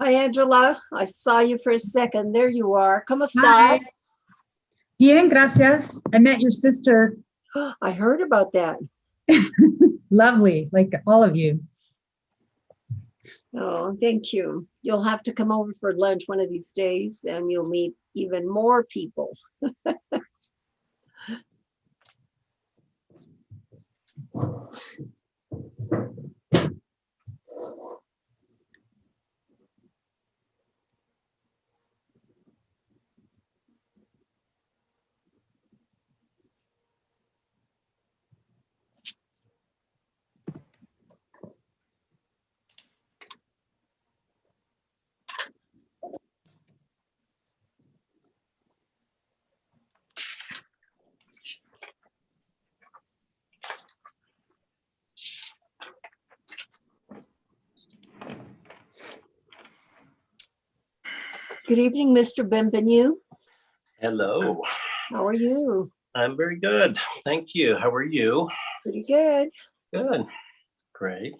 Hi, Angela. I saw you for a second. There you are. ¿Cómo Hi. estás? Bien, gracias. I met your sister. I heard about that. Lovely, like all of you. Oh, thank you. You'll have to come over for lunch one of these days and you'll meet even more people. Good evening, Mr. Benvenu. Hello, How are you? I'm very good. Thank you. How are you? Pretty good. Good. Great.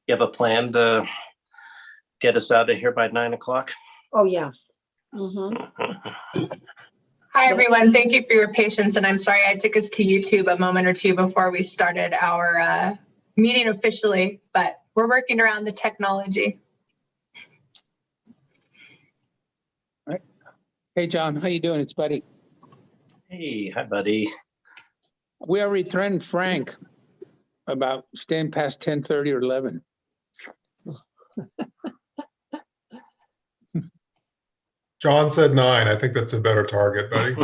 You have a plan to get us out of here by 9 o'clock? Oh, yeah. Mhm. Hi, everyone. Thank you for your patience. And I'm sorry I took us to YouTube a moment or two before we started our meeting officially, but we're working around the technology. Hey, John, how you doing? It's Buddy. Hey, hi, buddy. We already threatened Frank about staying past 10:30 or 11. John said 9. I think that's a better target, buddy.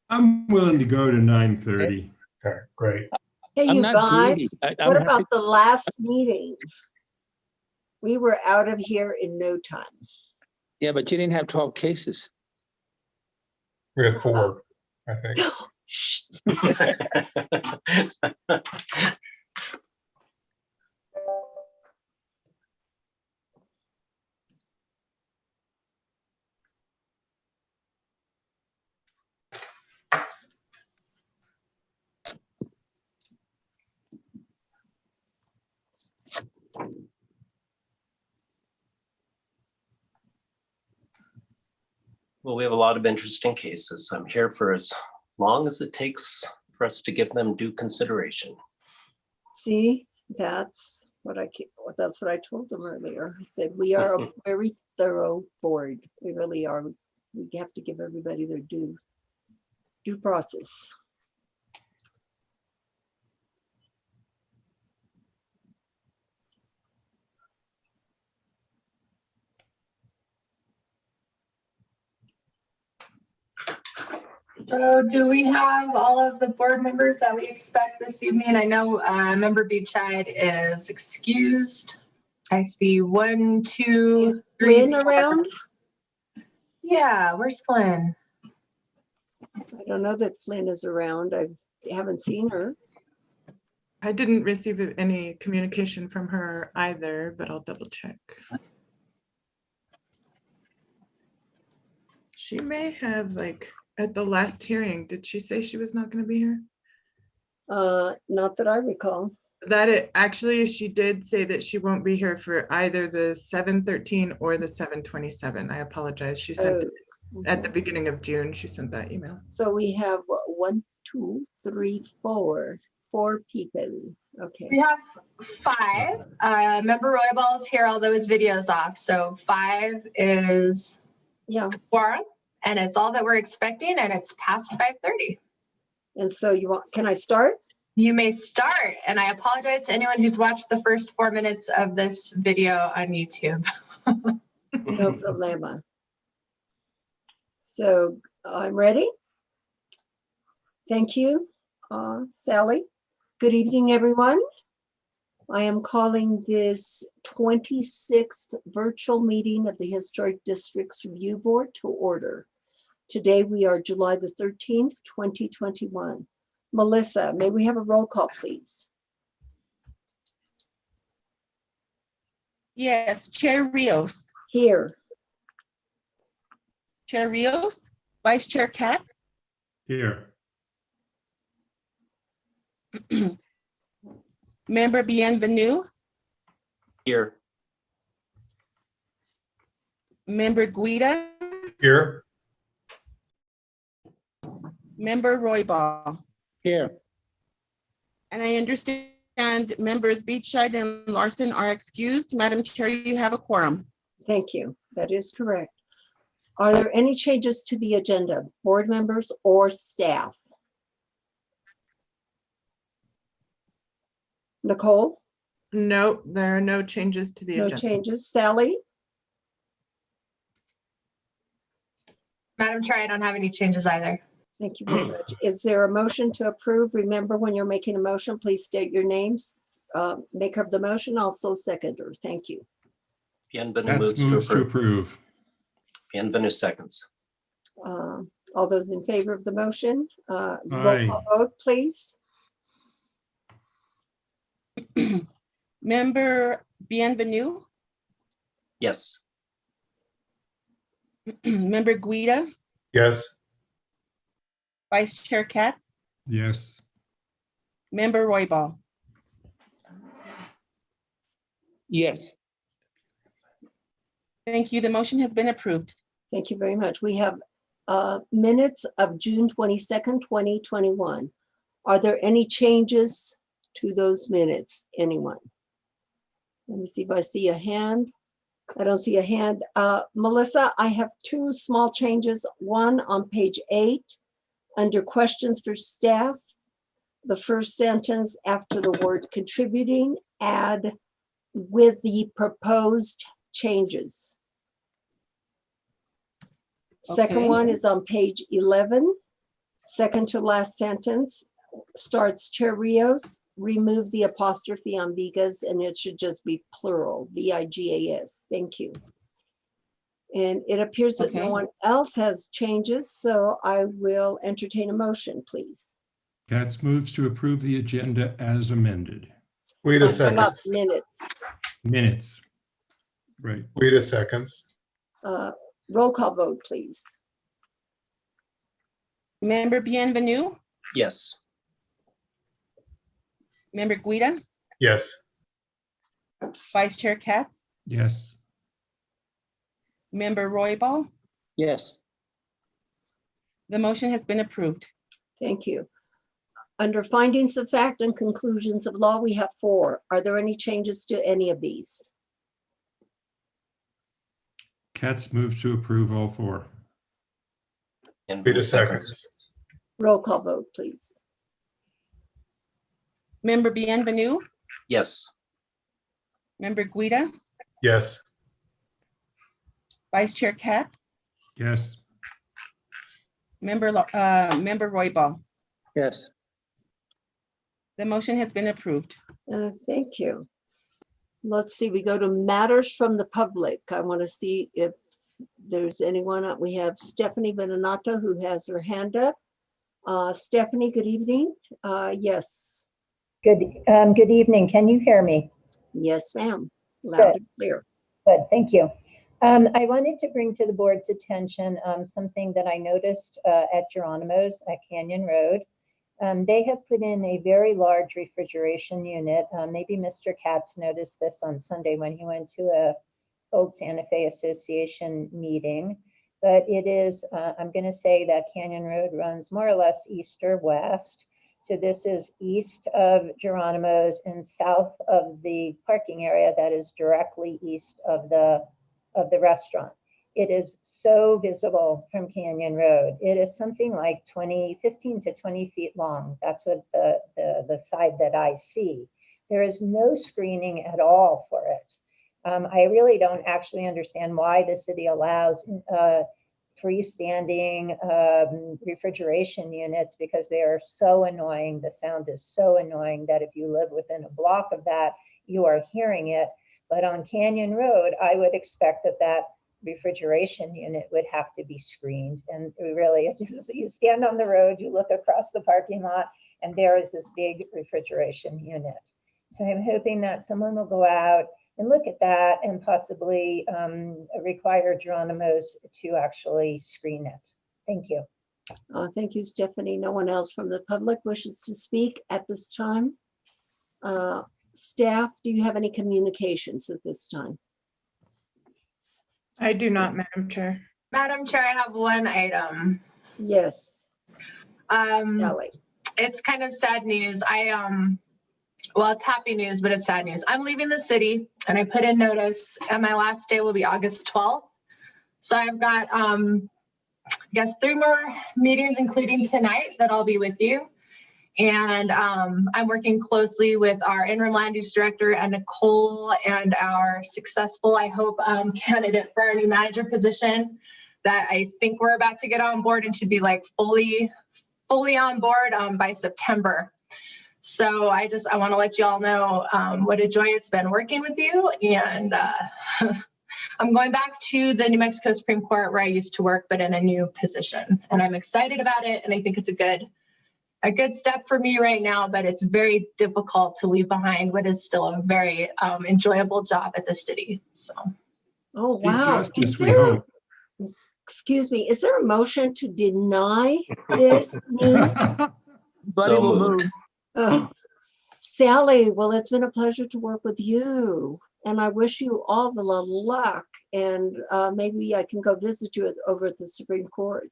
I'm willing to go to 9:30. Okay, great. Hey, I'm you not guys, greedy. I'm what happy- about the last meeting? We were out of here in no time. Yeah, but you didn't have 12 cases. We had 4, I think. Shh. Well, we have a lot of interesting cases. I'm here for as long as it takes for us to give them due consideration. See, that's what that's what I told them earlier. I said, we are a very thorough board. We really are. We have to give everybody their due process. So do we have all of the board members that we expect this evening? I know Member Beachhead is excused. I see 1, 2, Is 3. Flynn around? Yeah, where's Flynn? I don't know that Flynn is around. I haven't seen her. I didn't receive any communication from her either, but I'll double check. She may have, like, at the last hearing, did she say she was not going to be here? Not that I recall. Actually, she did say that she won't be here for either the 7/13 or the 7/27. I apologize. She sent it at the beginning of June. She sent that email. So we have what, 1, 2, 3, 4 people. Okay. We have 5. Member Roybal is here, although his video's off. So 5 is Yeah. quorum, and it's all that we're expecting, and it's past 5:30. And so you want? Can I start? You may start, and I apologize to anyone who's watched the first 4 minutes of this video on YouTube. No problema. So I'm ready. Thank you, Sally. Good evening, everyone. I am calling this 26th virtual meeting of the Historic Districts Review Board to order. Today we are July the 13th, 2021. Melissa, may we have a roll call, please? Yes, Chair Rios. Here. Chair Rios, Vice Chair Katz, Here. Member Bienvenue, Here. Member Guida, Here. Member Royball. Here. And I understand members Beachside and Larson are excused. Madam Chair, you have a quorum. Thank you. That is correct. Are there any changes to the agenda, board members or staff? Nicole, No, there are no changes to the no agenda. changes. Sally, Madam Chair, I don't have any changes either. thank you very much. Is there a motion to approve? Remember, when you're making a motion, please state your names. Maker of the motion, also seconder. Thank you. Bienvenu Katz moves to moves to approve. approve. Bienvenu seconds. All those in favor of the motion, roll Aye. call vote, please. Member Bienvenu, Yes. Member Guida, Yes. Vice Chair Katz, Yes. Member Royball. Yes. Thank you. The motion has been approved. Thank you very much. We have minutes of June 22nd, 2021. Are there any changes to those minutes? Anyone? Let me see if I see a hand. I don't see a hand. Melissa, I have two small changes. One on page 8, under questions for staff. The first sentence after the word contributing, add with the proposed changes. Second Okay. one is on page 11, second to last sentence, starts Chair Rios, remove the apostrophe on Vigas, and it should just be plural, V-I-G-A-S. Thank you. And it appears that no Okay. one else has changes, so I will entertain a motion, please. Katz moves to approve the agenda as amended. Wait a How about second. minutes? Minutes. Right. Wait a second. Roll call vote, please. Member Bienvenu, Yes. Member Guida, Yes. Vice Chair Katz, Yes. Member Royball. Yes. The motion has been approved. Thank you. Under findings of fact and conclusions of law, we have 4. Are there any changes to any of these? Katz moves to approve all 4. Wait a second. Roll call vote, please. Member Bienvenu, Yes. Member Guida, Yes. Vice Chair Katz, Yes. Member Royball. Yes. The motion has been approved. Thank you. Let's see, we go to matters from the public. I want to see if there's anyone. We have Stephanie Beninata who has her hand up. Stephanie, good evening. Yes. Good evening. Can you hear me? Yes, ma'am. Loud and clear. Good, thank you. I wanted to bring to the board's attention something that I noticed at Geronimo's at Canyon Road. They have put in a very large refrigeration unit. Maybe Mr. Katz noticed this on Sunday when he went to a Old Santa Fe Association meeting. But it is, I'm going to say that Canyon Road runs more or less east or west. So this is east of Geronimo's and south of the parking area that is directly east of the restaurant. It is so visible from Canyon Road. It is something like 15 to 20 feet long. That's what the side that I see. There is no screening at all for it. I really don't actually understand why the city allows freestanding refrigeration units, because they are so annoying. The sound is so annoying that if you live within a block of that, you are hearing it. But on Canyon Road, I would expect that refrigeration unit would have to be screened. And it really is just, you stand on the road, you look across the parking lot, and there is this big refrigeration unit. So I'm hoping that someone will go out and look at that and possibly require Geronimo's to actually screen it. Thank you. Thank you, Stephanie. No one else from the public wishes to speak at this time. Staff, do you have any communications at this time? I do not, Madam Chair. Madam Chair, I have one item. Yes, Um, Sally. it's kind of sad news. Well, it's happy news, but it's sad news. I'm leaving the city and I put in notice and my last day will be August 12th. So I've got, I guess 3 more meetings, including tonight, that I'll be with you. And I'm working closely with our interim land use director and Nicole and our successful, I hope, candidate for our new manager position that I think we're about to get on board and should be like fully on board by September. So I want to let you all know what a joy it's been working with you. And I'm going back to the New Mexico Supreme Court where I used to work, but in a new position. And I'm excited about it. And I think it's a good step for me right now, but it's very difficult to leave behind what is still a very enjoyable job at the city. So. Oh, Chief wow. Justice, we hope. Excuse me, is there a motion to deny this? Buddy So will moved. move. Oh, Sally, well, it's been a pleasure to work with you. And I wish you all the luck. And maybe I can go visit you over at the Supreme Court.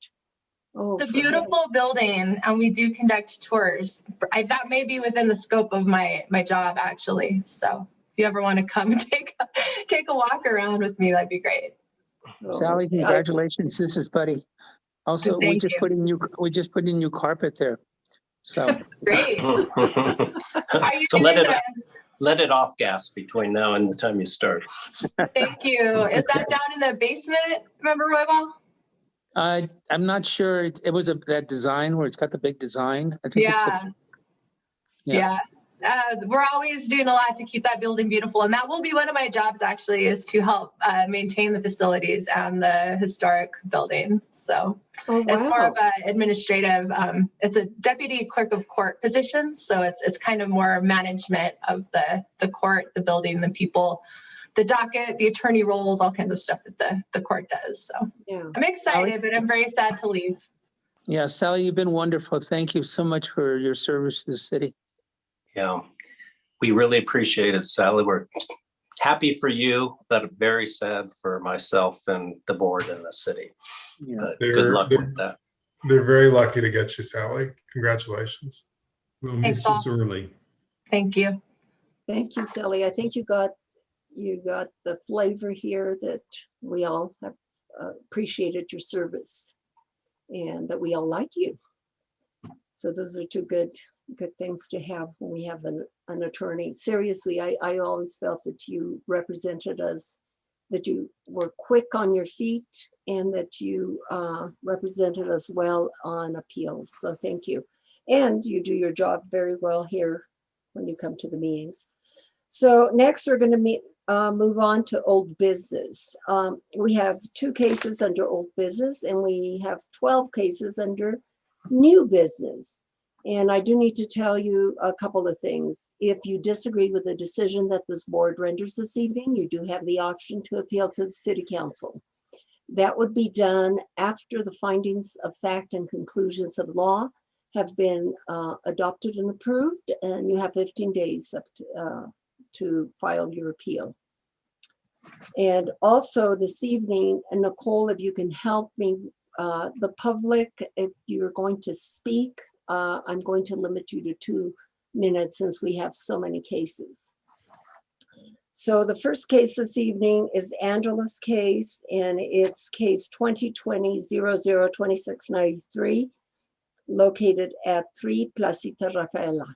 Oh, It's a for heaven's- beautiful building and we do conduct tours. That may be within the scope of my job, actually. So if you ever want to come and take a walk around with me, that'd be great. oh, Sally, congratulations. This is Buddy. Also, we Thank just you. put in new carpet there. So Great. Are you So doing let it off gas between now and the time you start. Thank you. Is that down in the basement? Remember, Roybal? I'm not sure. It was that design where it's got the big design. I think Yeah. Yeah. We're always doing a lot to keep that building beautiful. And that will be one of my jobs, actually, is to help maintain the facilities and the historic building. So Oh, it's more wow. of an administrative, it's a deputy clerk of court position. So it's kind of more management of the court, the building, the people, the docket, the attorney roles, all kinds of stuff that the court does. So Yeah. I'm excited, but I'm very sad to leave. Yeah, Sally, you've been wonderful. Thank you so much for your service to the city. Yeah, we really appreciate it, Sally. We're happy for you, but very sad for myself and the board and the city. Yeah. But good luck with that. They're very lucky to get you, Sally. Congratulations. We'll Thanks, miss you Paul. sorely. Thank you. Thank you, Sally. I think you got the flavor here that we all have appreciated your service and that we all like you. So those are two good things to have when we have an attorney. Seriously, I always felt that you represented us, that you were quick on your feet and that you represented us well on appeals. So thank you. And you do your job very well here when you come to the meetings. So next we're going to move on to old business. We have 2 cases under old business and we have 12 cases under new business. And I do need to tell you a couple of things. If you disagree with the decision that this board renders this evening, you do have the option to appeal to the city council. That would be done after the findings of fact and conclusions of law have been adopted and approved, and you have 15 days up to file your appeal. And also this evening, Nicole, if you can help me, the public, if you're going to speak, I'm going to limit you to 2 minutes since we have so many cases. So the first case this evening is Angela's case, and it's case 2020-002693, located at 3 Placita Rafaela.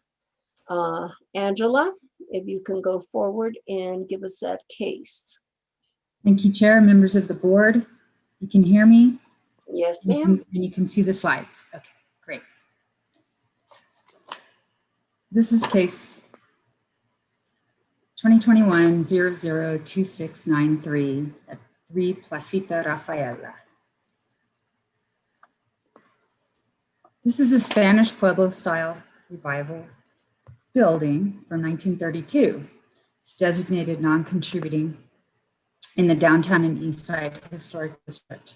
Angela, if you can go forward and give us that case. Thank you, Chair, members of the board. You can hear me? Yes, ma'am. And you can see the slides. Okay, great. This is case 2021-002693 at 3 Placita Rafaela. This is a Spanish Pueblo-style revival building from 1932. It's designated non-contributing in the downtown and east side historic district.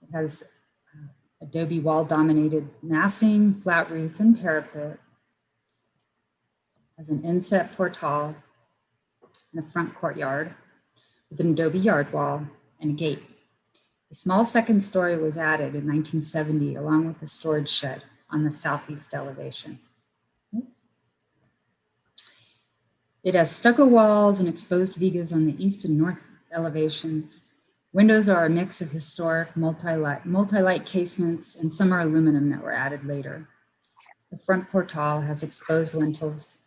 It has adobe wall-dominated massing, flat roof, and parapet. Has an inset portal and a front courtyard with an adobe yard wall and a gate. A small second story was added in 1970 along with a storage shed on the southeast elevation. It has stucco walls and exposed vigas on the east and north elevations. Windows are a mix of historic multi-light casements, and some are aluminum that were added later. The front portal has exposed lintels.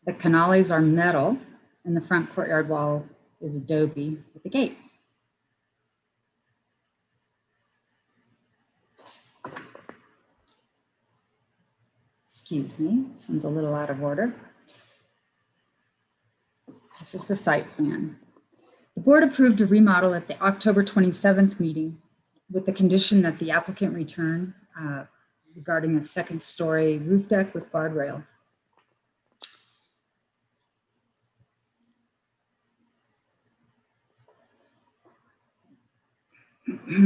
The canales are metal, and the front courtyard wall is adobe with a gate. Excuse me, this one's a little out of order. This is the site plan. The board approved a remodel at the October 27th meeting with the condition that the applicant return regarding a second story roof deck with guardrail.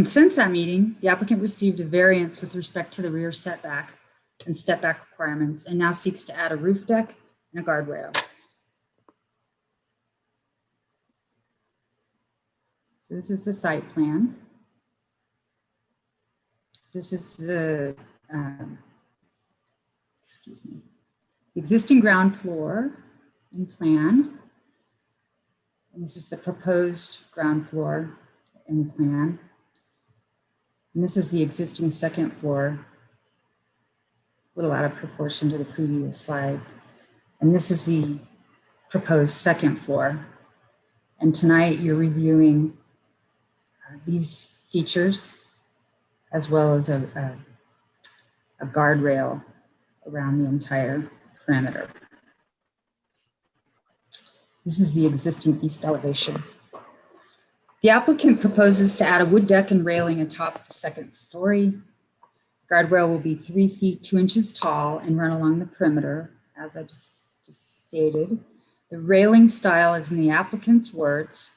Since that meeting, the applicant received a variance with respect to the rear setback and step back requirements and now seeks to add a roof deck and a guardrail. So this is the site plan. This is the, excuse me, existing ground floor and plan. And this is the proposed ground floor and plan. And this is the existing second floor, a little out of proportion to the previous slide. And this is the proposed second floor. And tonight you're reviewing these features as well as a guardrail around the entire perimeter. This is the existing east elevation. The applicant proposes to add a wood deck and railing atop the second story. Guardrail will be 3 feet 2 inches tall and run along the perimeter, as I just stated. The railing style is, in the applicant's words,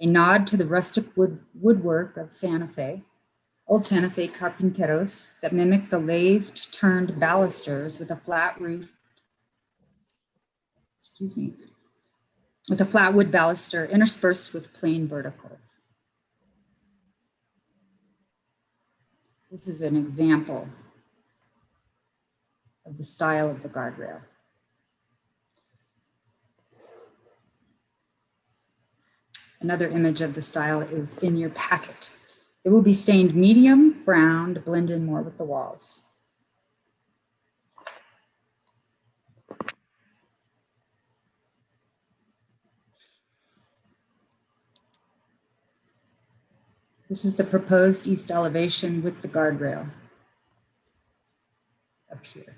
a nod to the rustic woodwork of Santa Fe, old Santa Fe carpinteros that mimic the lathed turned balusters with a flat roof, with a flat wood baluster interspersed with plain verticals. This is an example of the style of the guardrail. Another image of the style is in your packet. It will be stained medium brown to blend in more with the walls. This is the proposed east elevation with the guardrail up here.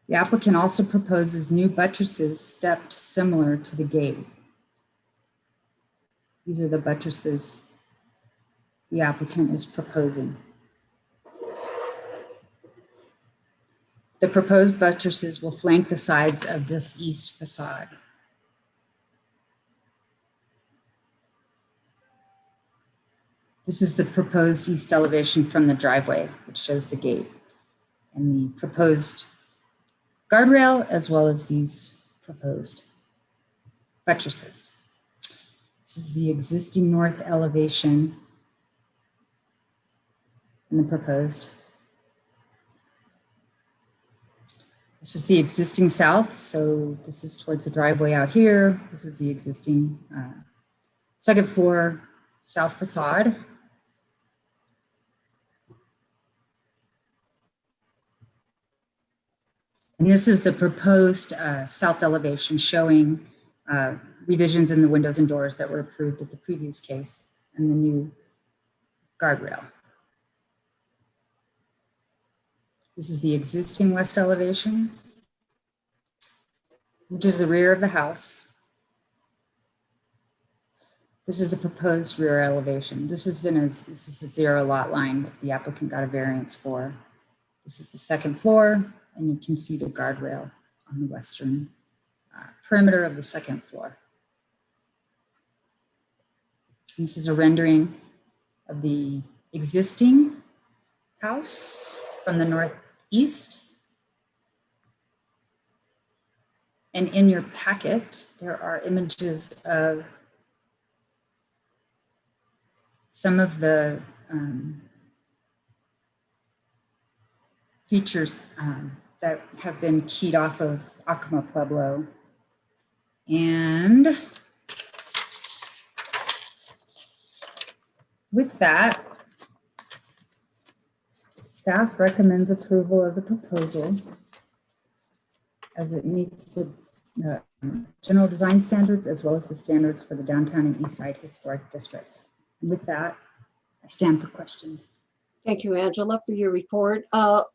The applicant also proposes new buttresses stepped similar to the gate. These are the buttresses the applicant is proposing. The proposed buttresses will flank the sides of this east facade. This is the proposed east elevation from the driveway, which shows the gate, and the proposed guardrail, as well as these proposed buttresses. This is the existing north elevation and the proposed. This is the existing south, so this is towards the driveway out here. This is the existing second floor south facade. And this is the proposed south elevation showing revisions in the windows and doors that were approved at the previous case and the new guardrail. This is the existing west elevation, which is the rear of the house. This is the proposed rear elevation. This is a 0 lot line that the applicant got a variance for. This is the second floor, and you can see the guardrail on the western perimeter of the second floor. And this is a rendering of the existing house from the northeast. And in your packet, there are images of some of the features that have been keyed off of Acoma Pueblo. And with that, staff recommends approval of the proposal as it meets the general design standards as well as the standards for the Downtown and East Side Historic District. And with that, I stand for questions. Thank you, Angela, for your report.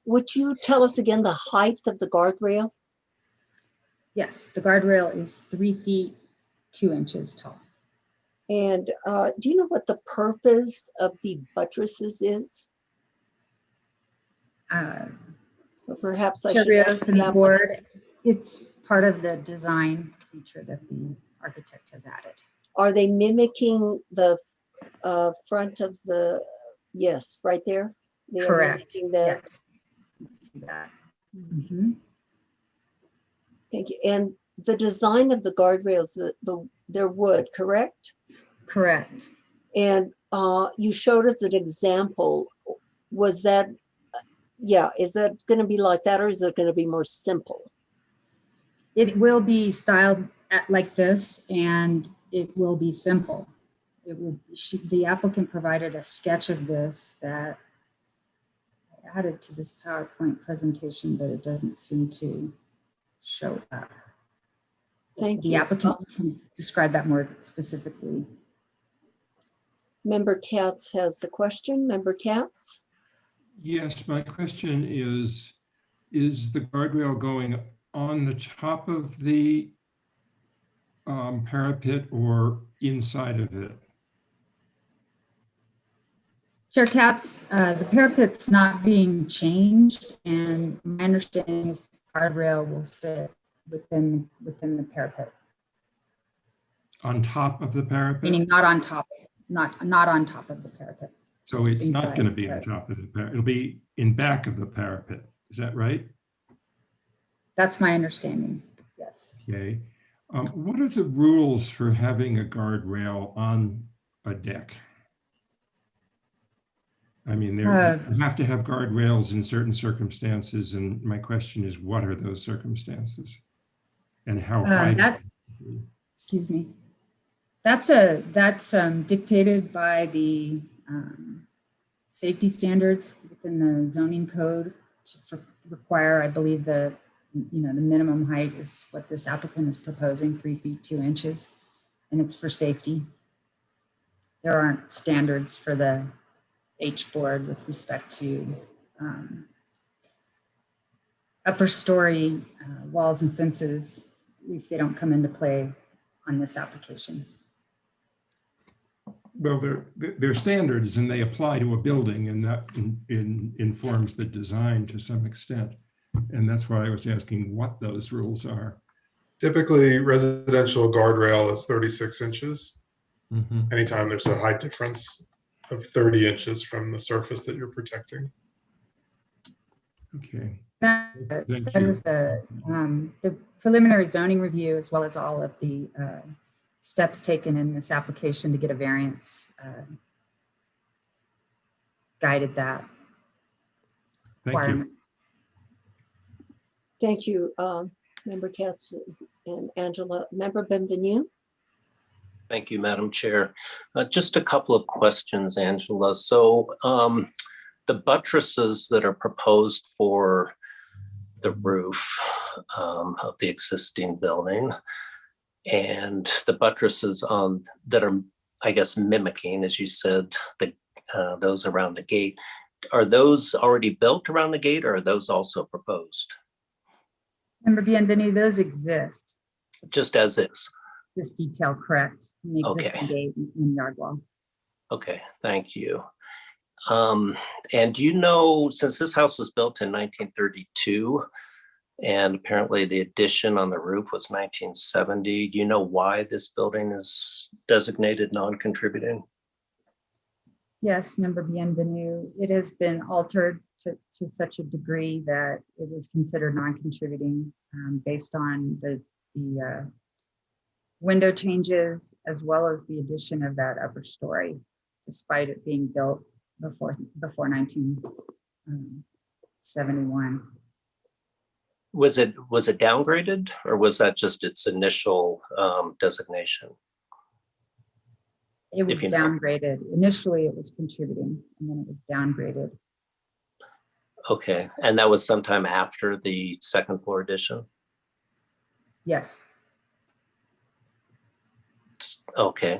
Would you tell us again the height of the guardrail? Yes, the guardrail is 3 feet 2 inches tall. And do you know what the purpose of the buttresses is? Or perhaps I should ask Rios and the applicant. board, it's part of the design feature that the architect has added. Are they mimicking the front of the, yes, right there? They are Correct. mimicking the- Yes. See that. Mhm. Thank you. And the design of the guardrails, they're wood, correct? Correct. And you showed us an example. Was that, yeah, is that going to be like that or is it going to be more simple? It will be styled like this and it will be simple. It will, the applicant provided a sketch of this that I added to this PowerPoint presentation, but it doesn't seem to show up. Thank you. The applicant can describe that more specifically. Member Katz has a question. Member Katz? Yes, my question is the guardrail going on the top of the parapet or inside of it? Chair Katz, the parapet's not being changed, and my understanding is the guardrail will sit within the parapet. On top of the parapet? Meaning not on top, not on top of the parapet. So just it's not inside, going to be on right. top of the parapet. It'll be in back of the parapet. Is that right? That's my understanding, yes. Okay. What are the rules for having a guardrail on a deck? I mean, you have to have guardrails in certain circumstances, and my question is, what are those circumstances? And how high? Excuse me. That's dictated by the safety standards within the zoning code to require, I believe, the minimum height is what this applicant is proposing, 3 feet 2 inches, and it's for safety. There aren't standards for the H board with respect to upper story walls and fences. At least they don't come into play on this application. Well, they're standards and they apply to a building, and that informs the design to some extent. And that's why I was asking what those rules are. Typically, residential guardrail is 36 inches. Mm-hmm. Anytime there's a height difference of 30 inches from the surface that you're protecting. Okay. That is the preliminary zoning review, as well as all of the steps taken in this application to get a variance guided that Thank requirement. you. Thank you, Member Katz and Angela. Member Benvenu? Thank you, Madam Chair. Just a couple of questions, Angela. So the buttresses that are proposed for the roof of the existing building and the buttresses that are, I guess, mimicking, as you said, those around the gate, are those already built around the gate or are those also proposed? Member Bienvenu, those exist. Just as is? This detail correct in the existing gate and yard wall. Okay, thank you. And do you know, since this house was built in 1932, and apparently the addition on the roof was 1970, do you know why this building is designated non-contributing? Yes, Member Bienvenu, it has been altered to such a degree that it was considered non-contributing based on the the window changes as well as the addition of that upper story, despite it being built before 1971. Was it downgraded, or was that just its initial designation? It was If you know. downgraded. Initially, it was contributing, and then it was downgraded. Okay, and that was sometime after the second floor addition? Yes. Okay.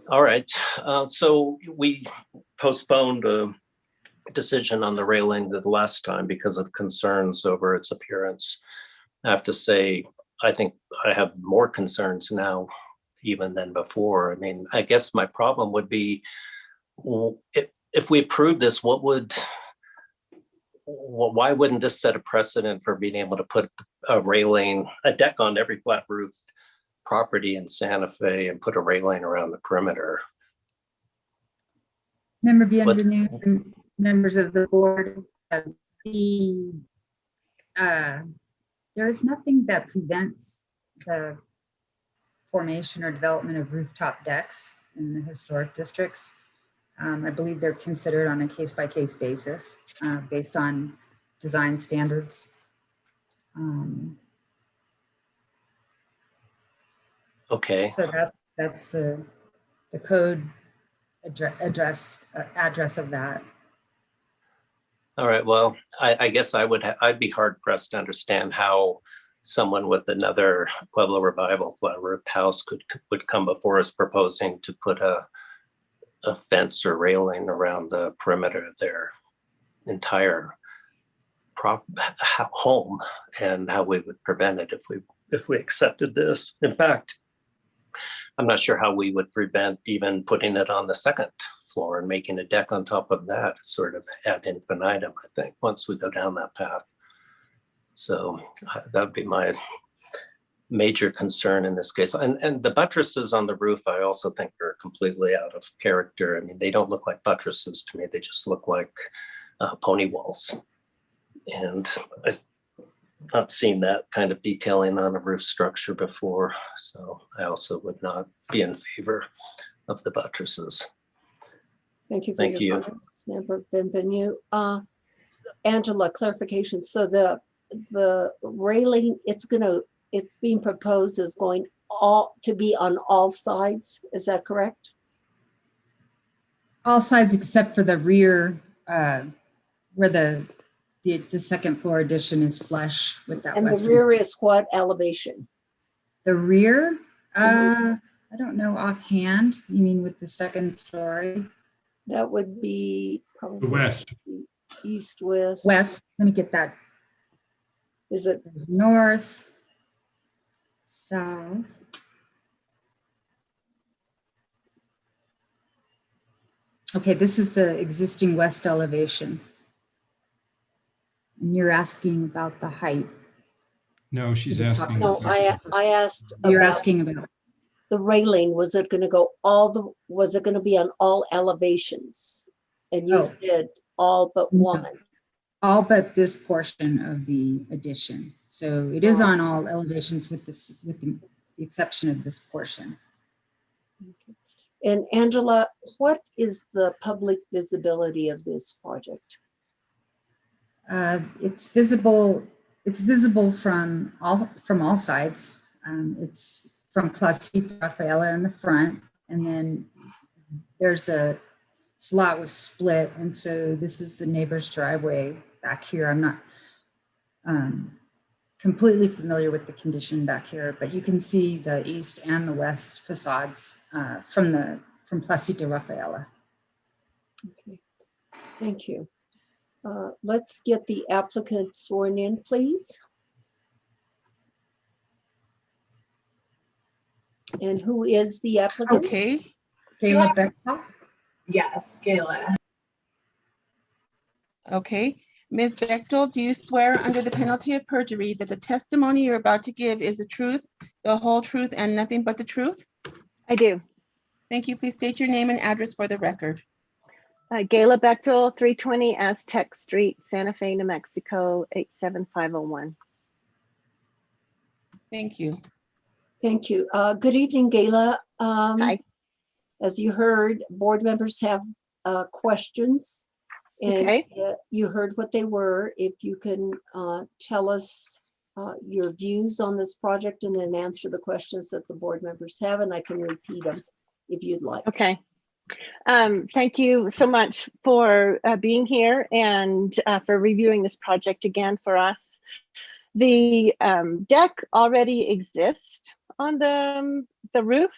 All right, so we postponed a decision on the railing the last time because of concerns over its appearance. I have to say, I think I have more concerns now even than before. I mean, I guess my problem would be, if we approve this, why wouldn't this set a precedent for being able to put a deck on every flat roof property in Santa Fe and put a railing around the perimeter? Member Bienvenu, members of the board, there is nothing that prevents the formation or development of rooftop decks in the historic districts. I believe they're considered on a case-by-case basis based on design standards. Okay. So that's the code address of that. All right, well, I guess I'd be hard pressed to understand how someone with another Pueblo Revival flat roof house would come before us proposing to put a fence or railing around the perimeter of their entire home, and how we would prevent it if we accepted this. In fact, I'm not sure how we would prevent even putting it on the second floor and making a deck on top of that, sort of ad infinitum, I think, once we go down that path. So that would be my major concern in this case. And the buttresses on the roof, I also think are completely out of character. I mean, they don't look like buttresses to me. They just look like pony walls. And I've not seen that kind of detailing on a roof structure before. So I also would not be in favor of the buttresses. Thank you for Thank your you. comments, Member Bienvenu. Angela, clarification. So the railing, it's being proposed as going to be on all sides. Is that correct? All sides except for the rear, where the second floor addition is flush with that. And the western. rear is what elevation? The rear, I don't know offhand. You mean with the second story? That would be probably The west. east, west. West, let me get that. Is it? North, south. Okay, this is the existing west elevation. And you're asking about the height. No, she's the top. asking. No, I asked You're about asking about the railing. Was it going to go was it going to be on all elevations? And you Oh. said all but No. one. all but this portion of the addition. So it is on all elevations with the exception of this portion. And Angela, what is the public visibility of this project? It's visible from all sides. It's from Placita Rafaela in the front, and then this lot was split, and so this is the neighbor's driveway back here. I'm not completely familiar with the condition back here, but you can see the east and the west facades from Placita Rafaela. Okay, thank you. Let's get the applicant sworn in, please. And who is the applicant? Okay, Kayla Beckhoff? Yes, Gayla. okay. Ms. Bechtel, do you swear under the penalty of perjury that the testimony you're about to give is the truth, the whole truth, and nothing but the truth? I do. Thank you. Please state your name and address for the record. Gayla Bechtel, 320 Aztec Street, Santa Fe, New Mexico, 87501. Thank you. Thank you. Good evening, Gayla. Hi. As you heard, board members have questions. And Okay. you heard what they were. If you can tell us your views on this project and then answer the questions that the board members have, and I can repeat them if you'd like. Okay. Thank you so much for being here and for reviewing this project again for us. The deck already exists on the roof.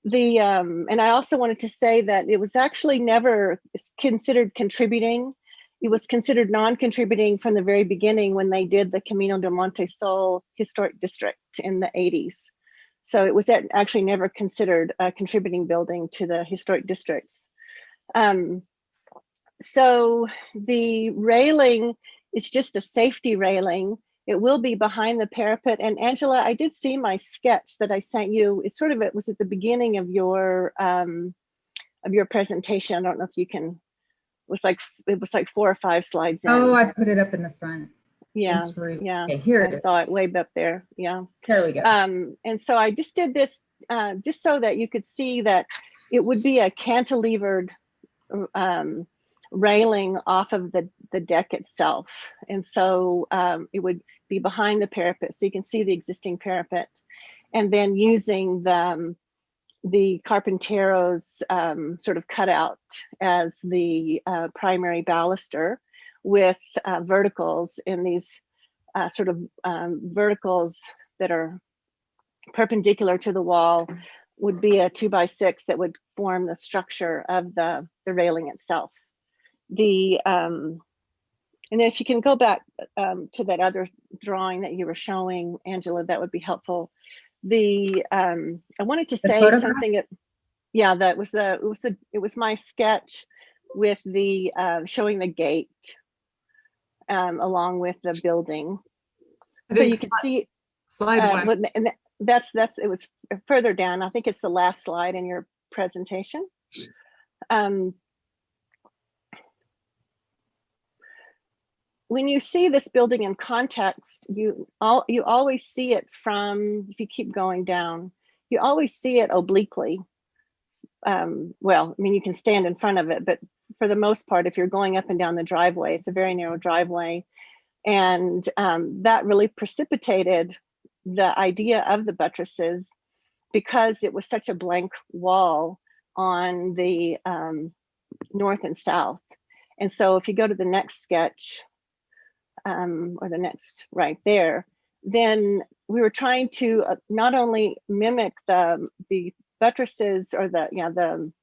And I also wanted to say that it was actually never considered contributing. It was considered non-contributing from the very beginning when they did the Camino de Monte Sol Historic District in the 80s. So it was actually never considered a contributing building to the historic districts. So the railing is just a safety railing. It will be behind the parapet. And Angela, I did see my sketch that I sent you. It was at the beginning of your presentation. I don't know if you can. It was like 4 or 5 slides in. Oh, I put it up in the front. Yeah, Thanks for- yeah. Okay, here it I is. saw it way up there. Yeah. There we go. And so I just did this just so that you could see that it would be a cantilevered railing off of the deck itself. And so it would be behind the parapet so you can see the existing parapet. And then using the Carpintero's sort of cutout as the primary baluster with verticals in these sort of verticals that are perpendicular to the wall would be a 2x6 that would form the structure of the railing itself. And then if you can go back to that other drawing that you were showing, Angela, that would be helpful. I wanted to say something. Yeah, it was my sketch with the showing the gate along with the building. So you can see slide one. and it was further down. I think it's the last slide in your presentation. When you see this building in context, you always see it from, if you keep going down, you always see it obliquely. Well, I mean, you can stand in front of it, but for the most part, if you're going up and down the driveway, it's a very narrow driveway. And that really precipitated the idea of the buttresses because it was such a blank wall on the north and south. And so if you go to the next sketch, or the next right there, then we were trying to not only mimic the buttresses or the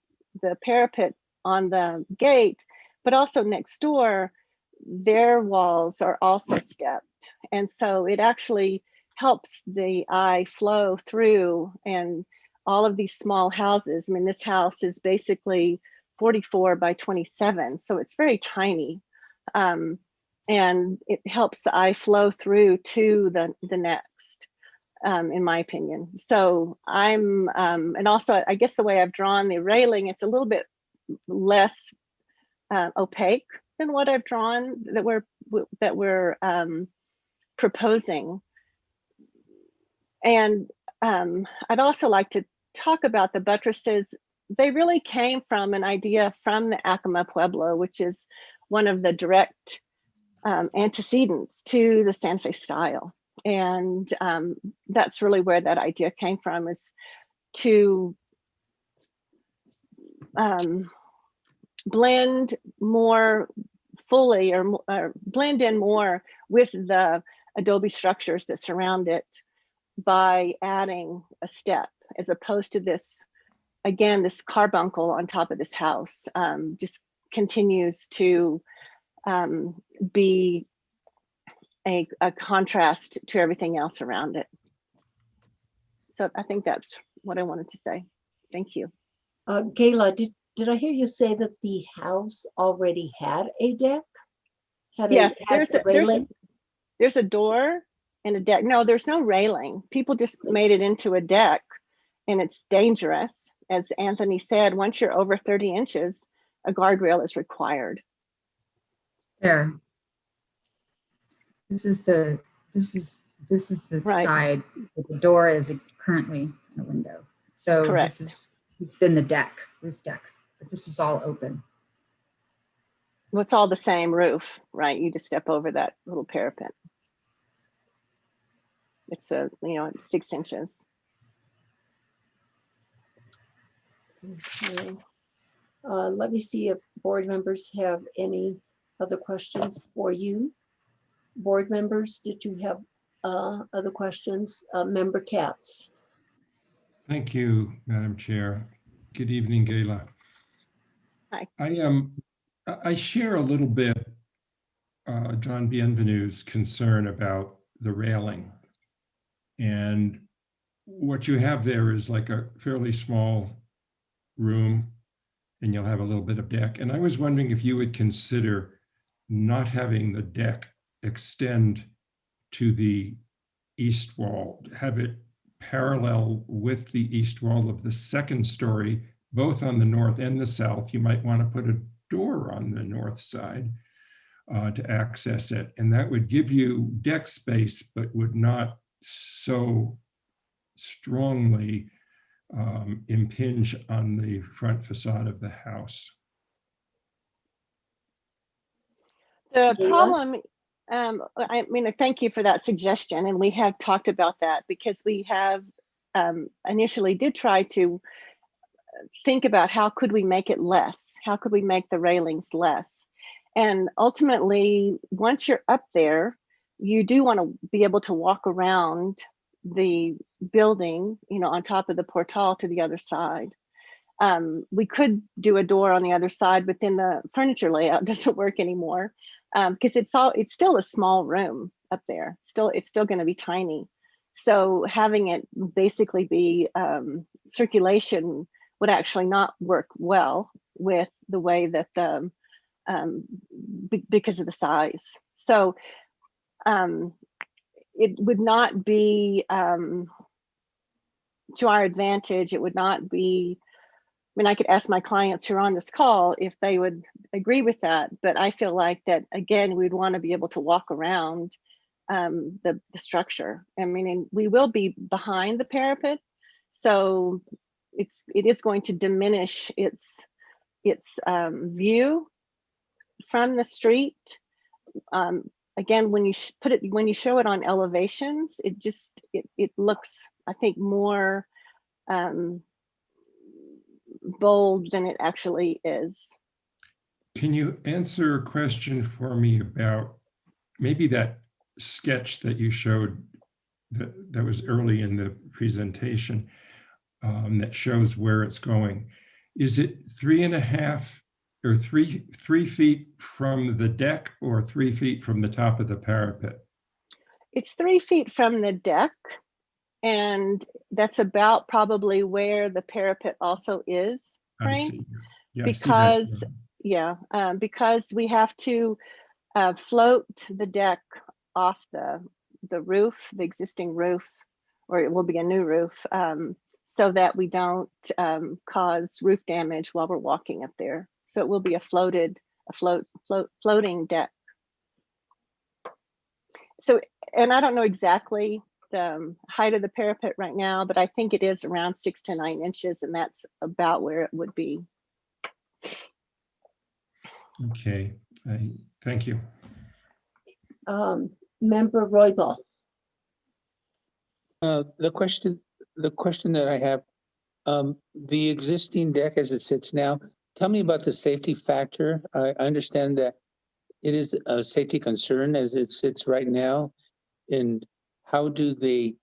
parapet on the gate, but also next door, their walls are also stepped. And so it actually helps the eye flow through, and all of these small houses. I mean, this house is basically 44 by 27, so it's very tiny. And it helps the eye flow through to the next, in my opinion. So and also I guess the way I've drawn the railing, it's a little bit less opaque than what I've drawn that we're proposing. And I'd also like to talk about the buttresses. They really came from an idea from the Acoma Pueblo, which is one of the direct antecedents to the Santa Fe style. And that's really where that idea came from, is to blend more fully or blend in more with the adobe structures that surround it by adding a step, as opposed to this, again, this carbuncle on top of this house just continues to be a contrast to everything else around it. So I think that's what I wanted to say. Thank you. Gayla, did I hear you say that the house already had a deck? Yes, there's a door and a deck. No, there's no railing. People just made it into a deck, and it's dangerous. As Anthony said, once you're over 30 inches, a guardrail is required. There. This is This is the Right. side where the door is currently a window. So Correct. this has been the deck, roof deck, but this is all open. Well, it's all the same roof, right? You just step over that little parapet. It's 6 inches. Okay. Let me see if board members have any other questions for you. Board members, did you have other questions? Member Katz? Thank you, Madam Chair. Good evening, Gayla. Hi. I share a little bit John Bienvenue's concern about the railing. And what you have there is like a fairly small room, and you'll have a little bit of deck. And I was wondering if you would consider not having the deck extend to the east wall, have it parallel with the east wall of the second story, both on the north and the south. You might want to put a door on the north side to access it. And that would give you deck space, but would not so strongly impinge on the front facade of the house. The Gayla? problem, I mean, thank you for that suggestion. And we have talked about that because we have initially did try to think about how could we make it less? How could we make the railings less? And ultimately, once you're up there, you do want to be able to walk around the building, on top of the portal to the other side. We could do a door on the other side, but then the furniture layout doesn't work anymore because it's still a small room up there. It's still going to be tiny. So having it basically be circulation would actually not work well with the way that the because of the size. So it would not be to our advantage. It would not be, I mean, I could ask my clients who are on this call if they would agree with that, but I feel like that, again, we'd want to be able to walk around the structure. I mean, and we will be behind the parapet, so it is going to diminish its view from the street. Again, when you show it on elevations, it looks, I think, more bold than it actually is. Can you answer a question for me about maybe that sketch that you showed that was early in the presentation that shows where it's going? Is it 3.5 or 3 feet from the deck or 3 feet from the top of the parapet? It's 3 feet from the deck, and that's about probably where the parapet also is, Frank. I see, yes. Yeah, I see that. Because we have to float the deck off the roof, the existing roof, or it will be a new roof, so that we don't cause roof damage while we're walking up there. So it will be a floating deck. So, and I don't know exactly the height of the parapet right now, but I think it is around 6 to 9 inches, and that's about where it would be. Okay, thank you. Member Roybal? The question that I have, the existing deck as it sits now, tell me about the safety factor. I understand that it is a safety concern as it sits right now. And how do they,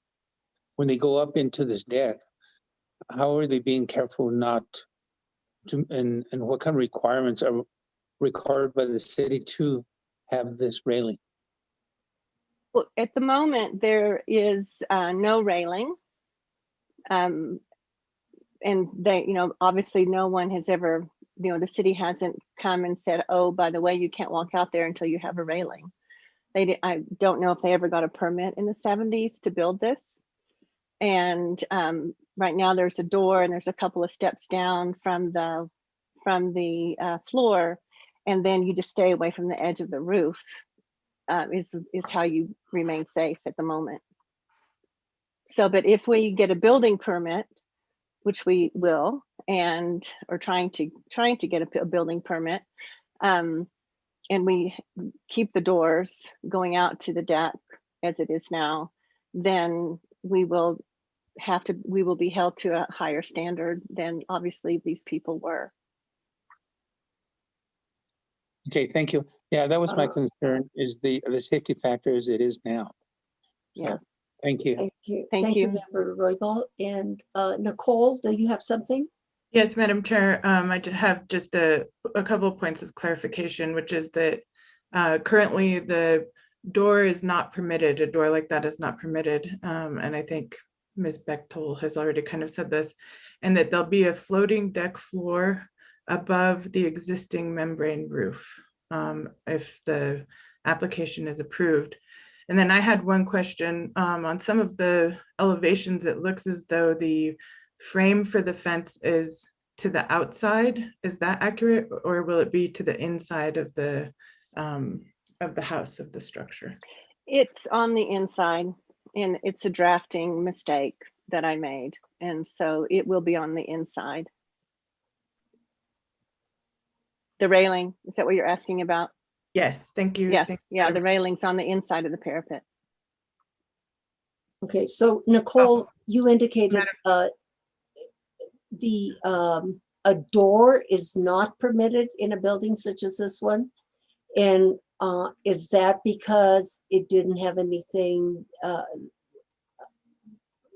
when they go up into this deck, how are they being careful not to, and what kind of requirements are required by the city to have this railing? Well, at the moment, there is no railing. And they, obviously no one has ever, the city hasn't come and said, oh, by the way, you can't walk out there until you have a railing. I don't know if they ever got a permit in the 70s to build this. And right now there's a door and there's a couple of steps down from the floor. And then you just stay away from the edge of the roof is how you remain safe at the moment. So, but if we get a building permit, which we will, and are trying to get a building permit, and we keep the doors going out to the deck as it is now, then we will be held to a higher standard than obviously these people were. Okay, thank you. Yeah, that was my Uh, concern, is the safety factor as it is now. So, Yeah. thank you. Thank you. Thank you. Member Roybal. And Nicole, do you have something? Yes, Madam Chair, I have just a couple of points of clarification, which is that currently the door is not permitted. A door like that is not permitted. And I think Ms. Bechtold has already kind of said this, and that there'll be a floating deck floor above the existing membrane roof if the application is approved. And then I had one question on some of the elevations. It looks as though the frame for the fence is to the outside. Is that accurate, or will it be to the inside of the house, of the structure? It's on the inside, and it's a drafting mistake that I made, and so it will be on the inside. The railing, is that what you're asking about? Yes, thank you. Yes, Thank yeah, you. the railing's on the inside of the parapet. Okay, so Nicole, you indicated a door is not permitted in a building such as this one. And is that because it didn't have anything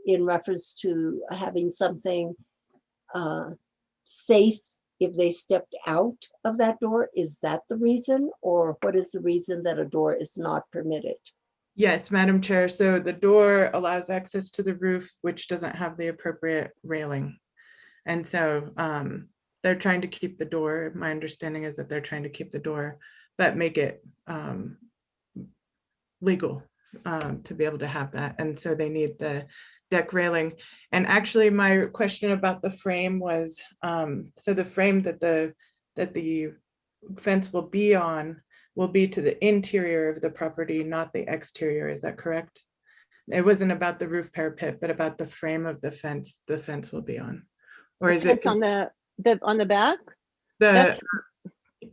in reference to having something safe if they stepped out of that door? Is that the reason, or what is the reason that a door is not permitted? Yes, Madam Chair. So the door allows access to the roof, which doesn't have the appropriate railing. And so they're trying to keep the door. My understanding is that they're trying to keep the door, but make it legal to be able to have that. And so they need the deck railing. And actually my question about the frame was, so the frame that the fence will be on will be to the interior of the property, not the exterior. Is that correct? It wasn't about the roof parapet, but about the frame of the fence will be on. Or is it It's on the back?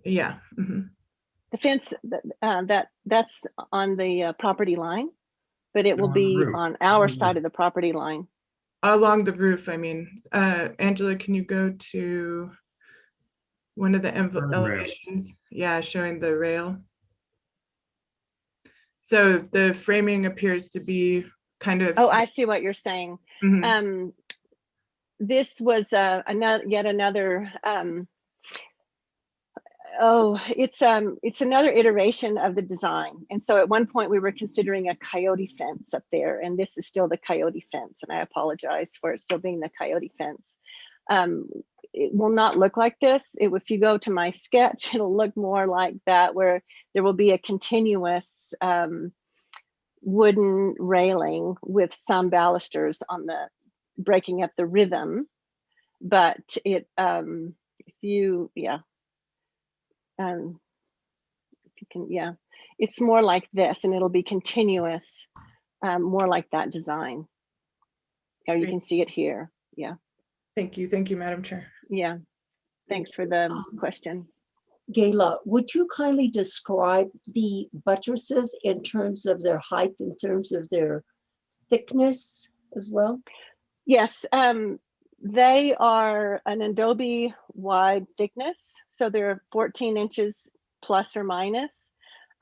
Yeah. Mhm. The fence that's on the property line, but it will On the be roof. on our side of the property line. Along the roof, I mean. Angela, can you go to one of the elevations? Yeah, showing the rail. So the framing appears to be kind of. Oh, I see what you're saying. Mhm. This was yet another. It's another iteration of the design. And so at one point we were considering a coyote fence up there, and this is still the coyote fence. And I apologize for it still being the coyote fence. It will not look like this. If you go to my sketch, it'll look more like that, where there will be a continuous wooden railing with some balusters on the breaking up the rhythm. But if you can, it's more like this, and it'll be continuous, more like that design. Or you can see it here. Yeah. Thank you, Madam Chair. Yeah. Thanks for the question. Gayla, would you kindly describe the buttresses in terms of their height, in terms of their thickness as well? Yes, they are an adobe wide thickness. So they're 14 inches plus or minus,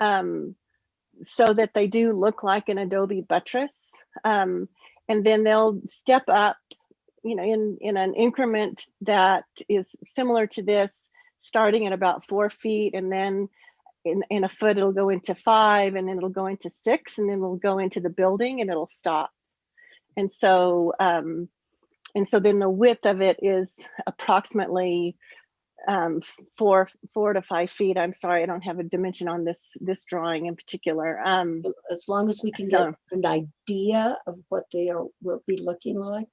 so that they do look like an adobe buttress. And then they'll step up, in an increment that is similar to this, starting at about 4 feet, and then in a foot it'll go into 5, and then it'll go into 6, and then it'll go into the building, and it'll stop. And so then the width of it is approximately 4 to 5 feet. I'm sorry, I don't have a dimension on this drawing in particular. As long as we can get an idea of what they will be looking like.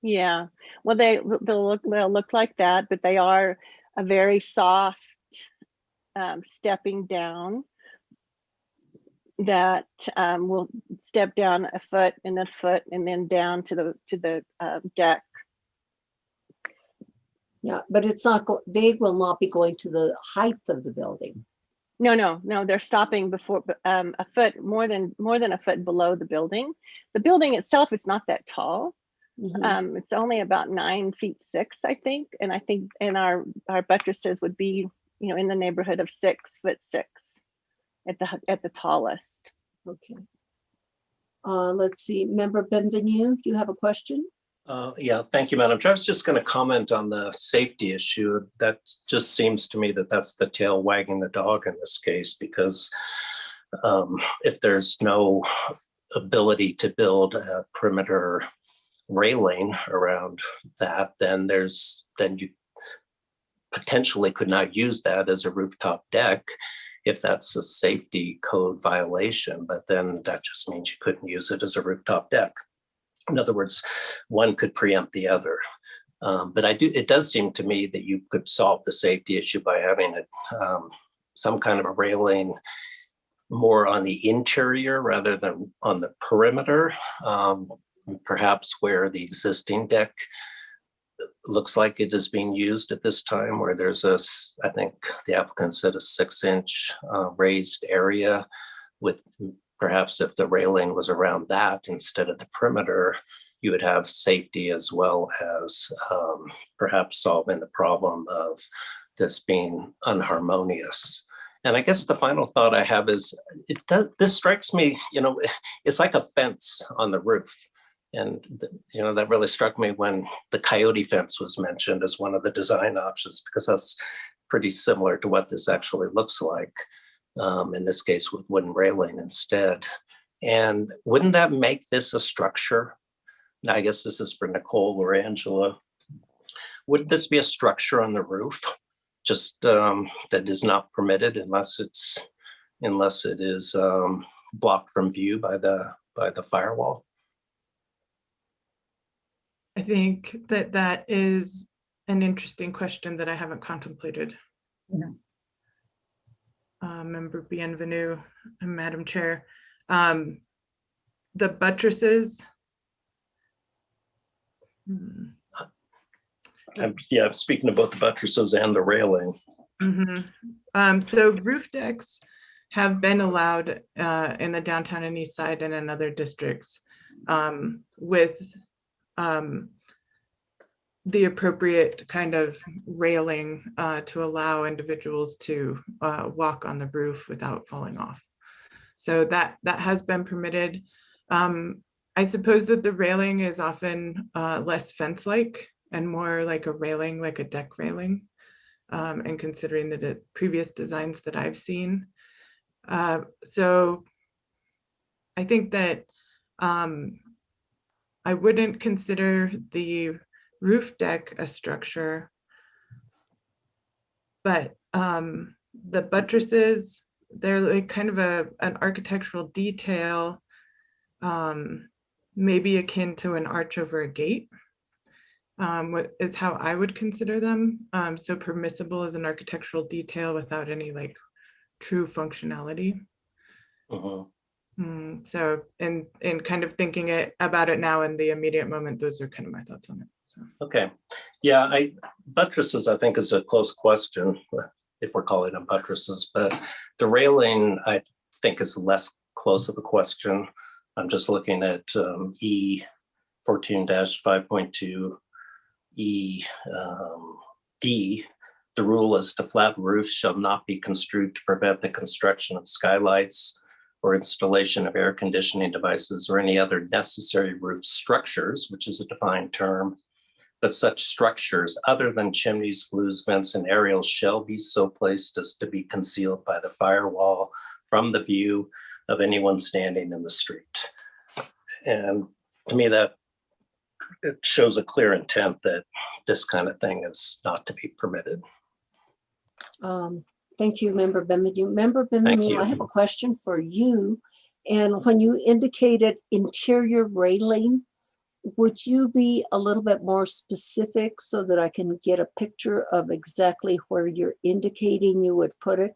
Yeah, well, they'll look like that, but they are a very soft stepping down. that will step down a foot and a foot and then down to the deck. Yeah, but it's not, they will not be going to the height of the building. No, they're stopping before a foot, more than a foot below the building. The building itself is not that tall. It's only about 9'6", I think. And I think our buttresses would be, in the neighborhood of 6'6" at the tallest. Okay. Let's see, Member Benvenue, do you have a question? Yeah, thank you, Madam Chair. I was just going to comment on the safety issue. That just seems to me that that's the tail wagging the dog in this case, because if there's no ability to build a perimeter railing around that, then you potentially could not use that as a rooftop deck if that's a safety code violation, but then that just means you couldn't use it as a rooftop deck. In other words, one could preempt the other. But it does seem to me that you could solve the safety issue by having some kind of a railing more on the interior rather than on the perimeter, perhaps where the existing deck looks like it is being used at this time, where there's I think the applicant said a 6-inch raised area with, perhaps if the railing was around that instead of the perimeter, you would have safety as well as perhaps solving the problem of this being unharmonious. And I guess the final thought I have is, this strikes me, it's like a fence on the roof. And, that really struck me when the coyote fence was mentioned as one of the design options, because that's pretty similar to what this actually looks like. In this case with wooden railing instead. And wouldn't that make this a structure? Now, I guess this is for Nicole or Angela. Would this be a structure on the roof, just that is not permitted unless it is blocked from view by the firewall? I think that is an interesting question that I haven't contemplated. Yeah. Member Bienvenue and Madam Chair. The buttresses. Yeah, I'm speaking of both the buttresses and the railing. So roof decks have been allowed in the downtown and east side and in other districts with the appropriate kind of railing to allow individuals to walk on the roof without falling off. So that has been permitted. I suppose that the railing is often less fence-like and more like a railing, like a deck railing, and considering the previous designs that I've seen. So I think that I wouldn't consider the roof deck a structure, but the buttresses, they're like kind of an architectural detail, maybe akin to an arch over a gate, is how I would consider them. So permissible as an architectural detail without any like true functionality. So in kind of thinking about it now in the immediate moment, those are kind of my thoughts on it. So. Okay, yeah, buttresses I think is a close question if we're calling them buttresses, but the railing I think is less close of a question. I'm just looking at E 14-5.2 E D. The rule is to flat roofs shall not be construed to prevent the construction of skylights or installation of air conditioning devices or any other necessary roof structures, which is a defined term, but such structures other than chimneys, flues, vents, and aerials shall be so placed as to be concealed by the firewall from the view of anyone standing in the street. And to me, that it shows a clear intent that this kind of thing is not to be permitted. Thank you, Member Benvenue. Member Benvenue, I have a question for you. And when you indicated interior railing, would you be a little bit more specific so that I can get a picture of exactly where you're indicating you would put it?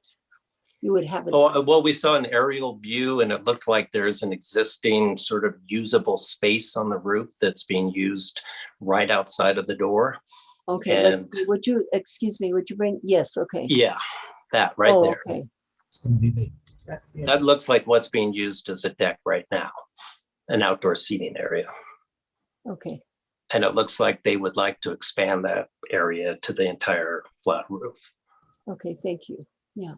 You would have it. Oh, well, we saw an aerial view and it looked like there's an existing sort of usable space on the roof that's being used right outside of the door. Okay, let's and- see, would you, excuse me, would you bring, yes, okay. Yeah, that right Oh, there. okay. That looks like what's being used as a deck right now, an outdoor seating area. Okay, And it looks like they would like to expand that area to the entire flat roof. okay, thank you. Yeah.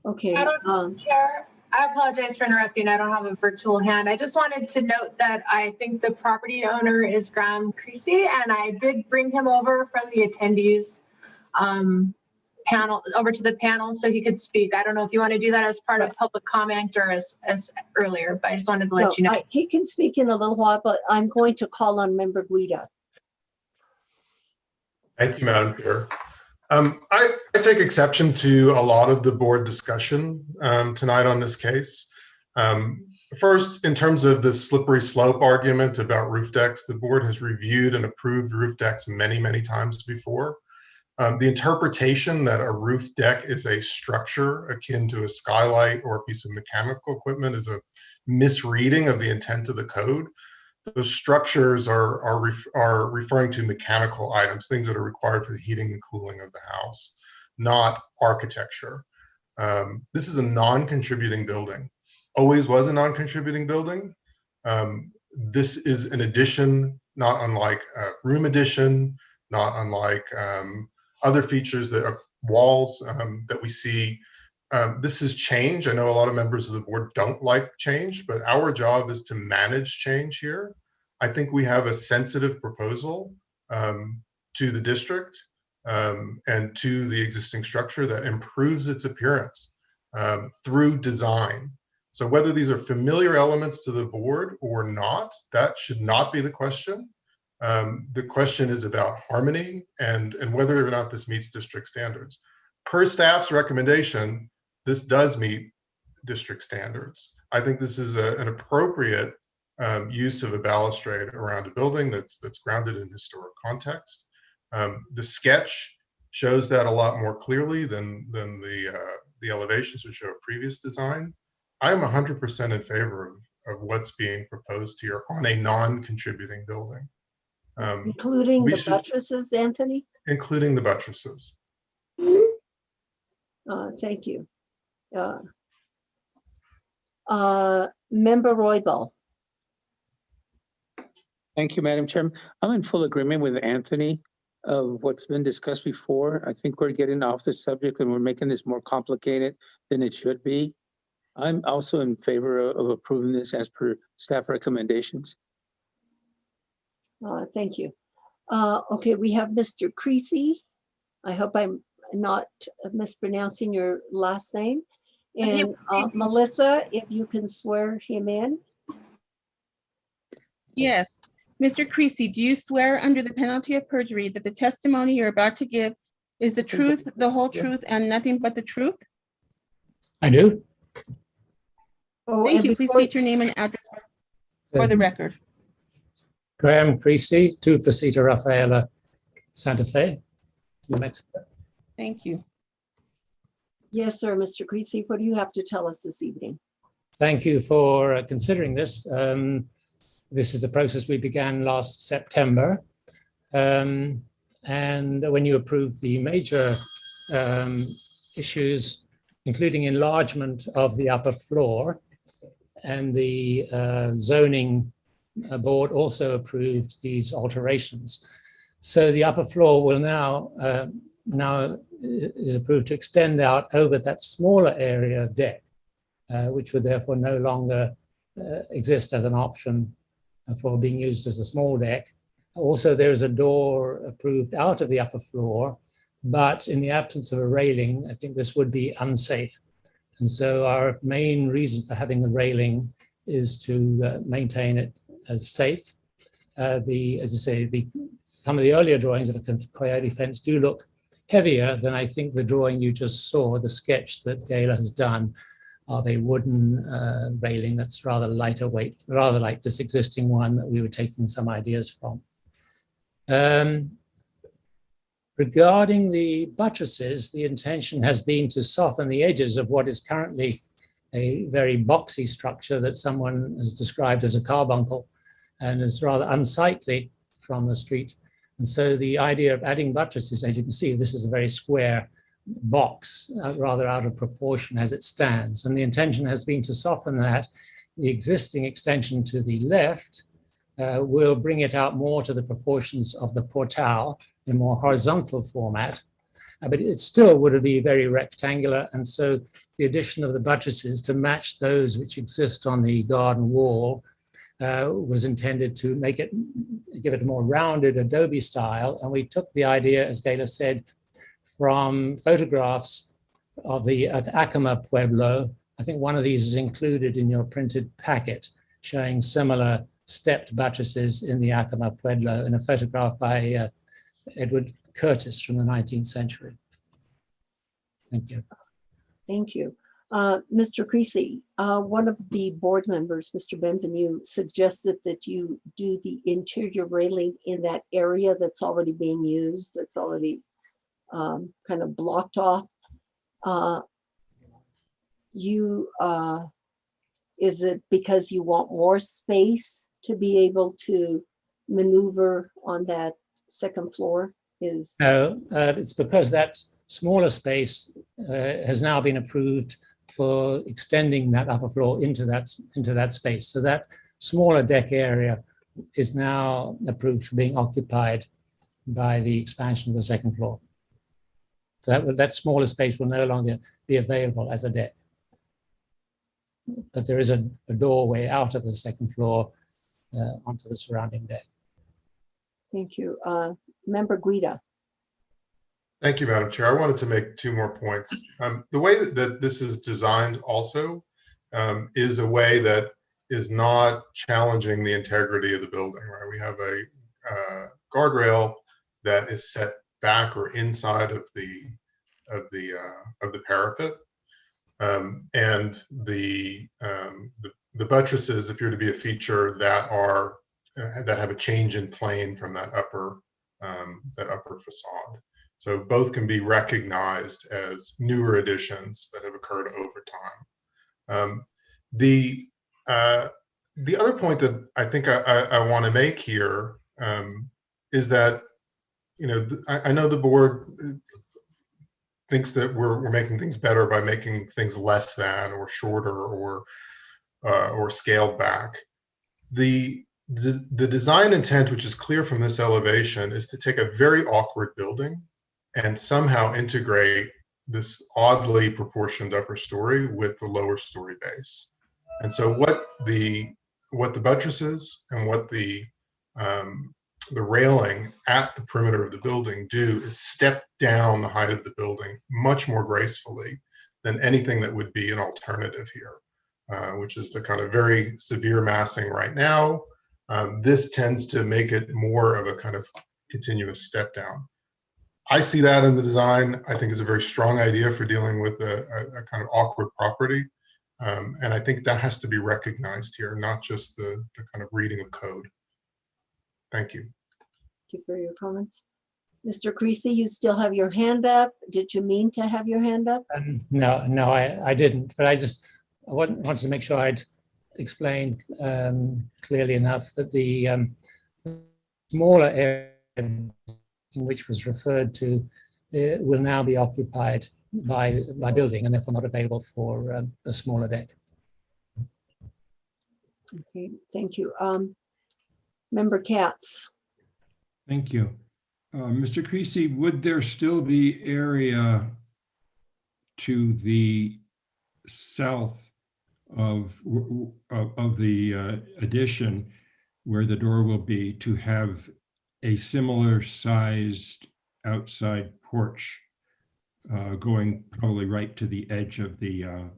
Okay, Chair, I apologize for interrupting. I don't have a virtual hand. I just wanted to note that I think the property owner is Graham Creasy, and I did bring him over from the attendees panel over to the panel so he could speak. I don't know if you want to do that as part of public comment or as earlier, but I just wanted to let you know. he can speak in a little while, but I'm going to call on Member Guida. Thank you, Madam Chair. I take exception to a lot of the board discussion tonight on this case. First, in terms of the slippery slope argument about roof decks, the board has reviewed and approved roof decks many, many times before. The interpretation that a roof deck is a structure akin to a skylight or a piece of mechanical equipment is a misreading of the intent of the code. Those structures are referring to mechanical items, things that are required for the heating and cooling of the house, not architecture. This is a non-contributing building, always was a non-contributing building. This is an addition, not unlike a room addition, not unlike other features that are walls that we see. This is change. I know a lot of members of the board don't like change, but our job is to manage change here. I think we have a sensitive proposal to the district and to the existing structure that improves its appearance through design. So whether these are familiar elements to the board or not, that should not be the question. The question is about harmony and whether or not this meets district standards. Per staff's recommendation, this does meet district standards. I think this is an appropriate use of a balustrade around a building that's grounded in historic context. The sketch shows that a lot more clearly than the elevations which show a previous design. I am 100% in favor of what's being proposed here on a non-contributing building. Including the buttresses, Anthony? Including the buttresses. Thank you. Member Roybal. Thank you, Madam Chairman. I'm in full agreement with Anthony of what's been discussed before. I think we're getting off the subject and we're making this more complicated than it should be. I'm also in favor of approving this as per staff recommendations. Thank you. Okay, we have Mr. Creasy. I hope I'm not mispronouncing your last name. And Melissa, if you can swear him in. Yes. Mr. Creasy, do you swear under the penalty of perjury that the testimony you're about to give is the truth, the whole truth, and nothing but the truth? I do. Oh, thank you. Please state your name and address for the record. Graham Creasy, 2 Placita Rafaela, Santa Fe, New Mexico. Thank you. Yes, sir, Mr. Creasy, what do you have to tell us this evening? Thank you for considering this. This is a process we began last September. And when you approved the major issues, including enlargement of the upper floor, and the zoning board also approved these alterations. So the upper floor will now is approved to extend out over that smaller area deck, which would therefore no longer exist as an option for being used as a small deck. Also, there is a door approved out of the upper floor, but in the absence of a railing, I think this would be unsafe. And so our main reason for having the railing is to maintain it as safe. As I say, some of the earlier drawings of a coyote fence do look heavier than I think the drawing you just saw, the sketch that Gayla has done of a wooden railing that's rather lighter weight, rather like this existing one that we were taking some ideas from. Regarding the buttresses, the intention has been to soften the edges of what is currently a very boxy structure that someone has described as a carbuncle and is rather unsightly from the street. And so the idea of adding buttresses, as you can see, this is a very square box, rather out of proportion as it stands. And the intention has been to soften that. The existing extension to the left will bring it out more to the proportions of the portal in more horizontal format, but it still would be very rectangular. And so the addition of the buttresses to match those which exist on the garden wall was intended to make it, give it a more rounded adobe style. And we took the idea, as Gayla said, from photographs of the Acoma Pueblo. I think one of these is included in your printed packet, showing similar stepped buttresses in the Acoma Pueblo in a photograph by Edward Curtis from the 19th century. Thank you. Thank you. Mr. Creasy, one of the board members, Mr. Benvenue, suggested that you do the interior railing in that area that's already being used, that's already kind of blocked off. Is it because you want more space to be able to maneuver on that second floor? No, it's because that smaller space has now been approved for extending that upper floor into that space. So that smaller deck area is now approved for being occupied by the expansion of the second floor. So that smaller space will no longer be available as a deck. But there is a doorway out of the second floor onto the surrounding deck. Thank you. Member Guida. Thank you, Madam Chair. I wanted to make two more points. The way that this is designed also is a way that is not challenging the integrity of the building, right? We have a guardrail that is set back or inside of the parapet. And the buttresses appear to be a feature that have a change in plane from that upper facade. So both can be recognized as newer additions that have occurred over time. The other point that I think I want to make here is that, you know, I know the board thinks that we're making things better by making things less than or shorter or scaled back. The design intent, which is clear from this elevation, is to take a very awkward building and somehow integrate this oddly proportioned upper story with the lower story base. And so what the buttresses and what the railing at the perimeter of the building do is step down the height of the building much more gracefully than anything that would be an alternative here, which is the kind of very severe massing right now. This tends to make it more of a kind of continuous step down. I see that in the design. I think it's a very strong idea for dealing with a kind of awkward property. And I think that has to be recognized here, not just the kind of reading of code. Thank you. Thank you for your comments. Mr. Creasy, you still have your hand up. Did you mean to have your hand up? No, I didn't. But I wanted to make sure I'd explained clearly enough that the smaller area which was referred to will now be occupied by building and therefore not available for a smaller deck. Okay, thank you. Member Katz. Thank you. Mr. Creasy, would there still be area to the south of the addition where the door will be to have a similar sized outside porch going probably right to the edge of the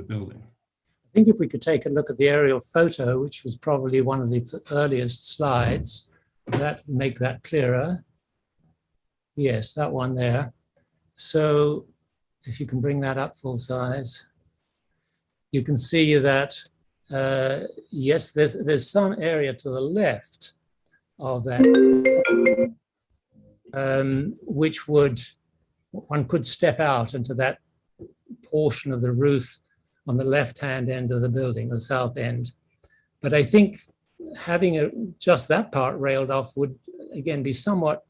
building? I think if we could take a look at the aerial photo, which was probably one of the earliest slides, that would make that clearer. Yes, that one there. So if you can bring that up full size, you can see that, yes, there's some area to the left of that which one could step out into that portion of the roof on the left-hand end of the building, the south end. But I think having just that part railed off would, again, be somewhat,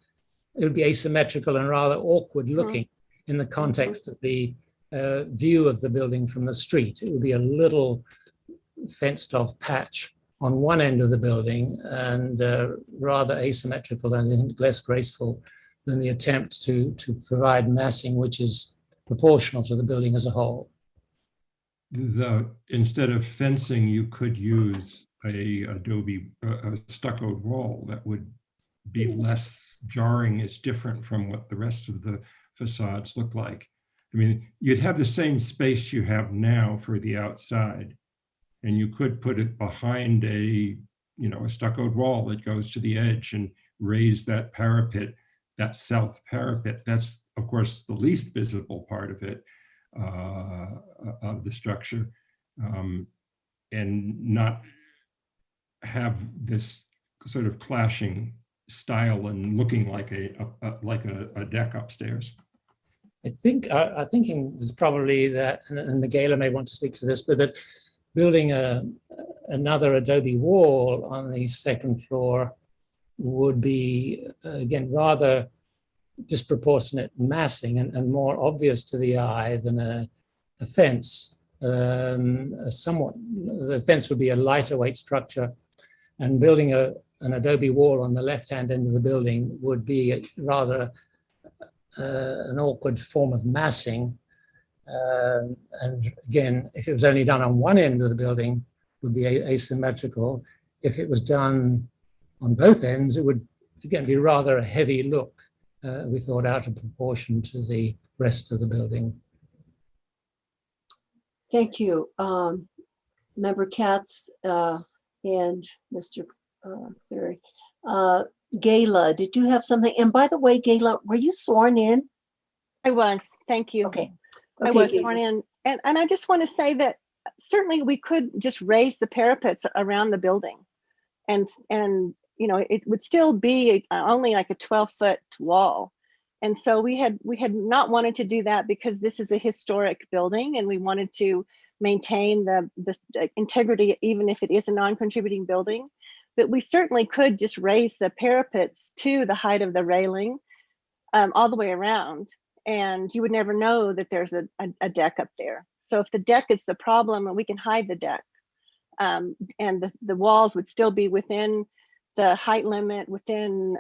it would be asymmetrical and rather awkward looking in the context of the view of the building from the street. It would be a little fenced off patch on one end of the building and rather asymmetrical and less graceful than the attempt to provide massing which is proportional to the building as a whole. Instead of fencing, you could use a stuccoed wall that would be less jarring. It's different from what the rest of the facades look like. I mean, you'd have the same space you have now for the outside, and you could put it behind a stuccoed wall that goes to the edge and raise that parapet, that south parapet. That's, of course, the least visible part of it, of the structure, and not have this sort of clashing style and looking like a deck upstairs. I think our thinking is probably that, and Michaela may want to speak to this, but that building another adobe wall on the second floor would be, again, rather disproportionate massing and more obvious to the eye than a fence. The fence would be a lighter weight structure, and building an adobe wall on the left-hand end of the building would be rather an awkward form of massing. And again, if it was only done on one end of the building, it would be asymmetrical. If it was done on both ends, it would, again, be rather a heavy look, we thought, out of proportion to the rest of the building. Thank you, Member Katz and Mr. Cleary. Gayla, did you have something? And by the way, Gayla, were you sworn in? I was, thank you. Okay. I was sworn in. And I just want to say that certainly we could just raise the parapets around the building. And it would still be only like a 12-foot wall. And so we had not wanted to do that because this is a historic building and we wanted to maintain the integrity, even if it is a non-contributing building. But we certainly could just raise the parapets to the height of the railing all the way around. And you would never know that there's a deck up there. So if the deck is the problem, we can hide the deck. And the walls would still be within the height limit, within,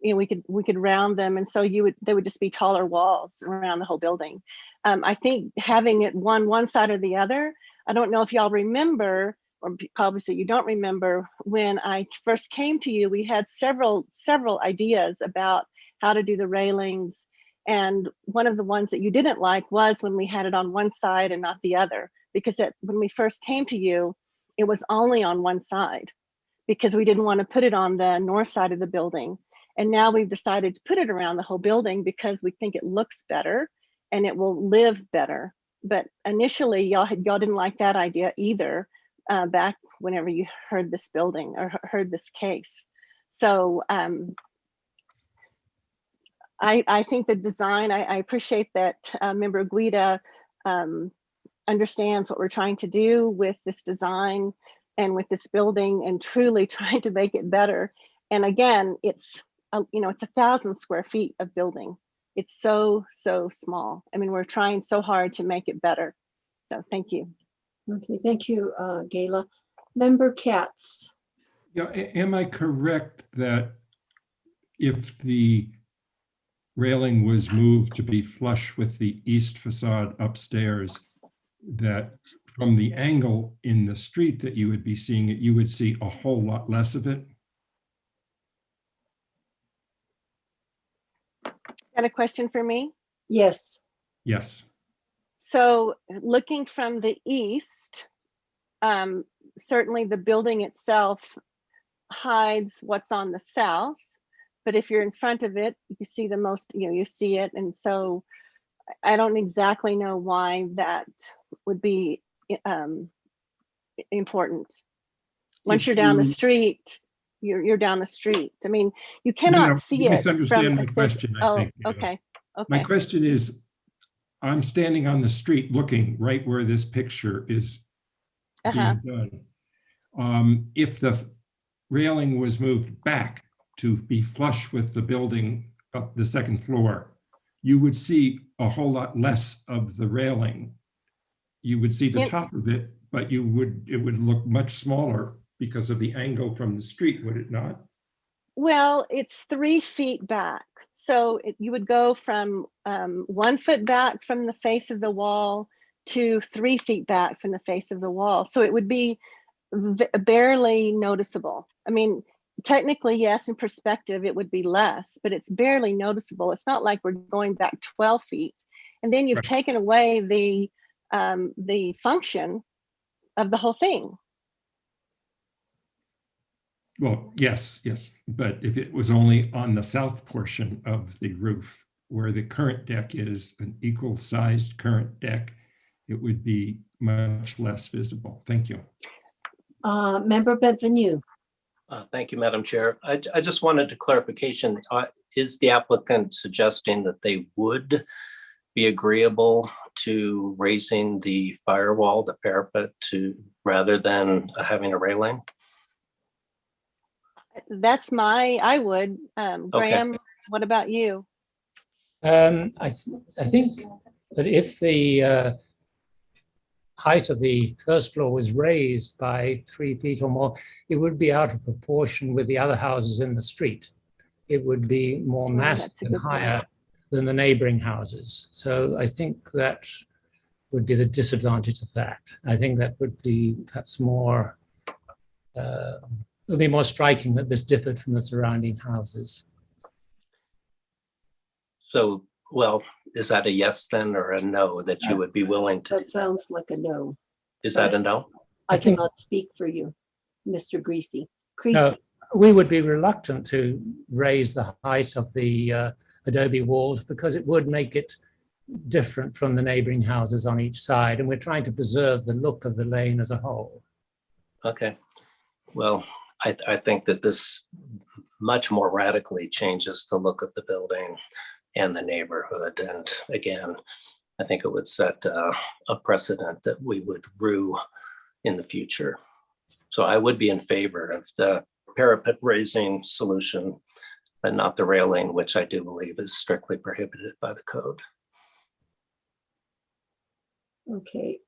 we could round them. And so they would just be taller walls around the whole building. I think having it one side or the other, I don't know if y'all remember, or obviously you don't remember, when I first came to you, we had several ideas about how to do the railings. And one of the ones that you didn't like was when we had it on one side and not the other, because when we first came to you, it was only on one side because we didn't want to put it on the north side of the building. And now we've decided to put it around the whole building because we think it looks better and it will live better. But initially y'all didn't like that idea either, back whenever you heard this building or heard this case. So I think the design, I appreciate that Member Guida understands what we're trying to do with this design and with this building and truly trying to make it better. And again, it's 1,000 square feet of building. It's so small. I mean, we're trying so hard to make it better. So thank you. Okay, thank you, Gayla. Member Katz. Yeah, am I correct that if the railing was moved to be flush with the east facade upstairs, that from the angle in the street that you would be seeing it, you would see a whole lot less of it? Got a question for me? Yes. Yes. So looking from the east, certainly the building itself hides what's on the south, but if you're in front of it, you see the most, you see it. And so I don't exactly know why that would be important. Once you're down the street, you're down the street. I mean, you No, cannot see you it misunderstand from my a cit- question, I Oh, think. okay, My okay. question is, I'm standing on the street looking right where this picture is Uh-huh. being done. If the railing was moved back to be flush with the building up the second floor, you would see a whole lot less of the railing. You would see the In- top of it, but it would look much smaller because of the angle from the street, would it not? Well, it's 3 feet back. So you would go from 1 foot back from the face of the wall to 3 feet back from the face of the wall. So it would be barely noticeable. I mean, technically, yes, in perspective, it would be less, but it's barely noticeable. It's not like we're going back 12 feet. And then you've Right. taken away the function of the whole thing. Well, yes, but if it was only on the south portion of the roof where the current deck is an equal sized current deck, it would be much less visible. Thank you. Member Benvenue. Thank you, Madam Chair. I just wanted a clarification. Is the applicant suggesting that they would be agreeable to raising the firewall, the parapet, rather than having a railing? That's I would. Graham, what about you? I think that if the height of the first floor was raised by 3 feet or more, it would be out of proportion with the other houses in the street. It would be more massive that's a and good point. higher than the neighboring houses. So I think that would be the disadvantage of that. I think that would be perhaps more, it would be more striking that this differed from the surrounding houses. So, well, is that a yes then or a no that you would be willing to? That sounds like a no. Is that a no? I I think- cannot speak for you, Mr. Greasy. No, Creasy. we would be reluctant to raise the height of the adobe walls because it would make it different from the neighboring houses on each side. And we're trying to preserve the look of the lane as a whole. Okay. Well, I think that this much more radically changes the look of the building and the neighborhood. And again, I think it would set a precedent that we would rue in the future. So I would be in favor of the parapet raising solution, but not the railing, which I do believe is strictly prohibited by the code. Okay,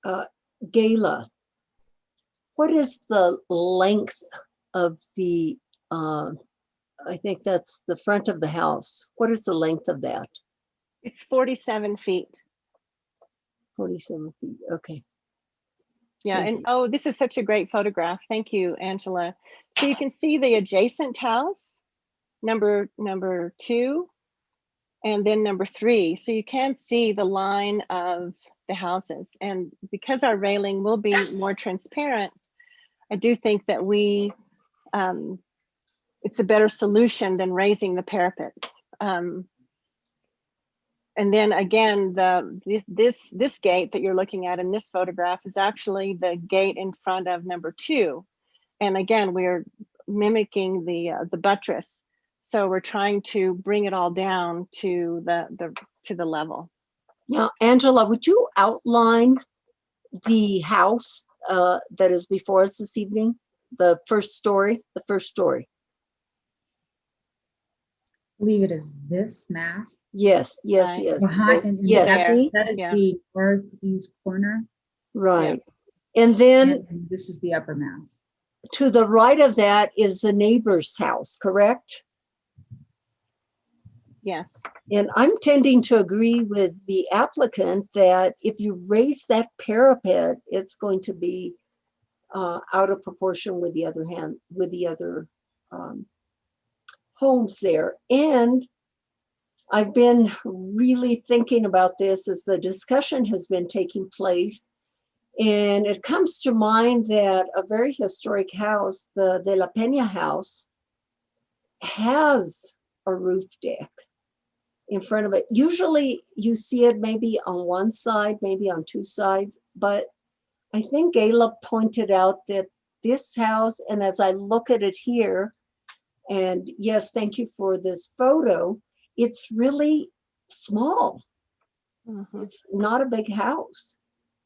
Gayla, what is the length of the, I think that's the front of the house. What is the length of that? It's 47 feet. 47 feet, okay. Yeah, Thank and you. oh, this is such a great photograph. Thank you, Angela. So you can see the adjacent house, number 2, and then number 3. So you can see the line of the houses. And because our railing will be more transparent, I do think that it's a better solution than raising the parapets. And then again, this gate that you're looking at in this photograph is actually the gate in front of number 2. And again, we're mimicking the buttress. So we're trying to bring it all down to the level. Now, Angela, would you outline the house that is before us this evening? The first story. I believe it is this mass. Yes, yes, Right. yes. Behind, and Yes, There. that is Yeah. the northeast corner. right. And then And this is the upper mass. to the right of that is the neighbor's house, correct? Yes. And I'm tending to agree with the applicant that if you raise that parapet, it's going to be out of proportion with the other homes there. And I've been really thinking about this as the discussion has been taking place. And it comes to mind that a very historic house, the De La Peña house, has a roof deck in front of it. Usually you see it maybe on one side, maybe on two sides, but I think Gayla pointed out that this house, and as I look at it here, And yes, thank you for this photo. It's really small. It's not a big house.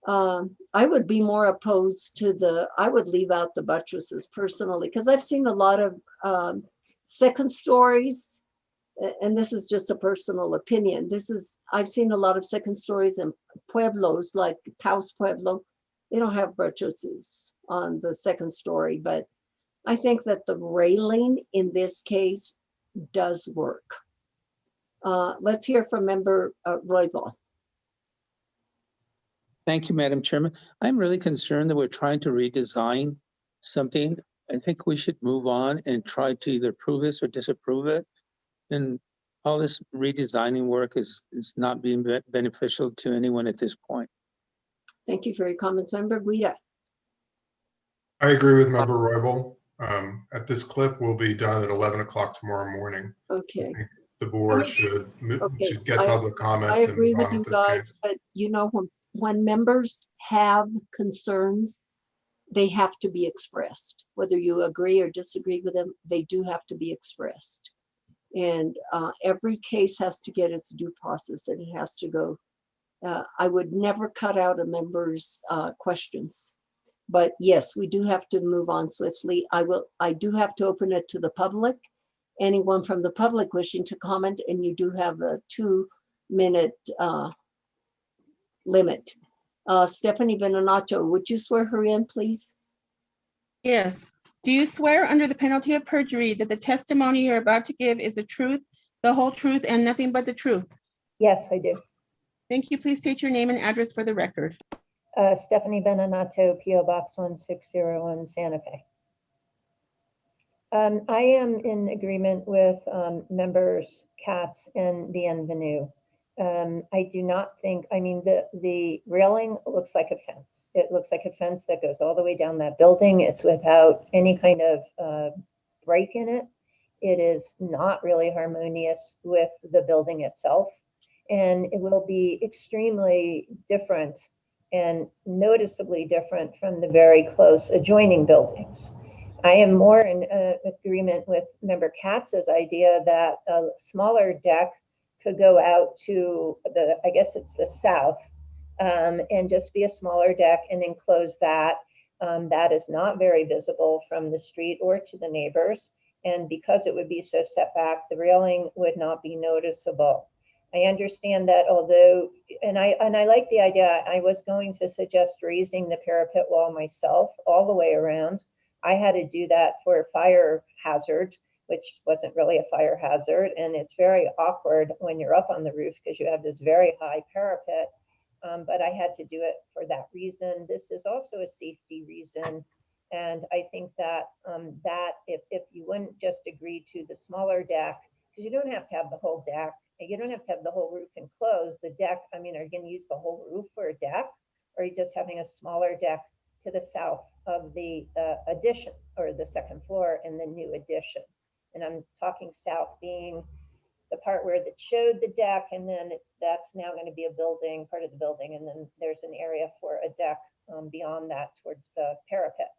I would be more opposed to I would leave out the buttresses personally, because I've seen a lot of second stories, and this is just a personal opinion. I've seen a lot of second stories in pueblos like Taos Pueblo. They don't have buttresses on the second story, but I think that the railing in this case does work. Let's hear from Member Roybal. Thank you, Madam Chairman. I'm really concerned that we're trying to redesign something. I think we should move on and try to either approve this or disapprove it. And all this redesigning work is not being beneficial to anyone at this point. Thank you for your comments. Member Guida. I agree with Member Roybal. At this clip, we'll be done at 11 o'clock tomorrow morning. Okay. The board should get public comment. I agree and with you guys, but you know, when members have concerns, they have to be expressed. Whether you agree or disagree with them, they do have to be expressed. And every case has to get its due process, and it has to go. I would never cut out a member's questions. But yes, we do have to move on swiftly. I do have to open it to the public. Anyone from the public wishing to comment, and you do have a 2-minute limit. Stephanie Benato, would you swear her in, please? Yes. Do you swear under the penalty of perjury that the testimony you're about to give is the truth, the whole truth, and nothing but the truth? Yes, I do. Thank you. Please state your name and address for the record. Stephanie Benato, PO Box 1601, Santa Fe. I am in agreement with members Katz and Bienvenue. I do not think, I mean, the railing looks like a fence. It looks like a fence that goes all the way down that building. It's without any kind of break in it. It is not really harmonious with the building itself. And it will be extremely different and noticeably different from the very close adjoining buildings. I am more in agreement with Member Katz's idea that a smaller deck could go out to I guess it's the south, and just be a smaller deck and enclose that. That is not very visible from the street or to the neighbors. And because it would be so set back, the railing would not be noticeable. I understand that although, and I like the idea, I was going to suggest raising the parapet wall myself all the way around. I had to do that for a fire hazard, which wasn't really a fire hazard. And it's very awkward when you're up on the roof because you have this very high parapet. But I had to do it for that reason. This is also a safety reason. And I think that if you wouldn't just agree to the smaller deck, because you don't have to have the whole deck, you don't have to have the whole roof enclosed. The deck, I mean, are you going to use the whole roof for a deck? Or are you just having a smaller deck to the south of the addition, or the second floor in the new addition? And I'm talking south being the part where that showed the deck, and then that's now going to be a building, part of the building, and then there's an area for a deck beyond that towards the parapet.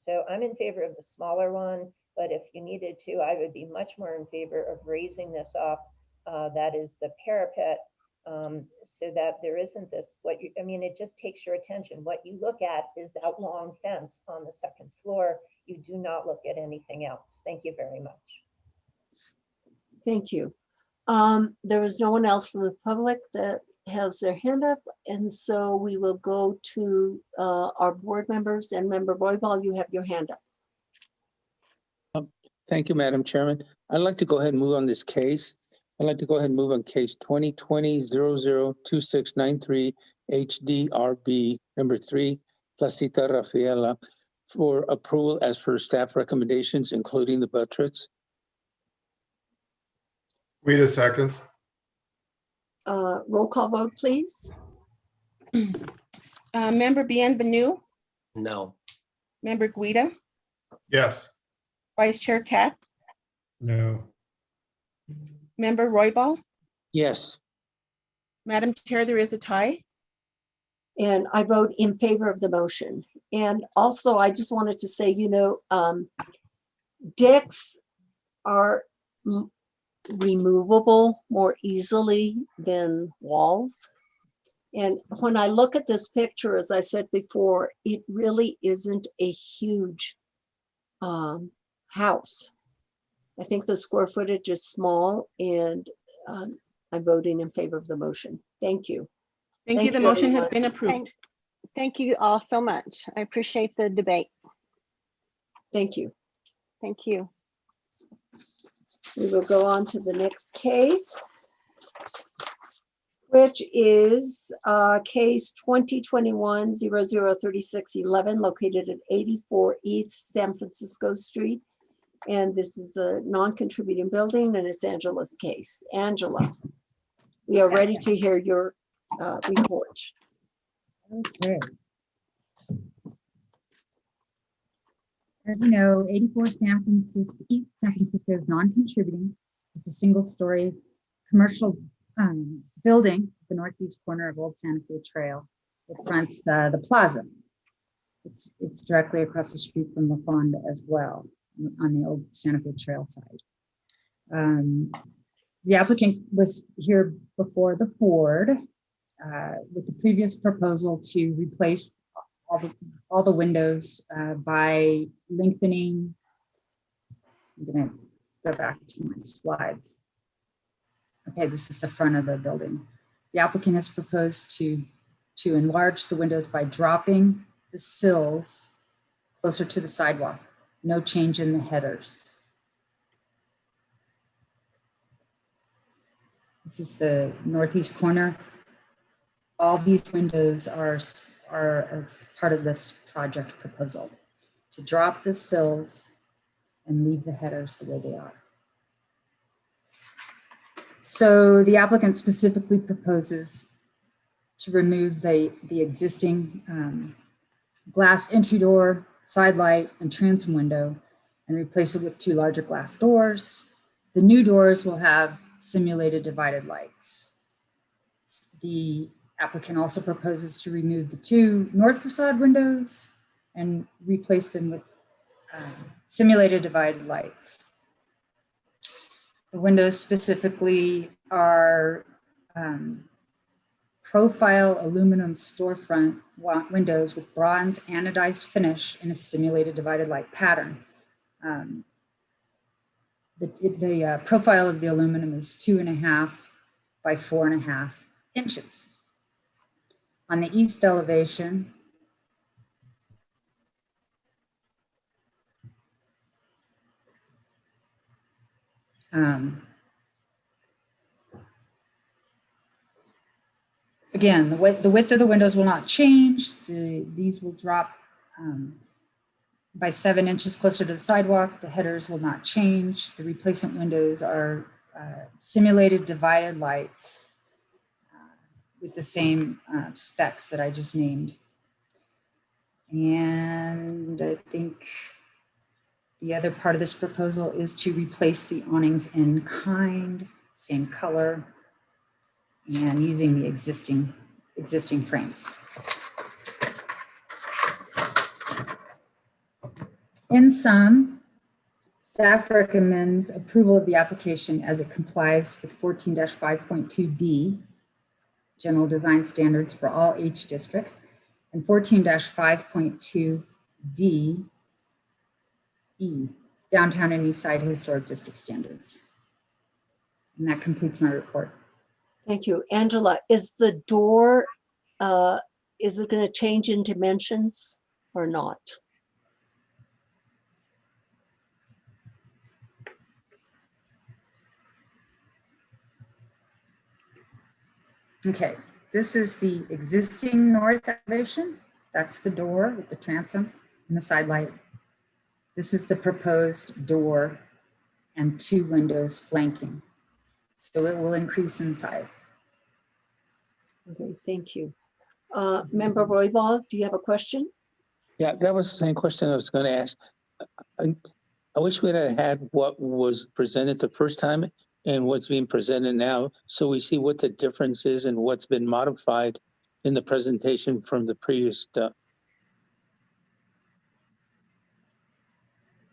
So I'm in favor of the smaller one, but if you needed to, I would be much more in favor of raising this up. That is the parapet, so that there isn't this, I mean, it just takes your attention. What you look at is that long fence on the second floor. You do not look at anything else. Thank you very much. Thank you. There is no one else from the public that has their hand up, and so we will go to our board members. And Member Roybal, you have your hand up. Thank you, Madam Chairman. I'd like to go ahead and move on this case. I'd like to go ahead and move on case 2020-002693 HDRB number 3, Placita Rafaela, for approval as per staff recommendations, including the buttress. Wait a second. Roll call vote, please. Member Bienvenue, No. Member Guida, Yes. Vice Chair Katz, No. Member Roybal. Yes. Madam Chair, there is a tie. And I vote in favor of the motion. And also, I just wanted to say, you know, decks are removable more easily than walls. And when I look at this picture, as I said before, it really isn't a huge house. I think the square footage is small, and I'm voting in favor of the motion. Thank you. Thank you. The motion has been approved. Thank you all so much. I appreciate the debate. Thank you. Thank you. We will go on to the next case, which is case 2021-003611, located at 84 East San Francisco Street. And this is a non-contributing building, and it's Angela's case. Angela, we are ready to hear your report. Okay. As you know, 84 East San Francisco is non-contributing. It's a single-story commercial building at the northeast corner of Old Santa Fe Trail. It fronts the plaza. It's directly across the street from La Fonda as well, on the Old Santa Fe Trail side. The applicant was here before the board with the previous proposal to replace all the windows by lengthening. I'm going to go back to my slides. Okay, this is the front of the building. The applicant has proposed to enlarge the windows by dropping the sills closer to the sidewalk. No change in the headers. This is the northeast corner. All these windows are as part of this project proposal, to drop the sills and leave the headers the way they are. So the applicant specifically proposes to remove the existing glass entry door, side light, and transom window and replace it with 2 larger glass doors. The new doors will have simulated divided lights. The applicant also proposes to remove the 2 north facade windows and replace them with simulated divided lights. The windows specifically are profile aluminum storefront windows with bronze anodized finish in a simulated divided light pattern. The profile of the aluminum is 2.5 by 4.5 inches. On the east elevation, again, the width of the windows will not change. These will drop by 7 inches closer to the sidewalk. The headers will not change. The replacement windows are simulated divided lights with the same specs that I just named. And I think the other part of this proposal is to replace the awnings in kind, same color, and using the existing frames. In sum, staff recommends approval of the application as it complies with 14-5.2D, general design standards for all H districts, and 14-5.2D, E, downtown and east side historic district standards. And that completes my report. Thank you. Angela, is the door, is it going to change in dimensions or not? Okay, this is the existing north elevation. That's the door with the transom and the side light. This is the proposed door and 2 windows flanking. So it will increase in size. Okay, thank you. Member Roybal, do you have a question? Yeah, that was the same question I was going to ask. I wish we'd have had what was presented the first time and what's being presented now, so we see what the difference is and what's been modified in the presentation from the previous.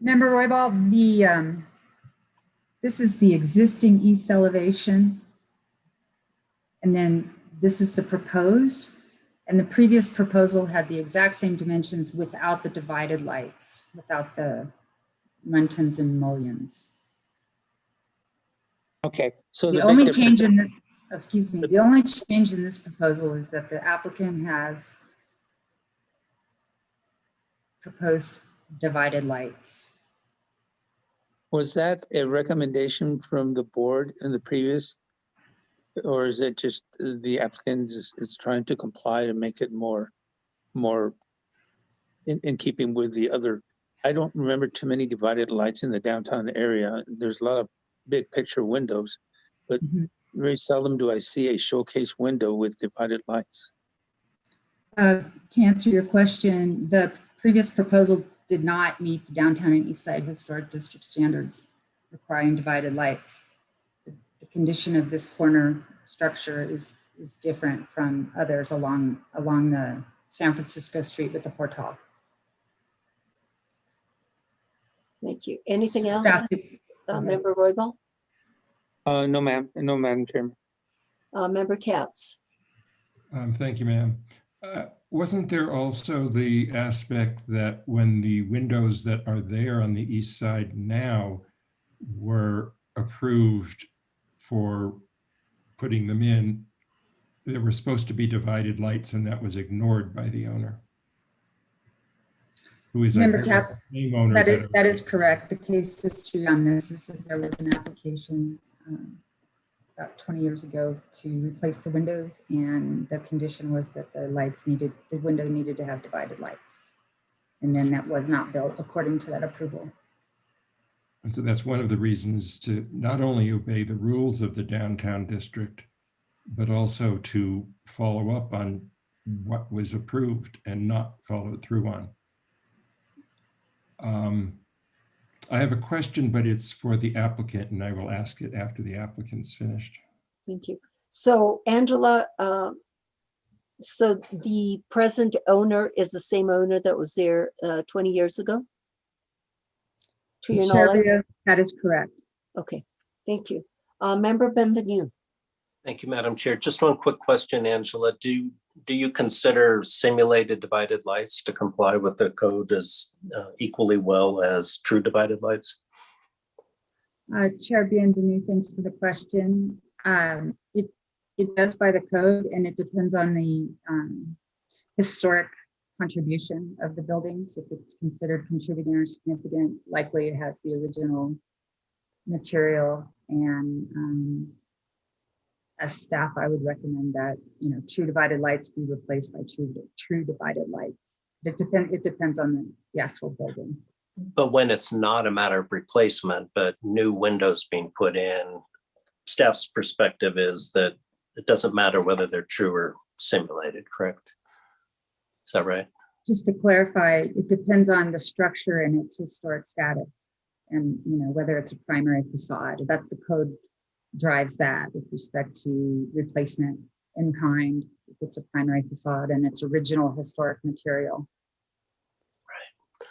Member Roybal, This is the existing east elevation. And then this is the proposed. And the previous proposal had the exact same dimensions without the divided lights, without the Muntins and mullions. Okay, so The the only big change difference, in this, excuse me, the only change in this proposal is that the applicant has proposed divided lights. was that a recommendation from the board in the previous? Or is it just the applicant is trying to comply to make it more in keeping with the other? I don't remember too many divided lights in the downtown area. There's a lot of big picture windows, but very seldom do I see a showcase window with divided lights. To answer your question, the previous proposal did not meet the downtown and east side historic district standards requiring divided lights. The condition of this corner structure is different from others along the San Francisco Street with the portal. Thank you. Anything else, Staff, Member Roybal? No, ma'am. No, Madam Chairman. Member Katz? Thank you, ma'am. Wasn't there also the aspect that when the windows that are there on the east side now were approved for putting them in, there were supposed to be divided lights and that was ignored by the owner? Who is Member the Katz, same owner that is correct. The case history on this is that there was an application about 20 years ago to replace the windows, and the condition was that the window needed to have divided lights. And then that was not built according to that approval. And so that's one of the reasons to not only obey the rules of the downtown district, but also to follow up on what was approved and not followed through on. I have a question, but it's for the applicant, and I will ask it after the applicant's finished. Thank you. So Angela, so the present owner is the same owner that was there 20 years ago? To your knowledge? That is correct. Okay, thank you. Member Benvenu. Thank you, Madam Chair. Just one quick question, Angela. Do you consider simulated divided lights to comply with the code as equally well as true divided lights? Chair Bienvenu, thanks for the question. It does by the code, and it depends on the historic contribution of the buildings. If it's considered contributing or significant, likely it has the original material. And as staff, I would recommend that true divided lights be replaced by true divided lights. It depends on the actual building. But when it's not a matter of replacement, but new windows being put in, staff's perspective is that it doesn't matter whether they're true or simulated, correct? Is that right? Just to clarify, it depends on the structure and its historic status, and whether it's a primary facade. That the code drives that with respect to replacement in kind, if it's a primary facade and its original historic material. Right.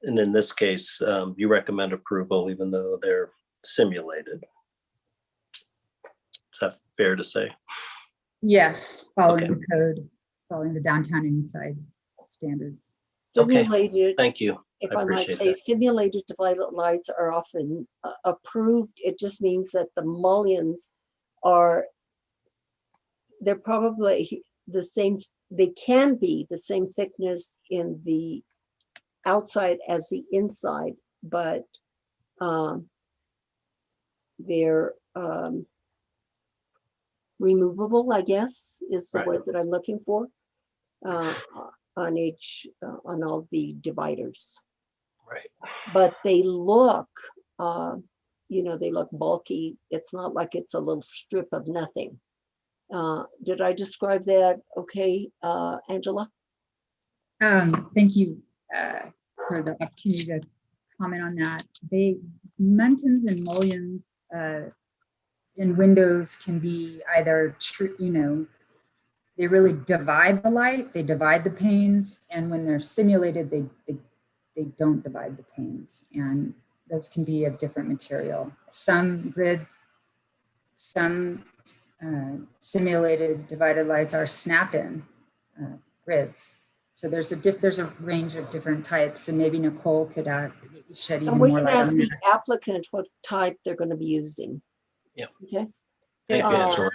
And in this case, you recommend approval even though they're simulated. Is that fair to say? Yes, following the code, following the downtown and east side standards. Simulated, thank you. if I I might appreciate say, that. simulated divided lights are often approved. It just means that the mullions they're probably the same, they can be the same thickness in the outside as the inside, but they're removable, I guess, is the word that I'm looking for, on all the dividers. Right. But they look, they look bulky. It's not like it's a little strip of nothing. Did I describe that okay, Angela? Thank you for the opportunity to comment on that. Muntins and mullions in windows can be either true, they really divide the light, they divide the panes, and when they're simulated, they don't divide the panes. And those can be of different material. Some simulated divided lights are snap-in grids. So there's a range of different types, and maybe Nicole could shed even And we more can light ask on the that. applicant what type they're going to be using. Yep. Okay. Thank you, Angela.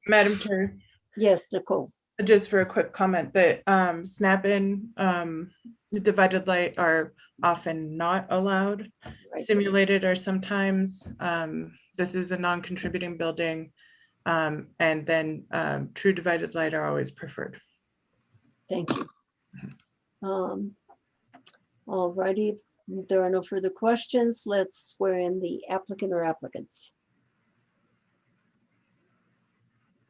Madam Chair, Yes, Nicole. just for a quick comment that snap-in divided light are often not allowed. Right. Simulated are sometimes. This is a non-contributing building. And then true divided light are always preferred. Thank you. All righty, if there are no further questions, let's swear in the applicant or applicants.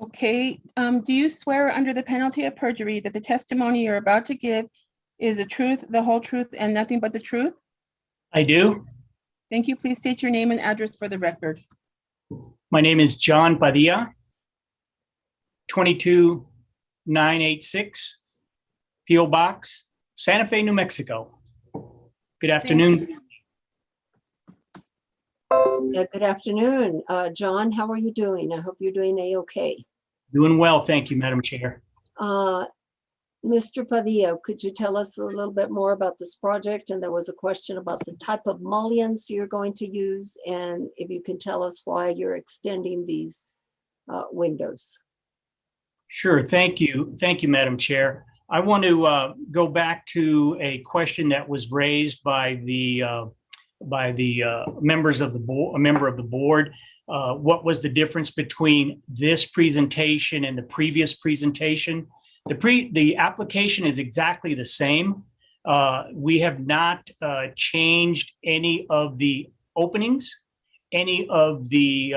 Okay, do you swear under the penalty of perjury that the testimony you're about to give is the truth, the whole truth, and nothing but the truth? I do. Thank you. Please state your name and address for the record. My name is John Padilla, 22986, P.O. Box, Santa Fe, New Mexico. Good afternoon. Good afternoon. John, how are you doing? I hope you're doing A-okay. Doing well, thank you, Madam Chair. Mr. Padilla, could you tell us a little bit more about this project? And there was a question about the type of mullions you're going to use, and if you can tell us why you're extending these windows. Sure, thank you. Thank you, Madam Chair. I want to go back to a question that was raised by the members of the board, a member of the board. What was the difference between this presentation and the previous presentation? The application is exactly the same. We have not changed any of the openings, any of the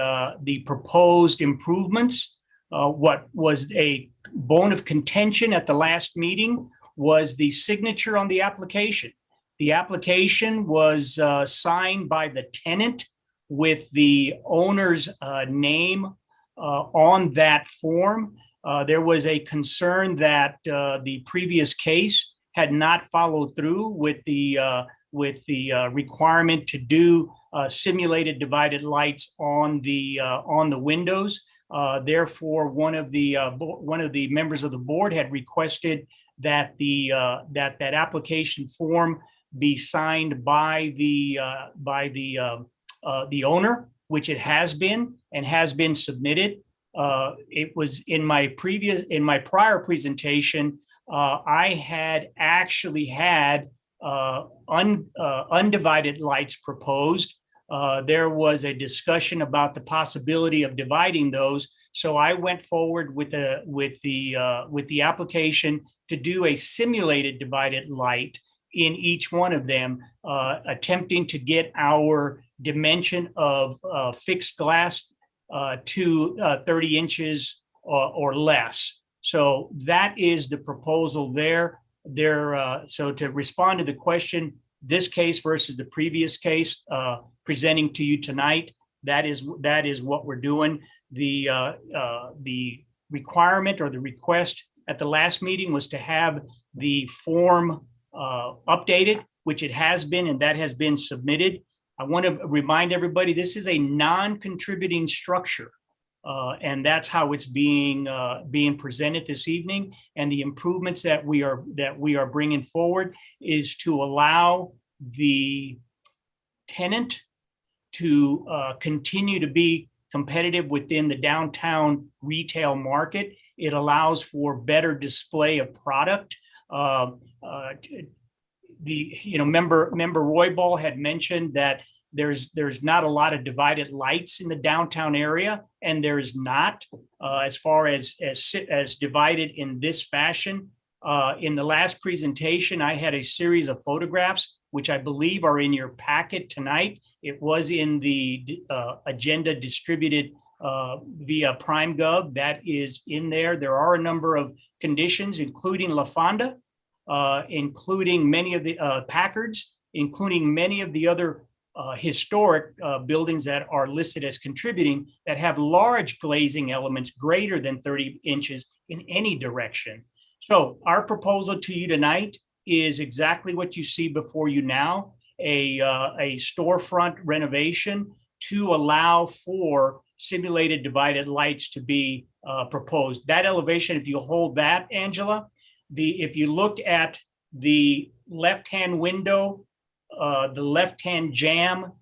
proposed improvements. What was a bone of contention at the last meeting was the signature on the application. The application was signed by the tenant with the owner's name on that form. There was a concern that the previous case had not followed through with the requirement to do simulated divided lights on the windows. Therefore, one of the members of the board had requested that that application form be signed by the owner, which it has been and has been submitted. It was in my prior presentation, I had actually had undivided lights proposed. There was a discussion about the possibility of dividing those. So I went forward with the application to do a simulated divided light in each one of them, attempting to get our dimension of fixed glass to 30 inches or less. So that is the proposal there. So to respond to the question, this case versus the previous case presenting to you tonight, that is what we're doing. The requirement or the request at the last meeting was to have the form updated, which it has been, and that has been submitted. I want to remind everybody, this is a non-contributing structure, and that's how it's being presented this evening. And the improvements that we are bringing forward is to allow the tenant to continue to be competitive within the downtown retail market. It allows for better display of product. Member Roybal had mentioned that there's not a lot of divided lights in the downtown area, and there's not as far as divided in this fashion. In the last presentation, I had a series of photographs, which I believe are in your packet tonight. It was in the agenda distributed via PrimeGov. That is in there. There are a number of conditions, including La Fonda, including many of the Packards, including many of the other historic buildings that are listed as contributing that have large glazing elements greater than 30 inches in any direction. So our proposal to you tonight is exactly what you see before you now. a storefront renovation to allow for simulated divided lights to be proposed. That elevation, if you hold that, Angela, if you look at the left-hand window, the left-hand jamb,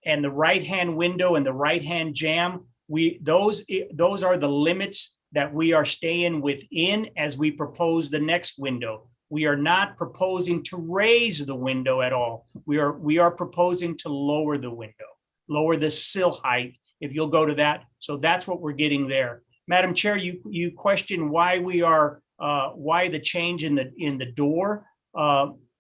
and the right-hand window and the right-hand jamb, those are the limits that we are staying within as we propose the next window. We are not proposing to raise the window at all. We are proposing to lower the window, lower the sill height, if you'll go to that. So that's what we're getting there. Madam Chair, you questioned why why the change in the door.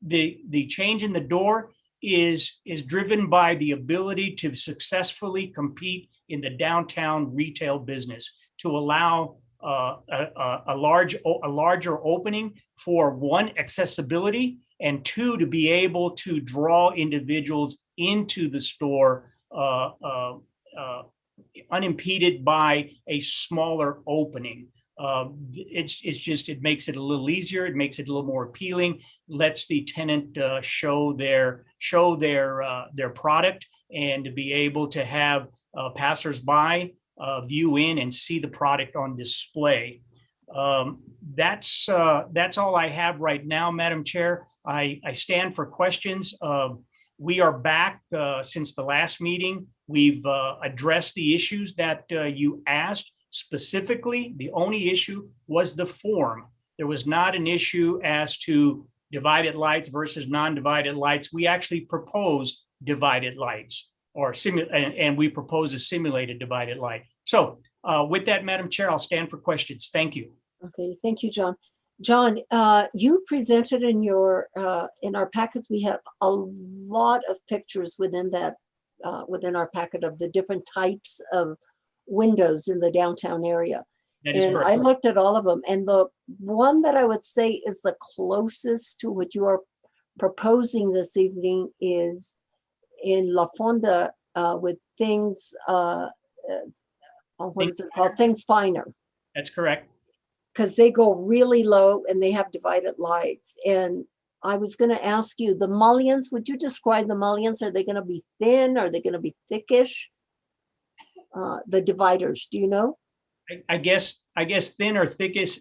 The change in the door is driven by the ability to successfully compete in the downtown retail business, to allow a larger opening for, one, accessibility, and two, to be able to draw individuals into the store unimpeded by a smaller opening. It makes it a little easier. It makes it a little more appealing. Lets the tenant show their product, and to be able to have passersby view in and see the product on display. That's all I have right now, Madam Chair. I stand for questions. We are back since the last meeting. We've addressed the issues that you asked. Specifically, the only issue was the form. There was not an issue as to divided lights versus non-divided lights. We actually proposed divided lights, and we proposed a simulated divided light. So with that, Madam Chair, I'll stand for questions. Thank you. Okay, thank you, John. John, you presented in our packets, we have a lot of pictures within that, within our packet of the different types of windows in the downtown area. That is And correct. I looked at all of them, and the one that I would say is the closest to what you are proposing this evening is in La Fonda with things, what is it called? Things Finer. That's correct. Because they go really low and they have divided lights. And I was going to ask you, the mullions, would you describe the mullions? Are they going to be thin? Are they going to be thickish? The dividers, do you know? I guess thin or thickish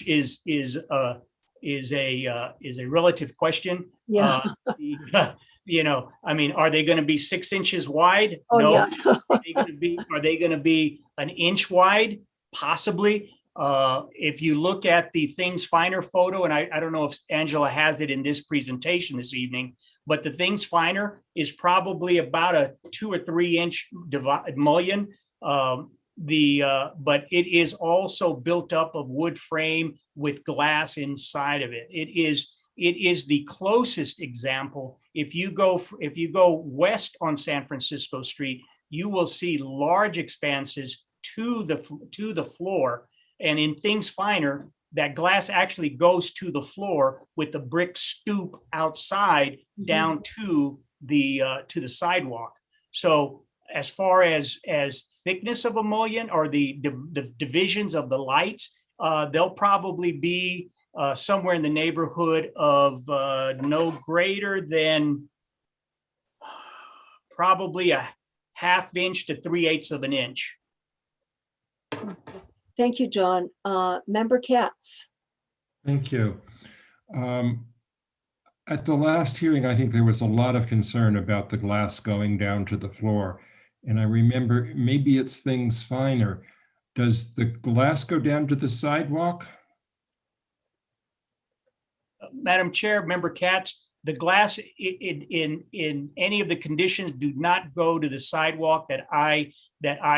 is a relative question. Yeah. I mean, are they going to be 6 inches wide? Oh, No. yeah. Are they going to be an inch wide? Possibly. If you look at the Things Finer photo, and I don't know if Angela has it in this presentation this evening, but the Things Finer is probably about a 2 or 3 inch mullion. But it is also built up of wood frame with glass inside of it. It is the closest example. If you go west on San Francisco Street, you will see large expanses to the floor. And in Things Finer, that glass actually goes to the floor with the brick stoop outside down to the sidewalk. So as far as thickness of a mullion or the divisions of the lights, they'll probably be somewhere in the neighborhood of no greater than probably a 1/2 inch to 3/8 of an inch. Thank you, John. Member Katz. Thank you. At the last hearing, I think there was a lot of concern about the glass going down to the floor. And I remember maybe it's Things Finer. Does the glass go down to the sidewalk? Madam Chair, Member Katz, the glass in any of the conditions do not go to the sidewalk that I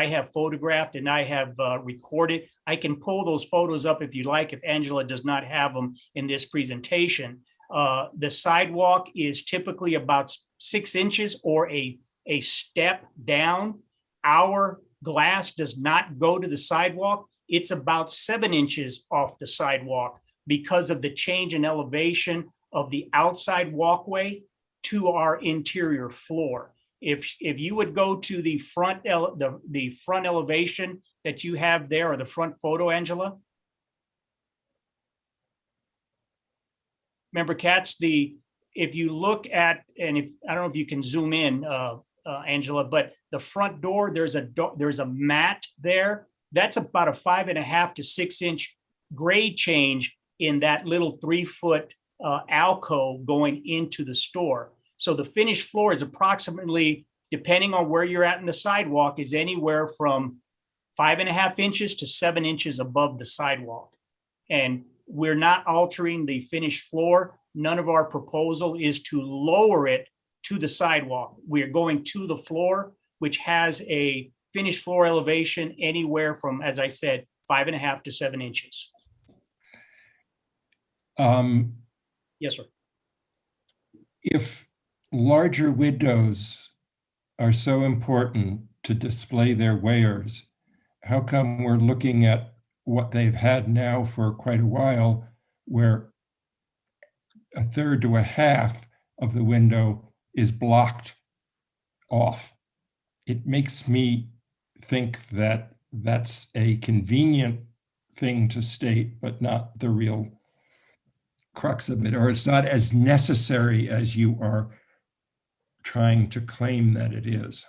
have photographed and I have recorded. I can pull those photos up if you like, if Angela does not have them in this presentation. The sidewalk is typically about 6 inches or a step down. Our glass does not go to the sidewalk. It's about 7 inches off the sidewalk because of the change in elevation of the outside walkway to our interior floor. If you would go to the front elevation that you have there, or the front photo, Angela. Member Katz, the if you look at, and if, I don't know if you can zoom in, Angela, but the front door, there's a mat there. That's about a 5.5 to 6 inch grade change in that little 3-foot alcove going into the store. So the finished floor is approximately, depending on where you're at in the sidewalk, is anywhere from 5.5 inches to 7 inches above the sidewalk. And we're not altering the finished floor. None of our proposal is to lower it to the sidewalk. We're going to the floor, which has a finished floor elevation anywhere from, as I said, 5.5 to 7 inches. Yes, sir. If larger windows are so important to display their wares, how come we're looking at what they've had now for quite a while, where a third to a half of the window is blocked off? It makes me think that that's a convenient thing to state, but not the real crux of it, or it's not as necessary as you are trying to claim that it is.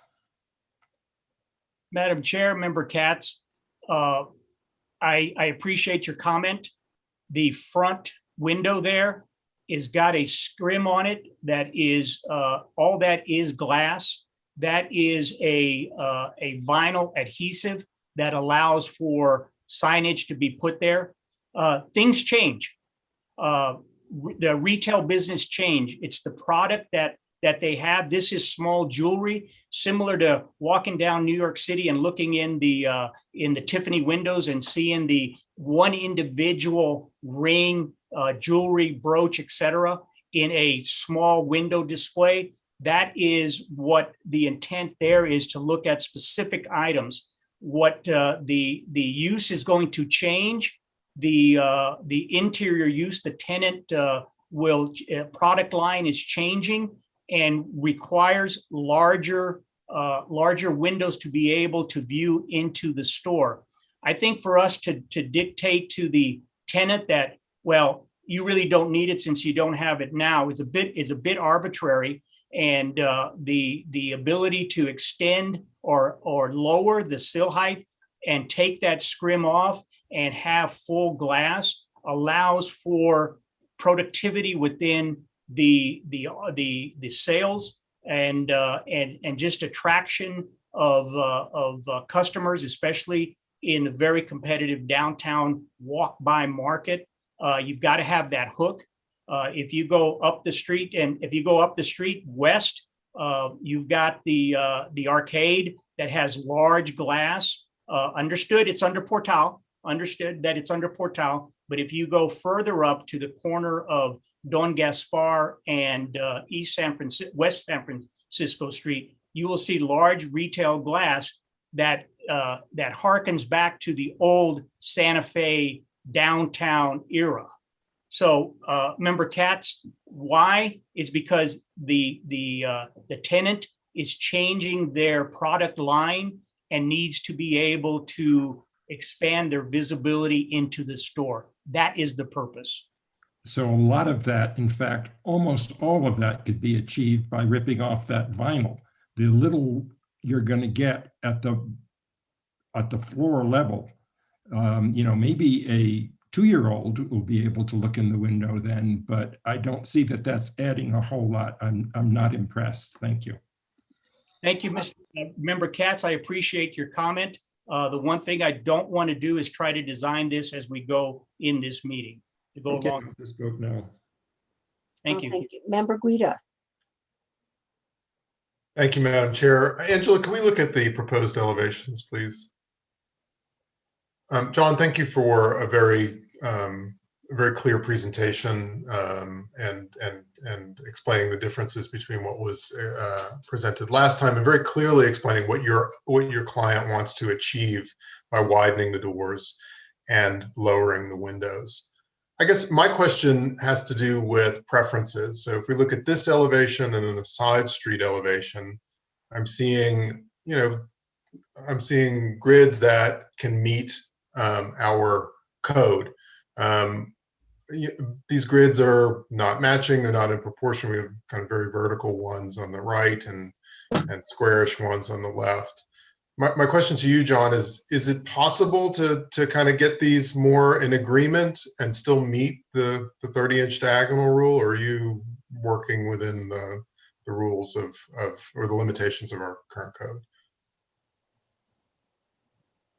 Madam Chair, Member Katz, I appreciate your comment. The front window there is got a scrim on it that is, all that is glass. That is a vinyl adhesive that allows for signage to be put there. Things change. The retail business change. It's the product that they have. This is small jewelry, similar to walking down New York City and looking in the Tiffany windows and seeing the one individual ring, jewelry, brooch, etc., in a small window display. That is what the intent there is, to look at specific items. What the use is going to change, the interior use, the tenant product line is changing and requires larger windows to be able to view into the store. I think for us to dictate to the tenant that, well, you really don't need it since you don't have it now, is a bit arbitrary. And the ability to extend or lower the sill height and take that scrim off and have full glass allows for productivity within the sales and just attraction of customers, especially in the very competitive downtown walk-by market. You've got to have that hook. If you go up the street, and if you go up the street west, you've got the arcade that has large glass. Understood it's under Portal. Understood that it's under Portal. But if you go further up to the corner of Don Gaspar and West San Francisco Street, you will see large retail glass that harkens back to the old Santa Fe downtown era. So, Member Katz, why? Is because the tenant is changing their product line and needs to be able to expand their visibility into the store. That is the purpose. So a lot of that, in fact, almost all of that could be achieved by ripping off that vinyl. The little you're going to get at the floor level, maybe a 2-year-old will be able to look in the window then, but I don't see that that's adding a whole lot. I'm not impressed. Thank you. Thank you, Mr. Member Katz. I appreciate your comment. The one thing I don't want to do is try to design this as we go in this meeting. To go Okay, along. just vote no. Thank you. Thank you. Member Guida. Thank you, Madam Chair. Angela, can we look at the proposed elevations, please? John, thank you for a very clear presentation and explaining the differences between what was presented last time, and very clearly explaining what your client wants to achieve by widening the doors and lowering the windows. I guess my question has to do with preferences. So if we look at this elevation and then the side street elevation, I'm seeing grids that can meet our code. these grids are not matching, they're not in proportion. We have kind of very vertical ones on the right and squarish ones on the left. My question to you, John, is it possible to kind of get these more in agreement and still meet the 30-inch diagonal rule, or are you working within the rules of or the limitations of our current code?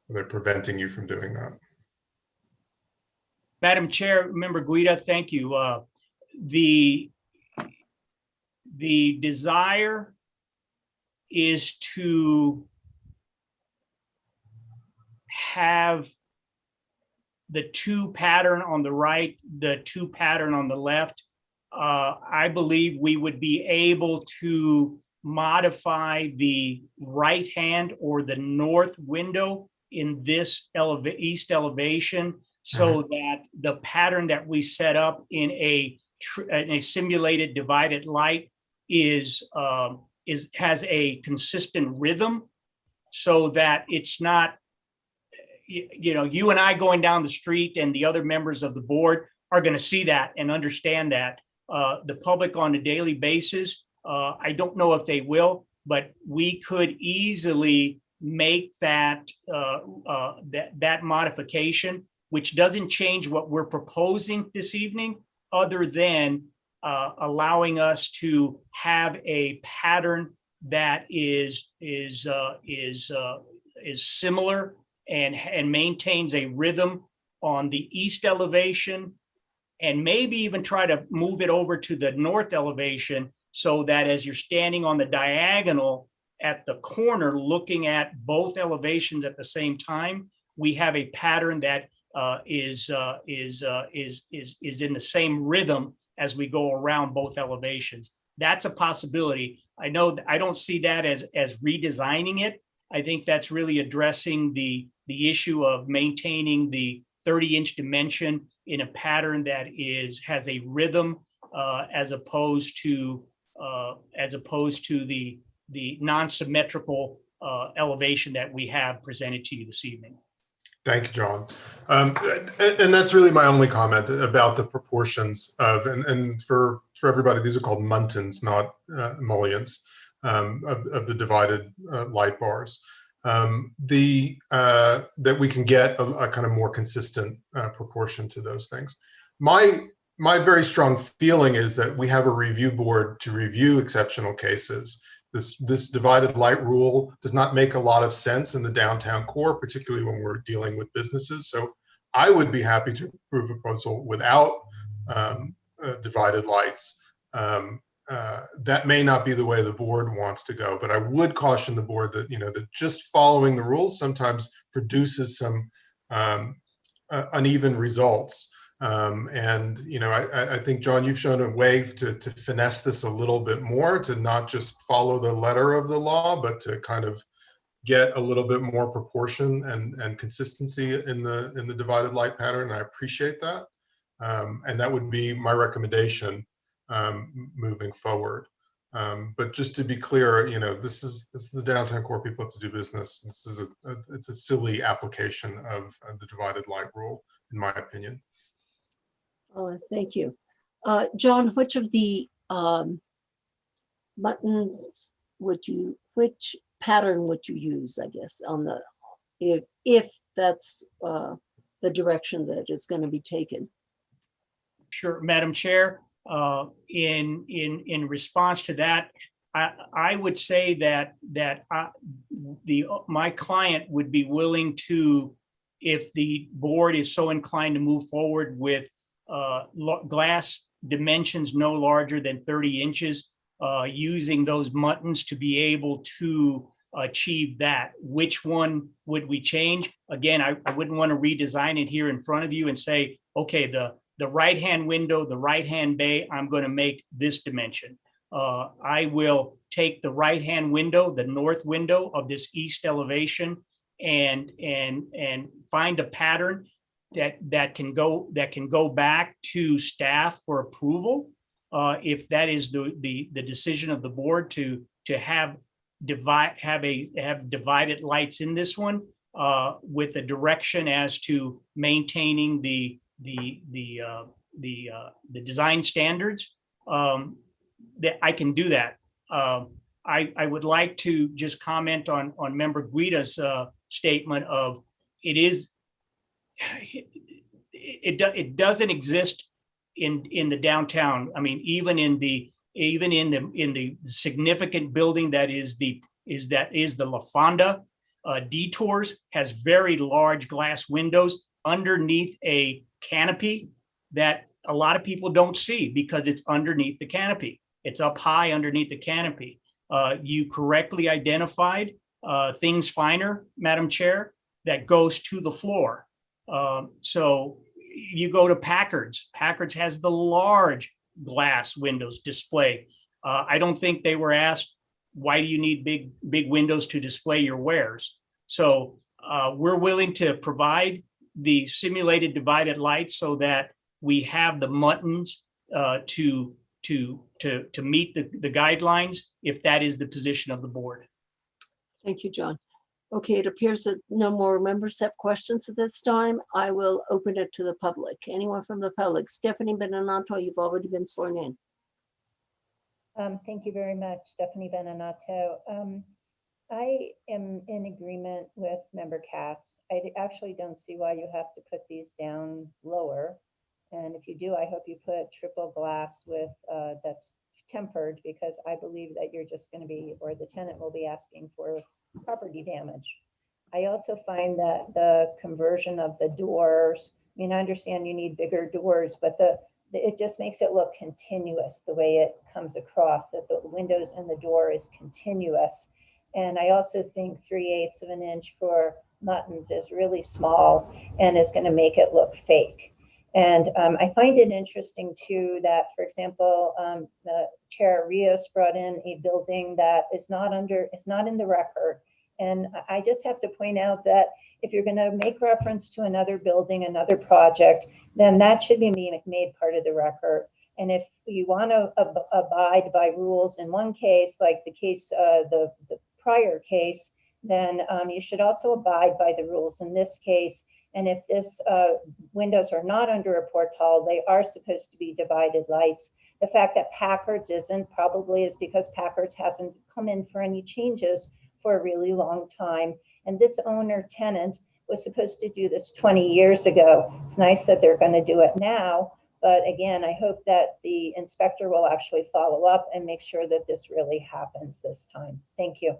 Are they preventing you from doing that? Madam Chair, Member Guida, thank you. The desire is to have the two pattern on the right, the two pattern on the left. I believe we would be able to modify the right hand or the north window in this east elevation so that the pattern that we set up in a simulated divided light has a consistent rhythm, so that it's not, you and I going down the street and the other members of the board are going to see that and understand that. The public on a daily basis, I don't know if they will, but we could easily make that that modification, which doesn't change what we're proposing this evening, other than allowing us to have a pattern that is similar and maintains a rhythm on the east elevation, and maybe even try to move it over to the north elevation, so that as you're standing on the diagonal at the corner looking at both elevations at the same time, we have a pattern that is in the same rhythm as we go around both elevations. That's a possibility. I know I don't see that as redesigning it. I think that's really addressing the issue of maintaining the 30-inch dimension in a pattern that has a rhythm, as opposed to the non-symmetrical elevation that we have presented to you this evening. Thank you, John. And that's really my only comment about the proportions of, and for everybody, these are called muntins, not mullions, of the divided light bars. That we can get a kind of more consistent proportion to those things. My very strong feeling is that we have a review board to review exceptional cases. This divided light rule does not make a lot of sense in the downtown core, particularly when we're dealing with businesses. So I would be happy to approve a proposal without divided lights. That may not be the way the board wants to go, but I would caution the board that that just following the rules sometimes produces some uneven results. I think, John, you've shown a way to finesse this a little bit more, to not just follow the letter of the law, but to kind of get a little bit more proportion and consistency in the divided light pattern. I appreciate that. And that would be my recommendation moving forward. But just to be clear, this is the downtown core. People have to do business. This is it's a silly application of the divided light rule, in my opinion. Thank you. John, which of the buttons which pattern would you use, I guess, on the, if that's the direction that is going to be taken? Sure, Madam Chair. In response to that, I would say that my client would be willing to, if the board is so inclined to move forward with glass dimensions no larger than 30 inches, using those muntins to be able to achieve that. Which one would we change? Again, I wouldn't want to redesign it here in front of you and say, okay, the right-hand window, the right-hand bay, I'm going to make this dimension. I will take the right-hand window, the north window of this east elevation, and find a pattern that can go back to staff for approval, if that is the decision of the board to have divided lights in this one, with a direction as to maintaining the the design standards, that I can do that. I would like to just comment on Member Guida's statement of it doesn't exist in the downtown. I mean, even in the significant building that is the La Fonda, Detours has very large glass windows underneath a canopy that a lot of people don't see because it's underneath the canopy. It's up high underneath the canopy. You correctly identified Things Finer, Madam Chair, that goes to the floor. So you go to Packard's. Packard's has the large glass windows display. I don't think they were asked, why do you need big windows to display your wares? So we're willing to provide the simulated divided lights so that we have the muttons to meet the guidelines, if that is the position of the board. Thank you, John. Okay, it appears that no more members have questions at this time. I will open it to the public. Anyone from the public? Stephanie Beninato, you've already been sworn in. Thank you very much, Stephanie Beninato. I am in agreement with Member Katz. I actually don't see why you have to put these down lower. And if you do, I hope you put triple glass with that's tempered, because I believe that you're just going to be, or the tenant will be asking for property damage. I also find that the conversion of the doors, I mean, I understand you need bigger doors, but it just makes it look continuous the way it comes across, that the windows and the door is continuous. And I also think 3/8 of an inch for muttons is really small and is going to make it look fake. And I find it interesting too that, for example, the Chair Rios brought in a building that is not in the record. And I just have to point out that if you're going to make reference to another building, another project, then that should be made part of the record. And if you want to abide by rules in one case, like the case, the prior case, then you should also abide by the rules in this case. And if this windows are not under a portal, they are supposed to be divided lights. The fact that Packard's isn't probably is because Packard's hasn't come in for any changes for a really long time. And this owner tenant was supposed to do this 20 years ago. It's nice that they're going to do it now. But again, I hope that the inspector will actually follow up and make sure that this really happens this time. Thank you.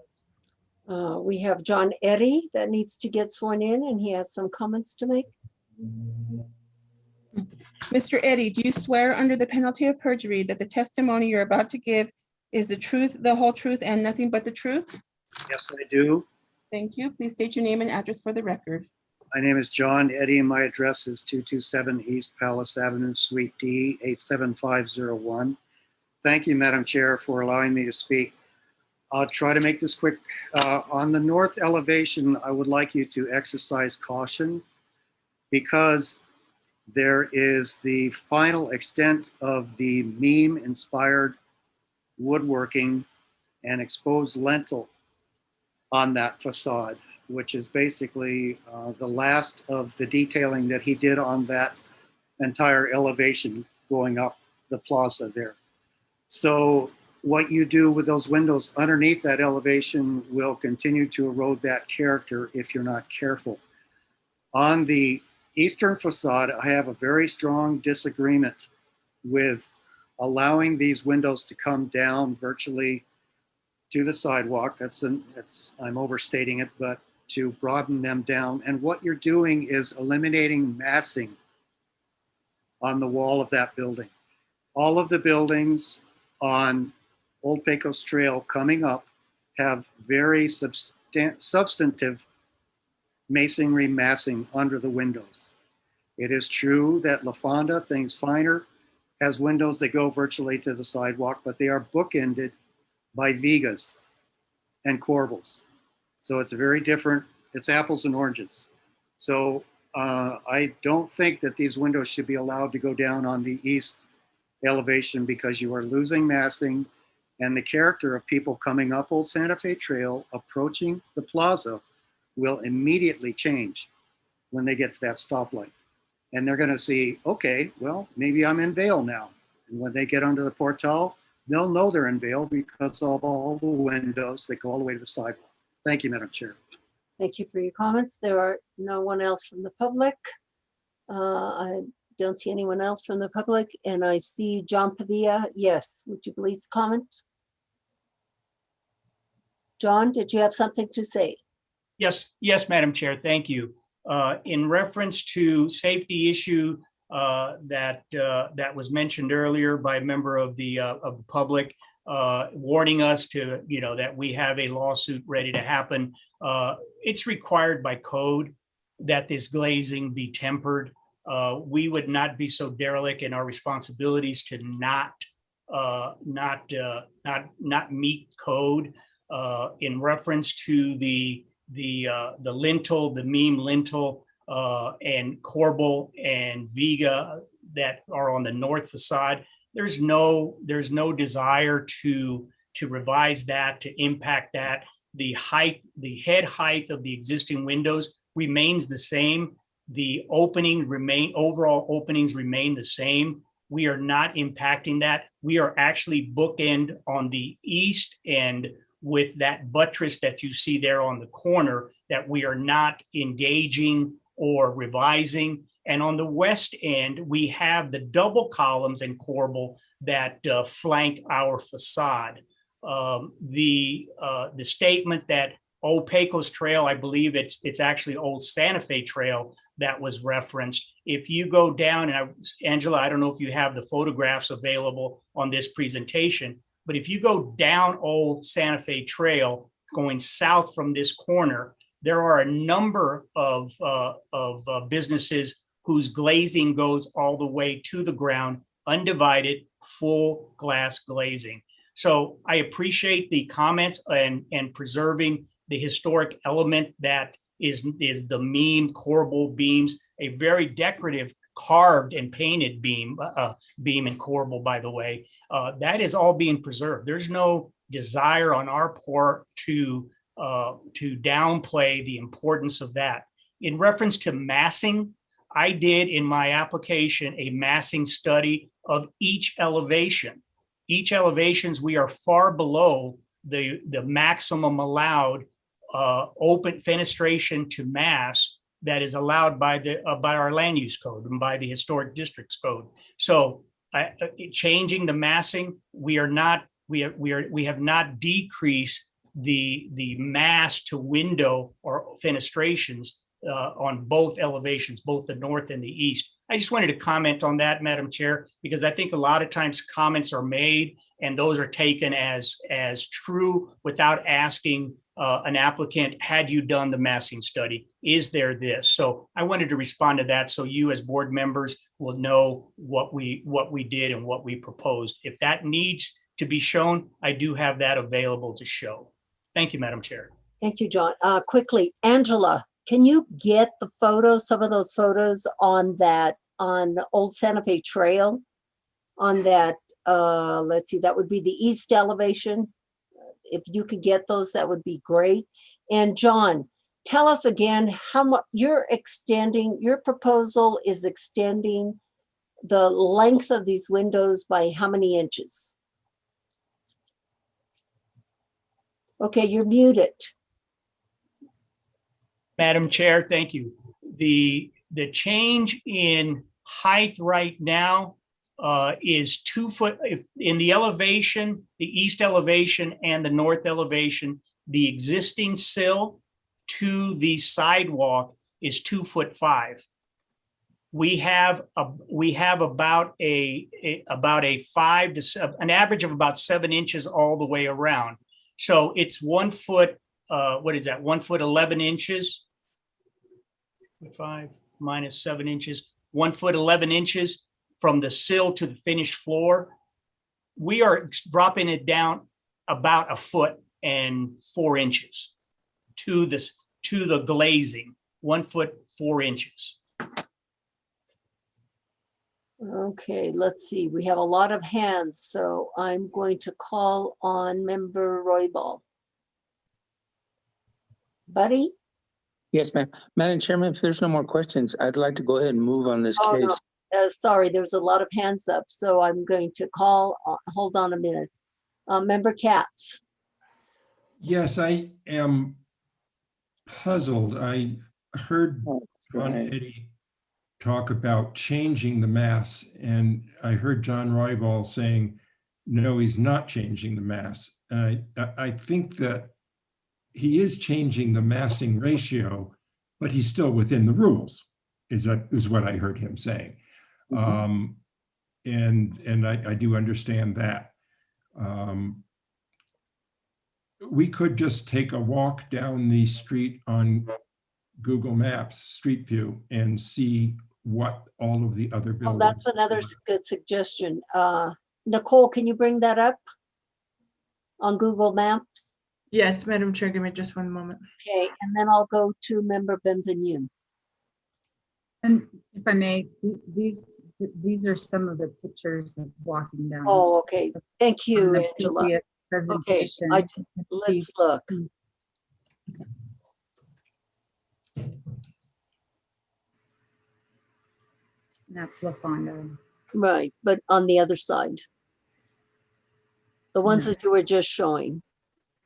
We have John Eddy that needs to get sworn in, and he has some comments to make. Mr. Eddy, do you swear under the penalty of perjury that the testimony you're about to give is the truth, the whole truth, and nothing but the truth? Yes, I do. Thank you. Please state your name and address for the record. My name is John Eddy, and my address is 227 East Palace Avenue, Suite D, 87501. Thank you, Madam Chair, for allowing me to speak. I'll try to make this quick. On the north elevation, I would like you to exercise caution because there is the final extent of the meme-inspired woodworking and exposed lintel on that facade, which is basically the last of the detailing that he did on that entire elevation going up the plaza there. So what you do with those windows underneath that elevation will continue to erode that character if you're not careful. On the eastern facade, I have a very strong disagreement with allowing these windows to come down virtually to the sidewalk. I'm overstating it, but to broaden them down. And what you're doing is eliminating massing on the wall of that building. All of the buildings on Old Pecos Trail coming up have very substantive masonry massing under the windows. It is true that La Fonda, Things Finer, has windows that go virtually to the sidewalk, but they are bookended by Vigas and Corbels. So it's a very different, it's apples and oranges. So I don't think that these windows should be allowed to go down on the east elevation because you are losing massing, and the character of people coming up Old Santa Fe Trail, approaching the plaza, will immediately change when they get to that stoplight. And they're going to see, okay, well, maybe I'm in Vail now. And when they get under the portal, they'll know they're in Vail because of all the windows that go all the way to the sidewalk. Thank you, Madam Chair. Thank you for your comments. There are no one else from the public. I don't see anyone else from the public, and I see John Padilla. Yes, would you please comment? John, did you have something to say? Yes, Madam Chair, thank you. In reference to safety issue that was mentioned earlier by a member of the public, warning us to, that we have a lawsuit ready to happen. It's required by code that this glazing be tempered. We would not be so derelict in our responsibilities to not meet code in reference to the lintel, the Meme lintel, and corbel and Viga that are on the north facade. There's no desire to revise that, to impact that. The head height of the existing windows remains the same. The overall openings remain the same. We are not impacting that. We are actually bookend on the east end with that buttress that you see there on the corner that we are not engaging or revising. And on the west end, we have the double columns and corbel that flank our facade. The statement that Old Pecos Trail, I believe it's actually Old Santa Fe Trail that was referenced. If you go down, and Angela, I don't know if you have the photographs available on this presentation, but if you go down Old Santa Fe Trail, going south from this corner, there are a number of businesses whose glazing goes all the way to the ground, undivided, full glass glazing. So I appreciate the comments and preserving the historic element that is the Meme corbel beams, a very decorative carved and painted beam and corbel, by the way. That is all being preserved. There's no desire on our part to downplay the importance of that. In reference to massing, I did in my application a massing study of each elevation. Each elevations, we are far below the maximum allowed open fenestration to mass that is allowed by our land use code and by the historic districts code. So changing the massing, we have not decreased the mass to window or fenestrations on both elevations, both the north and the east. I just wanted to comment on that, Madam Chair, because I think a lot of times comments are made and those are taken as true without asking an applicant, had you done the massing study? Is there this? So I wanted to respond to that so you as board members will know what we did and what we proposed. If that needs to be shown, I do have that available to show. Thank you, Madam Chair. Thank you, John. Quickly, Angela, can you get the photos, some of those photos on Old Santa Fe Trail? On that, let's see, that would be the east elevation. If you could get those, that would be great. And John, tell us again how much your proposal is extending the length of these windows by how many inches? Okay, you're muted. Madam Chair, thank you. The change in height right now is 2 foot. If in the elevation, the east elevation and the north elevation, the existing sill to the sidewalk is 2'5". We have about an average of about 7 inches all the way around. So it's 1 foot. What is that? 1 foot 11 inches. 5 minus 7 inches. 1 foot 11 inches from the sill to the finished floor. We are dropping it down about 1 foot and 4 inches to the glazing. 1 foot 4 inches. Okay, let's see. We have a lot of hands, so I'm going to call on Member Roybal. Buddy? Yes, ma'am. Madam Chairman, if there's no more questions, I'd like to go ahead and move on this Oh, case. no. Sorry, there's a lot of hands up, so I'm going to call, hold on a minute. Member Katz. Yes, I am puzzled. I heard John Eddy talk about changing the mass, and I heard John Roybal saying, no, he's not changing the mass. And I think that he is changing the massing ratio, but he's still within the rules, is what I heard him saying. And I do understand that. We could just take a walk down the street on Google Maps, Street View, and see what all of the other Oh, buildings. that's another good suggestion. Nicole, can you bring that up on Google Maps? Yes, Madam Chair, give me just one moment. Okay, and then I'll go to Member Benvenue. And if I may, these are some of the pictures of walking down. the Oh, street. okay. Thank you, On the Angela. previous Okay, presentation, I- you can see- let's look. That's La Fonda. Right, but on the other side. The ones No. that you were just showing.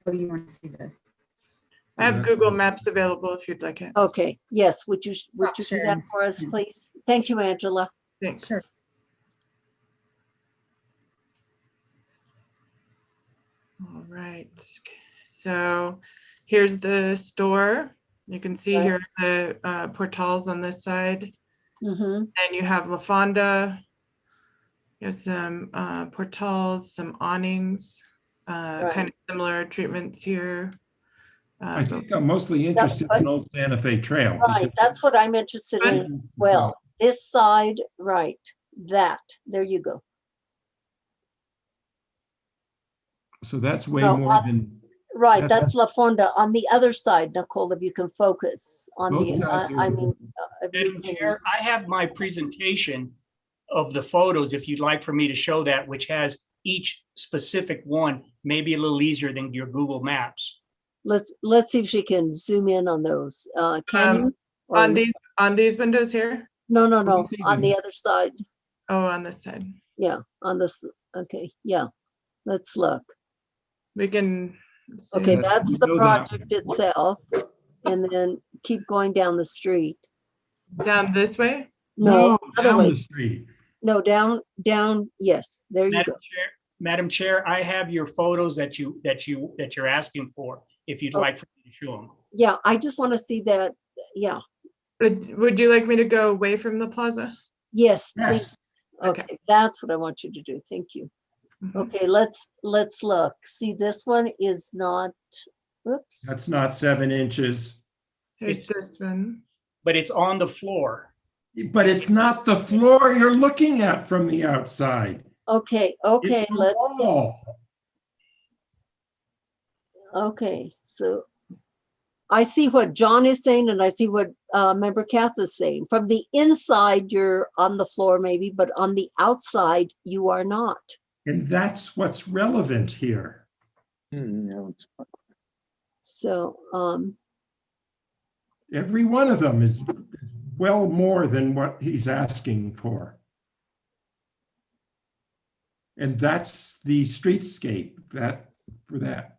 Oh, you want to see this? I have Google Maps available if you'd like it. Okay, yes, would you do that sharing for us, screen. please? Thank you, Angela. Thanks. Sure. All right. So here's the store. You can see Right. here the portals on this side. Mm-hmm. And you have La Fonda. You have some portals, some awnings, kind of similar treatments here. I think I'm mostly interested in Old Santa Fe Trail. Right, because that's what I'm interested in. Well, this side, right, that, there you go. So that's way No, more than, Right, that's La Fonda. On the other side, Nicole, if you can focus on Both the, sides are- I mean. if you Madam can- Chair, I have my presentation of the photos, if you'd like for me to show that, which has each specific one, maybe a little easier than your Google Maps. Let's see if she can zoom in on those. Can you? Or- On these windows here? No, on the other side. Oh, on this side. Yeah, on this, okay, yeah. Let's look. We can. see. Okay, that's the know that. project itself. And then keep going down the street. Down this way? No, other down way. the street. No, down, yes, there you go. Madam Chair, I have your photos that you're asking for, if you'd Oh. like for me to show them. Yeah, I just want to see that, yeah, Would you like me to go away from the plaza? yes, Yes. please. Okay, that's what I want you to do, thank you. Mhm. Okay, let's look. See, this one is not, oops. That's not 7 inches, Here's this one. But it's on the floor. but it's not the floor you're looking at from the outside. Okay, It's the let's, wall. okay, so I see what John is saying and I see what Member Katz is saying. From the inside, you're on the floor maybe, but on the outside, you are not. And that's what's relevant here. No, it's not. So, Every one of them is well more than what he's asking for. And that's the streetscape for that.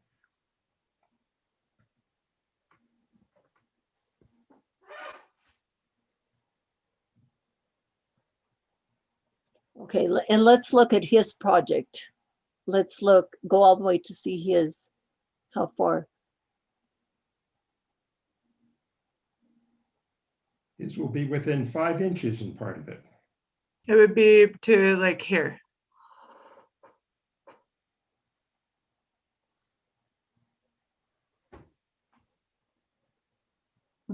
okay, and let's look at his project. Let's look, go all the way to see his, how far. His will be within 5 inches in part of it. It would be to like here.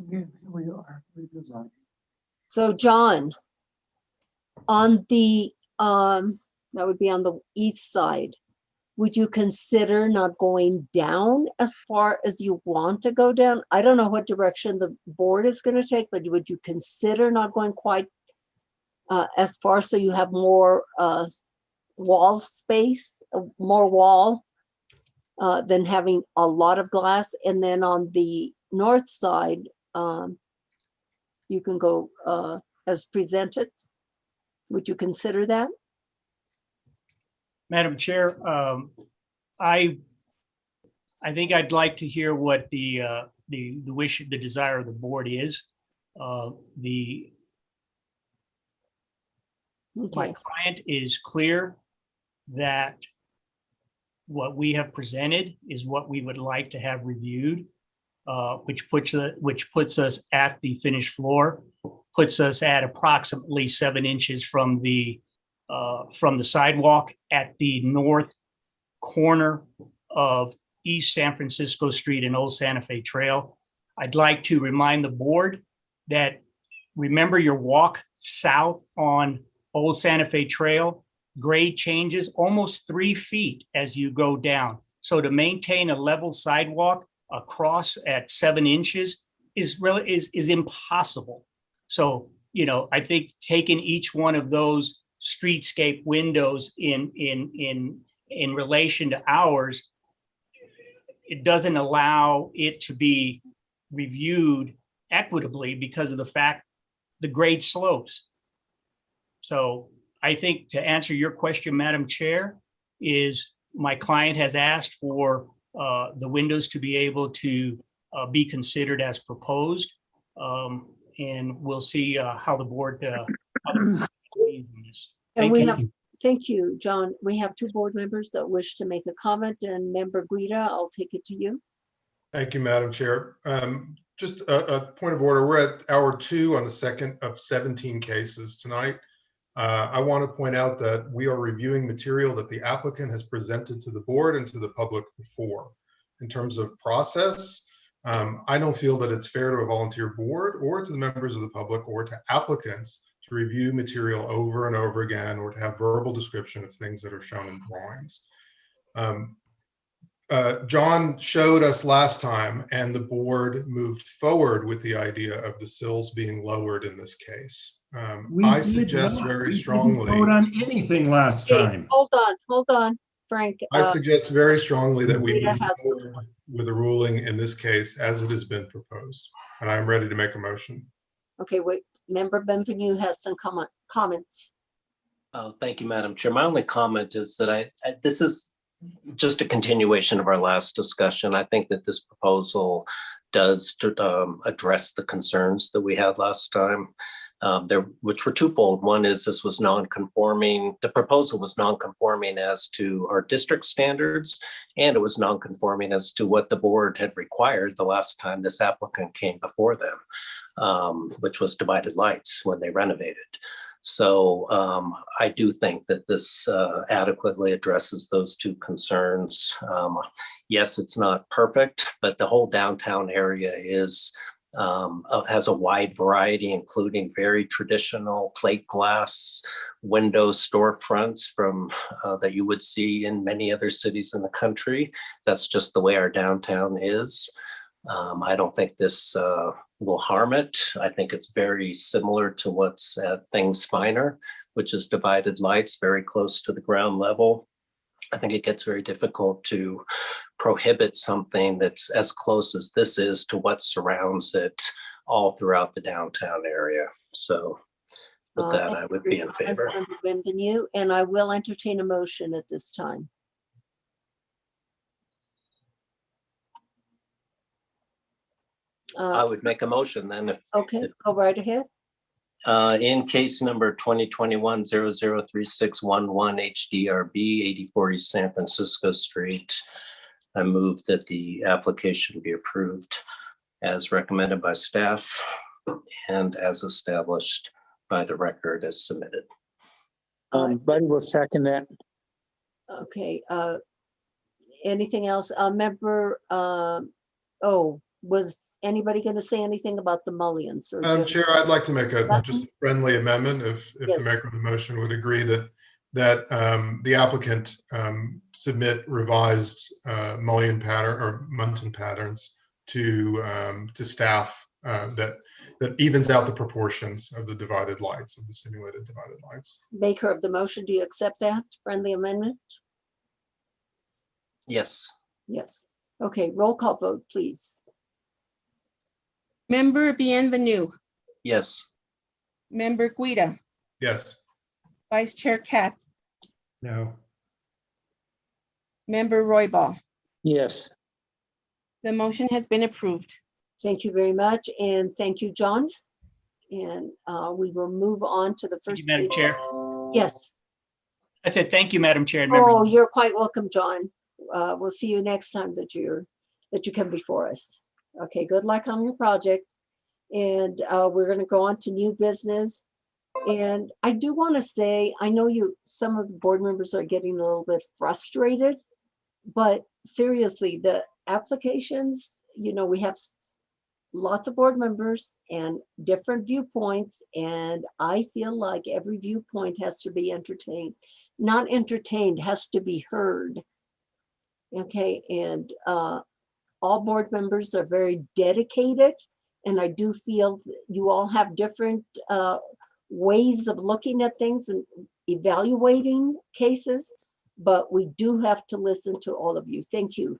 Here we are, redesigning. So John, on the, that would be on the east side, would you consider not going down as far as you want to go down? I don't know what direction the board is going to take, but would you consider not going quite as far so you have more wall space, more wall than having a lot of glass? And then on the north side, you can go as presented. Would you consider that? Madam Chair, I think I'd like to hear what the wish, the desire of the board is. My Okay, client is clear that what we have presented is what we would like to have reviewed, which puts us at the finished floor, puts us at approximately 7 inches from the sidewalk at the north corner of East San Francisco Street and Old Santa Fe Trail. I'd like to remind the board that, remember your walk south on Old Santa Fe Trail, grade changes almost 3 feet as you go down. So to maintain a level sidewalk across at 7 inches is impossible. So, you know, I think taking each one of those streetscape windows in relation to ours, it doesn't allow it to be reviewed equitably because of the fact the grade slopes. So I think, to answer your question, Madam Chair, is my client has asked for the windows to be able to be considered as proposed. And we'll see how the board and we have, thank you, John. We have 2 board members that wish to make a comment, and Member Guida, I'll take it to you. Thank you, Madam Chair. Just a point of order. We're at hour 2 on the second of 17 cases tonight. I want to point out that we are reviewing material that the applicant has presented to the board and to the public before. In terms of process, I don't feel that it's fair to a volunteer board or to the members of the public or to applicants to review material over and over again, or to have verbal description of things that are shown in drawings. John showed us last time, and the board moved forward with the idea of the sills being lowered in this case. I suggest very strongly. Vote on anything last Hey, time. hold on, Frank. I suggest very strongly that we Guida move has- forward with a ruling in this case as it has been proposed, and I'm ready to make a motion. Okay, wait, Member Benvenue has some comments. Thank you, Madam Chair. My only comment is that this is just a continuation of our last discussion. I think that this proposal does address the concerns that we had last time, which were twofold. One is this was non-conforming. The proposal was non-conforming as to our district standards, and it was non-conforming as to what the board had required the last time this applicant came before them, which was divided lights when they renovated. So I do think that this adequately addresses those 2 concerns. Yes, it's not perfect, but the whole downtown area has a wide variety, including very traditional plate glass window storefronts from that you would see in many other cities in the country. That's just the way our downtown is. I don't think this will harm it. I think it's very similar to what's at Things Finer, which is divided lights very close to the ground level. I think it gets very difficult to prohibit something that's as close as this is to what surrounds it all throughout the downtown area. So with that, I would be in favor. Member Benvenue, and I will entertain a motion at this time. I would make a motion then if. Okay, go right ahead. In case number 2021-003611 HDRB 8040 San Francisco Street, I move that the application be approved as recommended by staff and as established by the record as submitted. Buddy will second that. Okay, anything else? Member, was anybody going to say anything about the mullions? Or Chair, I'd like to make just a friendly amendment if Yes. the maker of the motion would agree that the applicant submit revised mullion pattern or muntin patterns to staff that evens out the proportions of the divided lights, of the simulated divided lights. Maker of the motion, do you accept that friendly amendment? Yes. Yes. Okay, roll call vote, please. Member Bienvenue, Yes. Member Guida, Yes. Vice Chair Katz, No. Member Royball. Yes. The motion has been approved. Thank you very much, and thank you, John. And we will move on to the Thank you, first. Madam case. Chair. Yes. I said, thank you, Madam Chair. and members. Oh, you're quite welcome, John. We'll see you next time that you come before us. Okay, good luck on your project. And we're going to go on to new business. And I do want to say, I know some of the board members are getting a little bit frustrated, but seriously, the applications, we have lots of board members and different viewpoints, and I feel like every viewpoint has to be entertained. Not entertained, has to be heard. Okay, and all board members are very dedicated, and I do feel you all have different ways of looking at things and evaluating cases, but we do have to listen to all of you. Thank you.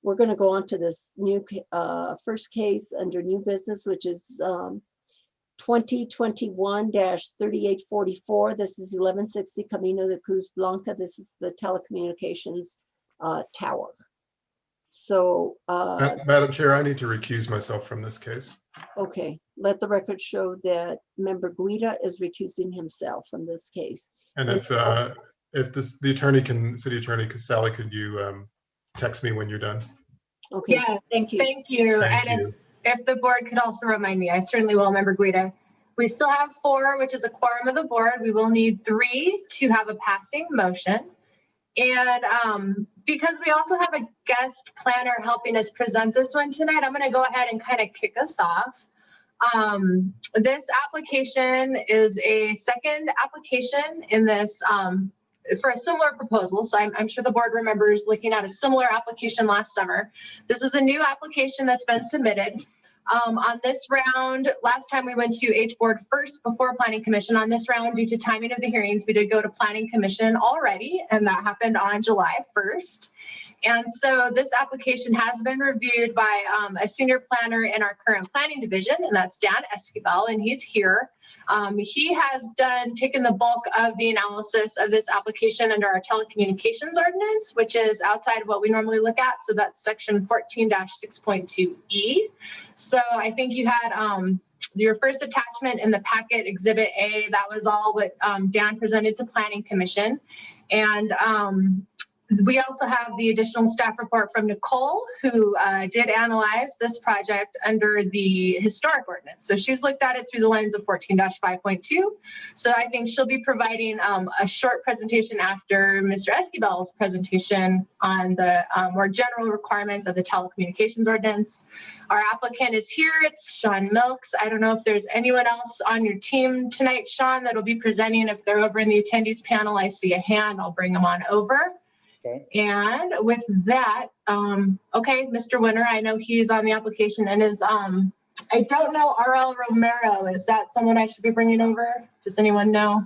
We're going to go on to this new first case under new business, which is 2021-3844. This is 1160 Camino de Cruz Blanca. This is the telecommunications tower. So, Madam Chair, I need to recuse myself from this case. okay, let the record show that Member Guida is recusing himself from this case. And if the city attorney, Sally, could you text me when you're done? Okay, Yes, thank you. Thank you. Thank And you. if the board could also remind me, I certainly will, Member Guida. We still have 4, which is a quorum of the board. We will need 3 to have a passing motion. And because we also have a guest planner helping us present this one tonight, I'm going to go ahead and kind of kick us off. This application is a second application in this for a similar proposal. So I'm sure the board remembers looking at a similar application last summer. This is a new application that's been submitted. On this round, last time we went to H board first before Planning Commission. On this round, due to timing of the hearings, we did go to Planning Commission already, and that happened on July 1st. And so this application has been reviewed by a senior planner in our current planning division, and that's Dan Esquivel, and he's here. He has taken the bulk of the analysis of this application under our telecommunications ordinance, which is outside of what we normally look at. So that's section 14-6.2E. So I think you had your first attachment in the packet, Exhibit A. That was all what Dan presented to Planning Commission. And we also have the additional staff report from Nicole, who did analyze this project under the historic ordinance. So she's looked at it through the lens of 14-5.2. So I think she'll be providing a short presentation after Mr. Esquivel's presentation on the more general requirements of the telecommunications ordinance. Our applicant is here. It's Sean Milks. I don't know if there's anyone else on your team tonight, Sean, that'll be presenting. If they're over in the attendees panel, I see a hand. I'll bring them on over. Okay. And with that, okay, Mr. Winter, I know he's on the application and is, I don't know, RL Romero, is that someone I should be bringing over? Does anyone know?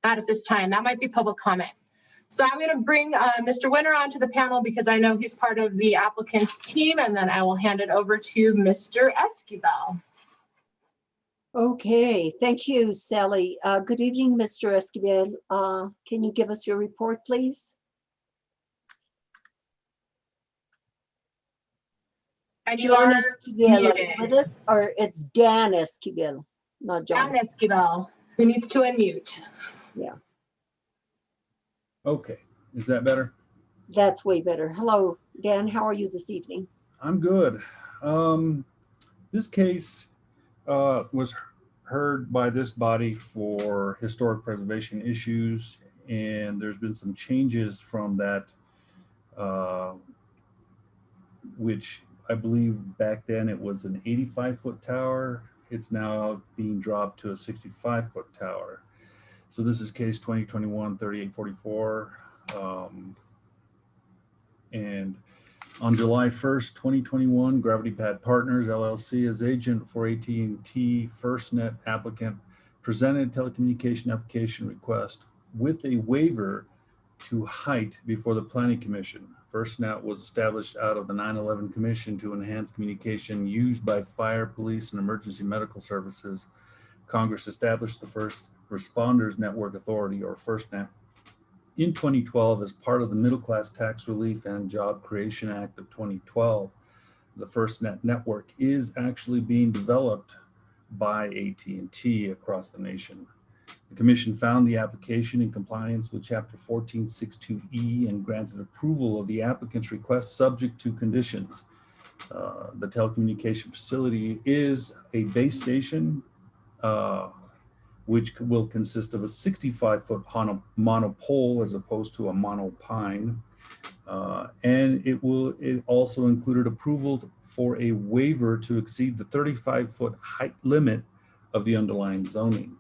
Not at this time. That might be public comment. So I'm going to bring Mr. Winter onto the panel because I know he's part of the applicant's team, and then I will hand it over to Mr. Esquivel. Okay, thank you, Sally. Good evening, Mr. Esquivel. Can you give us your report, please? And John are Esquivel muted. with us, or it's Dan Esquivel, not John. Dan Esquivel, who needs to unmute. Yeah, Okay, is that better? that's way better. Hello, Dan, how are you this evening? I'm good. This case was heard by this body for historic preservation issues, and there's been some changes from that, which I believe back then it was an 85-foot tower. It's now being dropped to a 65-foot tower. So this is case 2021-3844. And on July 1st, 2021, Gravity Pad Partners, LLC, as agent for AT&T FirstNet applicant, presented a telecommunication application request with a waiver to height before the Planning Commission FirstNet was established out of the 9/11 Commission to enhance communication used by fire, police, and emergency medical services. Congress established the First Responders Network Authority, or FirstNet, in 2012 as part of the Middle Class Tax Relief and Job Creation Act of 2012. The FirstNet network is actually being developed by AT&T across the nation. The Commission found the application in compliance with Chapter 1462E and granted approval of the applicant's request subject to conditions. The telecommunication facility is a base station, which will consist of a 65-foot monopole as opposed to a monopine. And it also included approval for a waiver to exceed the 35-foot height limit of the underlying zoning.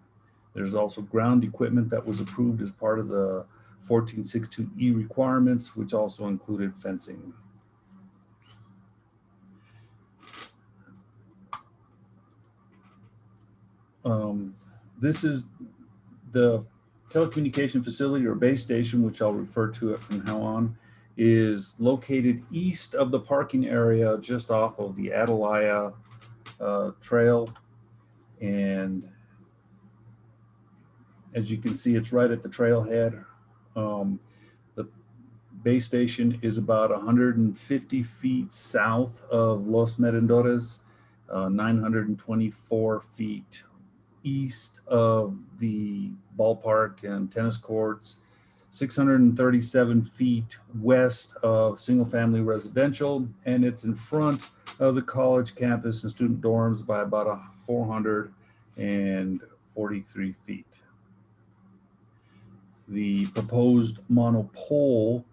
There's also ground equipment that was approved as part of the 1462E requirements, which also included fencing. This is the telecommunication facility or base station, which I'll refer to it from now on, is located east of the parking area just off of the Atalaya Trail. And as you can see, it's right at the trailhead. The base station is about 150 feet south of Los Merendores, 924 feet east of the ballpark and tennis courts, 637 feet west of single-family residential, and it's in front of the college campus and student dorms by about 443 feet. The proposed monopole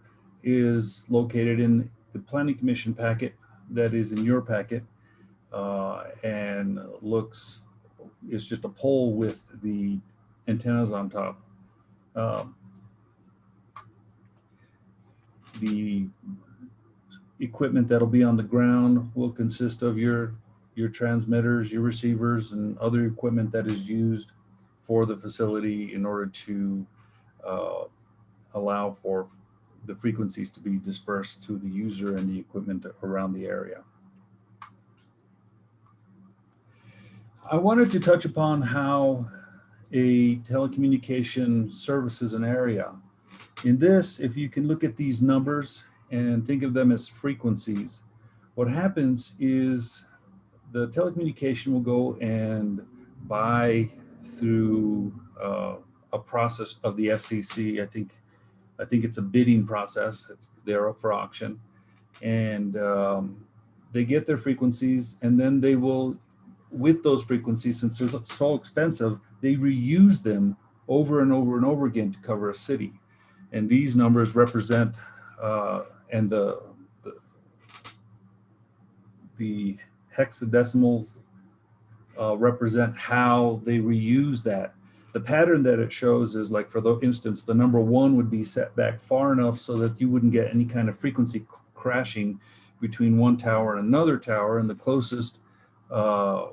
is located in the Planning Commission packet that is in your packet, and it's just a pole with the antennas on top. The equipment that'll be on the ground will consist of your transmitters, your receivers, and other equipment that is used for the facility in order to allow for the frequencies to be dispersed to the user and the equipment around the area. I wanted to touch upon how a telecommunication services an area. In this, if you can look at these numbers and think of them as frequencies, what happens is the telecommunication will go and buy through a process of the FCC. I think it's a bidding process. They're up for auction, and they get their frequencies, and then they will, with those frequencies, since they're so expensive, they reuse them over and over and over again to cover a city. And these numbers represent, and the hexadecimals represent how they reuse that. The pattern that it shows is, like, for the instance, the number 1 would be set back far enough so that you wouldn't get any kind of frequency crashing between one tower and another tower, and the closest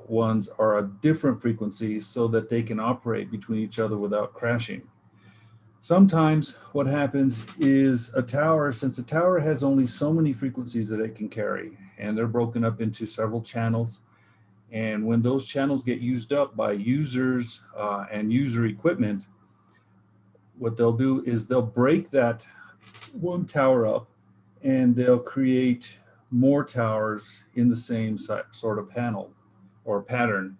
ones are a different frequency so that they can operate between each other without crashing. Sometimes what happens is a tower, since a tower has only so many frequencies that it can carry, and they're broken up into several channels, and when those channels get used up by users and user equipment, what they'll do is they'll break that one tower up, and they'll create more towers in the same sort of panel or pattern.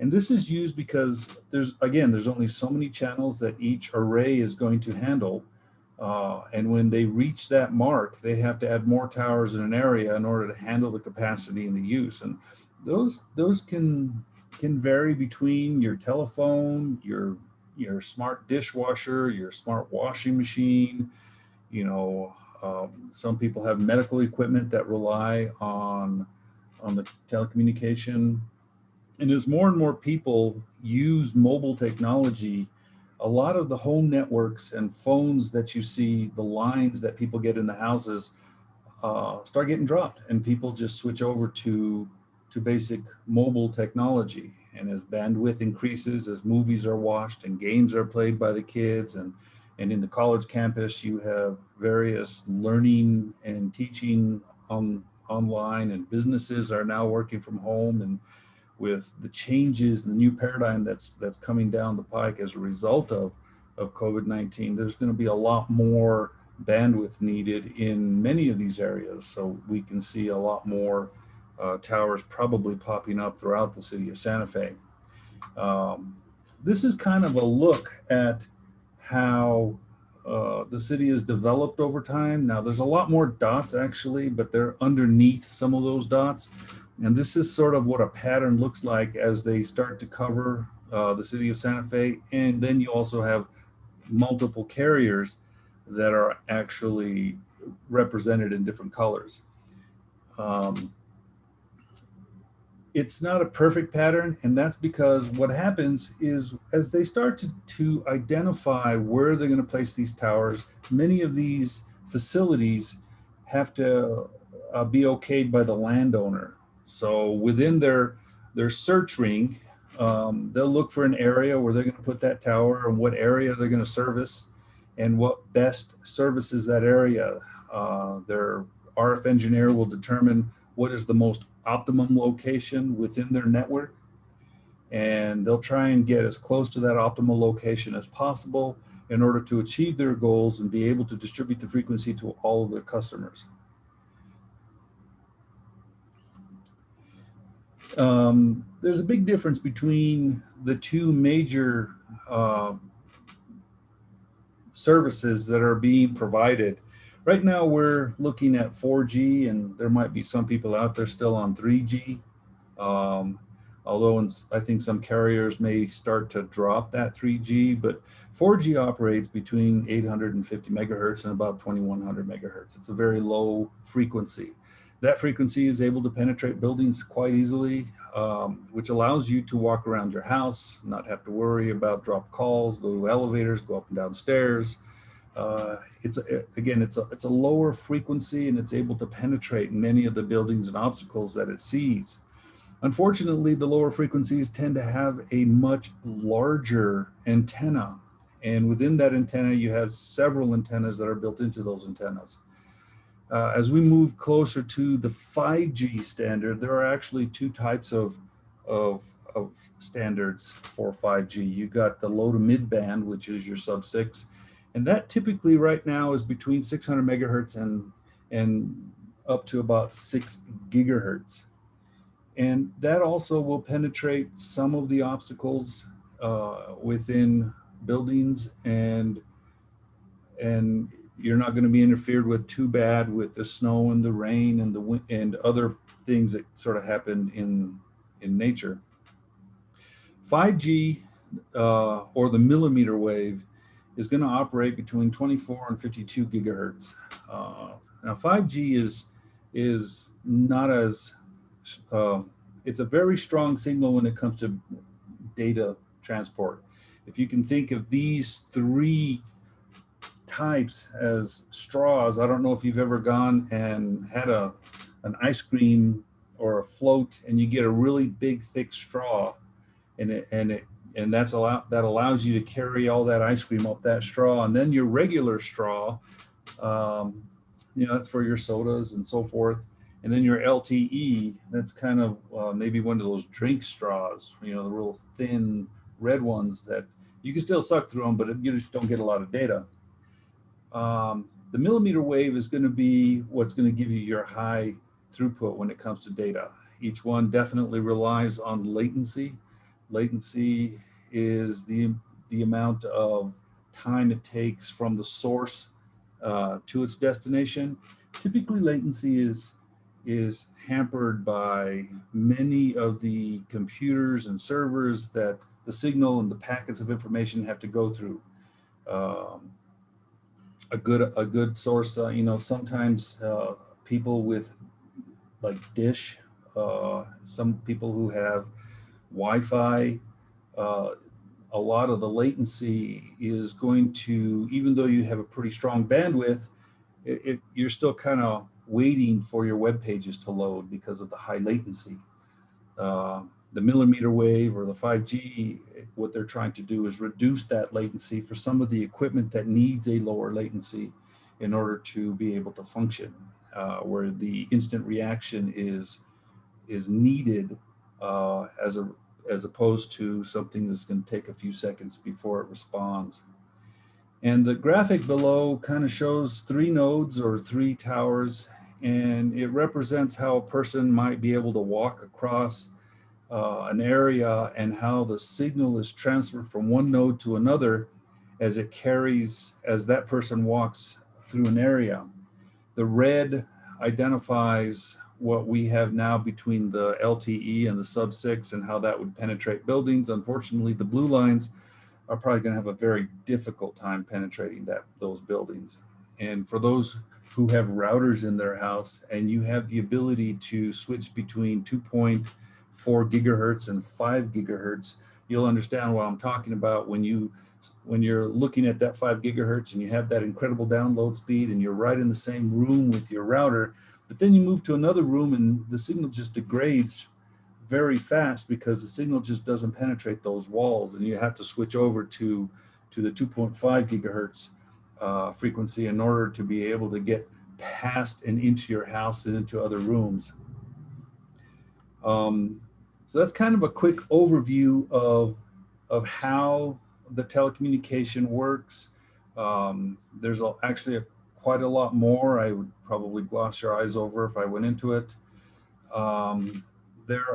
And this is used because there's only so many channels that each array is going to handle. And when they reach that mark, they have to add more towers in an area in order to handle the capacity and the use. And those can vary between your telephone, your smart dishwasher, your smart washing machine. Some people have medical equipment that rely on the telecommunication. And as more and more people use mobile technology, a lot of the home networks and phones that you see, the lines that people get in the houses, start getting dropped, and people just switch over to basic mobile technology. And as bandwidth increases, as movies are watched and games are played by the kids, and And in the college campus, you have various learning and teaching online, and businesses are now working from home. And with the changes, the new paradigm that's coming down the pike as a result of COVID-19, there's going to be a lot more bandwidth needed in many of these areas. So we can see a lot more towers probably popping up throughout the city of Santa Fe. This is kind of a look at how the city has developed over time. Now there's a lot more dots actually, but they're underneath some of those dots. And this is sort of what a pattern looks like as they start to cover the city of Santa Fe. And then you also have multiple carriers that are actually represented in different colors. It's not a perfect pattern, and that's because what happens is as they start to identify where they're going to place these towers, many of these facilities have to be okayed by the landowner. So within their search ring, they'll look for an area where they're going to put that tower and what area they're going to service and what best services that area. Their RF engineer will determine what is the most optimum location within their network. And they'll try and get as close to that optimal location as possible in order to achieve their goals and be able to distribute the frequency to all of their customers. There's a big difference between the two major services that are being provided. Right now we're looking at 4G, and there might be some people out there still on 3G. Although I think some carriers may start to drop that 3G, but 4G operates between 850 megahertz and about 2100 megahertz. It's a very low frequency. That frequency is able to penetrate buildings quite easily, which allows you to walk around your house, not have to worry about dropped calls, go to elevators, go up and down stairs. It's a lower frequency, and it's able to penetrate many of the buildings and obstacles that it sees. Unfortunately, the lower frequencies tend to have a much larger antenna, and within that antenna you have several antennas that are built into those antennas. As we move closer to the 5G standard, there are actually two types of standards for 5G. You got the low to mid band, which is your sub-6, and that typically right now is between 600 megahertz and up to about 6 gigahertz. And that also will penetrate some of the obstacles within buildings, and you're not going to be interfered with too bad with the snow and the rain and the wind and other things that sort of happen in nature. 5G or the millimeter wave is going to operate between 24 and 52 gigahertz. Now 5G is not as it's a very strong signal when it comes to data transport. If you can think of these three types as straws, I don't know if you've ever gone and had an ice cream or a float, and you get a really big thick straw, and that allows you to carry all that ice cream up that straw, and then your regular straw, that's for your sodas and so forth. And then your LTE, that's kind of maybe one of those drink straws, the real thin red ones that you can still suck through them, but you just don't get a lot of data. The millimeter wave is going to be what's going to give you your high throughput when it comes to data. Each one definitely relies on latency. Latency is the amount of time it takes from the source to its destination. Typically, latency is hampered by many of the computers and servers that the signal and the packets of information have to go through. A good source, sometimes people with like Dish, some people who have Wi-Fi, a lot of the latency is going to, even though you have a pretty strong bandwidth, you're still kind of waiting for your web pages to load because of the high latency. millimeter wave or the 5G, what they're trying to do is reduce that latency for some of the equipment that needs a lower latency in order to be able to function, where the instant reaction is needed as opposed to something that's going to take a few seconds before it responds. And the graphic below kind of shows 3 nodes or 3 towers, and it represents how a person might be able to walk across an area and how the signal is transferred from one node to another as that person walks through an area. The red identifies what we have now between the LTE and the sub-6 and how that would penetrate buildings. Unfortunately, the blue lines are probably going to have a very difficult time penetrating those buildings. And for those who have routers in their house and you have the ability to switch between 2.4 gigahertz and 5 gigahertz, you'll understand what I'm talking about when you're looking at that 5 gigahertz and you have that incredible download speed and you're right in the same room with your router, but then you move to another room and the signal just degrades very fast because the signal just doesn't penetrate those walls, and you have to switch over to the 2.5 gigahertz frequency in order to be able to get past and into your house and into other rooms. So that's kind of a quick overview of how the telecommunication works. There's actually quite a lot more. I would probably gloss your eyes over if I went into it. There's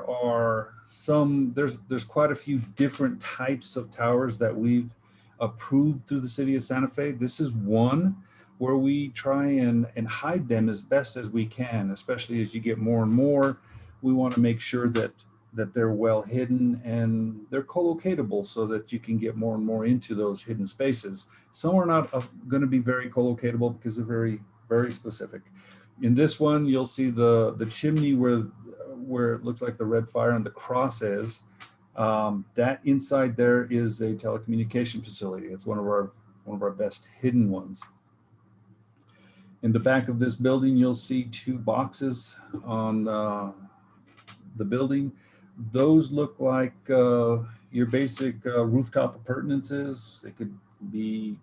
quite a few different types of towers that we've approved through the city of Santa Fe. This is one where we try and hide them as best as we can, especially as you get more and more. We want to make sure that they're well hidden and they're co-locatable so that you can get more and more into those hidden spaces. Some are not going to be very co-locatable because they're very, very specific. In this one, you'll see the chimney where it looks like the red fire and the cross is. That inside there is a telecommunication facility. It's one of our best hidden ones. In the back of this building, you'll see 2 boxes on the building. Those look like your basic rooftop appurtenances. It could be,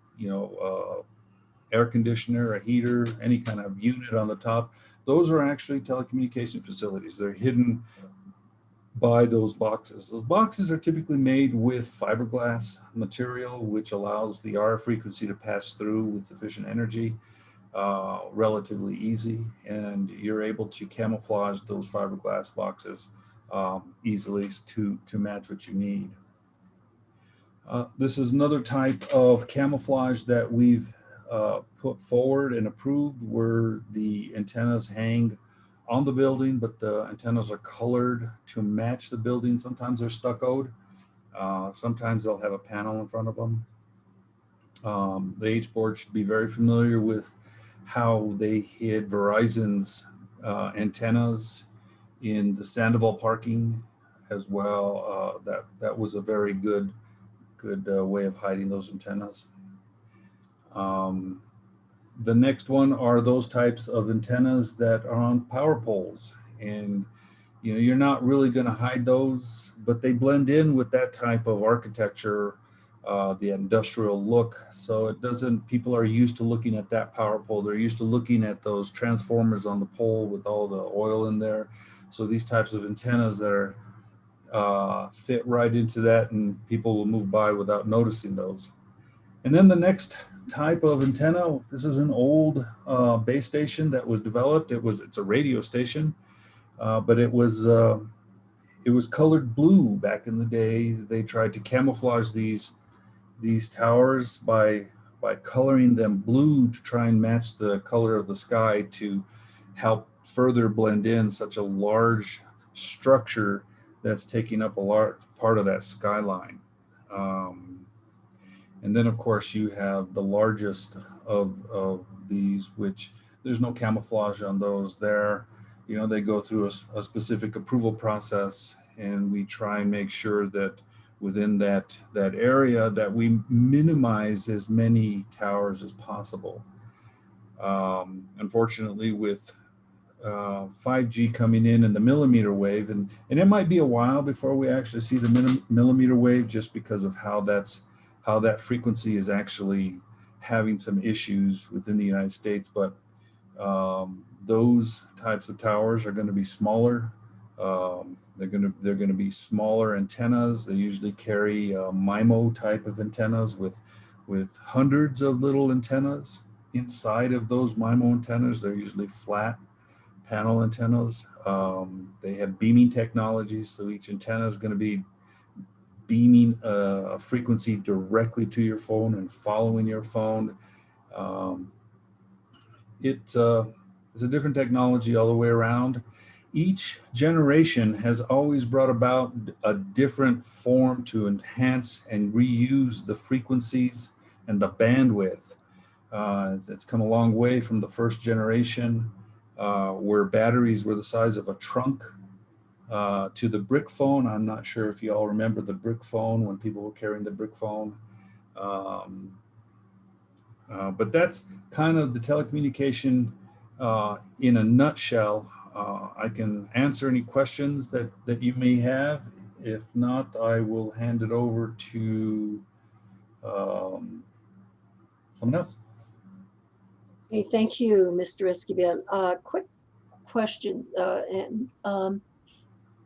air conditioner, a heater, any kind of unit on the top. Those are actually telecommunication facilities. They're hidden by those boxes. Those boxes are typically made with fiberglass material, which allows the RF frequency to pass through with sufficient energy, relatively easy, and you're able to camouflage those fiberglass boxes easily to match what you need. This is another type of camouflage that we've put forward and approved, where the antennas hang on the building, but the antennas are colored to match the building. Sometimes they're stuccoed. Sometimes they'll have a panel in front of them. The H board should be very familiar with how they hid Verizon's antennas in the Sandoval parking as well. That was a very good way of hiding those antennas. The next one are those types of antennas that are on power poles, and you're not really going to hide those, but they blend in with that type of architecture, the industrial look. So it doesn't, people are used to looking at that power pole. They're used to looking at those transformers on the pole with all the oil in there. So these types of antennas that are fit right into that, and people will move by without noticing those. And then the next type of antenna, this is an old base station that was developed. It's a radio station, but it was colored blue back in the day. They tried to camouflage these towers by coloring them blue to try and match the color of the sky to help further blend in such a large structure that's taking up a large part of that skyline. And then, of course, you have the largest of these, which there's no camouflage on those there. They go through a specific approval process, and we try and make sure that within that area that we minimize as many towers as possible. Unfortunately, with 5G coming in the millimeter wave, and it might be a while before we actually see the millimeter wave, just because of how that frequency is actually having some issues within the United States. But those types of towers are going to be smaller. They're going to be smaller antennas. They usually carry MIMO type of antennas with hundreds of little antennas inside of those MIMO antennas. They're usually flat panel antennas. They have beaming technologies, so each antenna is going to be beaming a frequency directly to your phone and following your phone. It's a different technology all the way around. Each generation has always brought about a different form to enhance and reuse the frequencies and the bandwidth. It's come a long way from the first generation, where batteries were the size of a trunk, to the brick phone. I'm not sure if you all remember the brick phone, when people were carrying the brick phone. But that's kind of the telecommunication in a nutshell. I can answer any questions that you may have. If not, I will hand it over to someone else. Okay, thank you, Mr. Esquivel. Quick questions.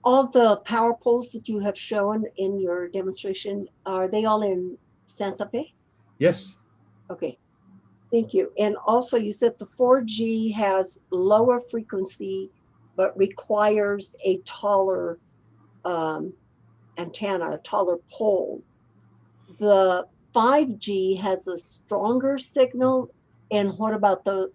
All the power poles that you have shown in your demonstration, are they all in Santa Fe? Yes. Okay, thank you. And also you said the 4G has lower frequency, but requires a taller antenna, a taller pole. The 5G has a stronger signal. And what about the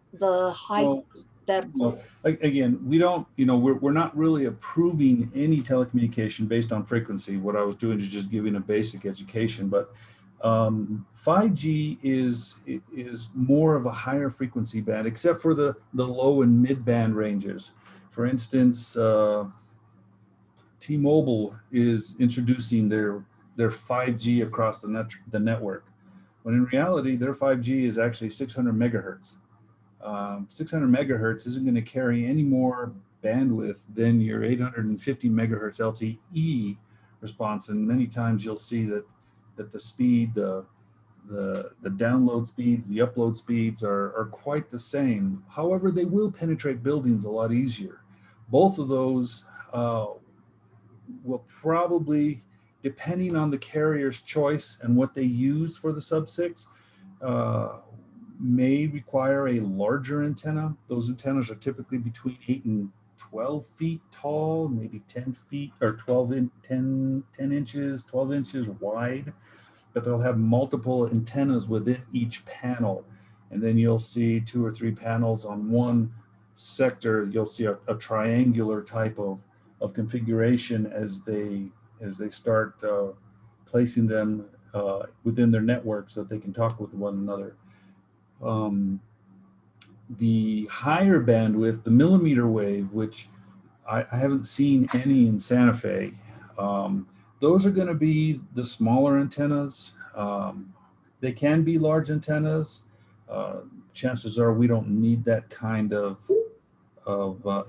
height that? Well, again, we don't, we're not really approving any telecommunication based on frequency. What I was doing is just giving a basic education, but 5G is more of a higher frequency band, except for the low and mid band ranges. For instance, T-Mobile is introducing their 5G across the network, when in reality their 5G is actually 600 megahertz. 600 megahertz isn't going to carry any more bandwidth than your 850 megahertz LTE response, and many times you'll see that the speed, the download speeds, the upload speeds are quite the same. However, they will penetrate buildings a lot easier. Both of those will probably, depending on the carrier's choice and what they use for the sub-6, may require a larger antenna. Those antennas are typically between 8 and 12 feet tall, maybe 10 feet or 10 inches, 12 inches wide, but they'll have multiple antennas within each panel. And then you'll see 2 or 3 panels on one sector. You'll see a triangular type of configuration as they start placing them within their network so that they can talk with one another. The higher bandwidth, the millimeter wave, which I haven't seen any in Santa Fe, those are going to be the smaller antennas. They can be large antennas. Chances are we don't need that kind of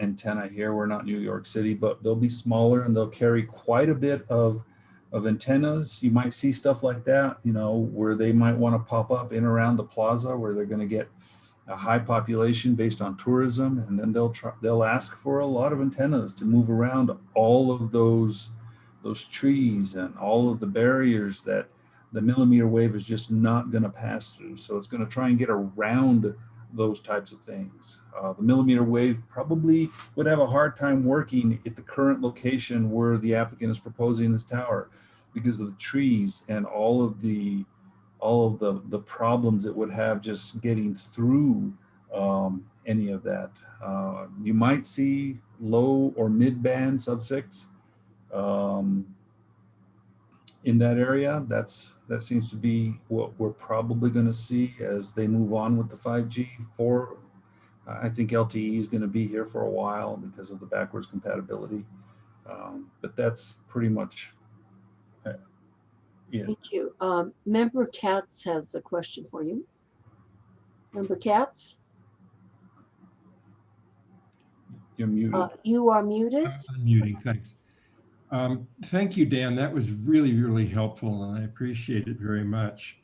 antenna here. We're not New York City, but they'll be smaller and they'll carry quite a bit of antennas. You might see stuff like that, where they might want to pop up in around the plaza where they're going to get a high population based on tourism, and then they'll ask for a lot of antennas to move around all of those trees and all of the barriers that the millimeter wave is just not going to pass through. So it's going to try and get around those types of things. The millimeter wave probably would have a hard time working at the current location where the applicant is proposing this tower, because of the trees and all of the problems it would have just getting through any of that. You might see low or mid band sub-6 in that area. That seems to be what we're probably going to see as they move on with the 5G. I think LTE is going to be here for a while because of the backwards compatibility. But that's pretty much it. Thank you. Member Katz has a question for you. Member Katz? You're muted. You are muted. Unmuting, thanks. Thank you, Dan. That was really, really helpful, and I appreciate it very much.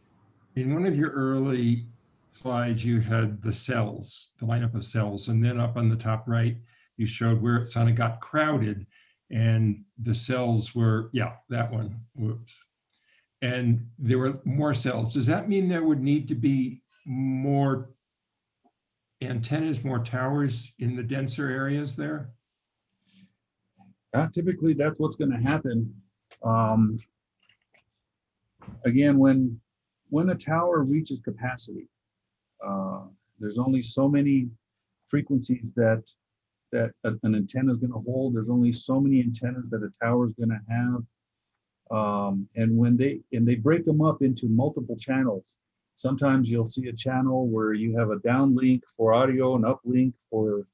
In one of your early slides, you had the cells, the lineup of cells, and then up on the top right, you showed where it kind of got crowded, and the cells were, yeah, that one, whoops. And there were more cells. Does that mean there would need to be more antennas, more towers in the denser areas there? Typically, that's what's going to happen. Again, when a tower reaches capacity, there's only so many frequencies that an antenna is going to hold. There's only so many antennas that a tower is going to have. And when they break them up into multiple channels, sometimes you'll see a channel where you have a downlink for audio and uplink for,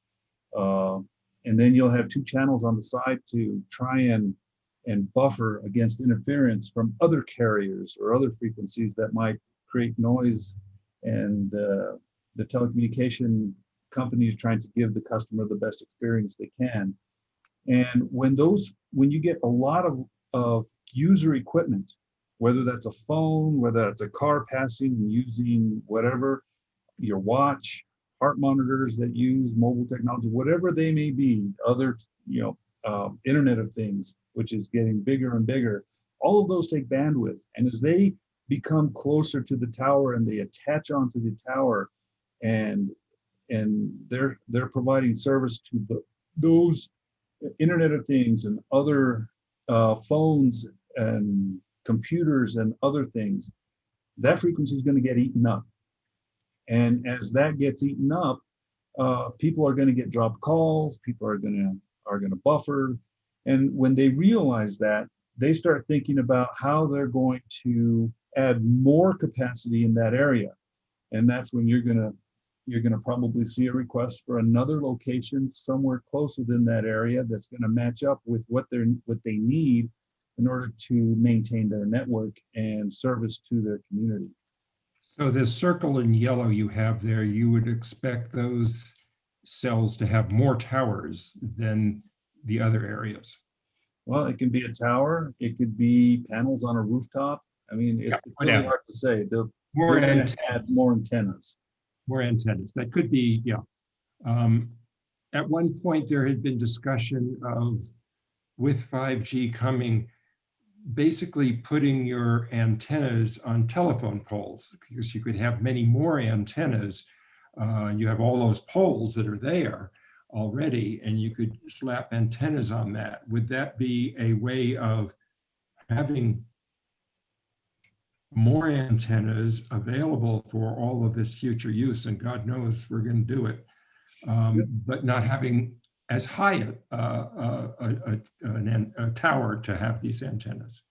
and then you'll have two channels on the side to try and buffer against interference from other carriers or other frequencies that might create noise. And the telecommunication company is trying to give the customer the best experience they can. And when you get a lot of user equipment, whether that's a phone, whether that's a car passing and using whatever, your watch, heart monitors that use mobile technology, whatever they may be, other, Internet of Things, which is getting bigger and bigger, all of those take bandwidth. And as they become closer to the tower and they attach onto the tower, and they're providing service to those Internet of Things and other phones and computers and other things, that frequency is going to get eaten up. And as that gets eaten up, people are going to get dropped calls. People are going to buffer. And when they realize that, they start thinking about how they're going to add more capacity in that area. And that's when you're going to probably see a request for another location somewhere close within that area that's going to match up with what they need in order to maintain their network and service to their community. So the circle in yellow you have there, you would expect those cells to have more towers than the other areas. Well, it can be a tower. It could be panels on a rooftop. I mean, it's really hard to say. They're going to add more antennas. More antennas. That could be, yeah. At one point, there had been discussion of, with 5G coming, basically putting your antennas on telephone poles, because you could have many more antennas. You have all those poles that are there already, and you could slap antennas on that. Would that be a way of having more antennas available for all of this future use? And God knows we're going to do it, but not having as high a tower to have these antennas?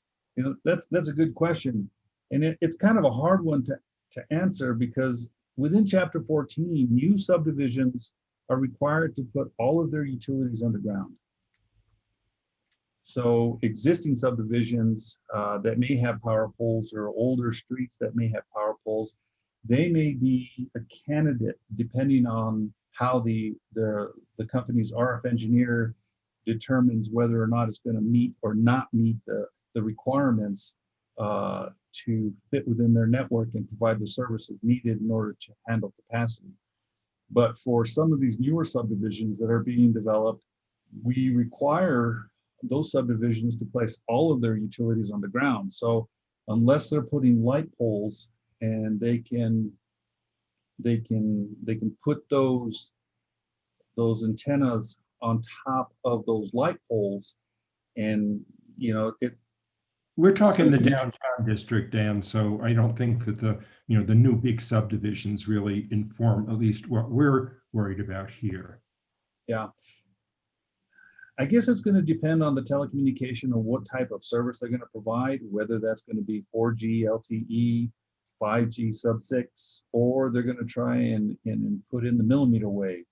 That's a good question. And it's kind of a hard one to answer, because within Chapter 14, new subdivisions are required to put all of their utilities underground. So existing subdivisions that may have power poles, or older streets that may have power poles, they may be a candidate depending on how the company's RF engineer determines whether or not it's going to meet or not meet the requirements to fit within their network and provide the services needed in order to handle capacity. But for some of these newer subdivisions that are being developed, we require those subdivisions to place all of their utilities on the ground. So unless they're putting light poles, and they can put those antennas on top of those light poles, and we're talking the downtown district, Dan, so I don't think that the new big subdivisions really inform at least what we're worried about here. Yeah. I guess it's going to depend on the telecommunication and what type of service they're going to provide, whether that's going to be 4G, LTE, 5G sub-6, or they're going to try and put in the millimeter wave.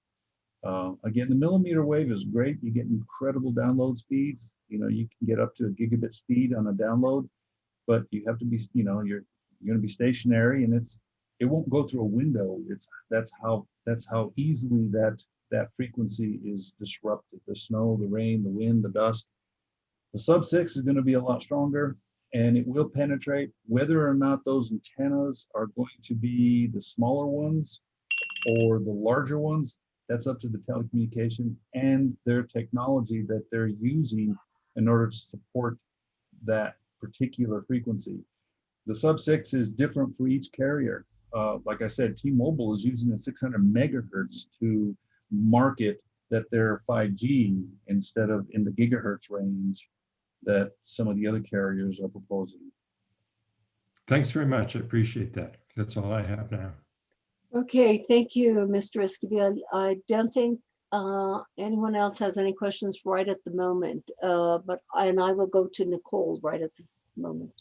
Again, the millimeter wave is great. You get incredible download speeds. You can get up to a gigabit speed on a download, but you have to be, you're going to be stationary, and it won't go through a window. That's how easily that frequency is disrupted. The snow, the rain, the wind, the dust. The sub-6 is going to be a lot stronger, and it will penetrate. Whether or not those antennas are going to be the smaller ones or the larger ones, that's up to the telecommunication and their technology that they're using in order to support that particular frequency. The sub-6 is different for each carrier. Like I said, T-Mobile is using the 600 megahertz to market that they're 5G instead of in the gigahertz range that some of the other carriers are proposing. Thanks very much. I appreciate that. That's all I have now. Okay, thank you, Mr. Esquivel. I don't think anyone else has any questions right at the moment, but I will go to Nicole right at this moment.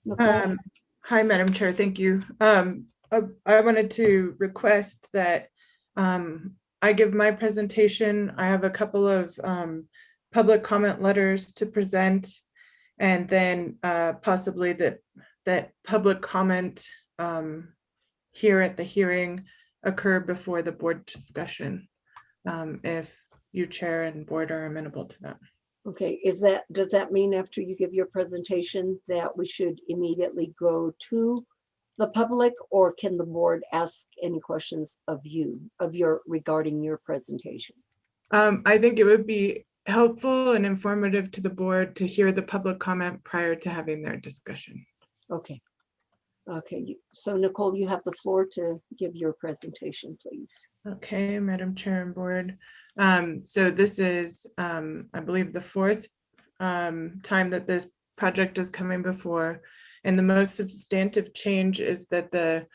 Nicole? Hi, Madam Chair. Thank you. I wanted to request that I give my presentation. I have a couple of public comment letters to present, and then possibly that public comment here at the hearing occur before the board discussion, if you chair and board are amenable to that. Okay, does that mean after you give your presentation that we should immediately go to the public, or can the board ask any questions of regarding your presentation? I think it would be helpful and informative to the board to hear the public comment prior to having their discussion. Okay. Okay, so Nicole, you have the floor to give your presentation, please. Okay, Madam Chair and Board. So this is, I believe, the fourth time that this project is coming before. And the most substantive change is that the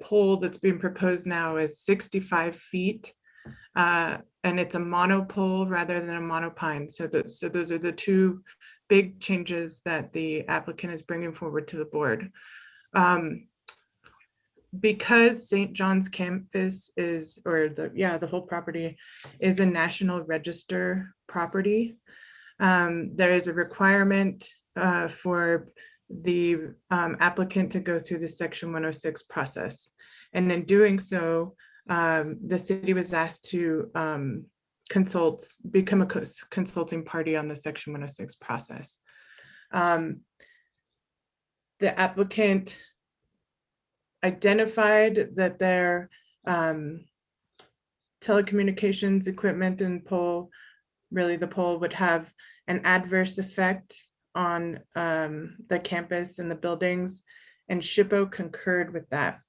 pole that's being proposed now is 65 feet. And it's a monopole rather than a monopine. So those are the two big changes that the applicant is bringing forward to the board. Because St. John's campus is, the whole property is a National Register property, there is a requirement for the applicant to go through the Section 106 process. And in doing so, the city was asked to become a consulting party on the Section 106 process. The applicant identified that their telecommunications equipment and pole, really the pole, would have an adverse effect on the campus and the buildings, and SHPO concurred with that.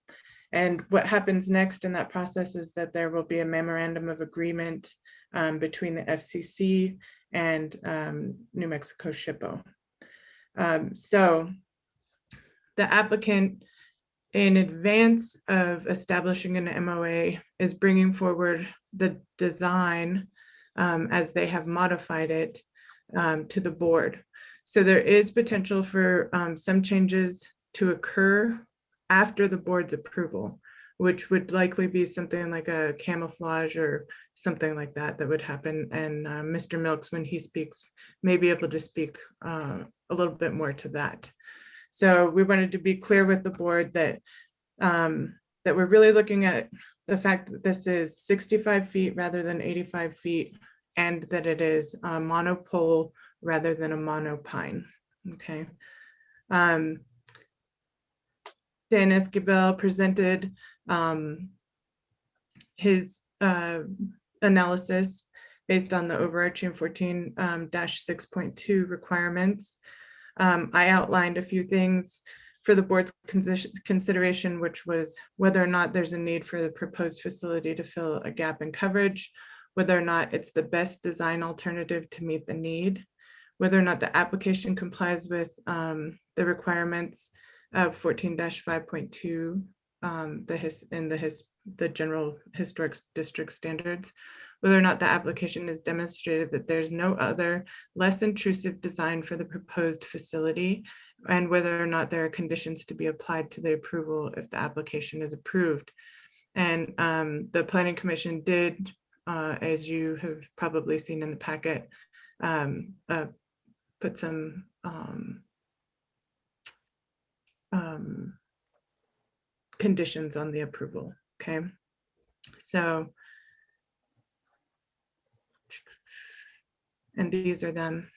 And what happens next in that process is that there will be a memorandum of agreement between the FCC and New Mexico SHPO. So the applicant, in advance of establishing an MOA, is bringing forward the design as they have modified it to the board. So there is potential for some changes to occur after the board's approval, which would likely be something like a camouflage or something like that would happen. And Mr. Milks, when he speaks, may be able to speak a little bit more to that. So we wanted to be clear with the board that that we're really looking at the fact that this is 65 feet rather than 85 feet, and that it is a monopole rather than a monopine. Okay. Dan Esquivel presented his analysis based on the overarching 14-6.2 requirements. I outlined a few things for the board's consideration, which was whether or not there's a need for the proposed facility to fill a gap in coverage, whether or not it's the best design alternative to meet the need, whether or not the application complies with the requirements of 14-5.2 the general historic district standards, whether or not the application has demonstrated that there's no other less intrusive design for the proposed facility, and whether or not there are conditions to be applied to the approval if the application is approved. And the Planning Commission did, as you have probably seen in the packet, put some conditions on the approval. Okay, so And these are them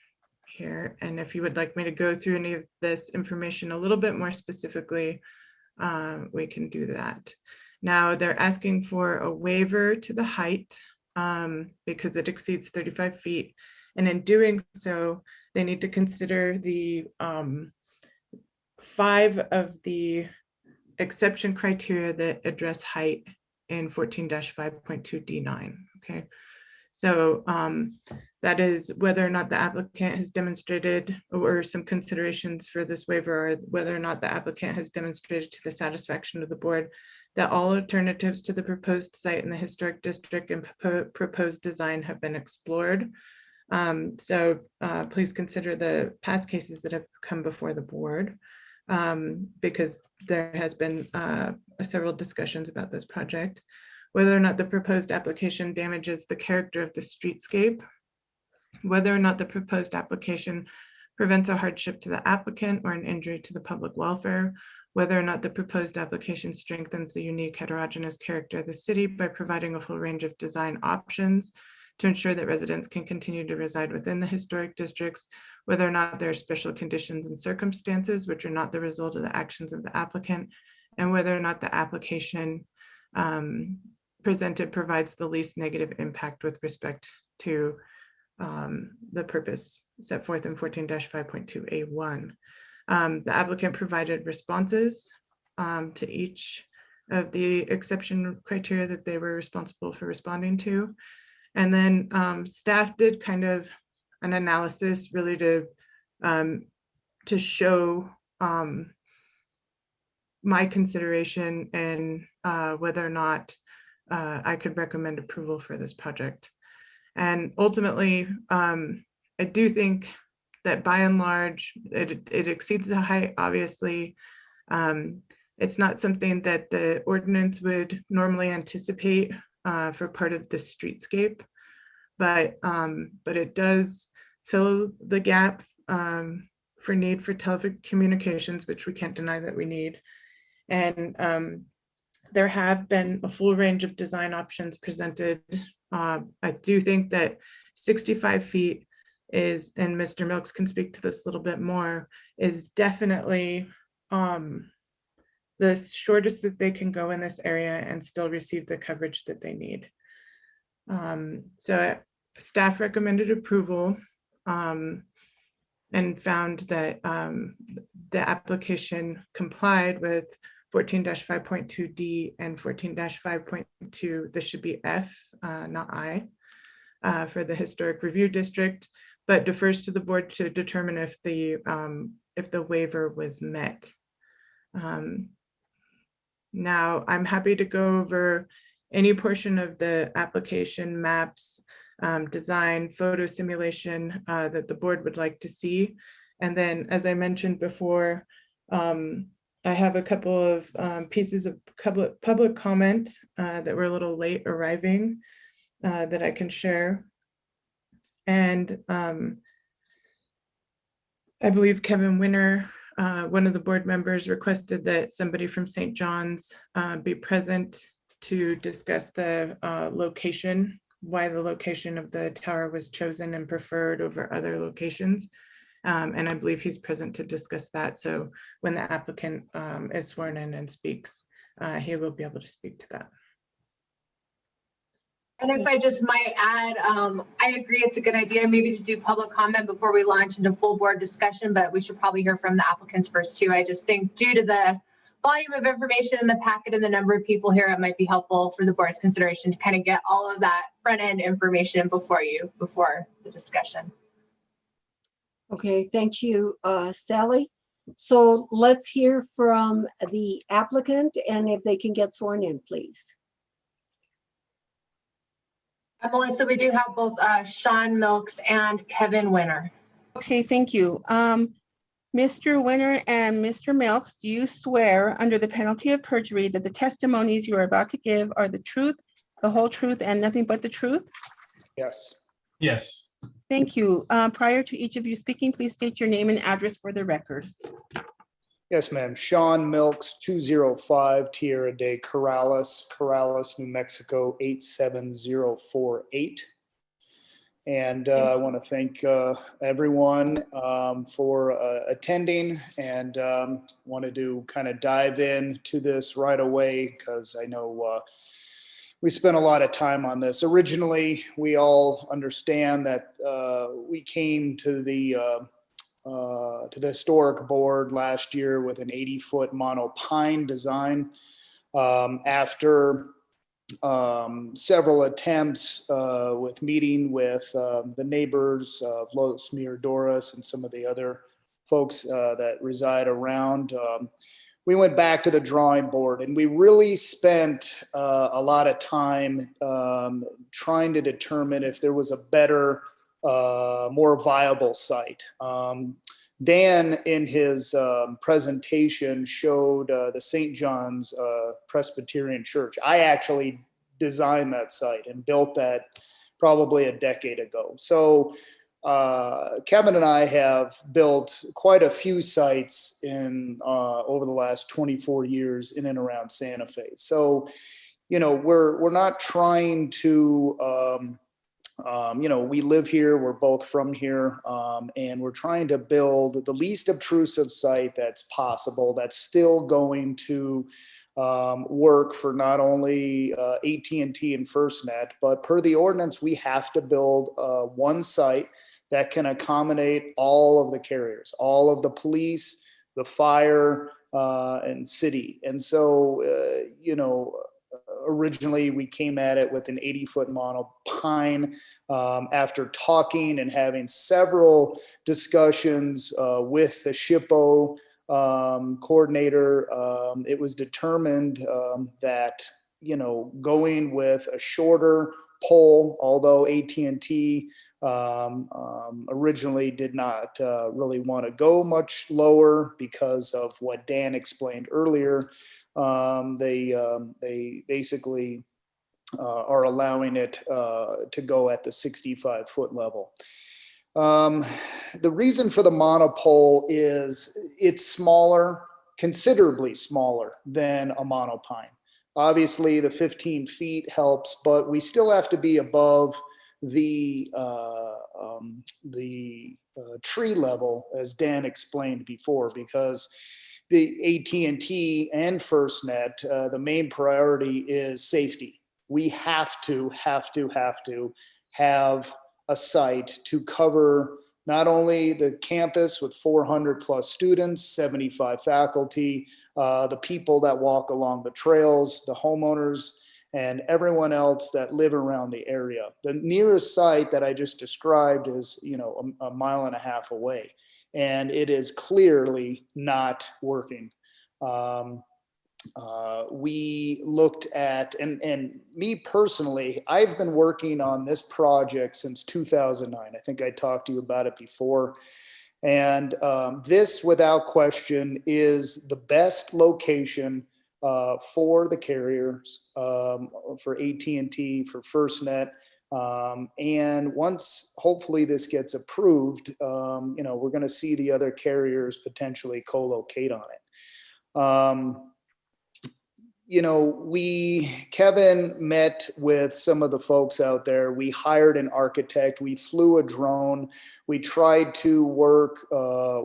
here. And if you would like me to go through any of this information a little bit more specifically, we can do that. Now they're asking for a waiver to the height because it exceeds 35 feet. And in doing so, they need to consider the 5 of the exception criteria that address height in 14-5.2 D9. Okay, so that is whether or not the applicant has demonstrated, or some considerations for this waiver, or whether or not the applicant has demonstrated to the satisfaction of the board that all alternatives to the proposed site in the historic district and proposed design have been explored. So please consider the past cases that have come before the board, because there has been several discussions about this project. Whether or not the proposed application damages the character of the streetscape, whether or not the proposed application prevents a hardship to the applicant or an injury to the public welfare, whether or not the proposed application strengthens the unique heterogeneous character of the city by providing a full range of design options to ensure that residents can continue to reside within the historic districts, whether or not there are special conditions and circumstances which are not the result of the actions of the applicant, and whether or not the application presented provides the least negative impact with respect to the purpose set forth in 14-5.2A1. The applicant provided responses to each of the exception criteria that they were responsible for responding to. And then staff did kind of an analysis really to show my consideration and whether or not I could recommend approval for this project. And ultimately, I do think that by and large, it exceeds the height, obviously. It's not something that the ordinance would normally anticipate for part of the streetscape, but it does fill the gap for need for telecommunications, which we can't deny that we need. And there have been a full range of design options presented. I do think that 65 feet is, and Mr. Milks can speak to this a little bit more, is definitely the shortest that they can go in this area and still receive the coverage that they need. So staff recommended approval and found that the application complied with 14-5.2D and 14-5.2, this should be F, not I, for the Historic Review District, but defers to the board to determine if the waiver was met. Now, I'm happy to go over any portion of the application, maps, design, photo simulation that the board would like to see. And then, as I mentioned before, I have a couple of pieces of public comment that were a little late arriving that I can share. And I believe Kevin Winter, one of the board members, requested that somebody from St. John's be present to discuss the location, why the location of the tower was chosen and preferred over other locations. And I believe he's present to discuss that. So when the applicant is sworn in and speaks, he will be able to speak to that. And if I just might add, I agree it's a good idea maybe to do public comment before we launch into full board discussion, but we should probably hear from the applicants first too. I just think due to the volume of information in the packet and the number of people here, it might be helpful for the board's consideration to kind of get all of that front end information before the discussion. Okay, thank you, Sally. So let's hear from the applicant and if they can get sworn in, please. Melissa, we do have both Sean Milks and Kevin Winter. Okay, thank you. Mr. Winter and Mr. Milks, do you swear under the penalty of perjury that the testimonies you are about to give are the truth, the whole truth, and nothing but the truth? Yes. Yes. Thank you. Prior to each of you speaking, please state your name and address for the record. Yes, ma'am. Sean Milks, 205 Tierra de Corrales, New Mexico, 87048. And I want to thank everyone for attending, and wanted to kind of dive into this right away because I know we spent a lot of time on this. Originally, we all understand that we came to the historic board last year with an 80-foot monopine design. After several attempts with meeting with the neighbors of Los Miradores and some of the other folks that reside around, we went back to the drawing board, and we really spent a lot of time trying to determine if there was a better, more viable site. Dan, in his presentation, showed the St. John's Presbyterian Church. I actually designed that site and built that probably a decade ago. So Kevin and I have built quite a few sites in over the last 24 years in and around Santa Fe. So, you know, we're not trying to you know, we live here, we're both from here, and we're trying to build the least obtrusive site that's possible, that's still going to work for not only AT&T and FirstNet, but per the ordinance, we have to build one site that can accommodate all of the carriers, all of the police, the fire, and city. And so, you know, originally we came at it with an 80-foot monopine. After talking and having several discussions with the SHPO coordinator, it was determined that, you know, going with a shorter pole, although AT&T originally did not really want to go much lower because of what Dan explained earlier. They basically are allowing it to go at the 65-foot level. The reason for the monopole is it's smaller, considerably smaller than a monopine. Obviously, the 15 feet helps, but we still have to be above the tree level, as Dan explained before, because the AT&T and FirstNet, the main priority is safety. We have to have a site to cover not only the campus with 400 plus students, 75 faculty, the people that walk along the trails, the homeowners, and everyone else that live around the area. The nearest site that I just described is, you know, a mile and a half away, and it is clearly not working. We looked at, and me personally, I've been working on this project since 2009. I think I talked to you about it before. And this, without question, is the best location for the carriers, for AT&T, for FirstNet. And once, hopefully, this gets approved, you know, we're going to see the other carriers potentially co-locate on it. You know, Kevin met with some of the folks out there. We hired an architect. We flew a drone. We tried to work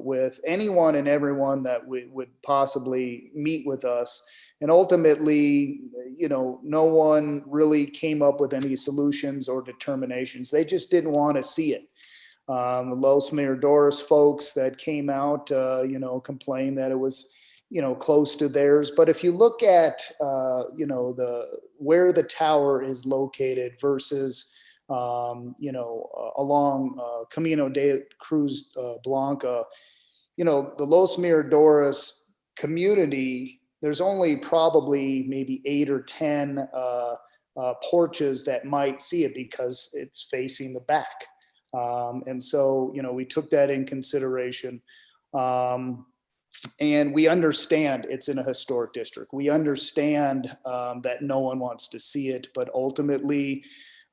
with anyone and everyone that would possibly meet with us. And ultimately, you know, no one really came up with any solutions or determinations. They just didn't want to see it. The Los Miradores folks that came out, you know, complained that it was, you know, close to theirs. But if you look at, you know, where the tower is located versus, you know, along Camino de Cruz Blanca, you know, the Los Miradores community, there's only probably maybe 8 or 10 porches that might see it because it's facing the back. And so, you know, we took that in consideration. And we understand it's in a historic district. We understand that no one wants to see it, but ultimately,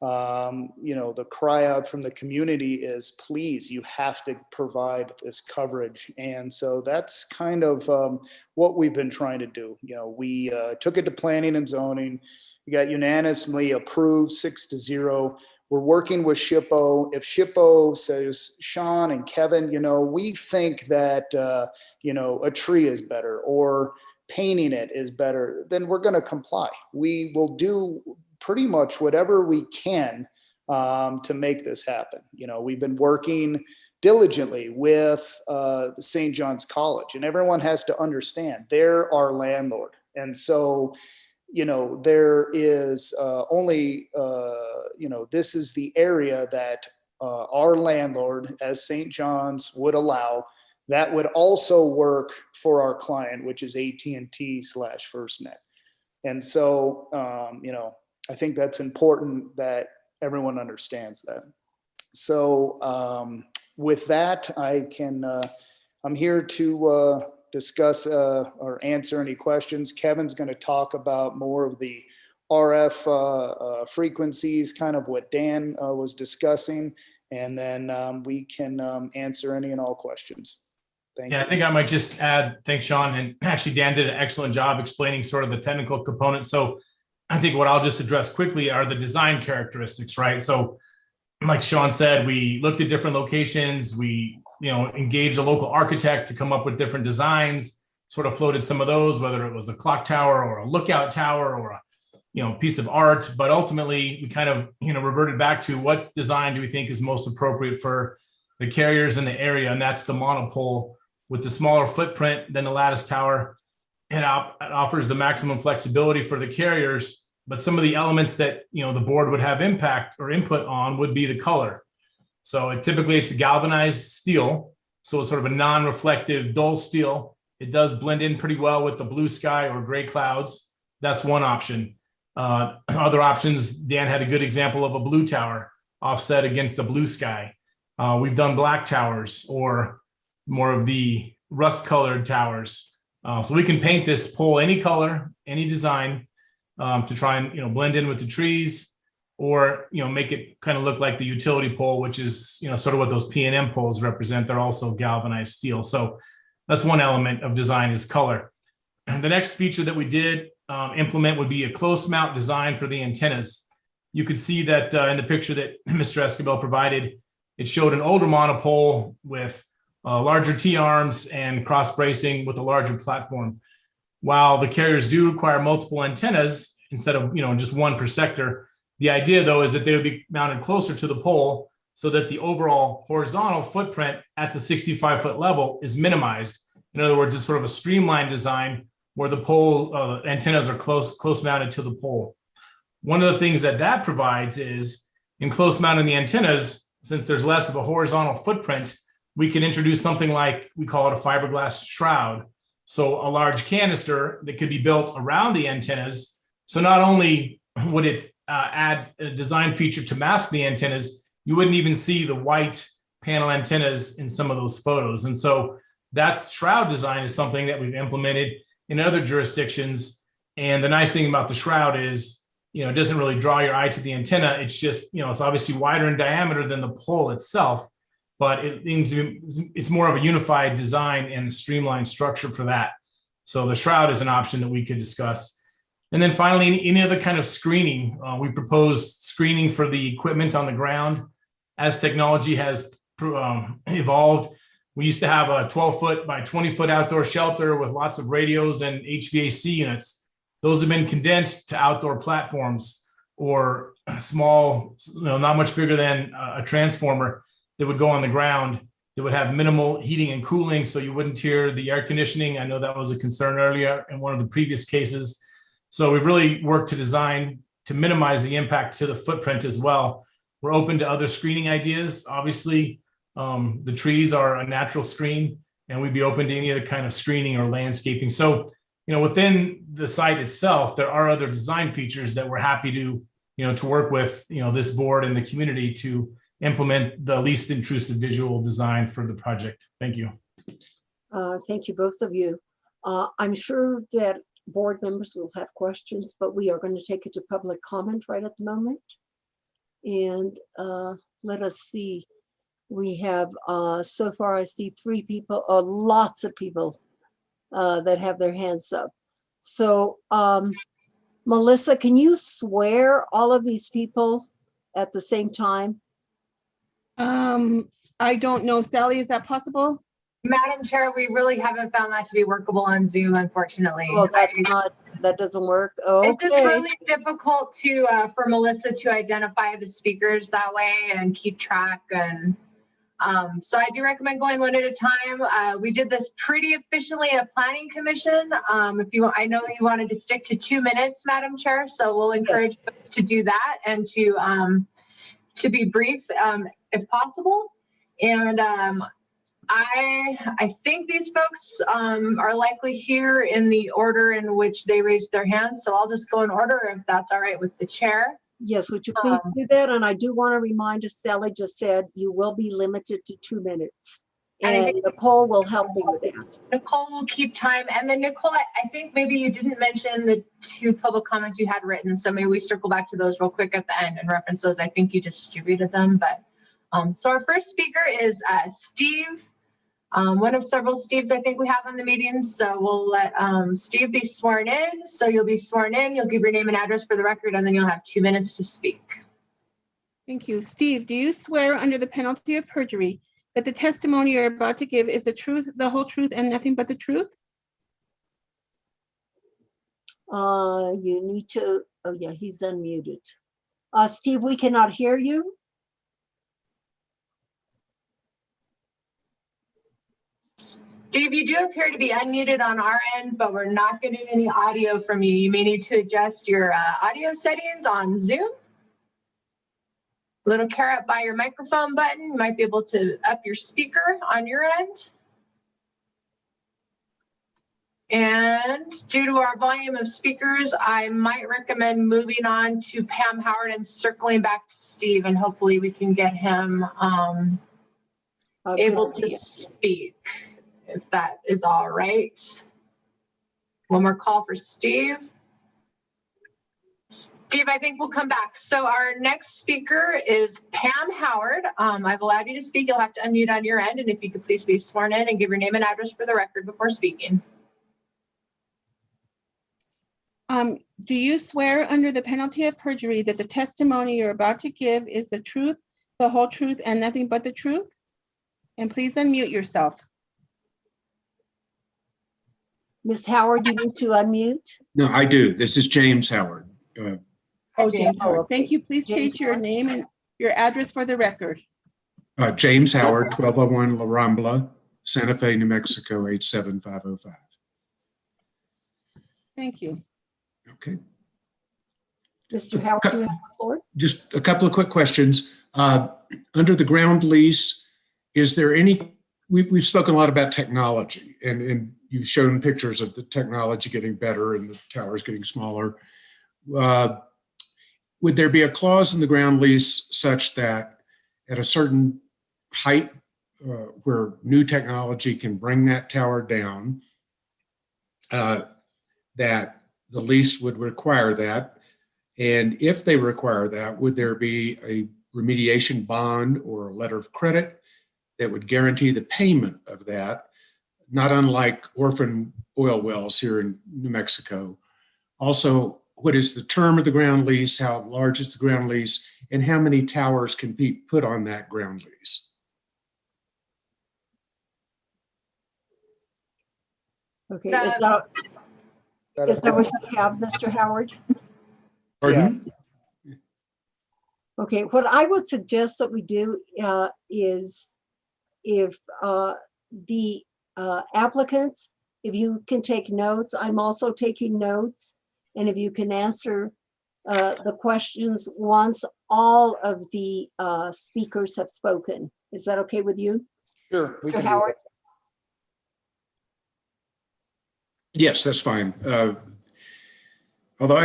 you know, the cry out from the community is, please, you have to provide this coverage. And so that's kind of what we've been trying to do. You know, we took it to planning and zoning. We got unanimously approved 6-0. we're working with SHPO. If SHPO says, Sean and Kevin, we think that, a tree is better or painting it is better, then we're going to comply. We will do pretty much whatever we can to make this happen. We've been working diligently with St. John's College, and everyone has to understand they're our landlord. And so, there is only, this is the area that our landlord as St. John's would allow. That would also work for our client, which is AT&T/FirstNet. And so, I think that's important that everyone understands that. So with that, I'm here to discuss or answer any questions. Kevin's going to talk about more of the RF frequencies, kind of what Dan was discussing, and then we can answer any and all questions. Thank you. I think I might just add, thanks, Sean. And actually, Dan did an excellent job explaining sort of the technical components. So I think what I'll just address quickly are the design characteristics, right? So like Sean said, we looked at different locations. We, engaged a local architect to come up with different designs, sort of floated some of those, whether it was a clock tower or a lookout tower or a, piece of art. But ultimately, we kind of, reverted back to what design do we think is most appropriate for the carriers in the area. And that's the monopole with the smaller footprint than the lattice tower. It offers the maximum flexibility for the carriers, but some of the elements that, the board would have impact or input on would be the color. So typically it's a galvanized steel. So it's sort of a non-reflective dull steel. It does blend in pretty well with the blue sky or gray clouds. That's one option. Other options, Dan had a good example of a blue tower offset against the blue sky. We've done black towers or more of the rust colored towers. So we can paint this pole any color, any design to try and, blend in with the trees or, make it kind of look like the utility pole, which is, sort of what those P&M poles represent. They're also galvanized steel. So that's one element of design is color. And the next feature that we did implement would be a close mount design for the antennas. You could see that in the picture that Mr. Escobar provided, it showed an older monopole with larger T-arms and cross bracing with a larger platform. While the carriers do require multiple antennas instead of just one per sector, the idea though is that they would be mounted closer to the pole so that the overall horizontal footprint at the 65-foot level is minimized. In other words, it's sort of a streamlined design where the pole antennas are close mounted to the pole. One of the things that provides is in close mounting the antennas, since there's less of a horizontal footprint, we can introduce something like, we call it a fiberglass shroud. So a large canister that could be built around the antennas. So not only would it add a design feature to mask the antennas, you wouldn't even see the white panel antennas in some of those photos. And so that's shroud design is something that we've implemented in other jurisdictions. And the nice thing about the shroud is, it doesn't really draw your eye to the antenna. It's just, it's obviously wider in diameter than the pole itself, but it's more of a unified design and streamlined structure for that. So the shroud is an option that we could discuss. And then finally, any other kind of screening. We proposed screening for the equipment on the ground. As technology has evolved, we used to have a 12-foot by 20-foot outdoor shelter with lots of radios and HVAC units. Those have been condensed to outdoor platforms or small, not much bigger than a transformer that would go on the ground that would have minimal heating and cooling so you wouldn't hear the air conditioning. I know that was a concern earlier in one of the previous cases. So we've really worked to design to minimize the impact to the footprint as well. We're open to other screening ideas. Obviously, the trees are a natural screen, and we'd be open to any other kind of screening or landscaping. So, within the site itself, there are other design features that we're happy to work with, this board and the community to implement the least intrusive visual design for the project. Thank you. Thank you, both of you. I'm sure that board members will have questions, but we are going to take it to public comment right at the moment. And let us see. We have, so far I see 3 people, lots of people that have their hands up. So Melissa, can you swear all of these people at the same time? I don't know. Sally, is that possible? Madam Chair, we really haven't found that to be workable on Zoom, unfortunately. Oh, that doesn't work. It's just Okay. really difficult to for Melissa to identify the speakers that way and keep track. And so I do recommend going one at a time. We did this pretty efficiently at Planning Commission. If you, I know you wanted to stick to 2 minutes, Madam Chair, so we'll encourage folks to do that and to be brief if possible. And I think these folks are likely here in the order in which they raised their hands. So I'll just go in order if that's all right with the chair. Yes, would you please do that? And I do want to remind us, Sally just said you will be limited to 2 minutes. And Nicole will help me with that. Nicole will keep time. And then Nicole, I think maybe you didn't mention the 2 public comments you had written. So maybe we circle back to those real quick at the end and reference those. I think you distributed them, but so our first speaker is Steve. One of several Steves I think we have on the meeting. So we'll let Steve be sworn in. So you'll be sworn in, you'll give your name and address for the record, and then you'll have 2 minutes to speak. Thank you. Steve, do you swear under the penalty of perjury that the testimony you're about to give is the truth, the whole truth, and nothing but the truth? You need to, oh yeah, he's unmuted. Steve, we cannot hear you. Steve, you do appear to be unmuted on our end, but we're not getting any audio from you. You may need to adjust your audio settings on Zoom. Little caret by your microphone button. You might be able to up your speaker on your end. And due to our volume of speakers, I might recommend moving on to Pam Howard and circling back to Steve, and hopefully we can get him able to speak, if that is all right. One more call for Steve. Steve, I think we'll come back. So our next speaker is Pam Howard. I've allowed you to speak. You'll have to unmute on your end. And if you could please be sworn in and give your name and address for the record before speaking. Do you swear under the penalty of perjury that the testimony you're about to give is the truth, the whole truth, and nothing but the truth? And please unmute yourself. Ms. Howard, you need to unmute. No, I do. This is James Howard. James Howard. Thank you. Please state your name and your address for the record. James Howard, 1201 La Rambla, Santa Fe, New Mexico, 87505. Thank you. Okay. Mr. Howard, you have the floor. Just a couple of quick questions. Under the ground lease, is there any, we've spoken a lot about technology, and you've shown pictures of the technology getting better and the towers getting smaller. Would there be a clause in the ground lease such that at a certain height where new technology can bring that tower down, that the lease would require that? And if they require that, would there be a remediation bond or a letter of credit that would guarantee the payment of that, not unlike orphan oil wells here in New Mexico? Also, what is the term of the ground lease? How large is the ground lease? And how many towers can be put on that ground lease? Okay, is that what you have, Mr. Howard? Pardon? Okay, what I would suggest that we do is if the applicants, if you can take notes, I'm also taking notes, and if you can answer the questions once all of the speakers have spoken. Is that okay with you? Sure. Mr. Howard? Yes, that's fine. Although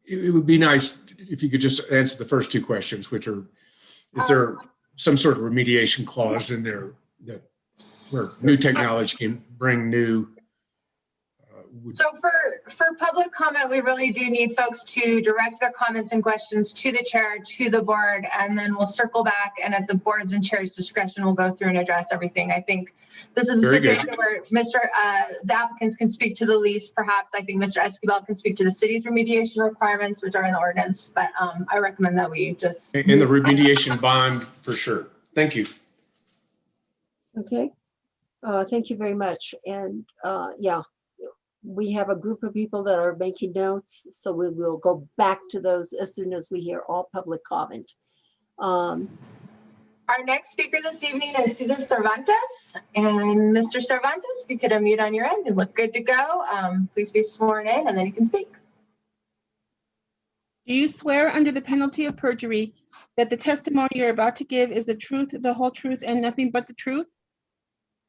it would be nice if you could just answer the first 2 questions, which are, is there some sort of remediation clause in there that where new technology can bring new So for public comment, we really do need folks to direct their comments and questions to the chair, to the board, and then we'll circle back, and at the board's and chair's discretion, we'll go through and address everything. I think this is a Very good. situation where the applicants can speak to the lease. Perhaps I think Mr. Esquivel can speak to the city's remediation requirements, which are in the ordinance, but I recommend that we just. In the remediation bond, for sure. Thank you. Okay. Thank you very much. And yeah, we have a group of people that are making notes, so we will go back to those as soon as we hear all public comment. Our next speaker this evening is Cesar Cervantes. And Mr. Cervantes, if you could unmute on your end and look good to go, please be sworn in and then you can speak. Do you swear under the penalty of perjury that the testimony you're about to give is the truth, the whole truth, and nothing but the truth?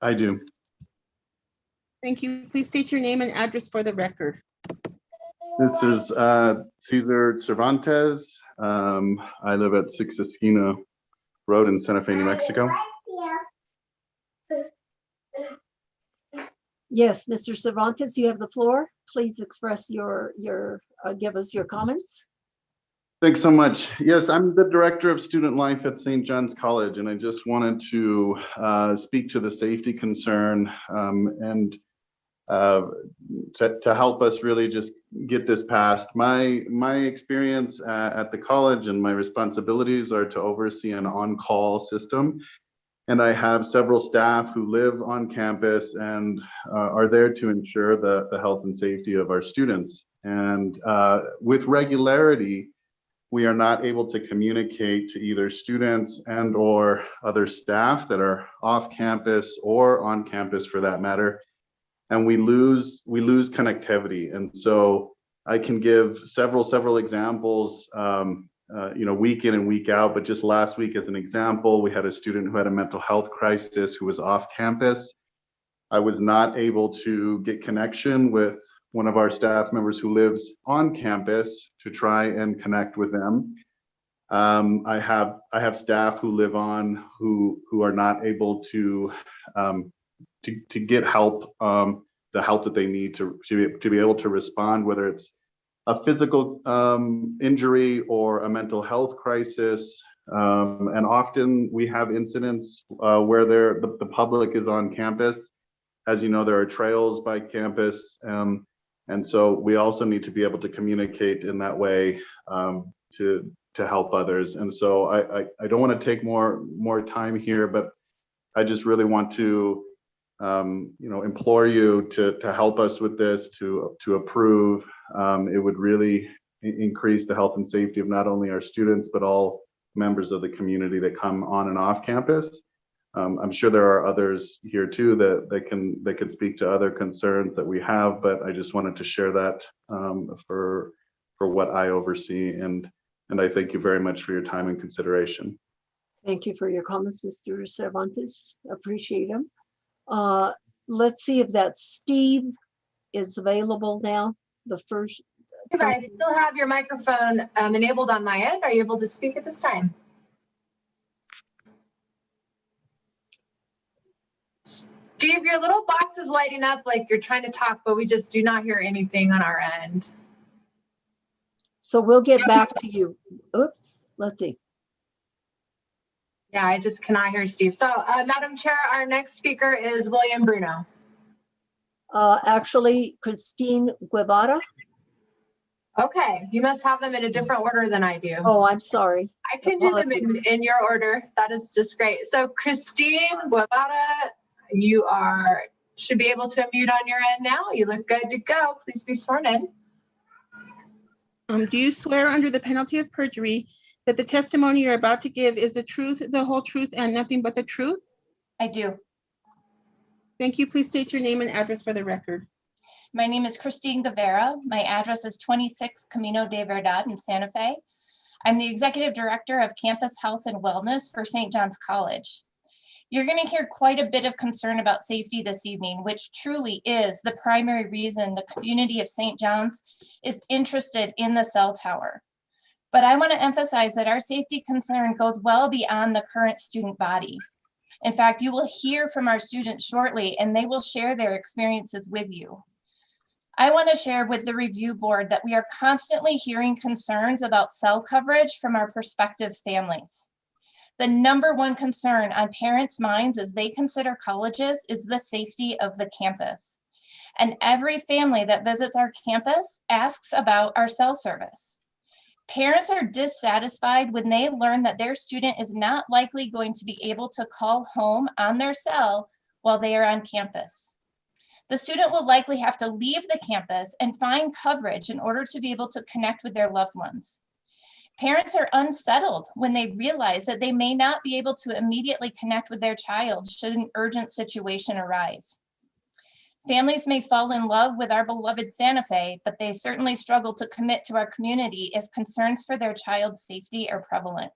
I do. Thank you. Please state your name and address for the record. This is Cesar Cervantes. I live at 6 Esquina Road in Santa Fe, New Mexico. Yes, Mr. Cervantes, you have the floor. Please express give us your comments. Thanks so much. Yes, I'm the director of student life at St. John's College, and I just wanted to speak to the safety concern and to help us really just get this passed. My experience at the college and my responsibilities are to oversee an on-call system. And I have several staff who live on campus and are there to ensure the health and safety of our students. And with regularity, we are not able to communicate to either students and or other staff that are off campus or on campus for that matter. And we lose connectivity. And so I can give several examples, week in and week out, but just last week as an example, we had a student who had a mental health crisis who was off campus. I was not able to get connection with one of our staff members who lives on campus to try and connect with them. I have staff who live on who are not able to get help, the help that they need to be able to respond, whether it's a physical injury or a mental health crisis. And often we have incidents where the public is on campus. As you know, there are trails by campus. And so we also need to be able to communicate in that way to help others. And so I don't want to take more time here, but I just really want to implore you to help us with this, to approve. It would really increase the health and safety of not only our students, but all members of the community that come on and off campus. I'm sure there are others here too that can speak to other concerns that we have, but I just wanted to share that for what I oversee, and I thank you very much for your time and consideration. Thank you for your comments, Mr. Cervantes. Appreciate them. Let's see if that Steve is available now. The first. If I still have your microphone enabled on my end, are you able to speak at this time? Steve, your little box is lighting up like you're trying to talk, but we just do not hear anything on our end. So we'll get back to you. Oops, let's see. Yeah, I just cannot hear Steve. So, Madam Chair, our next speaker is William Bruno. Actually, Christine Guevara. Okay, you must have them in a different order than I do. Oh, I'm sorry. I can do them in your order. That is just great. So, Christine Guevara, you should be able to unmute on your end now. You look good to go. Please be sworn in. Do you swear under the penalty of perjury that the testimony you're about to give is the truth, the whole truth, and nothing but the truth? I do. Thank you. Please state your name and address for the record. My name is Christine Guevara. My address is 26 Camino de Verdad in Santa Fe. I'm the Executive Director of Campus Health and Wellness for St. John's College. You're going to hear quite a bit of concern about safety this evening, which truly is the primary reason the community of St. John's is interested in the cell tower. But I want to emphasize that our safety concern goes well beyond the current student body. In fact, you will hear from our students shortly, and they will share their experiences with you. I want to share with the review board that we are constantly hearing concerns about cell coverage from our prospective families. The number one concern on parents' minds as they consider colleges is the safety of the campus. And every family that visits our campus asks about our cell service. Parents are dissatisfied when they learn that their student is not likely going to be able to call home on their cell while they are on campus. The student will likely have to leave the campus and find coverage in order to be able to connect with their loved ones. Parents are unsettled when they realize that they may not be able to immediately connect with their child should an urgent situation arise. Families may fall in love with our beloved Santa Fe, but they certainly struggle to commit to our community if concerns for their child's safety are prevalent.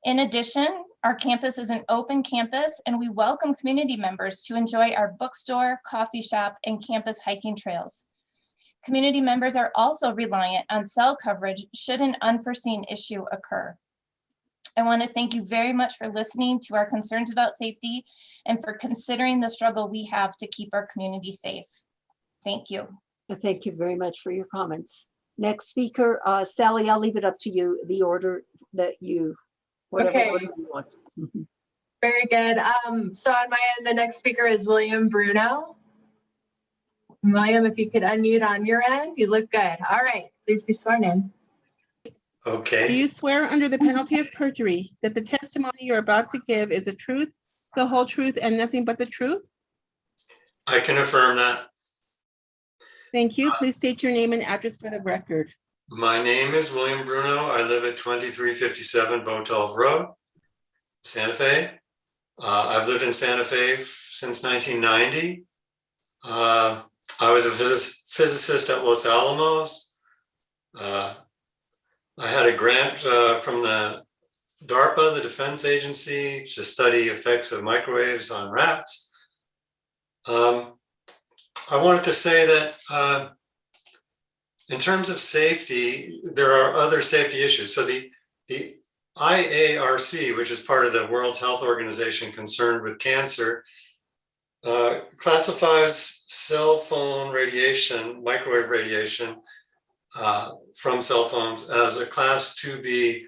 In addition, our campus is an open campus and we welcome community members to enjoy our bookstore, coffee shop, and campus hiking trails. Community members are also reliant on cell coverage should an unforeseen issue occur. I want to thank you very much for listening to our concerns about safety and for considering the struggle we have to keep our community safe. Thank you. Thank you very much for your comments. Next speaker, Sally, I'll leave it up to you, the order that you, whatever Okay. order you want. Very good. So on my end, the next speaker is William Bruno. William, if you could unmute on your end, you look good. All right, please be sworn in. Do you swear under the penalty of perjury that the testimony you're about to give is the truth, the whole truth, and nothing but the truth? I can affirm that. Thank you. Please state your name and address for the record. My name is William Bruno. I live at 2357 Botelv Road, Santa Fe. I've lived in Santa Fe since 1990. I was a physicist at Los Alamos. I had a grant from the DARPA, the Defense Agency, to study effects of microwaves on rats. I wanted to say that in terms of safety, there are other safety issues. So the IARC, which is part of the World Health Organization concerned with cancer, classifies cell phone radiation, microwave radiation from cell phones as a class 2B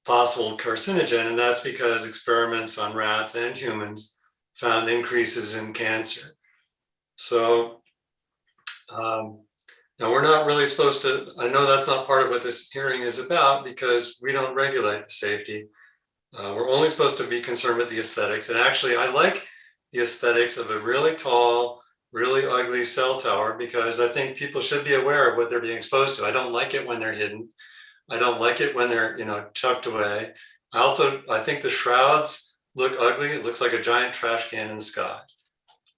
possible carcinogen. And that's because experiments on rats and humans found increases in cancer. So now we're not really supposed to, I know that's not part of what this hearing is about because we don't regulate the safety. We're only supposed to be concerned with the aesthetics. And actually I like the aesthetics of a really tall, really ugly cell tower because I think people should be aware of what they're being exposed to. I don't like it when they're hidden. I don't like it when they're, tucked away. I think the shrouds look ugly. It looks like a giant trash can in the sky.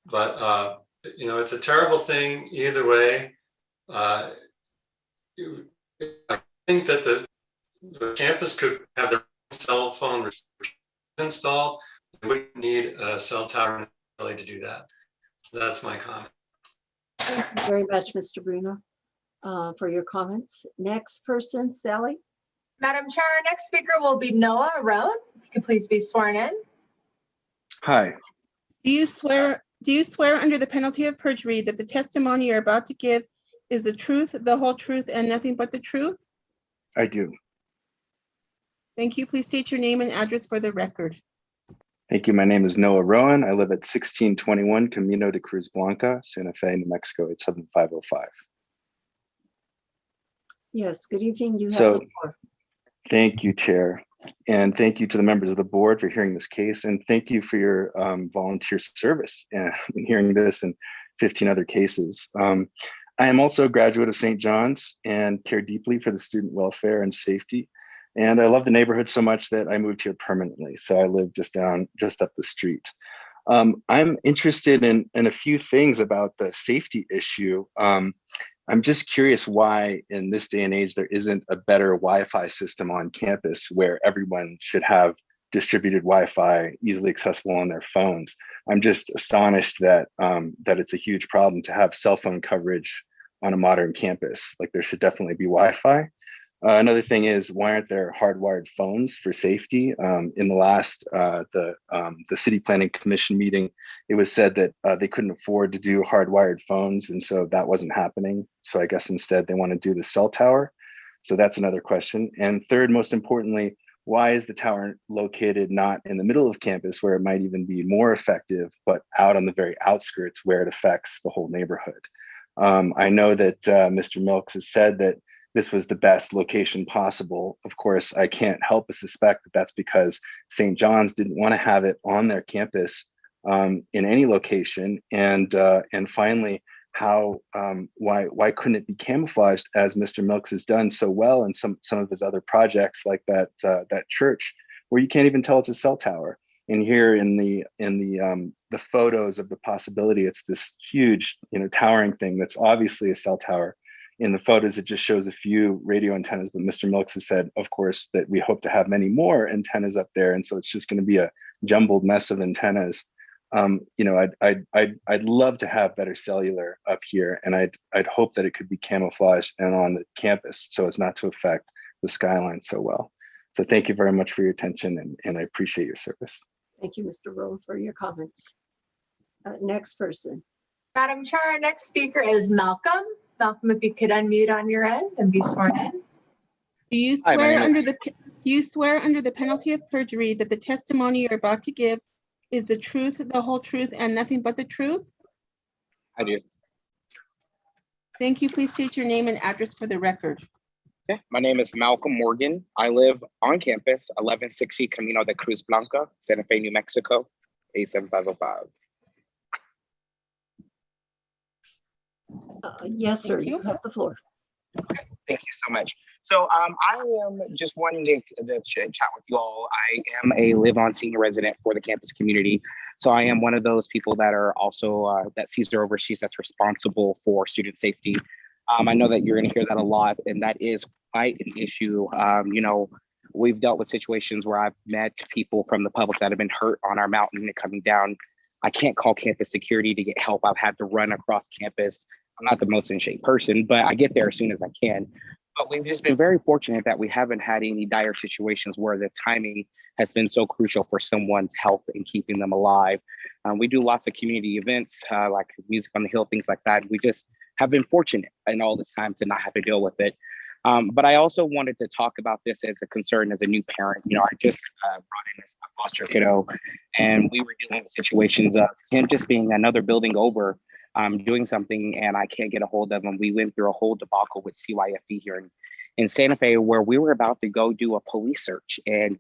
But, it's a terrible thing either way. I think that the campus could have their own cell phone installed. They wouldn't need a cell tower to do that. That's my comment. Thank you very much, Mr. Bruno, for your comments. Next person, Sally. Madam Chair, our next speaker will be Noah Roan. If you could please be sworn in. Hi. Do you swear under the penalty of perjury that the testimony you're about to give is the truth, the whole truth, and nothing but the truth? I do. Thank you. Please state your name and address for the record. Thank you. My name is Noah Rowan. I live at 1621 Camino de Cruz Blanca, Santa Fe, New Mexico, 87505. Yes, good evening. You have So, the floor. thank you, Chair. And thank you to the members of the board for hearing this case. And thank you for your volunteer service in hearing this and 15 other cases. I am also a graduate of St. John's and care deeply for the student welfare and safety. And I love the neighborhood so much that I moved here permanently. So I live just up the street. I'm interested in a few things about the safety issue. I'm just curious why in this day and age, there isn't a better Wi-Fi system on campus where everyone should have distributed Wi-Fi easily accessible on their phones. I'm just astonished that it's a huge problem to have cell phone coverage on a modern campus. Like there should definitely be Wi-Fi. Another thing is, why aren't there hardwired phones for safety? In the last the City Planning Commission meeting, it was said that they couldn't afford to do hardwired phones, and so that wasn't happening. So I guess instead they want to do the cell tower. So that's another question. And third, most importantly, why is the tower located not in the middle of campus where it might even be more effective, but out on the very outskirts where it affects the whole neighborhood? I know that Mr. Milks has said that this was the best location possible. Of course, I can't help but suspect that that's because St. John's didn't want to have it on their campus in any location. And finally, why couldn't it be camouflaged as Mr. Milks has done so well in some of his other projects, like that church, where you can't even tell it's a cell tower. And here in the photos of the possibility, it's this huge, towering thing that's obviously a cell tower. In the photos, it just shows a few radio antennas, but Mr. Milks has said, of course, that we hope to have many more antennas up there. And so it's just going to be a jumbled mess of antennas. I'd love to have better cellular up here, and I'd hope that it could be camouflaged and on the campus so as not to affect the skyline so well. So thank you very much for your attention, and I appreciate your service. Thank you, Mr. Rowe, for your comments. Next person. Madam Chair, our next speaker is Malcolm. Malcolm, if you could unmute on your end and be sworn in. Do you swear under the penalty of perjury that the testimony you're about to give is the truth, the whole truth, and nothing but the truth? I do. Thank you. Please state your name and address for the record. Okay. My name is Malcolm Morgan. I live on campus, 1160 Camino de Cruz Blanca, Santa Fe, New Mexico, 87505. Yes, sir. You have the floor. Thank you so much. So I am just wanting to chat with you all. I am a live-on senior resident for the campus community. So I am one of those people that are also, that sees or oversees, that's responsible for student safety. I know that you're going to hear that a lot, and that is quite an issue. We've dealt with situations where I've met people from the public that have been hurt on our mountain and coming down. I can't call campus security to get help. I've had to run across campus. I'm not the most in shape person, but I get there as soon as I can. But we've just been very fortunate that we haven't had any dire situations where the timing has been so crucial for someone's health and keeping them alive. We do lots of community events like Music on the Hill, things like that. We just have been fortunate in all this time to not have to deal with it. But I also wanted to talk about this as a concern as a new parent. I just brought in a foster kiddo, and we were dealing with situations of him just being another building over, doing something, and I can't get a hold of him. We went through a whole debacle with CYFD here in Santa Fe, where we were about to go do a police search and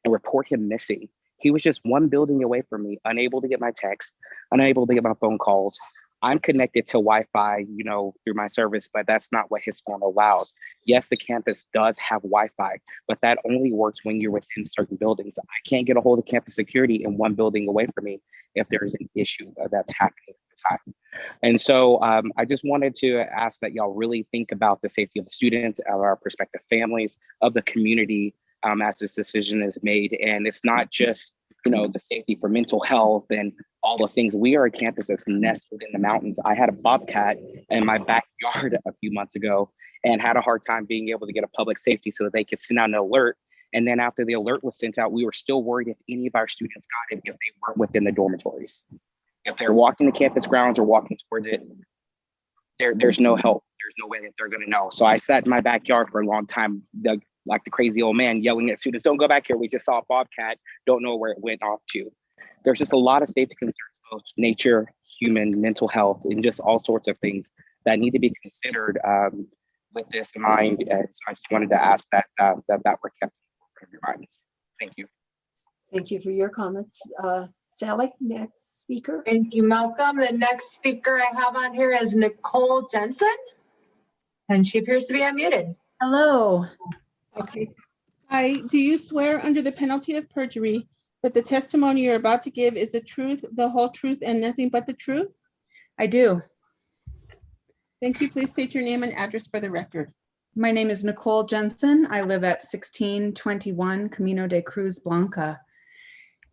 report him missing. He was just one building away from me, unable to get my text, unable to get my phone calls. I'm connected to Wi-Fi, through my service, but that's not what his phone allows. Yes, the campus does have Wi-Fi, but that only works when you're within certain buildings. I can't get a hold of campus security in one building away from me if there's an issue that's happening at the time. And so I just wanted to ask that y'all really think about the safety of the students, of our prospective families, of the community as this decision is made. And it's not just the safety for mental health and all those things. We are a campus that's nestled in the mountains. I had a bobcat in my backyard a few months ago and had a hard time being able to get a public safety so that they could send out an alert. And then after the alert was sent out, we were still worried if any of our students got it if they weren't within the dormitories. If they're walking the campus grounds or walking towards it, there's no help. There's no way that they're going to know. So I sat in my backyard for a long time, like the crazy old man yelling at students, "Don't go back here. We just saw a bobcat. Don't know where it went off to." There's just a lot of safety concerns, both nature, human, mental health, and just all sorts of things that need to be considered with this in mind. And so I just wanted to ask that were kept in your minds. Thank you. Thank you for your comments. Sally, next speaker. Thank you, Malcolm. The next speaker I have on here is Nicole Jensen, and she appears to be unmuted. Hello. Okay. Hi, do you swear under the penalty of perjury that the testimony you're about to give is the truth, the whole truth, and nothing but the truth? I do. Thank you. Please state your name and address for the record. My name is Nicole Jensen. I live at 1621 Camino de Cruz Blanca.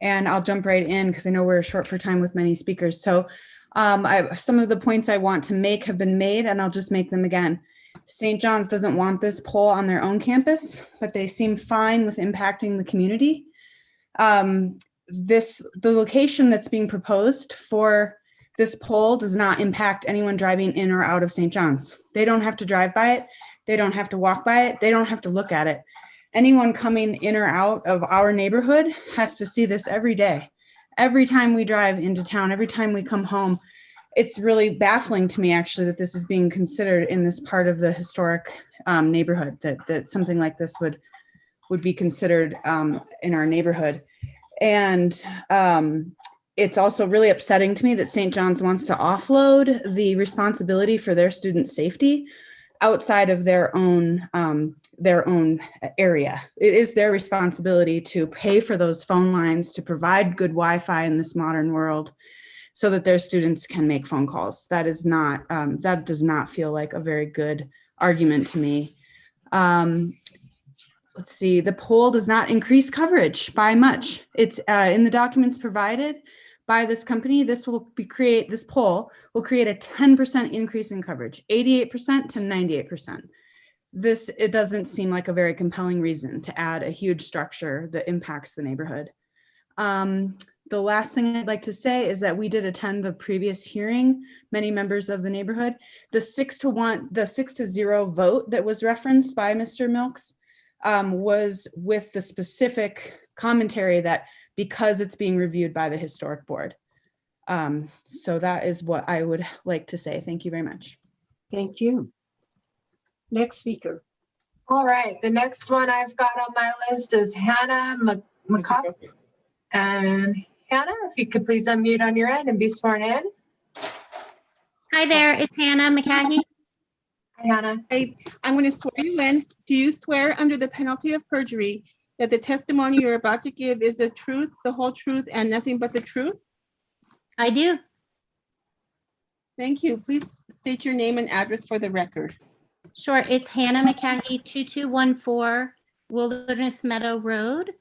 And I'll jump right in because I know we're short for time with many speakers. So some of the points I want to make have been made, and I'll just make them again. St. John's doesn't want this pole on their own campus, but they seem fine with impacting the community. The location that's being proposed for this pole does not impact anyone driving in or out of St. John's. They don't have to drive by it. They don't have to walk by it. They don't have to look at it. Anyone coming in or out of our neighborhood has to see this every day. Every time we drive into town, every time we come home, it's really baffling to me actually that this is being considered in this part of the historic neighborhood, that something like this would be considered in our neighborhood. And it's also really upsetting to me that St. John's wants to offload the responsibility for their student safety outside of their own area. It is their responsibility to pay for those phone lines, to provide good Wi-Fi in this modern world so that their students can make phone calls. That is not, that does not feel like a very good argument to me. Let's see, the poll does not increase coverage by much. It's in the documents provided by this company. This poll will create a 10% increase in coverage, 88% to 98%. It doesn't seem like a very compelling reason to add a huge structure that impacts the neighborhood. The last thing I'd like to say is that we did attend the previous hearing, many members of the neighborhood. The 6-0 vote that was referenced by Mr. Milks was with the specific commentary that because it's being reviewed by the historic board. So that is what I would like to say. Thank you very much. Thank you. Next speaker. All right, the next one I've got on my list is Hannah McCoy. And Hannah, if you could please unmute on your end and be sworn in. Hi there, it's Hannah McCahey. Hi, Hannah. I'm going to swear you in. Do you swear under the penalty of perjury that the testimony you're about to give is the truth, the whole truth, and nothing but the truth? I do. Thank you. Please state your name and address for the record. Sure, it's Hannah McCahey, 2214 Wilderness Meadow Road.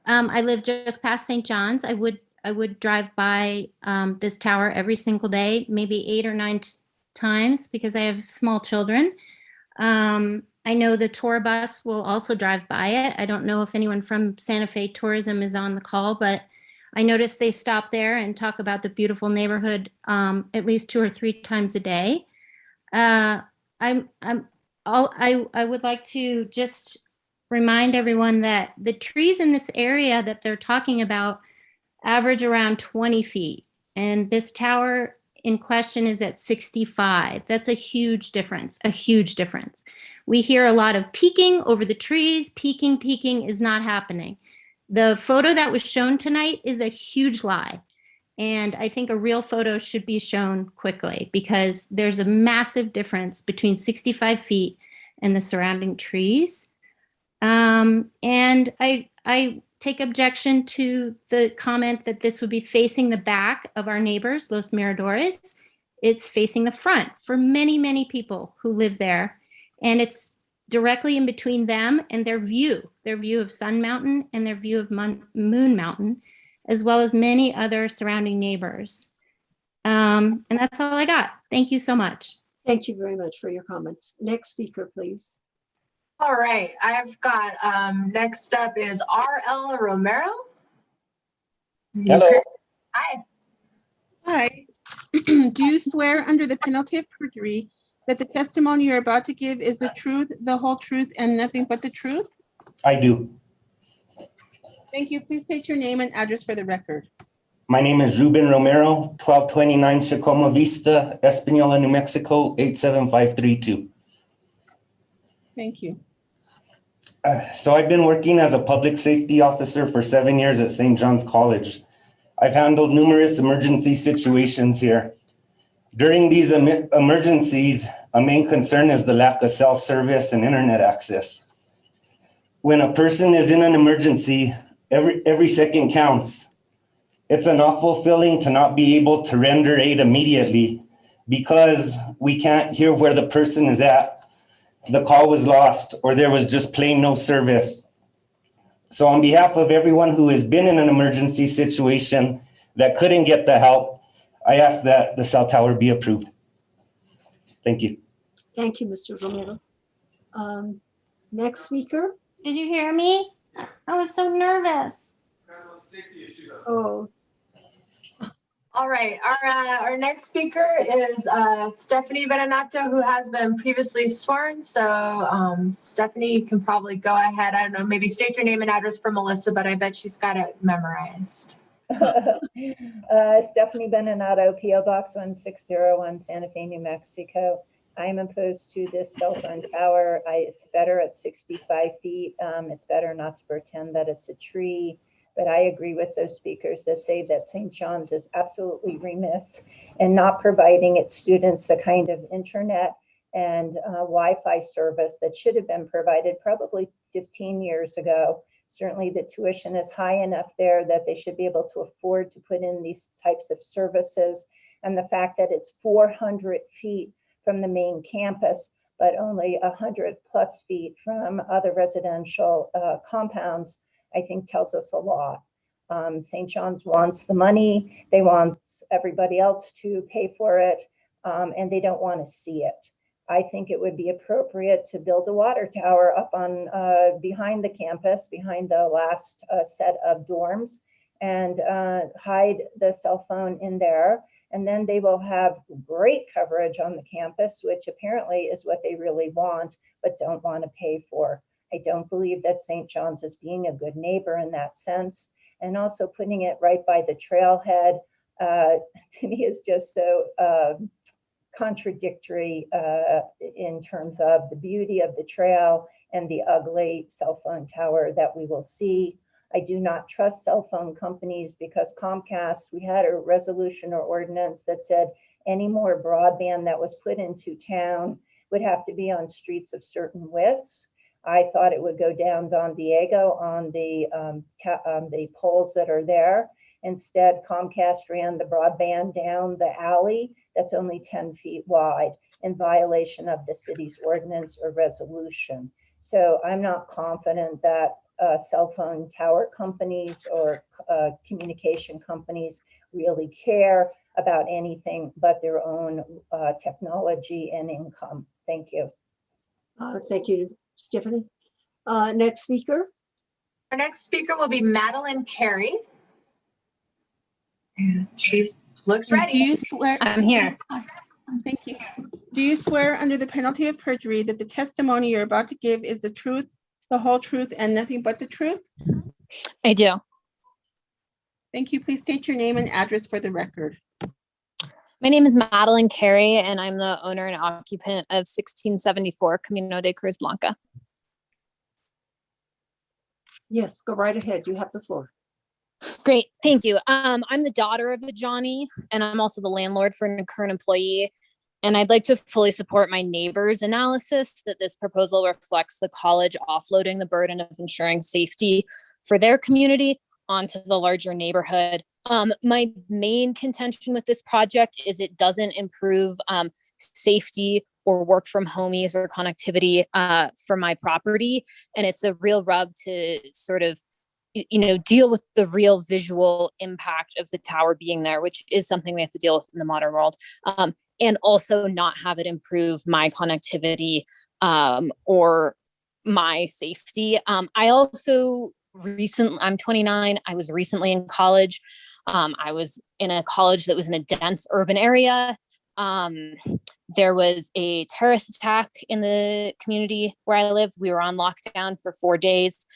I live just past St. John's. I would drive by this tower every single day, maybe 8 or 9 times because I have small children. I know the tour bus will also drive by it. I don't know if anyone from Santa Fe Tourism is on the call, but I noticed they stop there and talk about the beautiful neighborhood at least 2 or 3 times a day. I would like to just remind everyone that the trees in this area that they're talking about average around 20 feet. And this tower in question is at 65. That's a huge difference, a huge difference. We hear a lot of peeking over the trees. Peeking is not happening. The photo that was shown tonight is a huge lie. And I think a real photo should be shown quickly because there's a massive difference between 65 feet and the surrounding trees. And I take objection to the comment that this would be facing the back of our neighbors, Los Miradores. It's facing the front for many, many people who live there. And it's directly in between them and their view of Sun Mountain and their view of Moon Mountain, as well as many other surrounding neighbors. And that's all I got. Thank you so much. Thank you very much for your comments. Next speaker, please. All right, I've got, next up is R.L. Romero. Hello. Hi. Hi. Do you swear under the penalty of perjury that the testimony you're about to give is the truth, the whole truth, and nothing but the truth? I do. Thank you. Please state your name and address for the record. My name is Ruben Romero, 1229 Chacoma Vista, Espanola, New Mexico, 87532. Thank you. So I've been working as a public safety officer for 7 years at St. John's College. I've handled numerous emergency situations here. During these emergencies, a main concern is the lack of cell service and internet access. When a person is in an emergency, every second counts. It's an awful feeling to not be able to render aid immediately because we can't hear where the person is at. The call was lost or there was just plain no service. So on behalf of everyone who has been in an emergency situation that couldn't get the help, I ask that the cell tower be approved. Thank you. Thank you, Mr. Romero. Next speaker. Did you hear me? I was so nervous. Oh, All right, our next speaker is Stephanie Benenato, who has been previously sworn. So Stephanie, you can probably go ahead. I don't know, maybe state your name and address for Melissa, but I bet she's got it memorized. Stephanie Benenato, PO Box 1601, Santa Fe, New Mexico. I'm opposed to this cell phone tower. It's better at 65 feet. It's better not to pretend that it's a tree. But I agree with those speakers that say that St. John's is absolutely remiss in not providing its students the kind of internet and Wi-Fi service that should have been provided probably 15 years ago. Certainly the tuition is high enough there that they should be able to afford to put in these types of services. And the fact that it's 400 feet from the main campus, but only 100+ feet from other residential compounds, I think tells us a lot. St. John's wants the money, they want everybody else to pay for it, and they don't want to see it. I think it would be appropriate to build a water tower up on behind the campus, behind the last set of dorms, and hide the cell phone in there. And then they will have great coverage on the campus, which apparently is what they really want, but don't want to pay for. I don't believe that St. John's is being a good neighbor in that sense. And also putting it right by the trailhead, to me is just so contradictory in terms of the beauty of the trail and the ugly cell phone tower that we will see. I do not trust cell phone companies because Comcast, we had a resolution or ordinance that said any more broadband that was put into town would have to be on streets of certain widths. I thought it would go down Don Diego on the poles that are there. Instead, Comcast ran the broadband down the alley that's only 10 feet wide in violation of the city's ordinance or resolution. So I'm not confident that cell phone tower companies or communication companies really care about anything but their own technology and income. Thank you. thank you, Stephanie. Next speaker. Our next speaker will be Madeline Carey. And she looks ready. Do you swear? I'm here. Thank you. Do you swear under the penalty of perjury that the testimony you're about to give is the truth, the whole truth, and nothing but the truth? I do. Thank you. Please state your name and address for the record. My name is Madeline Carey, and I'm the owner and occupant of 1674 Camino de Cruz Blanca. Yes, go right ahead. You have the floor. Great, thank you. I'm the daughter of a Johnny, and I'm also the landlord for a current employee. And I'd like to fully support my neighbor's analysis that this proposal reflects the college offloading the burden of ensuring safety for their community onto the larger neighborhood. My main contention with this project is it doesn't improve safety or work from home ease or connectivity for my property. And it's a real rub to sort of deal with the real visual impact of the tower being there, which is something we have to deal with in the modern world, and also not have it improve my connectivity or my safety. I also I'm 29. I was recently in college. I was in a college that was in a dense urban area. There was a terrorist attack in the community where I live. We were on lockdown for 4 days.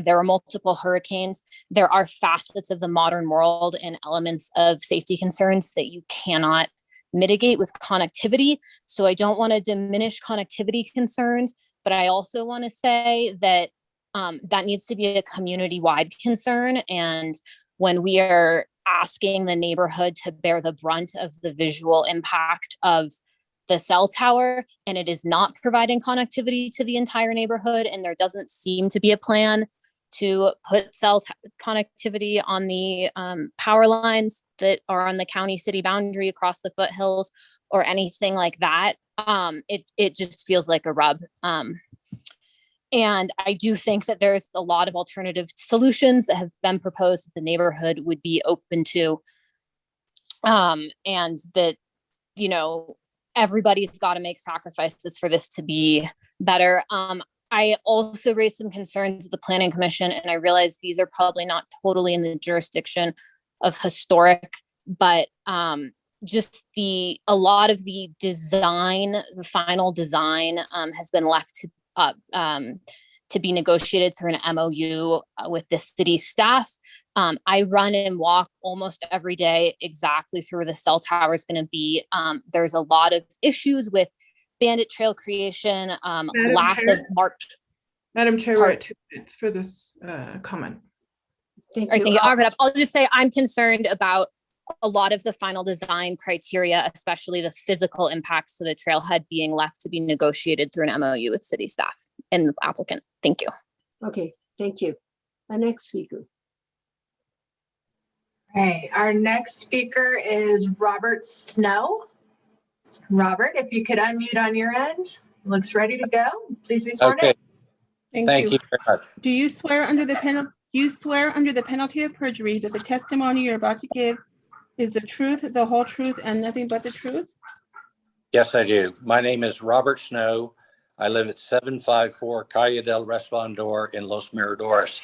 There were multiple hurricanes. There are facets of the modern world and elements of safety concerns that you cannot mitigate with connectivity. So I don't want to diminish connectivity concerns, but I also want to say that that needs to be a community-wide concern. And when we are asking the neighborhood to bear the brunt of the visual impact of the cell tower, and it is not providing connectivity to the entire neighborhood, and there doesn't seem to be a plan to put connectivity on the power lines that are on the county-city boundary across the foothills or anything like that, it just feels like a rub. And I do think that there's a lot of alternative solutions that have been proposed that the neighborhood would be open to. And that, everybody's got to make sacrifices for this to be better. I also raised some concerns at the Planning Commission, and I realize these are probably not totally in the jurisdiction of historic, but just a lot of the design, the final design has been left to be negotiated through an MOU with the city staff. I run and walk almost every day exactly through where the cell tower is going to be. There's a lot of issues with bandit trail creation, lack of marked. Madam Chair, we're at 2 minutes for this comment. Thank you. I'll just say I'm concerned about a lot of the final design criteria, especially the physical impacts to the trailhead, being left to be negotiated through an MOU with city staff and the applicant. Thank you. Okay, thank you. The next speaker. Okay, our next speaker is Robert Snow. Robert, if you could unmute on your end, looks ready to go. Please be sworn in. Thank you very much. Do you swear under the penalty of perjury that the testimony you're about to give is the truth, the whole truth, and nothing but the truth? Yes, I do. My name is Robert Snow. I live at 754 Calle del Resplandor in Los Miradores.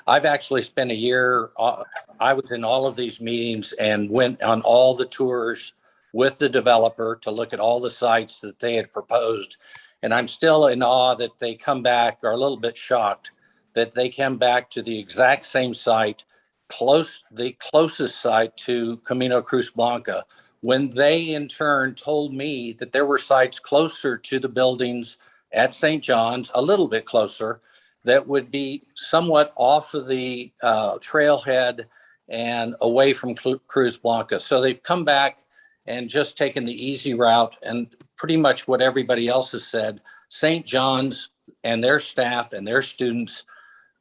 I've actually spent a year, I was in all of these meetings and went on all the tours with the developer to look at all the sites that they had proposed. And I'm still in awe that they come back, or a little bit shocked, that they come back to the exact same site, the closest site to Camino Cruz Blanca, when they in turn told me that there were sites closer to the buildings at St. John's, a little bit closer, that would be somewhat off of the trailhead and away from Cruz Blanca. So they've come back and just taken the easy route, and pretty much what everybody else has said. St. John's and their staff and their students,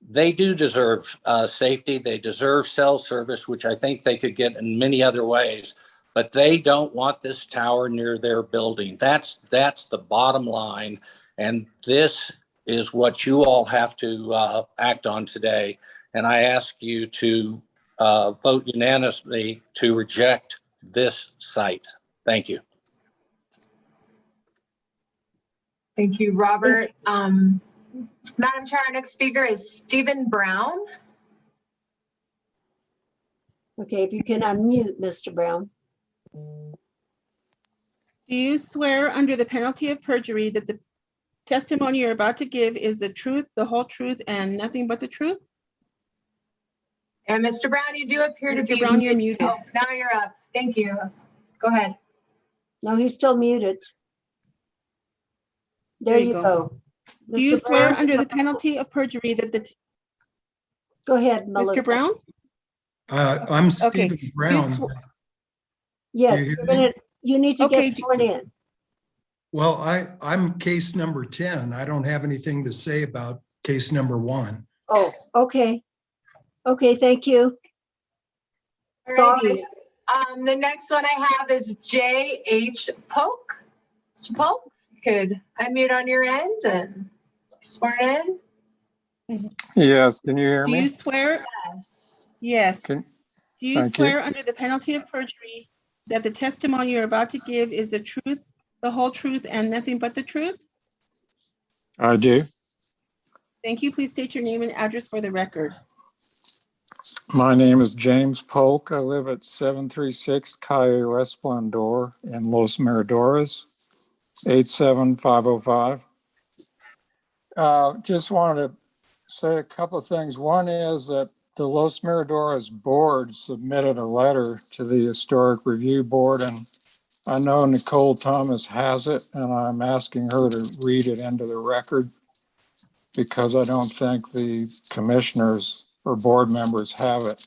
they do deserve safety. They deserve cell service, which I think they could get in many other ways, but they don't want this tower near their building. That's the bottom line. And this is what you all have to act on today. And I ask you to vote unanimously to reject this site. Thank you. Thank you, Robert. Madam Chair, our next speaker is Stephen Brown. Okay, if you can unmute, Mr. Brown. Do you swear under the penalty of perjury that the testimony you're about to give is the truth, the whole truth, and nothing but the truth? And Mr. Brown, you do appear to be Mr. Brown, you're muted. Oh, now you're up. Thank you. Go ahead. No, he's still muted. There you go. Do you Mr. swear Brown? under the penalty of perjury that the... Go ahead, Melissa. Mr. Brown? I'm Okay. Stephen Brown. Yes, Do you you're hear me? gonna, you need to Okay. get sworn in. Well, I'm case number 10. I don't have anything to say about case number 1. Oh, okay. Okay, thank you. Sorry. Alrighty. The next one I have is J.H. Polk. Mr. Polk, you could unmute on your end and sworn in. Yes, can you hear Do me? you swear? Yes. Yes. Can- Do you Thank you. swear under the penalty of perjury that the testimony you're about to give is the truth, the whole truth, and nothing but the truth? I do. Thank you. Please state your name and address for the record. My name is James Polk. I live at 736 Calle Esplandor in Los Miradores, 87505. Just wanted to say a couple of things. One is that the Los Miradores board submitted a letter to the Historic Review Board, and I know Nicole Thomas has it, and I'm asking her to read it into the record because I don't think the commissioners or board members have it.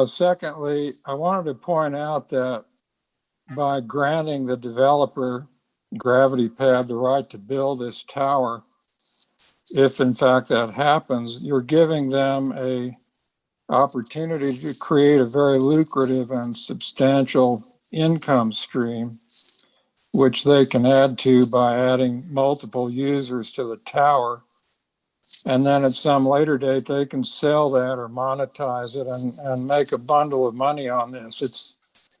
Secondly, I wanted to point out that by granting the developer Gravity Pad the right to build this tower, if in fact that happens, you're giving them a opportunity to create a very lucrative and substantial income stream, which they can add to by adding multiple users to the tower. And then at some later date, they can sell that or monetize it and make a bundle of money on this. It's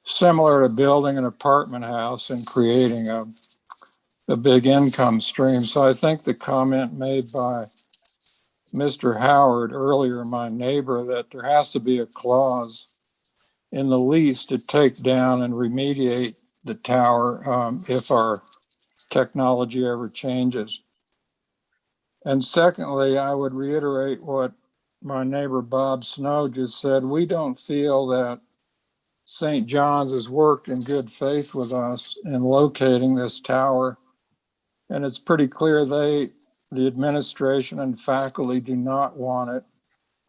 similar to building an apartment house and creating a big income stream. So I think the comment made by Mr. Howard earlier, my neighbor, that there has to be a clause in the lease to take down and remediate the tower if our technology ever changes. And secondly, I would reiterate what my neighbor Bob Snow just said. We don't feel that St. John's has worked in good faith with us in locating this tower. And it's pretty clear the administration and faculty do not want it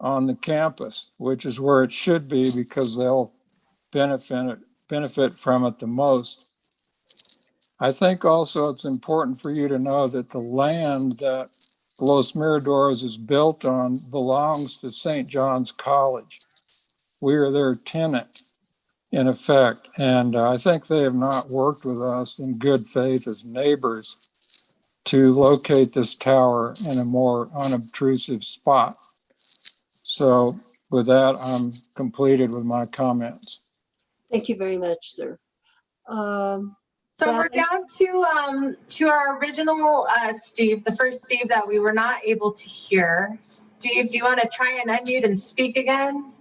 on the campus, which is where it should be because they'll benefit from it the most. I think also it's important for you to know that the land that Los Miradores is built on belongs to St. John's College. We are their tenant in effect, and I think they have not worked with us in good faith as neighbors to locate this tower in a more unobtrusive spot. So with that, I'm completed with my comments. Thank you very much, sir. So we're down to our original Steve, the first Steve that we were not able to hear. Steve, do you want to try and unmute and speak again?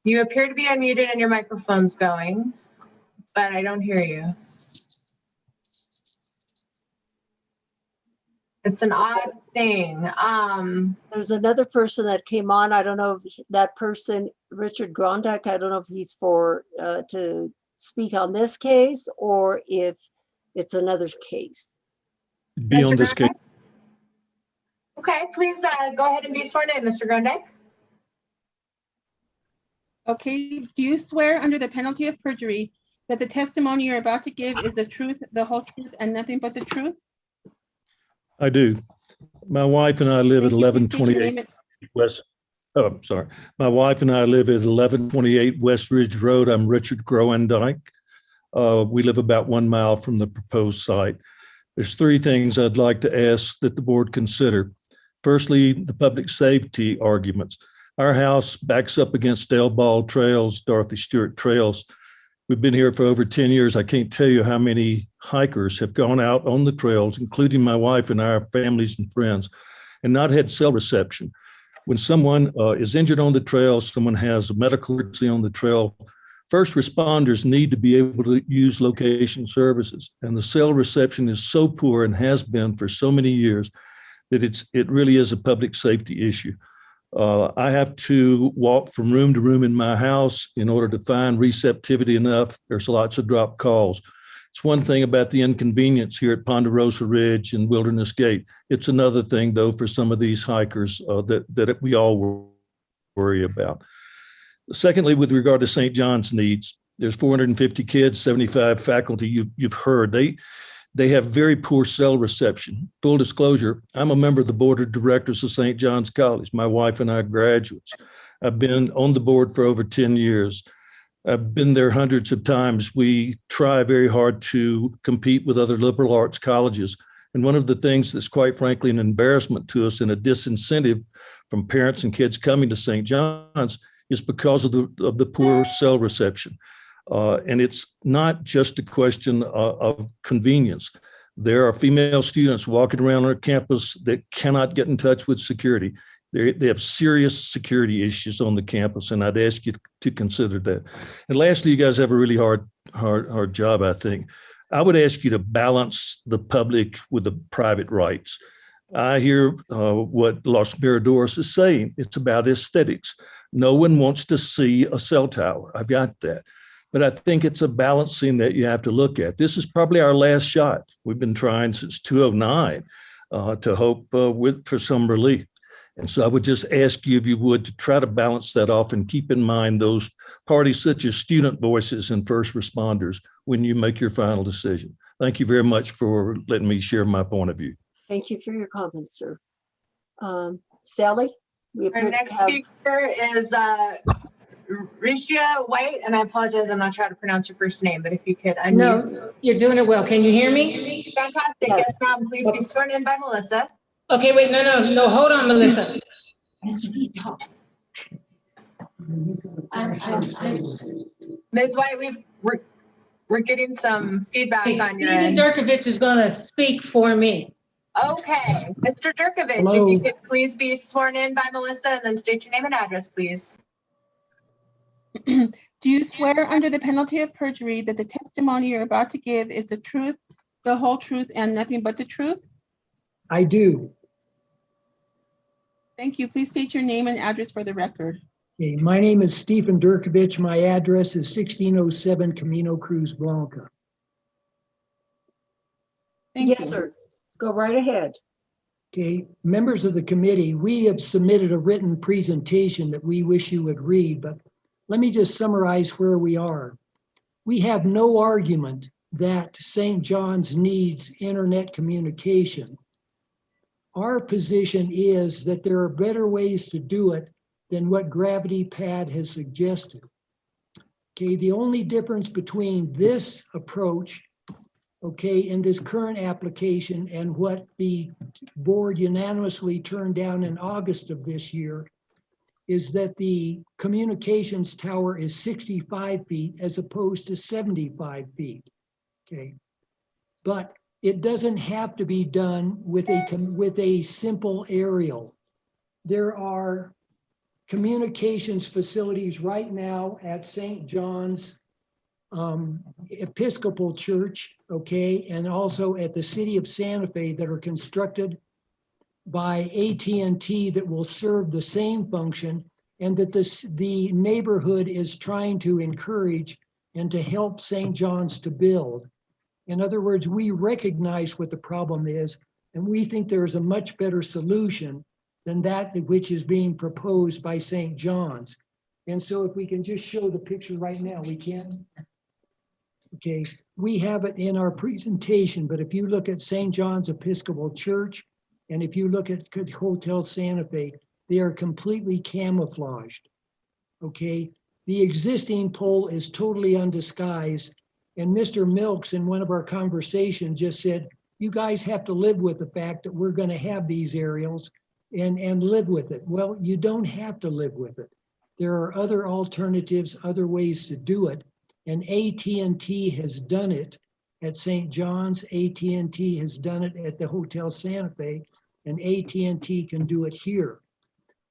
You appear to be unmuted and your microphone's going, but I don't hear you. It's an odd thing. There's another person that came on. I don't know if that person, Richard Grondak, I don't know if he's for to speak on this case or if it's another case. Be on this case. Okay, please go ahead and be sworn in, Mr. Grondak. Okay, do you swear under the penalty of perjury that the testimony you're about to give is the truth, the whole truth, and nothing but the truth? I do. My wife and I live at 1128 West. Oh, I'm sorry. My wife and I live at 1128 West Ridge Road. I'm Richard Groendijk. We live about 1 mile from the proposed site. There's three things I'd like to ask that the board consider. Firstly, the public safety arguments. Our house backs up against Dale Ball Trails, Dorothy Stewart Trails. We've been here for over 10 years. I can't tell you how many hikers have gone out on the trails, including my wife and our families and friends, and not had cell reception. When someone is injured on the trail, someone has a medical emergency on the trail, first responders need to be able to use location services. And the cell reception is so poor and has been for so many years that it really is a public safety issue. I have to walk from room to room in my house in order to find receptivity enough. There's lots of drop calls. It's one thing about the inconvenience here at Ponderosa Ridge and Wilderness Gate. It's another thing, though, for some of these hikers that we all worry about. Secondly, with regard to St. John's needs, there's 450 kids, 75 faculty. You've heard they have very poor cell reception. Full disclosure, I'm a member of the board of directors of St. John's College. My wife and I are graduates. I've been on the board for over 10 years. I've been there hundreds of times. We try very hard to compete with other liberal arts colleges. And one of the things that's quite frankly an embarrassment to us and a disincentive from parents and kids coming to St. John's is because of the poor cell reception. And it's not just a question of convenience. There are female students walking around our campus that cannot get in touch with security. They have serious security issues on the campus, and I'd ask you to consider that. And lastly, you guys have a really hard job, I think. I would ask you to balance the public with the private rights. I hear what Los Miradores is saying. It's about aesthetics. No one wants to see a cell tower. I've got that. But I think it's a balancing that you have to look at. This is probably our last shot. We've been trying since 2009 to hope for some relief. And so I would just ask you, if you would, to try to balance that off and keep in mind those parties such as student voices and first responders when you make your final decision. Thank you very much for letting me share my point of view. Thank you for your comments, sir. Sally? Our next speaker is Rishia White, and I apologize, I'm not trying to pronounce your first name, but if you could unmute. No, you're doing it well. Can you hear me? Fantastic. Yes, ma'am. Please be sworn in by Melissa. Okay, wait, no, hold on, Melissa. Ms. White, we're getting some feedback Hey, on your Stephen end. Durkovich is gonna speak for me. Okay, Mr. Durkovich, Hello. if you could please be sworn in by Melissa and then state your name and address, please. Do you swear under the penalty of perjury that the testimony you're about to give is the truth, the whole truth, and nothing but the truth? I do. Thank you. Please state your name and address for the record. Okay, my name is Stephen Durkovich. My address is 1607 Camino Cruz Blanca. Thank Yes, you. sir. Go right ahead. Okay, members of the committee, we have submitted a written presentation that we wish you would read, but let me just summarize where we are. We have no argument that St. John's needs internet communication. Our position is that there are better ways to do it than what Gravity Pad has suggested. Okay, the only difference between this approach, okay, in this current application and what the board unanimously turned down in August of this year is that the communications tower is 65 feet as opposed to 75 feet, okay? But it doesn't have to be done with a simple aerial. There are communications facilities right now at St. John's Episcopal Church, okay, and also at the city of Santa Fe that are constructed by AT&T that will serve the same function, and that the neighborhood is trying to encourage and to help St. John's to build. In other words, we recognize what the problem is, and we think there is a much better solution than that which is being proposed by St. John's. And so if we can just show the picture right now, we can. Okay, we have it in our presentation, but if you look at St. John's Episcopal Church, and if you look at Hotel Santa Fe, they are completely camouflaged. Okay, the existing pole is totally undisguised. And Mr. Milks in one of our conversations just said, you guys have to live with the fact that we're going to have these aerials and live with it. Well, you don't have to live with it. There are other alternatives, other ways to do it. And AT&T has done it at St. John's. AT&T has done it at the Hotel Santa Fe, and AT&T can do it here.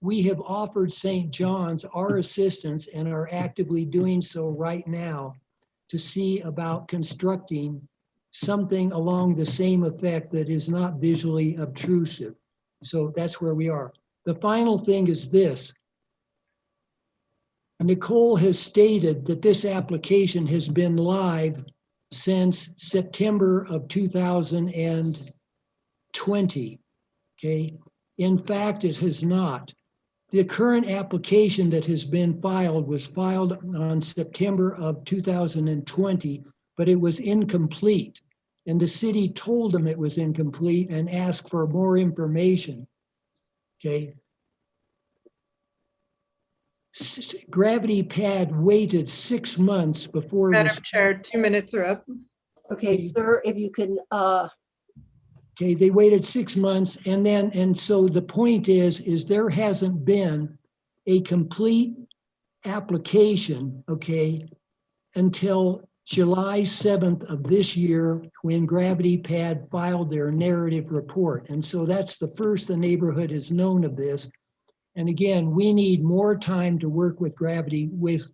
We have offered St. John's our assistance and are actively doing so right now to see about constructing something along the same effect that is not visually obtrusive. So that's where we are. The final thing is this. Nicole has stated that this application has been live since September of 2020, okay? In fact, it has not. The current application that has been filed was filed on September of 2020, but it was incomplete. And the city told them it was incomplete and asked for more information, okay? Gravity Pad waited 6 months before. Madam Chair, 2 minutes are up. Okay, sir, if you can. Okay, they waited 6 months, and so the point is there hasn't been a complete application, okay, until July 7th of this year when Gravity Pad filed their narrative report. And so that's the first the neighborhood has known of this. And again, we need more time to work with Gravity, with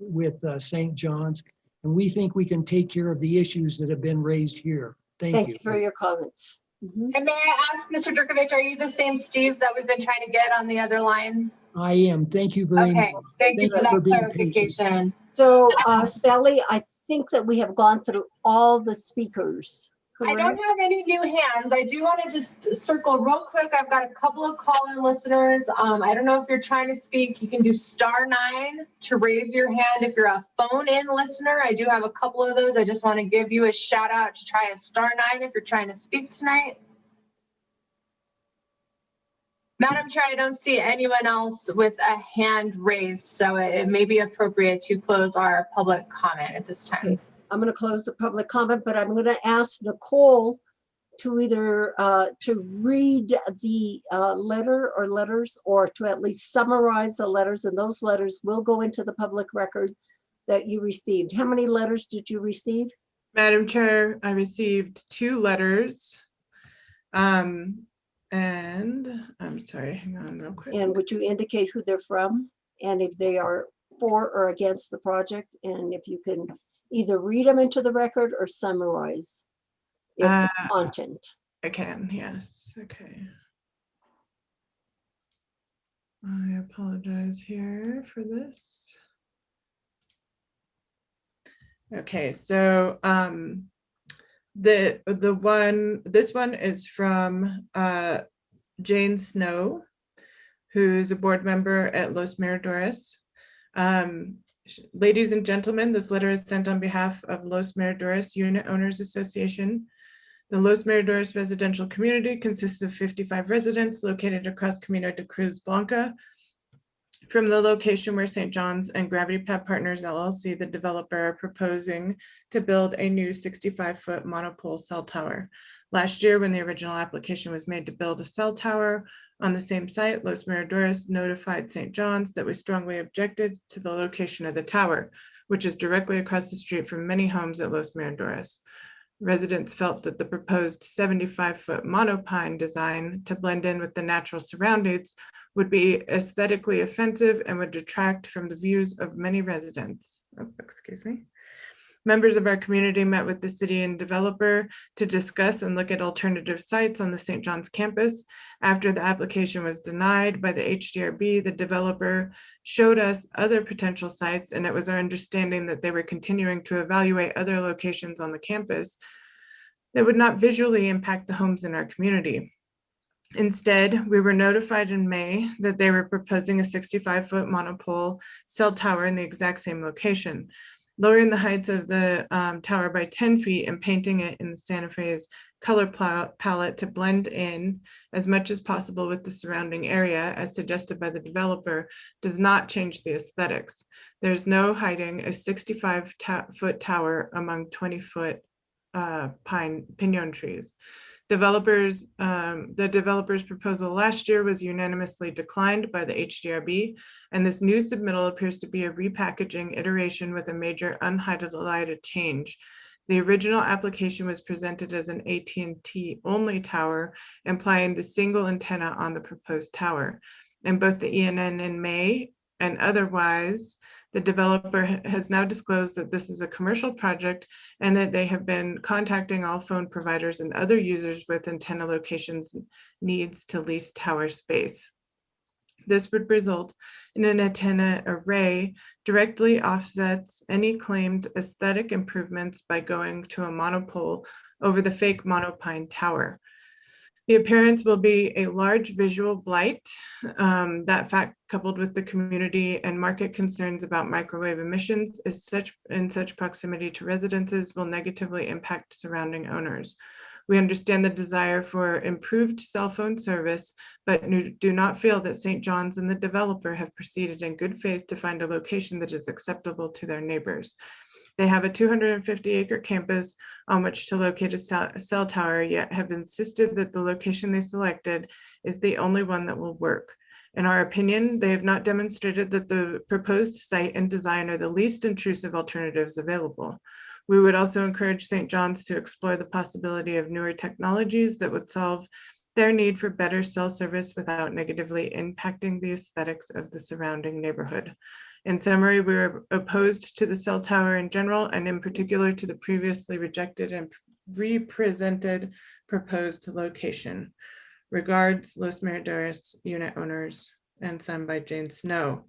St. John's, and we think we can take care of the issues that have been raised here. Thank you. For your comments. And may I ask, Mr. Durkovich, are you the same Steve that we've been trying to get on the other line? I am. Thank you very much. Okay, thank you for that clarification. So Sally, I think that we have gone through all the speakers. I don't have any new hands. I do want to just circle real quick. I've got a couple of call-in listeners. I don't know if you're trying to speak. You can do *9 to raise your hand. If you're a phone-in listener, I do have a couple of those. I just want to give you a shout out to try a *9 if you're trying to speak tonight. Madam Chair, I don't see anyone else with a hand raised, so it may be appropriate to close our public comment at this time. I'm going to close the public comment, but I'm going to ask Nicole to either to read the letter or letters, or to at least summarize the letters, and those letters will go into the public record that you received. How many letters did you receive? Madam Chair, I received 2 letters. And I'm sorry, hang on real quick. And would you indicate who they're from and if they are for or against the project? And if you can either read them into the record or summarize the content. I can, yes, okay. I apologize here for this. Okay, so this one is from Jane Snow, who's a board member at Los Miradores. Ladies and gentlemen, this letter is sent on behalf of Los Miradores Unit Owners Association. The Los Miradores residential community consists of 55 residents located across Camino de Cruz Blanca, from the location where St. John's and Gravity Pad Partners LLC, the developer, are proposing to build a new 65-foot monopole cell tower. Last year, when the original application was made to build a cell tower on the same site, Los Miradores notified St. John's that we strongly objected to the location of the tower, which is directly across the street from many homes at Los Miradores. Residents felt that the proposed 75-foot monopine design to blend in with the natural surroundings would be aesthetically offensive and would detract from the views of many residents. Oh, excuse me. Members of our community met with the city and developer to discuss and look at alternative sites on the St. John's campus. After the application was denied by the HDRB, the developer showed us other potential sites, and it was our understanding that they were continuing to evaluate other locations on the campus that would not visually impact the homes in our community. Instead, we were notified in May that they were proposing a 65-foot monopole cell tower in the exact same location, lowering the heights of the tower by 10 feet and painting it in the Santa Fe's color palette to blend in as much as possible with the surrounding area, as suggested by the developer, does not change the aesthetics. There's no hiding a 65-foot tower among 20-foot pinon trees. The developer's proposal last year was unanimously declined by the HDRB, and this new submittal appears to be a repackaging iteration with a major unhighlighted change. The original application was presented as an AT&T only tower, implying the single antenna on the proposed tower. In both the ENN in May and otherwise, the developer has now disclosed that this is a commercial project and that they have been contacting all phone providers and other users with antenna locations needs to lease tower space. This would result in an antenna array directly offsets any claimed aesthetic improvements by going to a monopole over the fake monopine tower. The appearance will be a large visual blight. That fact, coupled with the community and market concerns about microwave emissions, is in such proximity to residences, will negatively impact surrounding owners. We understand the desire for improved cell phone service, but do not feel that St. John's and the developer have proceeded in good faith to find a location that is acceptable to their neighbors. They have a 250-acre campus on which to locate a cell tower, yet have insisted that the location they selected is the only one that will work. In our opinion, they have not demonstrated that the proposed site and design are the least intrusive alternatives available. We would also encourage St. John's to explore the possibility of newer technologies that would solve their need for better cell service without negatively impacting the aesthetics of the surrounding neighborhood. In summary, we are opposed to the cell tower in general, and in particular to the previously rejected and represented proposed location. Regards, Los Miradores Unit Owners, and signed by Jane Snow.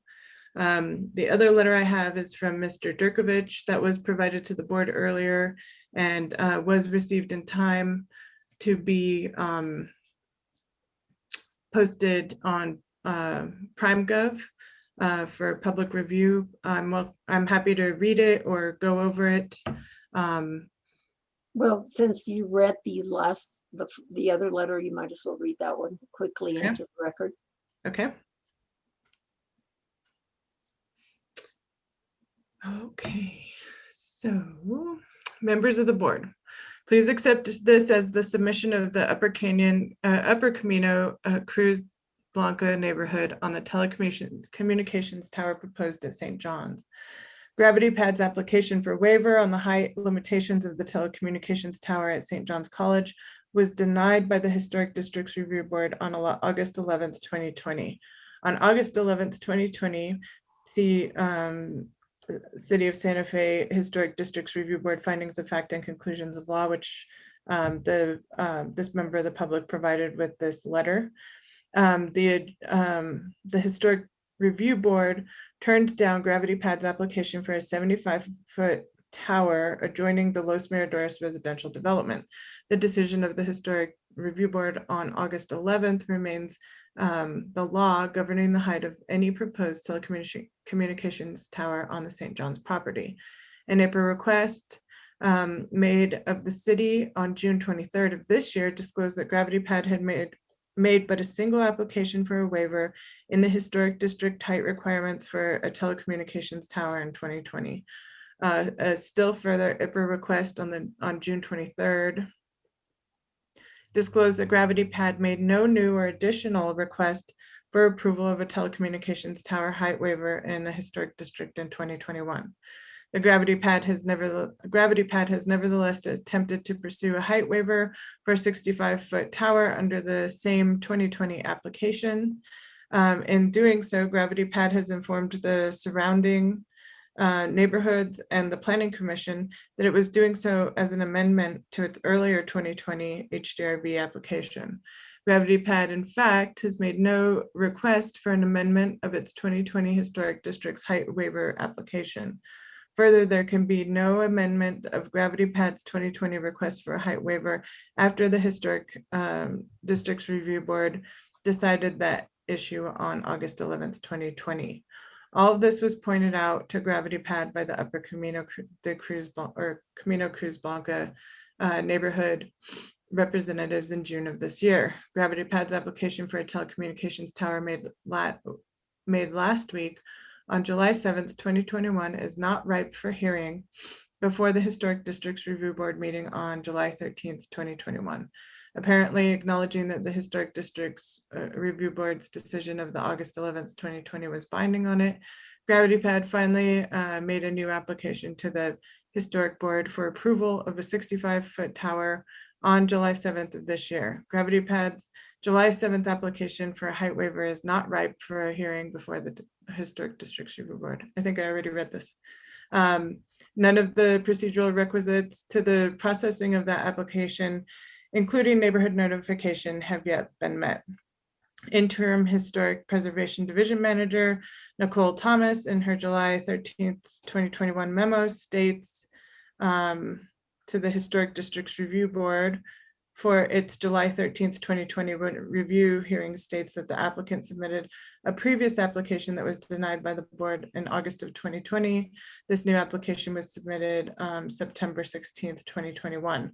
The other letter I have is from Mr. Durkovich that was provided to the board earlier and was received in time to be posted on PrimeGov for public review. I'm happy to read it or go over it. Well, since you read the other letter, you might as well read that one quickly into the record. Okay. Okay, so members of the board, Please accept this as the submission of the Upper Camino Cruz Blanca neighborhood on the telecommunications tower proposed at St. John's. Gravity Pad's application for waiver on the height limitations of the telecommunications tower at St. John's College was denied by the Historic Districts Review Board on August 11th, 2020. On August 11th, 2020, see City of Santa Fe Historic Districts Review Board findings of fact and conclusions of law, which this member of the public provided with this letter. The Historic Review Board turned down Gravity Pad's application for a 75-foot tower adjoining the Los Miradores residential development. The decision of the Historic Review Board on August 11th remains the law governing the height of any proposed telecommunications tower on the St. John's property. An April request made of the city on June 23rd of this year disclosed that Gravity Pad had made but a single application for a waiver in the historic district height requirements for a telecommunications tower in 2020. A still further IPRA request on June 23rd disclosed that Gravity Pad made no new or additional request for approval of a telecommunications tower height waiver in the historic district in 2021. The Gravity Pad has nevertheless attempted to pursue a height waiver for a 65-foot tower under the same 2020 application. In doing so, Gravity Pad has informed the surrounding neighborhoods and the Planning Commission that it was doing so as an amendment to its earlier 2020 HDRB application. Gravity Pad, in fact, has made no request for an amendment of its 2020 Historic Districts height waiver application. Further, there can be no amendment of Gravity Pad's 2020 request for a height waiver after the Historic Districts Review Board decided that issue on August 11th, 2020. All of this was pointed out to Gravity Pad by the Upper Camino Cruz Blanca neighborhood representatives in June of this year. Gravity Pad's application for a telecommunications tower made last week on July 7th, 2021 is not ripe for hearing before the Historic Districts Review Board meeting on July 13th, 2021. Apparently acknowledging that the Historic Districts Review Board's decision of the August 11th, 2020 was binding on it, Gravity Pad finally made a new application to the Historic Board for approval of a 65-foot tower on July 7th of this year. Gravity Pad's July 7th application for a height waiver is not ripe for a hearing before the Historic Districts Review Board. I think I already read this. None of the procedural requisites to the processing of that application, including neighborhood notification, have yet been met. Interim Historic Preservation Division Manager Nicole Thomas in her July 13th, 2021 memo states to the Historic Districts Review Board for its July 13th, 2020 review hearing states that the applicant submitted a previous application that was denied by the board in August of 2020. This new application was submitted September 16th, 2021.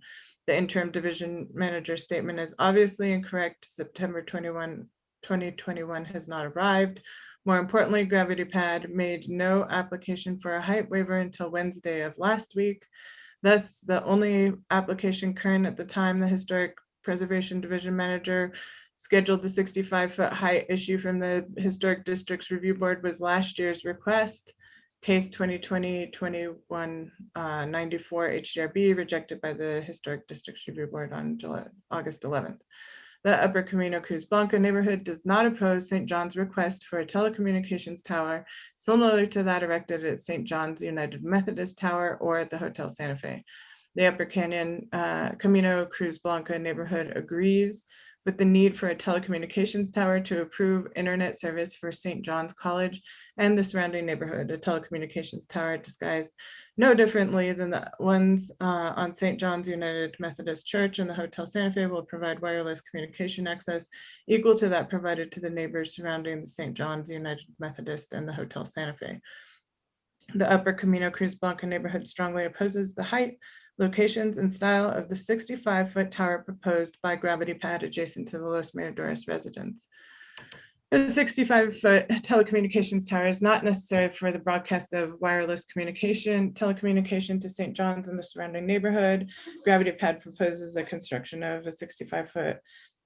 The interim division manager statement is obviously incorrect. September 21, 2021 has not arrived. More importantly, Gravity Pad made no application for a height waiver until Wednesday of last week. Thus, the only application current at the time the Historic Preservation Division Manager scheduled the 65-foot height issue from the Historic Districts Review Board was last year's request, case 2020-2194 HDRB, rejected by the Historic Districts Review Board on August 11th. The Upper Camino Cruz Blanca neighborhood does not oppose St. John's request for a telecommunications tower similar to that erected at St. John's United Methodist Tower or at the Hotel Santa Fe. The Upper Camino Cruz Blanca neighborhood agrees with the need for a telecommunications tower to improve internet service for St. John's College and the surrounding neighborhood. A telecommunications tower disguised no differently than the ones on St. John's United Methodist Church and the Hotel Santa Fe will provide wireless communication access equal to that provided to the neighbors surrounding the St. John's United Methodist and the Hotel Santa Fe. The Upper Camino Cruz Blanca neighborhood strongly opposes the height, locations, and style of the 65-foot tower proposed by Gravity Pad adjacent to the Los Miradores residence. A 65-foot telecommunications tower is not necessary for the broadcast of wireless telecommunication to St. John's and the surrounding neighborhood. Gravity Pad proposes a construction of a 65-foot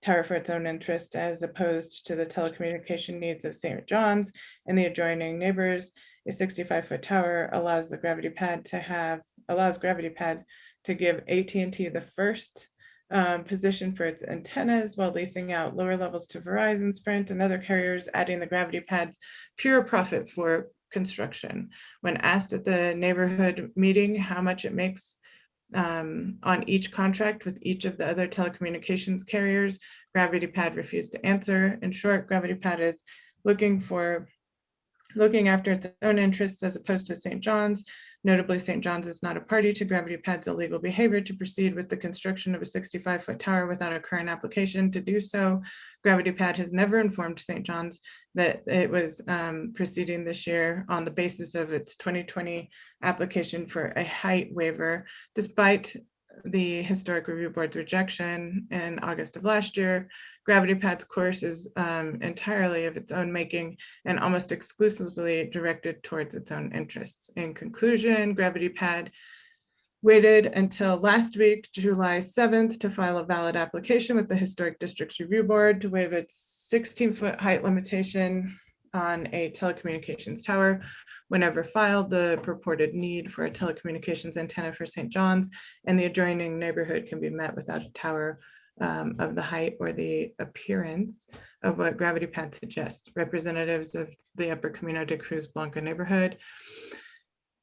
tower for its own interest as opposed to the telecommunication needs of St. John's and the adjoining neighbors. A 65-foot tower allows Gravity Pad to give AT&T the first position for its antennas while leasing out lower levels to Verizon, Sprint, and other carriers, adding the Gravity Pad's pure profit for construction. When asked at the neighborhood meeting how much it makes on each contract with each of the other telecommunications carriers, Gravity Pad refused to answer. In short, Gravity Pad is looking after its own interests as opposed to St. John's. Notably, St. John's is not a party to Gravity Pad's illegal behavior to proceed with the construction of a 65-foot tower without a current application to do so. Gravity Pad has never informed St. John's that it was proceeding this year on the basis of its 2020 application for a height waiver, despite the Historic Review Board's rejection in August of last year. Gravity Pad's course is entirely of its own making and almost exclusively directed towards its own interests. In conclusion, Gravity Pad waited until last week, July 7th, to file a valid application with the Historic Districts Review Board to waive its 16-foot height limitation on a telecommunications tower. Whenever filed, the purported need for a telecommunications antenna for St. John's and the adjoining neighborhood can be met without a tower of the height or the appearance of what Gravity Pad suggests. Representatives of the Upper Camino de Cruz Blanca neighborhood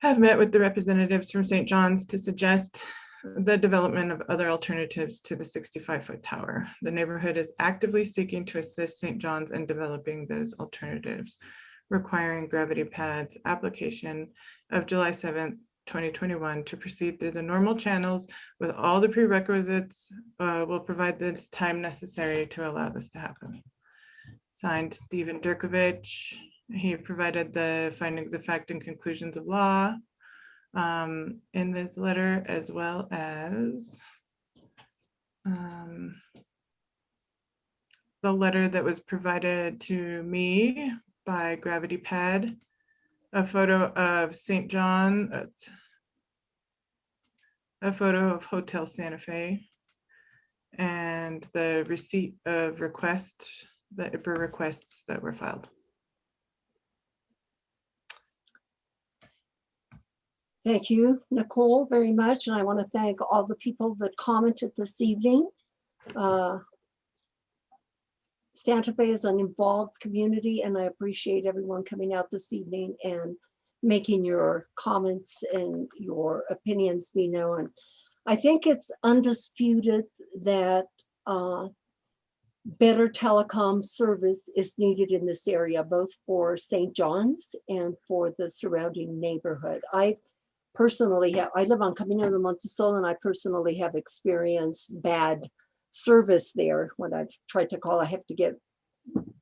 have met with the representatives from St. John's to suggest the development of other alternatives to the 65-foot tower. The neighborhood is actively seeking to assist St. John's in developing those alternatives, requiring Gravity Pad's application of July 7th, 2021 to proceed through the normal channels with all the prerequisites will provide the time necessary to allow this to happen. Signed, Stephen Durkovich. He provided the findings of fact and conclusions of law in this letter, as well as the letter that was provided to me by Gravity Pad, a photo of St. John, a photo of Hotel Santa Fe, and the receipt of the IPR requests that were filed. Thank you, Nicole, very much. And I want to thank all the people that commented this evening. Santa Fe is an involved community, and I appreciate everyone coming out this evening and making your comments and your opinions be known. I think it's undisputed that better telecom service is needed in this area, both for St. John's and for the surrounding neighborhood. I live on Camino de Montesol, and I personally have experienced bad service there. When I've tried to call, I have to get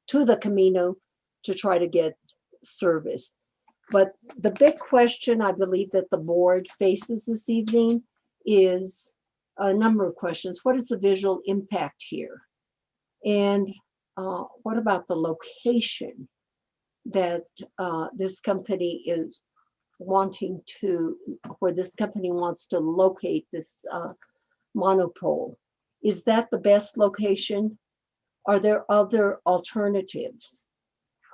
to the Camino to try to get service. But the big question I believe that the board faces this evening is a number of questions. What is the visual impact here? And what about the location that this company is wanting to, where this company wants to locate this monopole? Is that the best location? Are there other alternatives?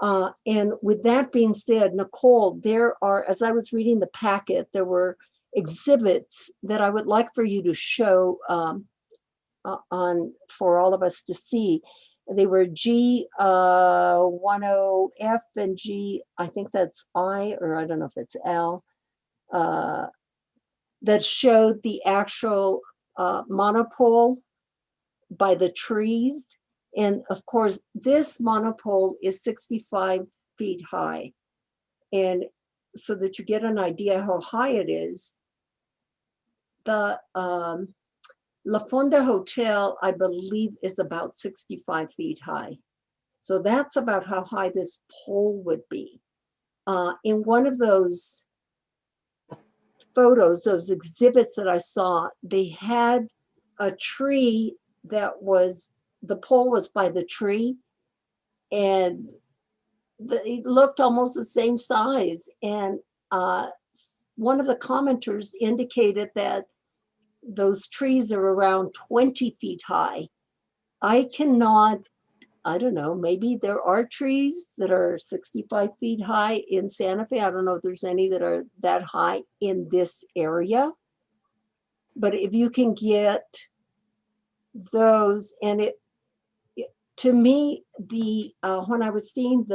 And with that being said, Nicole, there are, as I was reading the packet, there were exhibits that I would like for you to show for all of us to see. They were G10F and G, I think that's I, or I don't know if it's L, that showed the actual monopole by the trees. And of course, this monopole is 65 feet high. And so that you get an idea how high it is, the La Fonda Hotel, I believe, is about 65 feet high. So that's about how high this pole would be. In one of those photos, those exhibits that I saw, they had a tree that was, the pole was by the tree, and it looked almost the same size. And one of the commenters indicated that those trees are around 20 feet high. I don't know, maybe there are trees that are 65 feet high in Santa Fe. I don't know if there's any that are that high in this area. But if you can get those, and to me, when I was seeing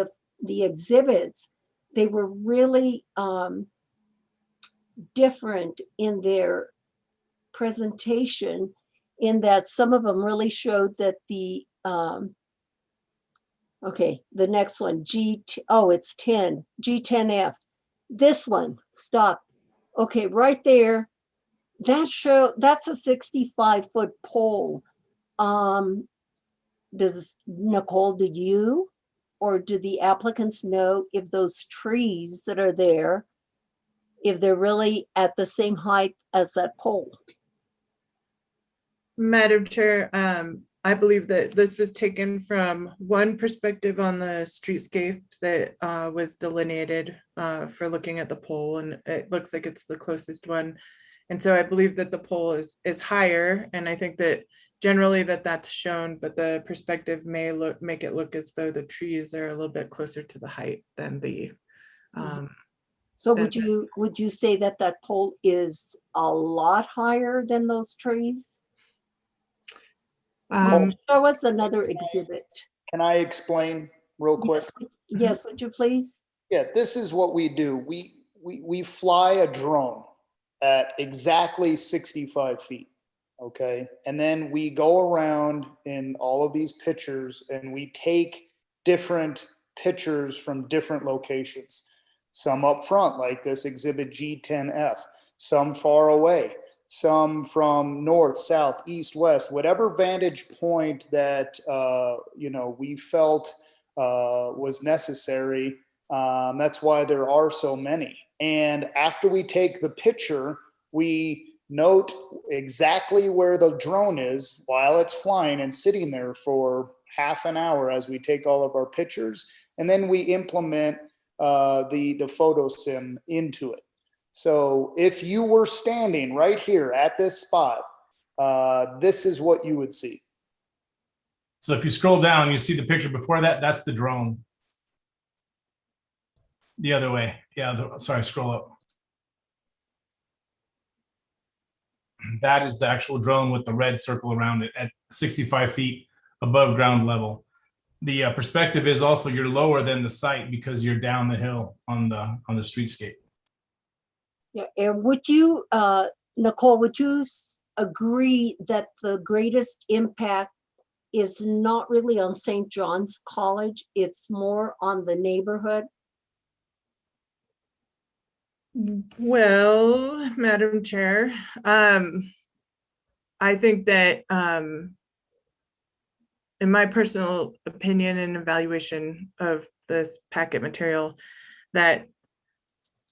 the exhibits, they were really different in their presentation, in that some of them really showed that the the next one, it's 10, G10F. This one, stop. Okay, right there, that's a 65-foot pole. Nicole, did you or do the applicants know if those trees that are there, if they're really at the same height as that pole? Madam Chair, I believe that this was taken from one perspective on the streetscape that was delineated for looking at the pole, and it looks like it's the closest one. And so I believe that the pole is higher, and I think that generally that's shown, but the perspective may make it look as though the trees are a little bit closer to the height than the. So would you say that pole is a lot higher than those trees? Show us another exhibit. Can I explain real quick? Yes, would you please? Yeah, this is what we do. We fly a drone at exactly 65 feet, okay? And then we go around in all of these pictures and we take different pictures from different locations. Some up front, like this exhibit G10F, some far away, some from north, south, east, west, whatever vantage point that we felt was necessary. That's why there are so many. And after we take the picture, we note exactly where the drone is while it's flying and sitting there for half an hour as we take all of our pictures. And then we implement the photo sim into it. So if you were standing right here at this spot, this is what you would see. So if you scroll down, you see the picture before that, that's the drone. The other way. Yeah, sorry, scroll up. That is the actual drone with the red circle around it at 65 feet above ground level. The perspective is also you're lower than the site because you're down the hill on the streetscape. Yeah, and would you, Nicole, would you agree that the greatest impact is not really on St. John's College, it's more on the neighborhood? Well, Madam Chair, I think that in my personal opinion and evaluation of this packet material, that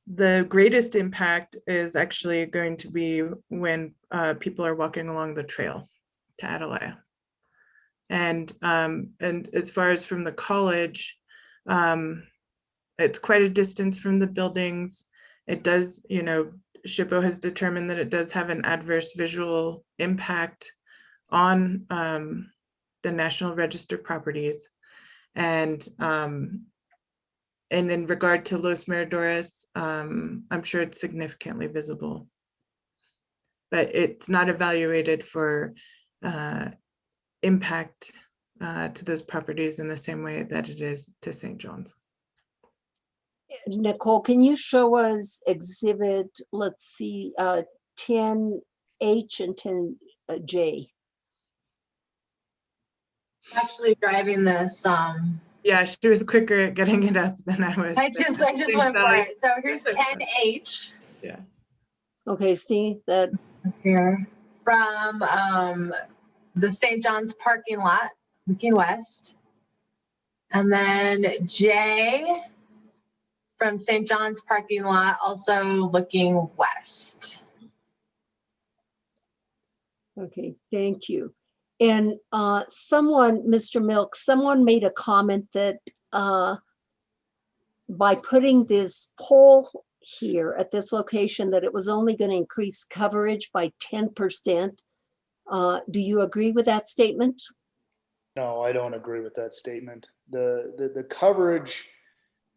the greatest impact is actually going to be when people are walking along the trail to Atalaya. And as far as from the college, it's quite a distance from the buildings. It does, SHPO has determined that it does have an adverse visual impact on the National Register properties. And in regard to Los Miradores, I'm sure it's significantly visible, but it's not evaluated for impact to those properties in the same way that it is to St. John's. Nicole, can you show us exhibit, let's see, 10H and 10J? Actually driving this. Yeah, she was quicker at getting it up than I was. I just went for it. So here's 10H. Yeah. Okay, see that here from the St. John's parking lot, looking west, and then J from St. John's parking lot, also looking west. Okay, thank you. And someone, Mr. Milk, someone made a comment that by putting this pole here at this location, that it was only going to increase coverage by 10%. Do you agree with that statement? No, I don't agree with that statement. The coverage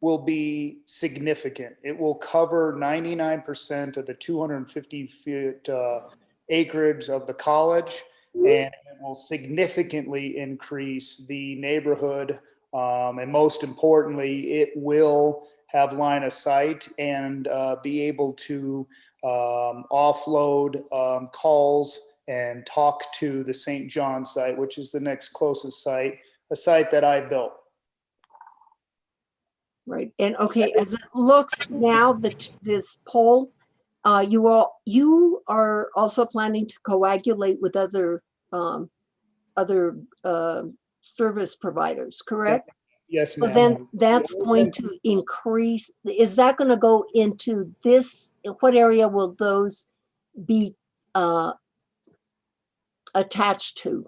will be significant. It will cover 99% of the 250 feet acreage of the college, and it will significantly increase the neighborhood. And most importantly, it will have line of sight and be able to offload calls and talk to the St. John site, which is the next closest site, a site that I built. Right. And okay, as it looks now that this pole, you are also planning to coagulate with other service providers, correct? Yes, So ma'am. then that's going to increase. Is that going to go into this? What area will those be attached to?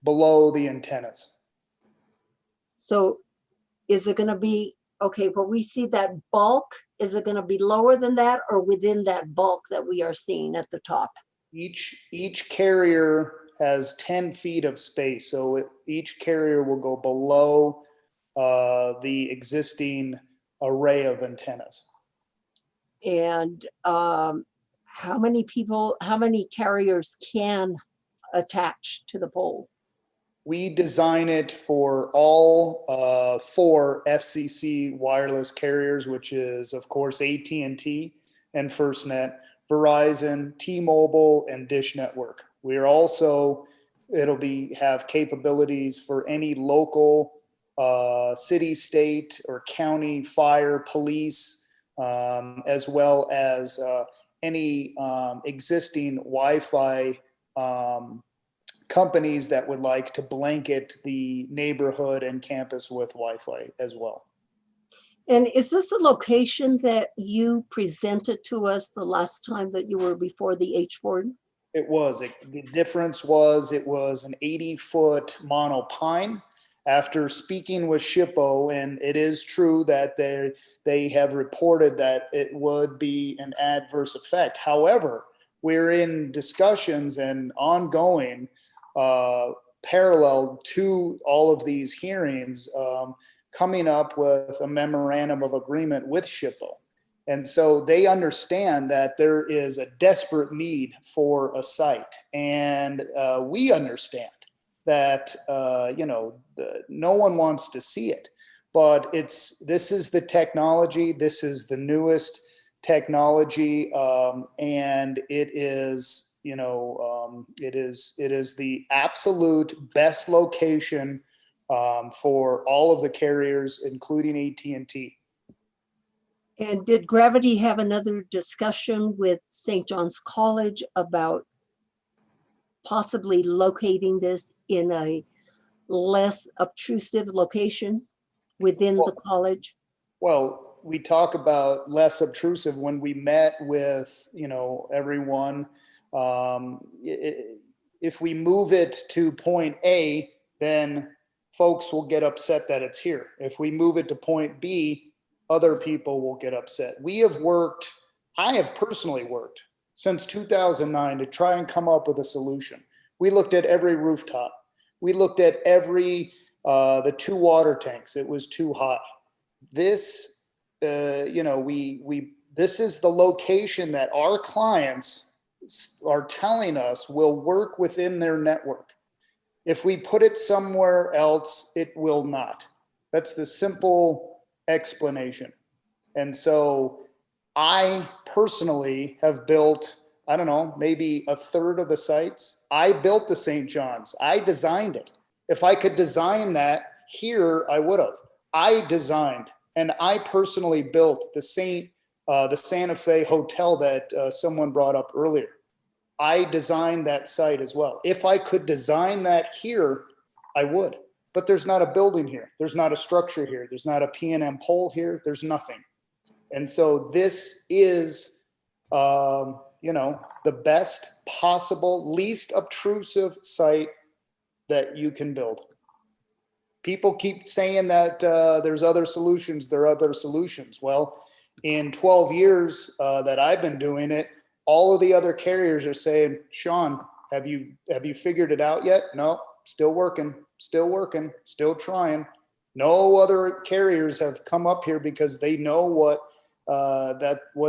Below the antennas. So is it going to be, okay, where we see that bulk, is it going to be lower than that or within that bulk that we are seeing at the top? Each carrier has 10 feet of space. So each carrier will go below the existing array of antennas. And how many carriers can attach to the pole? We design it for all 4 FCC wireless carriers, which is, of course, AT&T and FirstNet, Verizon, T-Mobile, and Dish Network. We're also, have capabilities for any local city, state, or county fire, police, as well as any existing Wi-Fi companies that would like to blanket the neighborhood and campus with Wi-Fi as well. And is this a location that you presented to us the last time that you were before the H board? It was. The difference was it was an 80-foot monopine. After speaking with SHPO, and it is true that they have reported that it would be an adverse effect. However, we're in discussions and ongoing parallel to all of these hearings, coming up with a memorandum of agreement with SHPO. And so they understand that there is a desperate need for a site. And we understand that, no one wants to see it, but this is the technology. This is the newest technology. And it is, it is the absolute best location for all of the carriers, including AT&T. And did Gravity have another discussion with St. John's College about possibly locating this in a less obtrusive location within the college? Well, we talk about less obtrusive when we met with, everyone. If we move it to point A, then folks will get upset that it's here. If we move it to point B, other people will get upset. I have personally worked since 2009 to try and come up with a solution. We looked at every rooftop. We looked at the 2 water tanks. It was too high. This, this is the location that our clients are telling us will work within their network. If we put it somewhere else, it will not. That's the simple explanation. And so I personally have built, I don't know, maybe a third of the sites. I built the St. John's. I designed it. If I could design that here, I would have. I designed and I personally built the Santa Fe Hotel that someone brought up earlier. I designed that site as well. If I could design that here, I would. But there's not a building here. There's not a structure here. There's not a P&M pole here. There's nothing. And so this is, the best possible, least obtrusive site that you can build. People keep saying that there's other solutions, there are other solutions. Well, in 12 years that I've been doing it, all of the other carriers are saying, Sean, have you figured it out yet? No, still working, still trying. No other carriers have come up here because they know what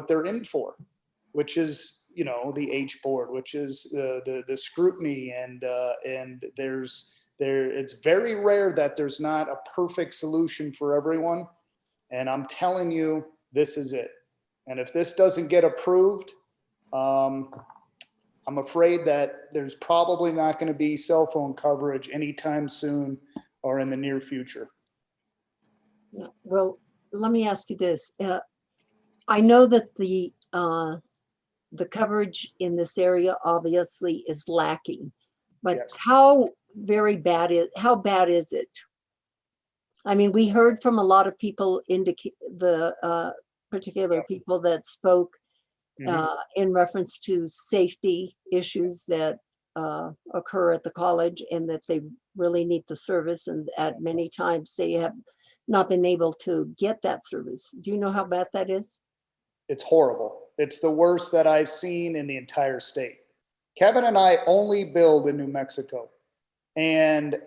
they're in for, which is, you know, the H board, which is the scrutiny, and it's very rare that there's not a perfect solution for everyone. And I'm telling you, this is it. And if this doesn't get approved, I'm afraid that there's probably not going to be cell phone coverage anytime soon or in the near future. Yeah, well, let me ask you this. I know that the coverage in this area obviously is lacking, but Yes. how bad is it? I mean, we heard from a lot of people, the particular people that spoke in reference to safety issues that occur at the college, and that they really need the service, and at many times they have not been able to get that service. Do you know how bad that is? It's horrible. It's the worst that I've seen in the entire state. Kevin and I only build in New Mexico. And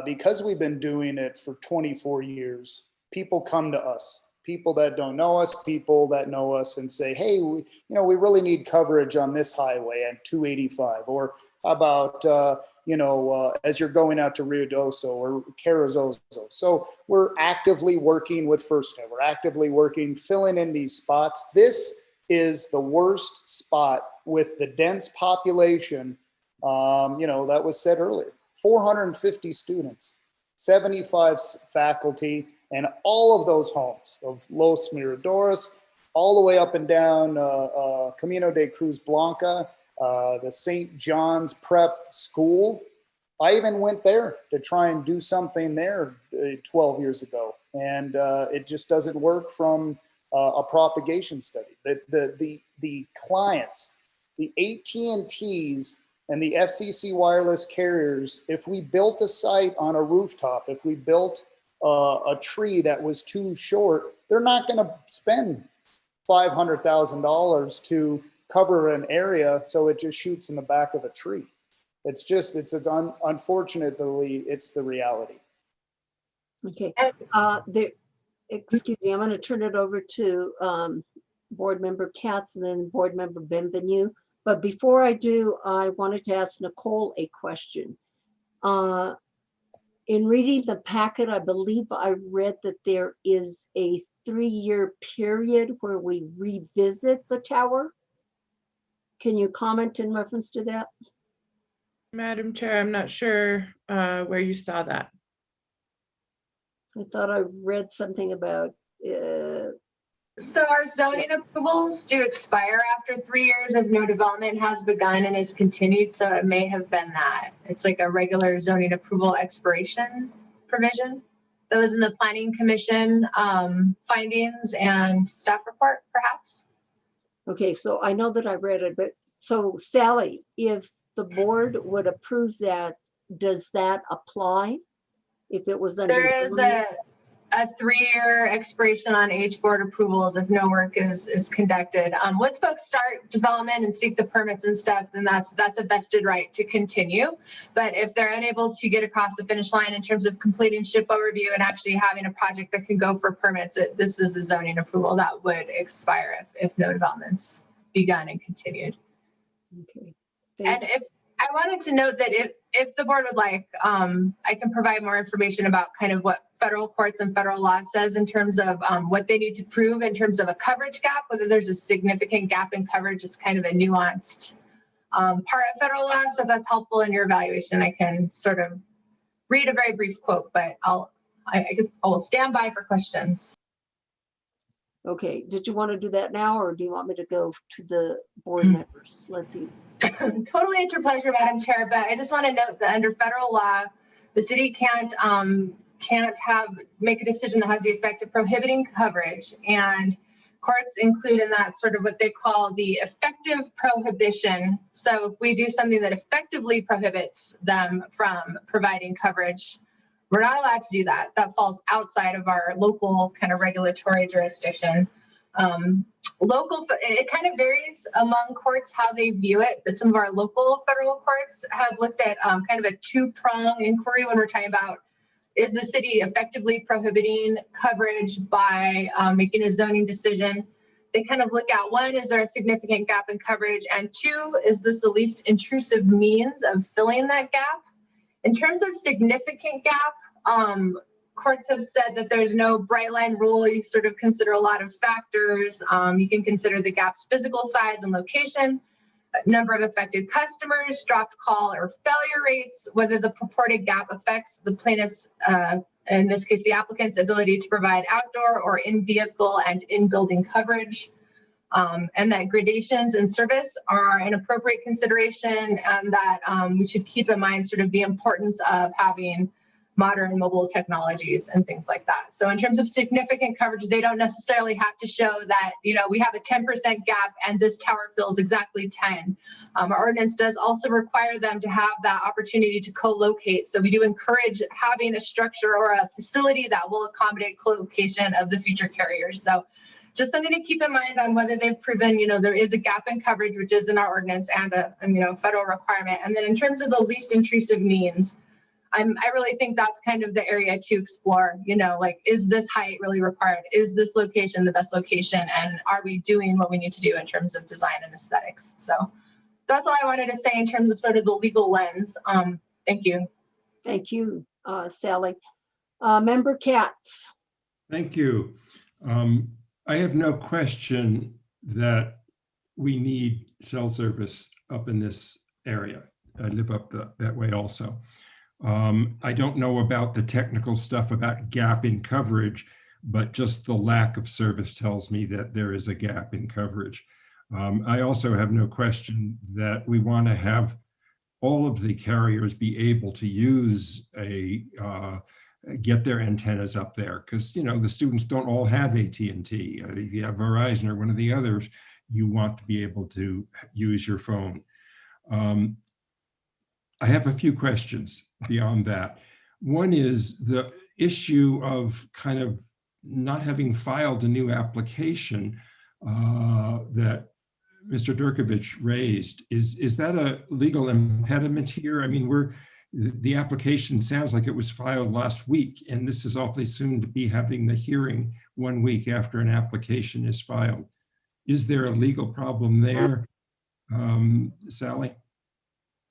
because we've been doing it for 24 years, people come to us, people that don't know us, people that know us, and say, hey, we really need coverage on this highway at 285, or how about, as you're going out to Ruidoso or Carrizozo. So we're actively working with FirstNet. We're actively filling in these spots. This is the worst spot with the dense population, that was said earlier. 450 students, 75 faculty, and all of those homes of Los Miradores, all the way up and down Camino de Cruz Blanca, the St. John's Prep School. I even went there to try and do something there 12 years ago, and it just doesn't work from a propagation study. The clients, the AT&Ts and the FCC wireless carriers, if we built a site on a rooftop, if we built a tree that was too short, they're not going to spend $500,000 to cover an area so it just shoots in the back of a tree. Unfortunately, it's the reality. Okay. Excuse me, I'm going to turn it over to Board Member Katz and then Board Member Benvenue. But before I do, I wanted to ask Nicole a question. In reading the packet, I believe I read that there is a 3-year period where we revisit the tower. Can you comment in reference to that? Madam Chair, I'm not sure where you saw that. I thought I read something about So our zoning approvals do expire after 3 years if no development has begun and is continued. So it may have been that. It's like a regular zoning approval expiration provision that was in the Planning Commission findings and staff report, perhaps. Okay, so I know that I read it, but so Sally, if the board would approve that, does that apply? If it was under There is zoning? a 3-year expiration on H board approvals if no work is conducted. Once folks start development and seek the permits and stuff, then that's a vested right to continue. But if they're unable to get across the finish line in terms of completing SHPO overview and actually having a project that can go for permits, this is a zoning approval that would expire if no development's begun and continued. Okay. And if I wanted to note that if the board would like, I can provide more information about kind of what federal courts and federal law says in terms of what they need to prove in terms of a coverage gap, whether there's a significant gap in coverage. It's kind of a nuanced part of federal law. So if that's helpful in your evaluation, I can sort of read a very brief quote, but I guess I'll stand by for questions. Okay, did you want to do that now, or do you want me to go to the board members? Let's see. Totally at your pleasure, Madam Chair, but I just want to note that under federal law, the city can't make a decision that has the effect of prohibiting coverage. And courts include in that sort of what they call the effective prohibition. So if we do something that effectively prohibits them from providing coverage, we're not allowed to do that. That falls outside of our local kind of regulatory jurisdiction. It kind of varies among courts how they view it, but some of our local federal courts have looked at kind of a two-prong inquiry when we're talking about, is the city effectively prohibiting coverage by making a zoning decision? They kind of look at, one, is there a significant gap in coverage? And two, is this the least intrusive means of filling that gap? In terms of significant gap, courts have said that there's no bright line rule. You sort of consider a lot of factors. You can consider the gap's physical size and location, number of affected customers, dropped call or failure rates, whether the purported gap affects the plaintiff's, in this case, the applicant's ability to provide outdoor or in-vehicle and in-building coverage, and that gradations in service are an appropriate consideration, and that we should keep in mind sort of the importance of having modern mobile technologies and things like that. So in terms of significant coverage, they don't necessarily have to show that, you know, we have a 10% gap and this tower fills exactly 10. Our ordinance does also require them to have that opportunity to co-locate. So we do encourage having a structure or a facility that will accommodate co-location of the future carriers. So just something to keep in mind on whether they've proven, you know, there is a gap in coverage, which is in our ordinance, and a, you know, federal requirement. And then in terms of the least intrusive means, I really think that's kind of the area to explore, you know, like, is this height really required? Is this location the best location? And are we doing what we need to do in terms of design and aesthetics? So that's all I wanted to say in terms of sort of the legal lens. Thank you. Thank you, Sally. Member Katz. Thank you. I have no question that we need cell service up in this area. I live up that way also. I don't know about the technical stuff about gap in coverage, but just the lack of service tells me that there is a gap in coverage. I also have no question that we want to have all of the carriers be able to use get their antennas up there, because, you know, the students don't all have AT&T. If you have Verizon or one of the others, you want to be able to use your phone. I have a few questions beyond that. One is the issue of kind of not having filed a new application that Mr. Durkovich raised. Is that a legal impediment here? I mean, the application sounds like it was filed last week, and this is awfully soon to be having the hearing 1 week after an application is filed. Is there a legal problem there, Sally?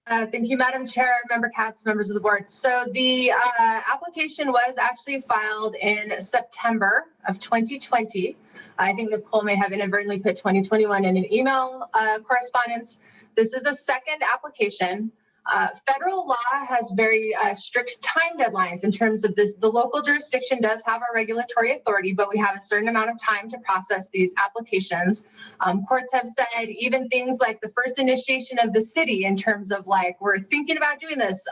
Thank you, Madam Chair, Member Katz, members of the board. So the application was actually filed in September of 2020. I think Nicole may have inadvertently put 2021 in an email correspondence. This is a second application. Federal law has very strict time deadlines in terms of this. The local jurisdiction does have a regulatory authority, but we have a certain amount of time to process these applications. Courts have said even things like the first initiation of the city in terms of like, we're thinking about doing this.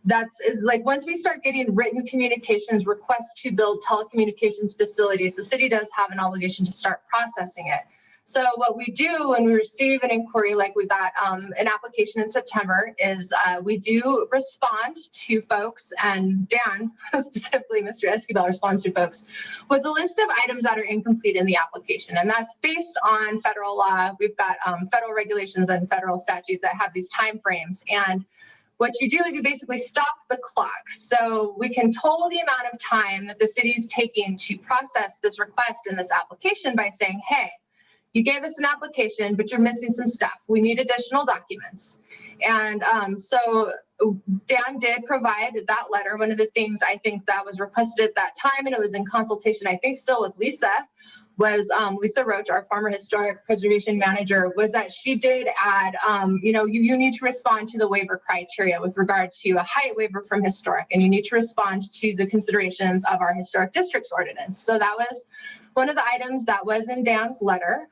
That's like, once we start getting written communications requests to build telecommunications facilities, the city does have an obligation to start processing it. So what we do when we receive an inquiry, like we got an application in September, is we do respond to folks, and Dan, specifically Mr. Esquivel, responds to folks with a list of items that are incomplete in the application. And that's based on federal law. We've got federal regulations and federal statutes that have these time frames. And what you do is you basically stop the clock. So we can toll the amount of time that the city is taking to process this request in this application by saying, hey, you gave us an application, but you're missing some stuff. We need additional documents. And so Dan did provide that letter. One of the things I think that was requested at that time, and it was in consultation, I think still with Lisa, was Lisa Roach, our former historic preservation manager, was that she did add, you know, you need to respond to the waiver criteria with regard to a height waiver from historic, and you need to respond to the considerations of our historic districts ordinance. So that was one of the items that was in Dan's letter.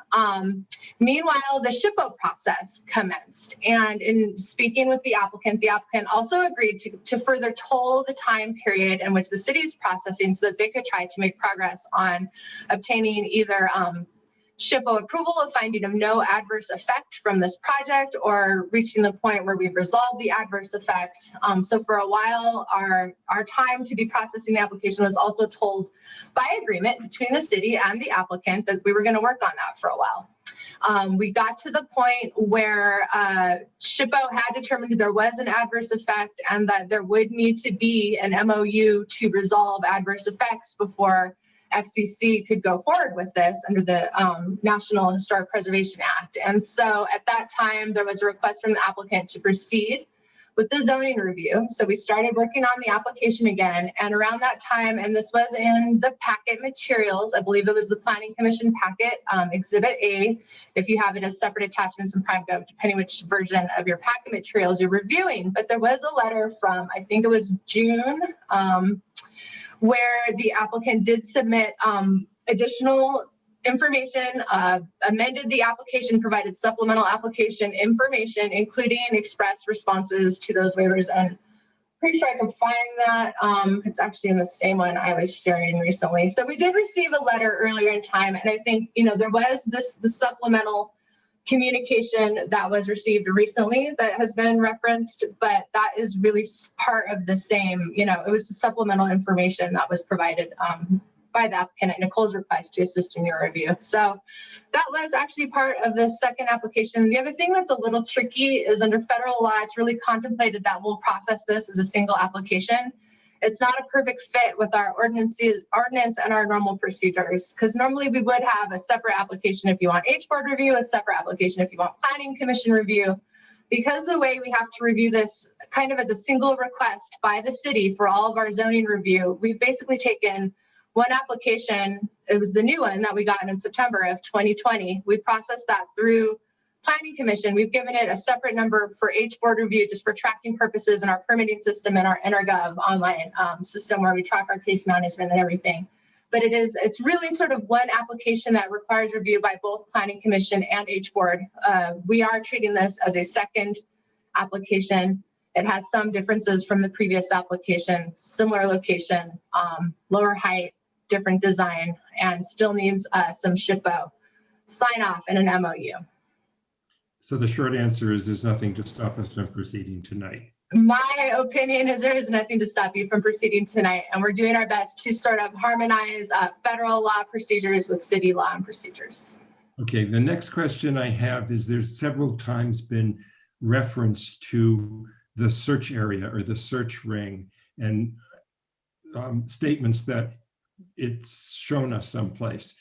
Meanwhile, the SHPO process commenced. And in speaking with the applicant also agreed to further toll the time period in which the city is processing so that they could try to make progress on obtaining either SHPO approval of finding of no adverse effect from this project or reaching the point where we've resolved the adverse effect. So for a while, our time to be processing the application was also told by agreement between the city and the applicant that we were going to work on that for a while. We got to the point where SHPO had determined there was an adverse effect and that there would need to be an MOU to resolve adverse effects before FCC could go forward with this under the National Historic Preservation Act. And so at that time, there was a request from the applicant to proceed with the zoning review. So we started working on the application again. And around that time, and this was in the packet materials, I believe it was the Planning Commission packet, Exhibit A, if you have it as separate attachments in PrimeGov, depending which version of your packet materials you're reviewing. But there was a letter from, I think it was June, where the applicant did submit additional information, amended the application, provided supplemental application information, including express responses to those waivers. And pretty sure I can find that. It's actually in the same one I was sharing recently. So we did receive a letter earlier in time. And I think, there was the supplemental communication that was received recently that has been referenced, but that is really part of the same, it was the supplemental information that was provided by the applicant at Nicole's request to assist in your review. So that was actually part of the second application. The other thing that's a little tricky is under federal law, it's really contemplated that we'll process this as a single application. It's not a perfect fit with our ordinance and our normal procedures, because normally we would have a separate application if you want H-Board review, a separate application if you want Planning Commission review. Because the way we have to review this kind of as a single request by the city for all of our zoning review, we've basically taken one application. It was the new one that we got in September of 2020. We processed that through Planning Commission. We've given it a separate number for H-Board review just for tracking purposes in our permitting system and our EnerGov online system where we track our case management and everything. But it's really sort of one application that requires review by both Planning Commission and H-Board. We are treating this as a second application. It has some differences from the previous application, similar location, lower height, different design, and still needs some SHPO sign off and an MOU. So the short answer is there's nothing to stop us from proceeding tonight. My opinion is there is nothing to stop you from proceeding tonight, and we're doing our best to sort of harmonize federal law procedures with city law and procedures. Okay, the next question I have is there's several times been reference to the search area or the search ring and statements that it's shown us someplace.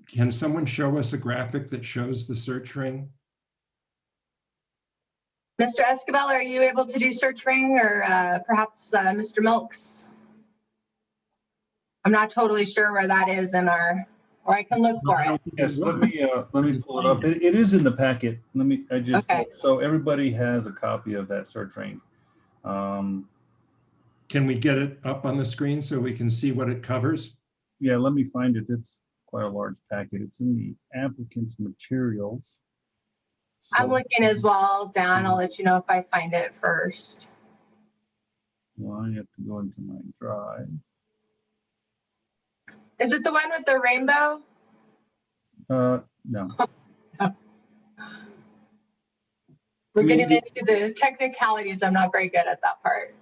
Can someone show us a graphic that shows the search ring? Mr. Escabel, are you able to do search ring, or perhaps Mr. Milks? I'm not totally sure where that is in our, or I can look for it. Yes, let me pull it up. It is in the packet. Okay. So everybody has a copy of that search ring. Can we get it up on the screen so we can see what it covers? Yeah, let me find it. It's quite a large packet. It's in the applicant's materials. I'm looking as well, Dan. I'll let you know if I find it first. Well, I have to go into my drive. Is it the one with the rainbow? No. We're getting into the technicalities. I'm not very good at that part.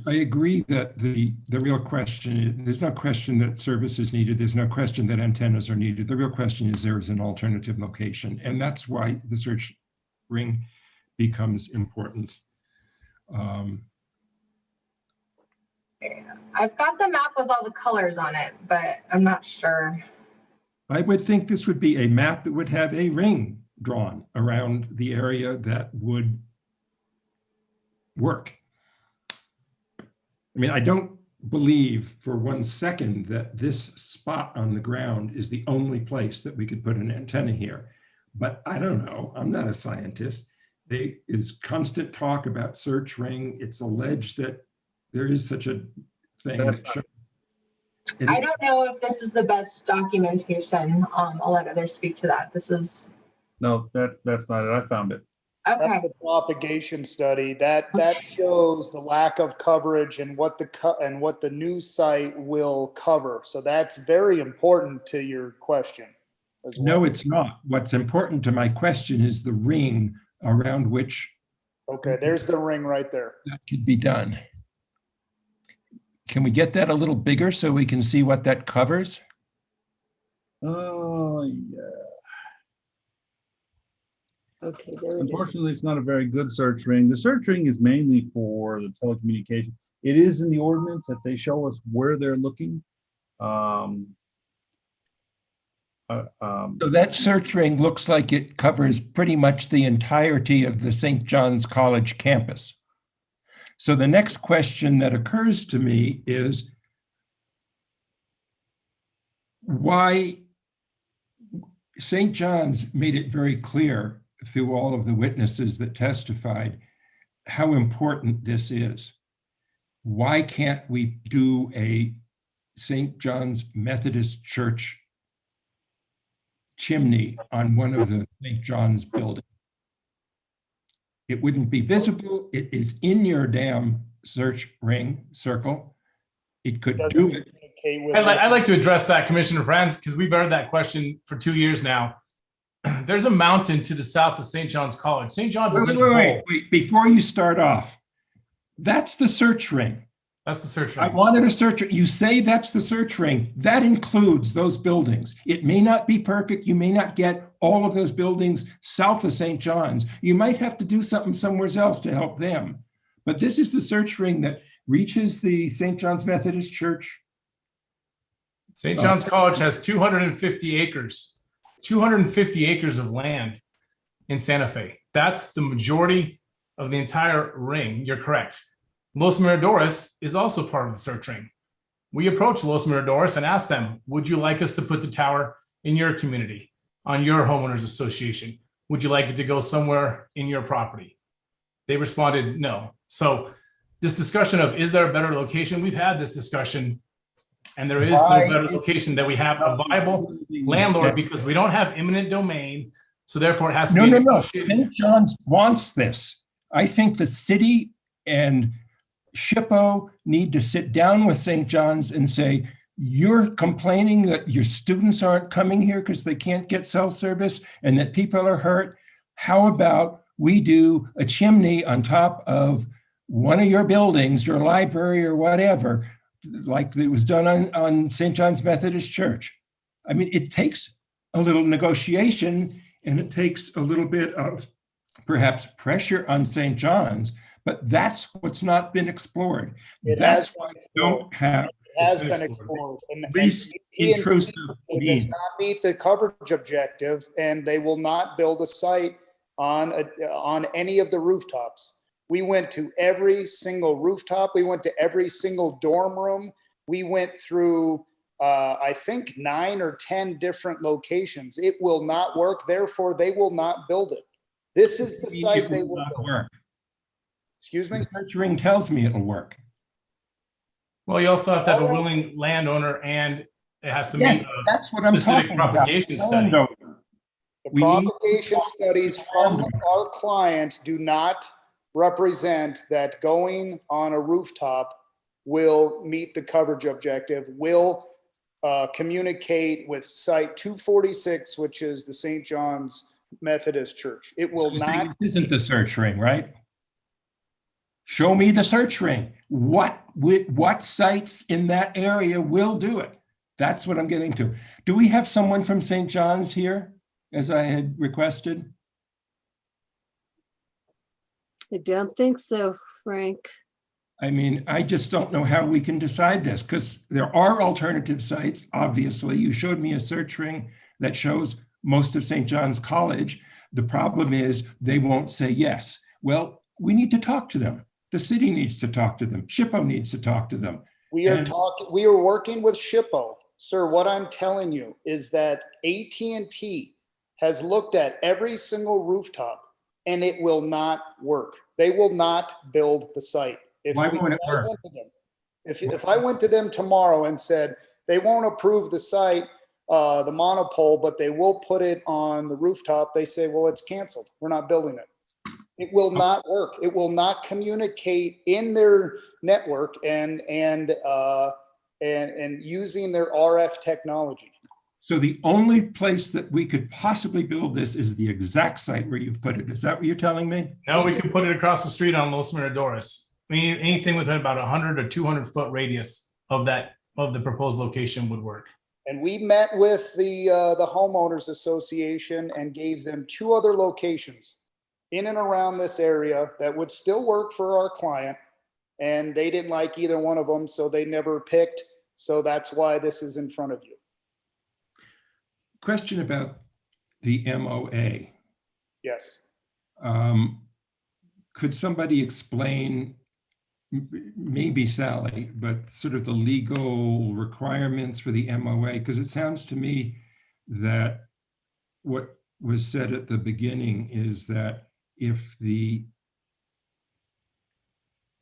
I agree that the real question, there's no question that service is needed. There's no question that antennas are needed. The real question is there is an alternative location. And that's why the search ring becomes important. I've got the map with all the colors on it, but I'm not sure. I would think this would be a map that would have a ring drawn around the area that would work. I mean, I don't believe for 1 second that this spot on the ground is the only place that we could put an antenna here. But I don't know, I'm not a scientist. There is constant talk about search ring. It's alleged that there is such a thing. I don't know if this is the best documentation. I'll let others speak to that. This is, No, that's not it. I found it. okay. That's the propagation study that shows the lack of coverage and what the new site will cover. So that's very important to your question as well. No, it's not. What's important to my question is the ring around which Okay, there's the ring right there. that could be done. Can we get that a little bigger so we can see what that covers? Oh, yeah. Okay, there it is. Unfortunately, it's not a very good search ring. The search ring is mainly for the telecommunication. It is in the ordinance that they show us where they're looking. So that search ring looks like it covers pretty much the entirety of the St. John's College campus. So the next question that occurs to me is why St. John's made it very clear through all of the witnesses that testified how important this is. Why can't we do a St. John's Methodist Church chimney on one of the St. John's buildings? It wouldn't be visible. It is in your damn search ring circle. It could do it. I'd like to address that, Commissioner Franz, because we've heard that question for 2 years now. There's a mountain to the south of St. John's College. St. John's is Wait. Before you start off, that's the search ring. That's the search I ring. wanted a search. You say that's the search ring. That includes those buildings. It may not be perfect. You may not get all of those buildings south of St. John's. You might have to do something somewhere else to help them. But this is the search ring that reaches the St. John's Methodist Church. St. John's College has 250 acres, 250 acres of land in Santa Fe. That's the majority of the entire ring. You're correct. Los Miradores is also part of the search ring. We approached Los Miradores and asked them, would you like us to put the tower in your community, on your homeowners association? Would you like it to go somewhere in your property? They responded, no. So this discussion of, is there a better location? We've had this discussion, and there is no better location that we have a viable landlord because we don't have eminent domain. So therefore it has to be negotiated. St. John's wants this. I think the city and SHPO need to sit down with St. John's and say, you're complaining that your students aren't coming here because they can't get cell service and that people are hurt. How about we do a chimney on top of one of your buildings, your library or whatever, like it was done on St. John's Methodist Church? I mean, it takes a little negotiation and it takes a little bit of perhaps pressure on St. John's, but that's what's not been explored. That's why we don't have. It has been explored. Least intrusive. It does not meet the coverage objective, and they will not build a site on any of the rooftops. We went to every single rooftop. We went to every single dorm room. We went through, I think, 9 or 10 different locations. It will not work. Therefore, they will not build it. This is the site they will build. Work. Excuse me? The search ring tells me it'll work. Well, you also have to have a willing landowner, and it has to meet Yes, that's what I'm specific talking about. propagation study. The propagation studies from our client do not represent that going on a rooftop will meet the coverage objective, will communicate with site 246, which is the St. John's Methodist Church. It will not. This isn't the search ring, right? Show me the search ring. What sites in that area will do it? That's what I'm getting to. Do we have someone from St. John's here, as I had requested? I don't think so, Frank. I mean, I just don't know how we can decide this because there are alternative sites. Obviously, you showed me a search ring that shows most of St. John's College. The problem is they won't say yes. Well, we need to talk to them. The city needs to talk to them. SHPO needs to talk to them. We are working with SHPO. Sir, what I'm telling you is that AT&T has looked at every single rooftop and it will not work. They will not build the site. Why won't it work? If I went to them tomorrow and said, they won't approve the site, the monopole, but they will put it on the rooftop. They say, well, it's canceled. We're not building it. It will not work. It will not communicate in their network and using their RF technology. So the only place that we could possibly build this is the exact site where you've put it. Is that what you're telling me? No, we could put it across the street on Los Miradores. Anything within about 100 or 200 foot radius of the proposed location would work. And we met with the homeowners association and gave them 2 other locations in and around this area that would still work for our client. And they didn't like either one of them, so they never picked. So that's why this is in front of you. Question about the MOA. Yes. Could somebody explain, maybe Sally, but sort of the legal requirements for the MOA? Because it sounds to me that what was said at the beginning is that if the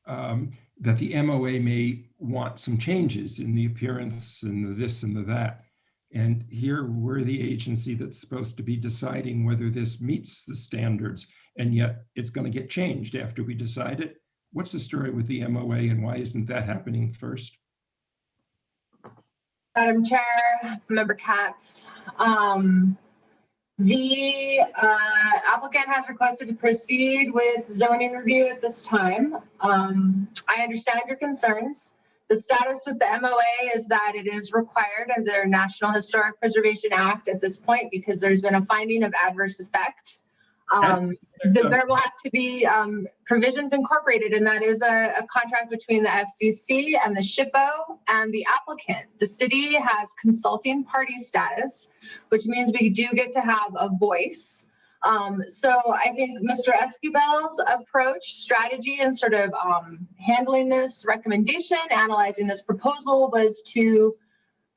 that the MOA may want some changes in the appearance and the this and the that. And here we're the agency that's supposed to be deciding whether this meets the standards, and yet it's going to get changed after we decide it. What's the story with the MOA, and why isn't that happening first? Madam Chair, Member Katz, the applicant has requested to proceed with zoning review at this time. I understand your concerns. The status with the MOA is that it is required under National Historic Preservation Act at this point because there's been a finding of adverse effect. There will have to be provisions incorporated, and that is a contract between the FCC and the SHPO and the applicant. The city has consulting party status, which means we do get to have a voice. So I think Mr. Esquivel's approach, strategy, and sort of handling this recommendation, analyzing this proposal was to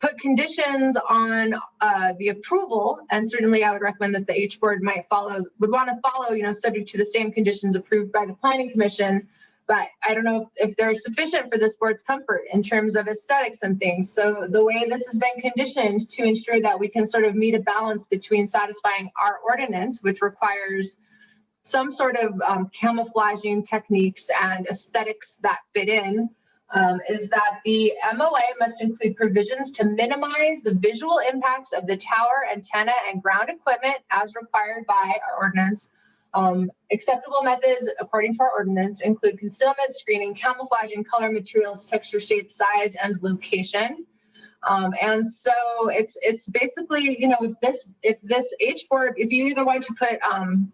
put conditions on the approval, and certainly I would recommend that the H board would want to follow, subject to the same conditions approved by the Planning Commission. But I don't know if they're sufficient for this board's comfort in terms of aesthetics and things. So the way this has been conditioned to ensure that we can sort of meet a balance between satisfying our ordinance, which requires some sort of camouflaging techniques and aesthetics that fit in, is that the MOA must include provisions to minimize the visual impacts of the tower, antenna, and ground equipment as required by our ordinance. Acceptable methods according to our ordinance include concealment, screening, camouflaging, color, materials, texture, shape, size, and location. And so it's basically, if this H board, if you either want to put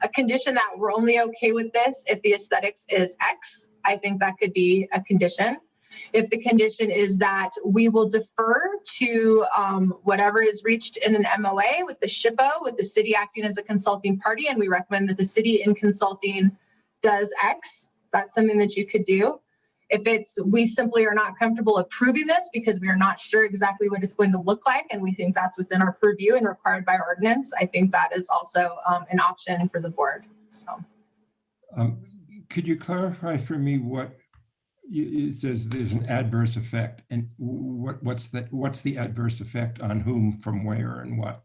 a condition that we're only okay with this if the aesthetics is X, I think that could be a condition. If the condition is that we will defer to whatever is reached in an MOA with the SHPO, with the city acting as a consulting party, and we recommend that the city in consulting does X, that's something that you could do. If we simply are not comfortable approving this because we are not sure exactly what it's going to look like, and we think that's within our purview and required by ordinance, I think that is also an option for the board. So, could you clarify for me what it says there's an adverse effect, and what's the adverse effect on whom, from where, and what?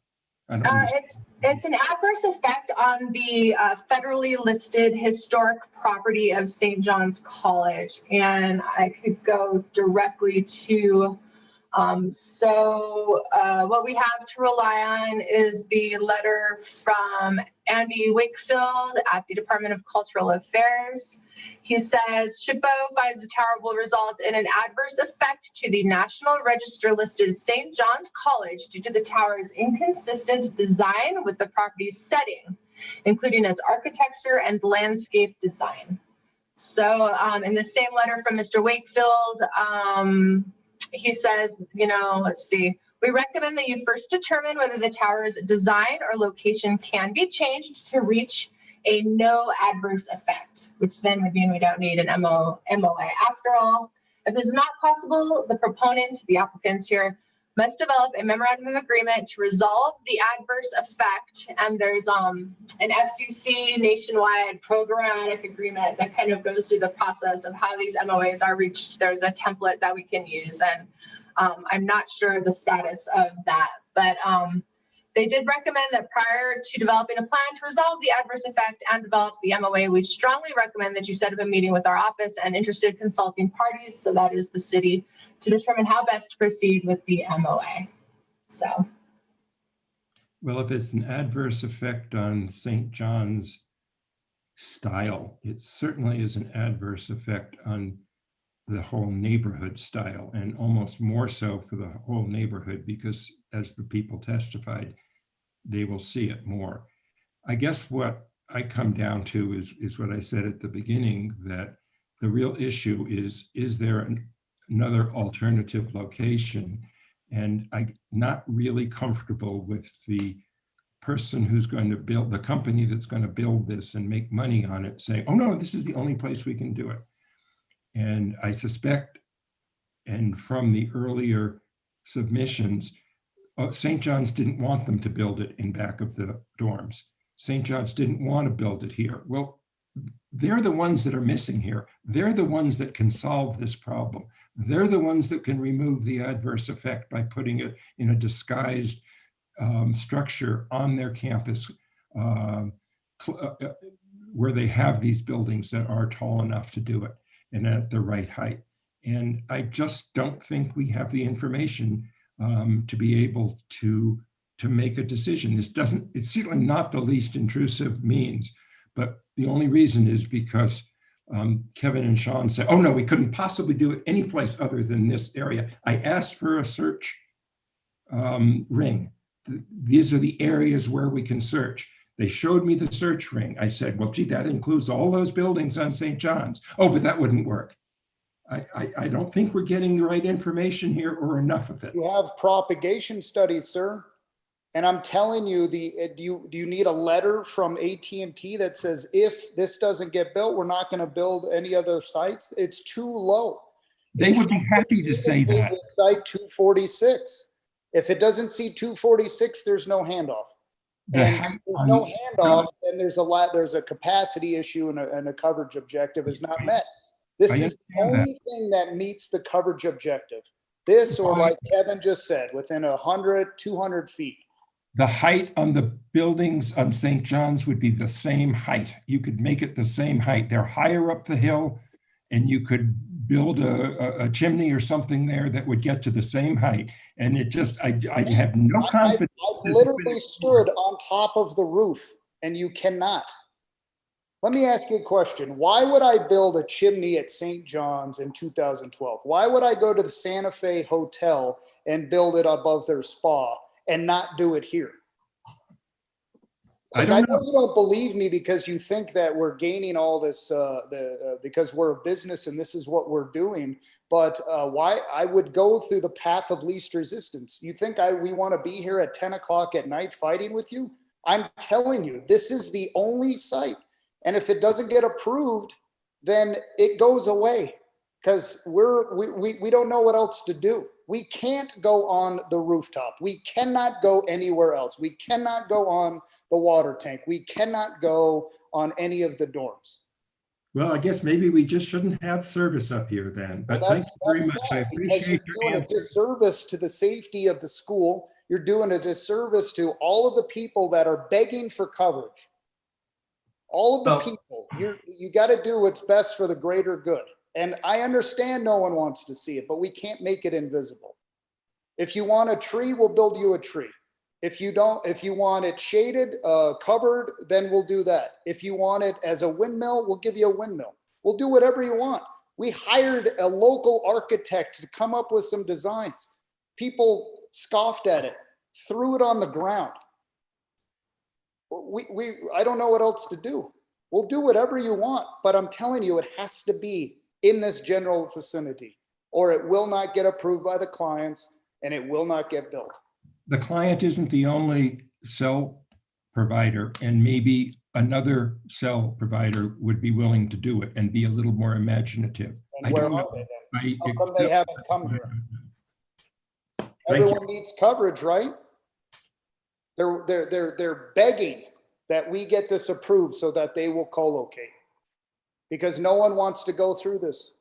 It's an adverse effect on the federally listed historic property of St. John's College, and I could go directly to what we have to rely on is the letter from Andy Wakefield at the Department of Cultural Affairs. He says, SHPO finds the tower will result in an adverse effect to the National Register listed St. John's College due to the tower's inconsistent design with the property's setting, including its architecture and landscape design. So in the same letter from Mr. Wakefield, he says, let's see, we recommend that you first determine whether the tower's design or location can be changed to reach a no adverse effect, which then would mean we don't need an MOA. After all, if this is not possible, the proponent, the applicants here, must develop a memorandum of agreement to resolve the adverse effect. And there's an FCC nationwide programmatic agreement that kind of goes through the process of how these MOAs are reached. There's a template that we can use. And I'm not sure the status of that, but they did recommend that prior to developing a plan to resolve the adverse effect and develop the MOA, we strongly recommend that you set up a meeting with our office and interested consulting parties, so that is the city, to determine how best to proceed with the MOA. So. Well, if it's an adverse effect on St. John's style, it certainly is an adverse effect on the whole neighborhood style, and almost more so for the whole neighborhood, because as the people testified, they will see it more. I guess what I come down to is what I said at the beginning, that the real issue is there another alternative location? And I'm not really comfortable with the person who's going to build, the company that's going to build this and make money on it, saying, oh no, this is the only place we can do it. And I suspect, and from the earlier submissions, St. John's didn't want them to build it in back of the dorms. St. John's didn't want to build it here. Well, they're the ones that are missing here. They're the ones that can solve this problem. They're the ones that can remove the adverse effect by putting it in a disguised structure on their campus where they have these buildings that are tall enough to do it and at the right height. And I just don't think we have the information to be able to make a decision. It's certainly not the least intrusive means, but the only reason is because Kevin and Sean said, oh no, we couldn't possibly do it any place other than this area. I asked for a search ring. These are the areas where we can search. They showed me the search ring. I said, well, gee, that includes all those buildings on St. John's. Oh, but that wouldn't work. I don't think we're getting the right information here or enough of it. You have propagation studies, sir. And I'm telling you, do you need a letter from AT&T that says, if this doesn't get built, we're not going to build any other sites? It's too low. They would be happy to say that. Site 246. If it doesn't see 246, there's no handoff. And if there's no handoff, then there's a capacity issue and a coverage objective is not met. This is the only thing that meets the coverage objective. This, or like Kevin just said, within 100, 200 feet. The height on the buildings on St. John's would be the same height. You could make it the same height. They're higher up the hill, and you could build a chimney or something there that would get to the same height. And it just, I have no confidence. I literally stood on top of the roof, and you cannot. Let me ask you a question. Why would I build a chimney at St. John's in 2012? Why would I go to the Santa Fe Hotel and build it above their spa and not do it here? Like, I know you don't believe me because you think that we're gaining all this because we're a business and this is what we're doing. But why I would go through the path of least resistance? You think we want to be here at 10 o'clock at night fighting with you? I'm telling you, this is the only site. And if it doesn't get approved, then it goes away because we don't know what else to do. We can't go on the rooftop. We cannot go anywhere else. We cannot go on the water tank. We cannot go on any of the dorms. Well, I guess maybe we just shouldn't have service up here then, but thanks very much. I appreciate you're doing a disservice to the safety of the school. You're doing a disservice to all of the people that are begging for coverage. All of the people, you got to do what's best for the greater good. And I understand no one wants to see it, but we can't make it invisible. If you want a tree, we'll build you a tree. If you want it shaded, covered, then we'll do that. If you want it as a windmill, we'll give you a windmill. We'll do whatever you want. We hired a local architect to come up with some designs. People scoffed at it, threw it on the ground. I don't know what else to do. We'll do whatever you want, but I'm telling you, it has to be in this general vicinity, or it will not get approved by the clients and it will not get built. The client isn't the only cell provider, and maybe another cell provider would be willing to do it and be a little more imaginative. And where are they then? How come they haven't come here? Everyone needs coverage, right? They're begging that we get this approved so that they will co-locate, because no one wants to go through this.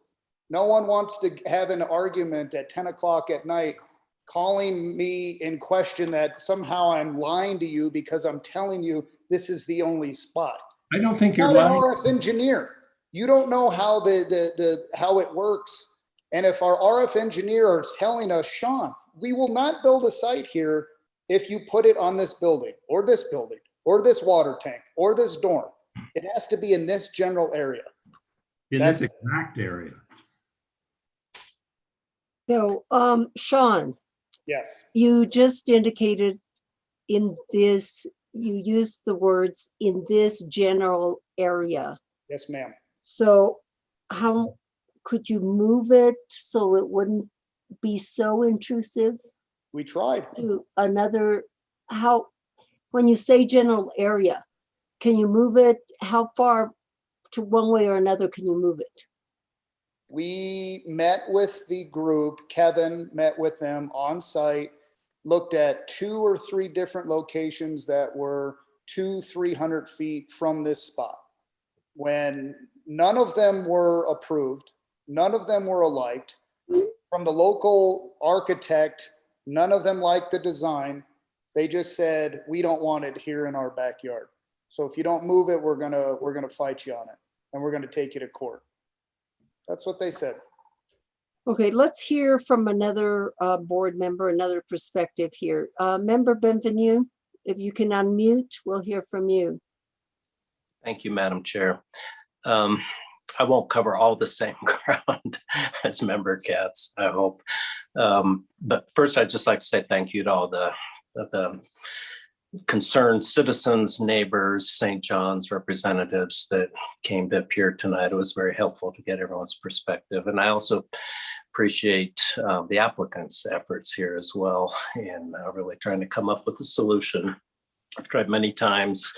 No one wants to have an argument at 10 o'clock at night, calling me in question that somehow I'm lying to you because I'm telling you this is the only spot. I don't think you're You're not an lying. RF engineer. You don't know how how it works. And if our RF engineer is telling us, Sean, we will not build a site here if you put it on this building or this water tank or this dorm. It has to be in this general area. In this exact area. So, Sean, Yes. you just indicated in this, you used the words in this general area. Yes, ma'am. So how could you move it so it wouldn't be so intrusive We tried. to another, when you say general area, can you move it? How far to one way or another can you move it? We met with the group, Kevin met with them on site, looked at 2 or 3 different locations that were 200-300 feet from this spot. When none of them were approved, none of them were liked. From the local architect, none of them liked the design. They just said, we don't want it here in our backyard. So if you don't move it, we're gonna fight you on it, and we're gonna take you to court. That's what they said. Okay, let's hear from another board member, another perspective here. Member Benvenue, if you can unmute, we'll hear from you. Thank you, Madam Chair. I won't cover all the same ground as Member Katz, I hope. But first, I'd just like to say thank you to all the concerned citizens, neighbors, St. John's representatives that came to appear tonight. It was very helpful to get everyone's perspective. And I also appreciate the applicants' efforts here as well in really trying to come up with a solution. I've tried many times,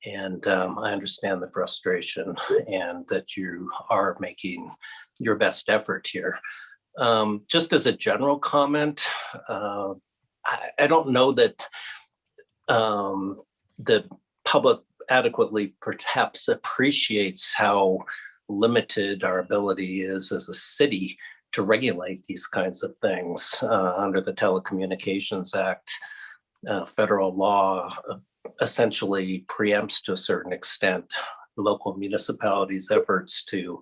and I understand the frustration and that you are making your best effort here. Just as a general comment, I don't know that the public adequately perhaps appreciates how limited our ability is as a city to regulate these kinds of things under the Telecommunications Act. Federal law essentially preempts to a certain extent local municipalities' efforts to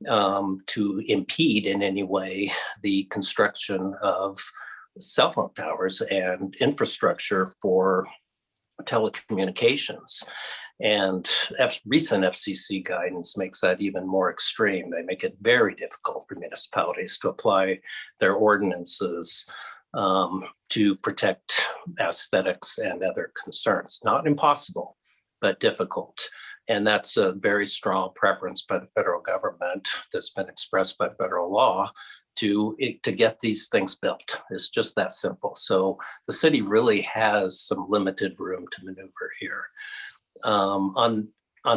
impede in any way the construction of cell phone towers and infrastructure for telecommunications. And recent FCC guidance makes that even more extreme. They make it very difficult for municipalities to apply their ordinances to protect aesthetics and other concerns. Not impossible, but difficult. And that's a very strong preference by the federal government that's been expressed by federal law to get these things built. It's just that simple. So the city really has some limited room to maneuver here. On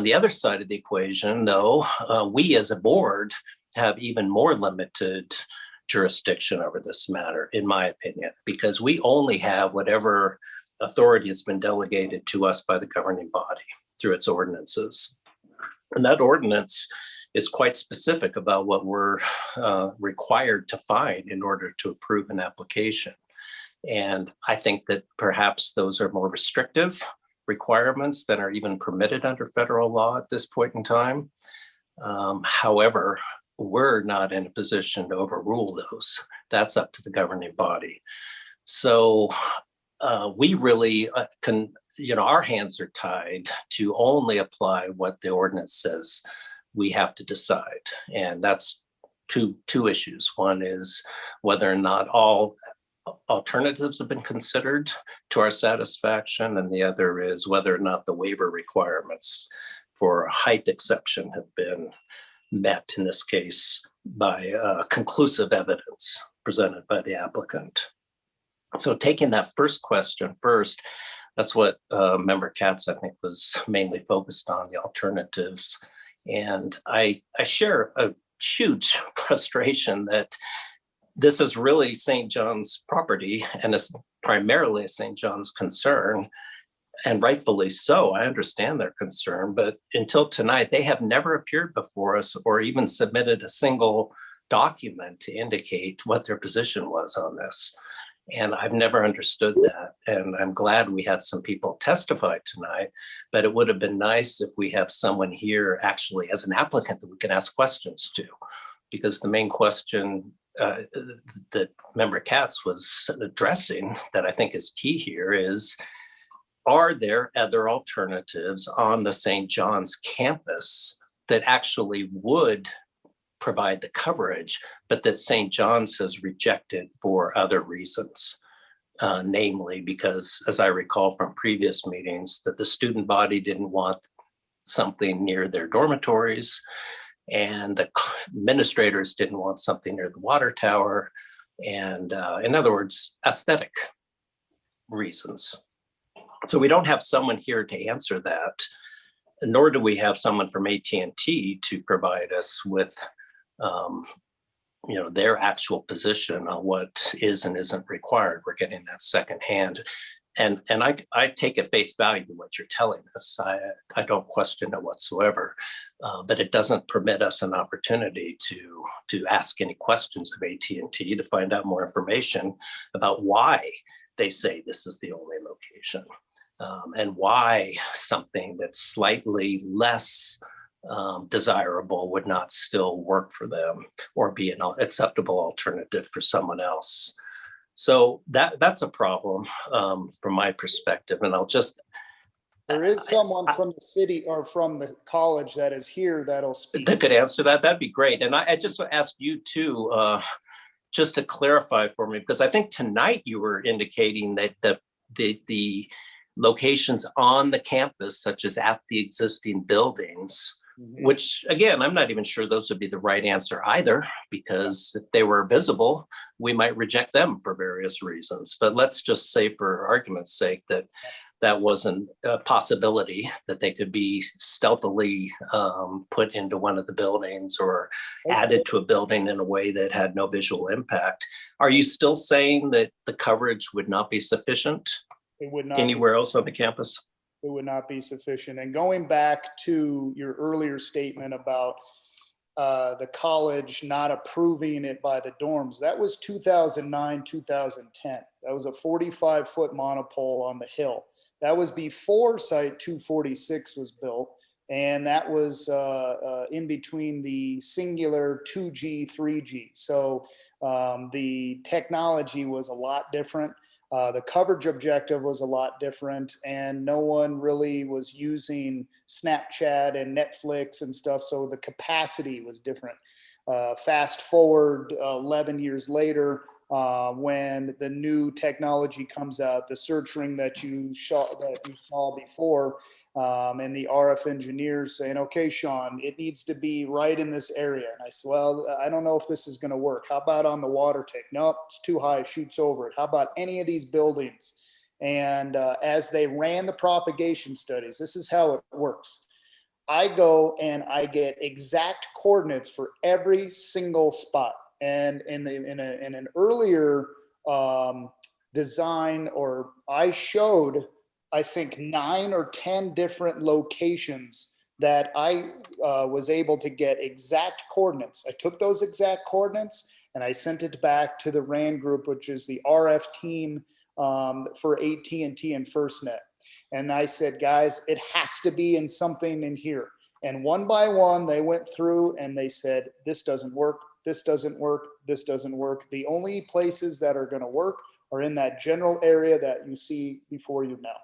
the other side of the equation, though, we as a board have even more limited jurisdiction over this matter, in my opinion, because we only have whatever authority has been delegated to us by the governing body through its ordinances. And that ordinance is quite specific about what we're required to find in order to approve an application. And I think that perhaps those are more restrictive requirements than are even permitted under federal law at this point in time. However, we're not in a position to overrule those. That's up to the governing body. So we really can, our hands are tied to only apply what the ordinance says we have to decide. And that's two issues. One is whether or not all alternatives have been considered to our satisfaction. And the other is whether or not the waiver requirements for a height exception have been met, in this case, by conclusive evidence presented by the applicant. So taking that first question first, that's what Member Katz, I think, was mainly focused on, the alternatives. And I share a huge frustration that this is really St. John's property, and it's primarily a St. John's concern, and rightfully so. I understand their concern, but until tonight, they have never appeared before us or even submitted a single document to indicate what their position was on this. And I've never understood that. And I'm glad we had some people testify tonight, but it would have been nice if we have someone here actually as an applicant that we can ask questions to. Because the main question that Member Katz was addressing that I think is key here is, are there other alternatives on the St. John's campus that actually would provide the coverage, but that St. John's has rejected for other reasons? Namely, because as I recall from previous meetings, that the student body didn't want something near their dormitories, and the administrators didn't want something near the water tower. And in other words, aesthetic reasons. So we don't have someone here to answer that, nor do we have someone from AT&T to provide us with their actual position on what is and isn't required. We're getting that secondhand. And I take at face value what you're telling us. I don't question it whatsoever, but it doesn't permit us an opportunity to ask any questions of AT&T to find out more information about why they say this is the only location, and why something that's slightly less desirable would not still work for them or be an acceptable alternative for someone else. So that's a problem from my perspective. And there is someone from the city or from the college that is here that'll speak. That could answer that. That'd be great. And I just ask you too, just to clarify for me, because I think tonight you were indicating that the locations on the campus, such as at the existing buildings, which again, I'm not even sure those would be the right answer either, because if they were visible, we might reject them for various reasons. But let's just say for argument's sake that wasn't a possibility, that they could be stealthily put into one of the buildings or added to a building in a way that had no visual impact. Are you still saying that the coverage would not be sufficient It would not anywhere else on the campus? It would not be sufficient. And going back to your earlier statement about the college not approving it by the dorms, that was 2009, 2010. That was a 45-foot monopole on the hill. That was before Site 246 was built. And that was in between the singular 2G, 3G. So the technology was a lot different. The coverage objective was a lot different, and no one really was using Snapchat and Netflix and stuff, so the capacity was different. Fast forward 11 years later, when the new technology comes out, the search ring that you saw before, and the RF engineers saying, okay, Sean, it needs to be right in this area. And I said, well, I don't know if this is going to work. How about on the water tank? Nope, it's too high, it shoots over it. How about any of these buildings? And as they ran the propagation studies, this is how it works. I go and I get exact coordinates for every single spot. And in an earlier design, or I showed, I think 9 or 10 different locations that I was able to get exact coordinates. I took those exact coordinates and I sent it back to the RAN group, which is the RF team for AT&T and FirstNet. And I said, guys, it has to be in something in here. And one by one, they went through and they said, this doesn't work, this doesn't work, this doesn't work. The only places that are going to work are in that general area that you see before you now.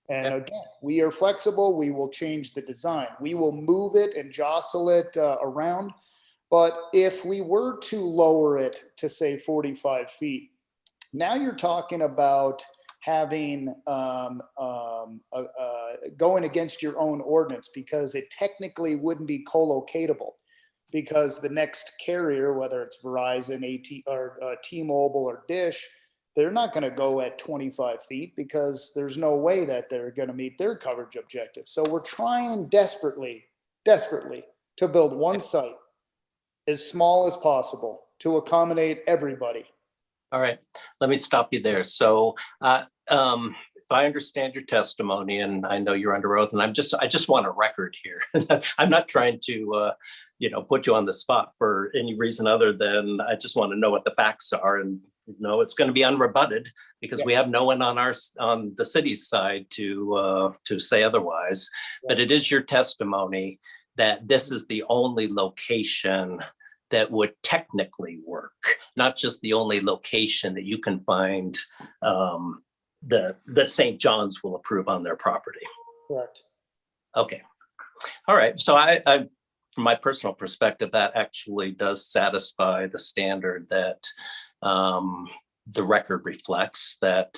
And again, we are flexible. We will change the design. We will move it and jostle it around. But if we were to lower it to say 45 feet, now you're talking about having going against your own ordinance, because it technically wouldn't be co-locatable, because the next carrier, whether it's Verizon, AT, or T-Mobile or Dish, they're not going to go at 25 feet because there's no way that they're going to meet their coverage objective. So we're trying desperately to build one site as small as possible to accommodate everybody. All right, let me stop you there. So if I understand your testimony, and I know you're under oath, and I just want a record here. I'm not trying to put you on the spot for any reason other than I just want to know what the facts are. And it's going to be unrebutted because we have no one on the city's side to say otherwise. But it is your testimony that this is the only location that would technically work, not just the only location that you can find that St. John's will approve on their property. Correct. Okay. All right. So I from my personal perspective, that actually does satisfy the standard that the record reflects, that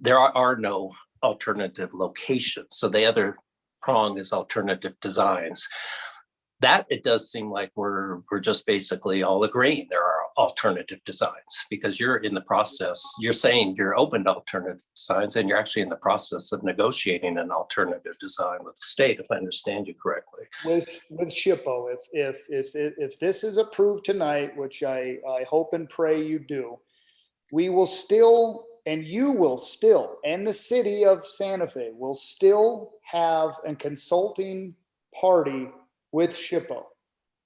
there are no alternative locations. So the other prong is alternative designs. That it does seem like we're just basically all agreeing there are alternative designs, because you're in the process, you're saying you're open to alternative designs, and you're actually in the process of negotiating an alternative design with the state, if I understand you correctly. With SHPO, if this is approved tonight, which I hope and pray you do, we will still, and you will still, and the city of Santa Fe will still have a consulting party with SHPO,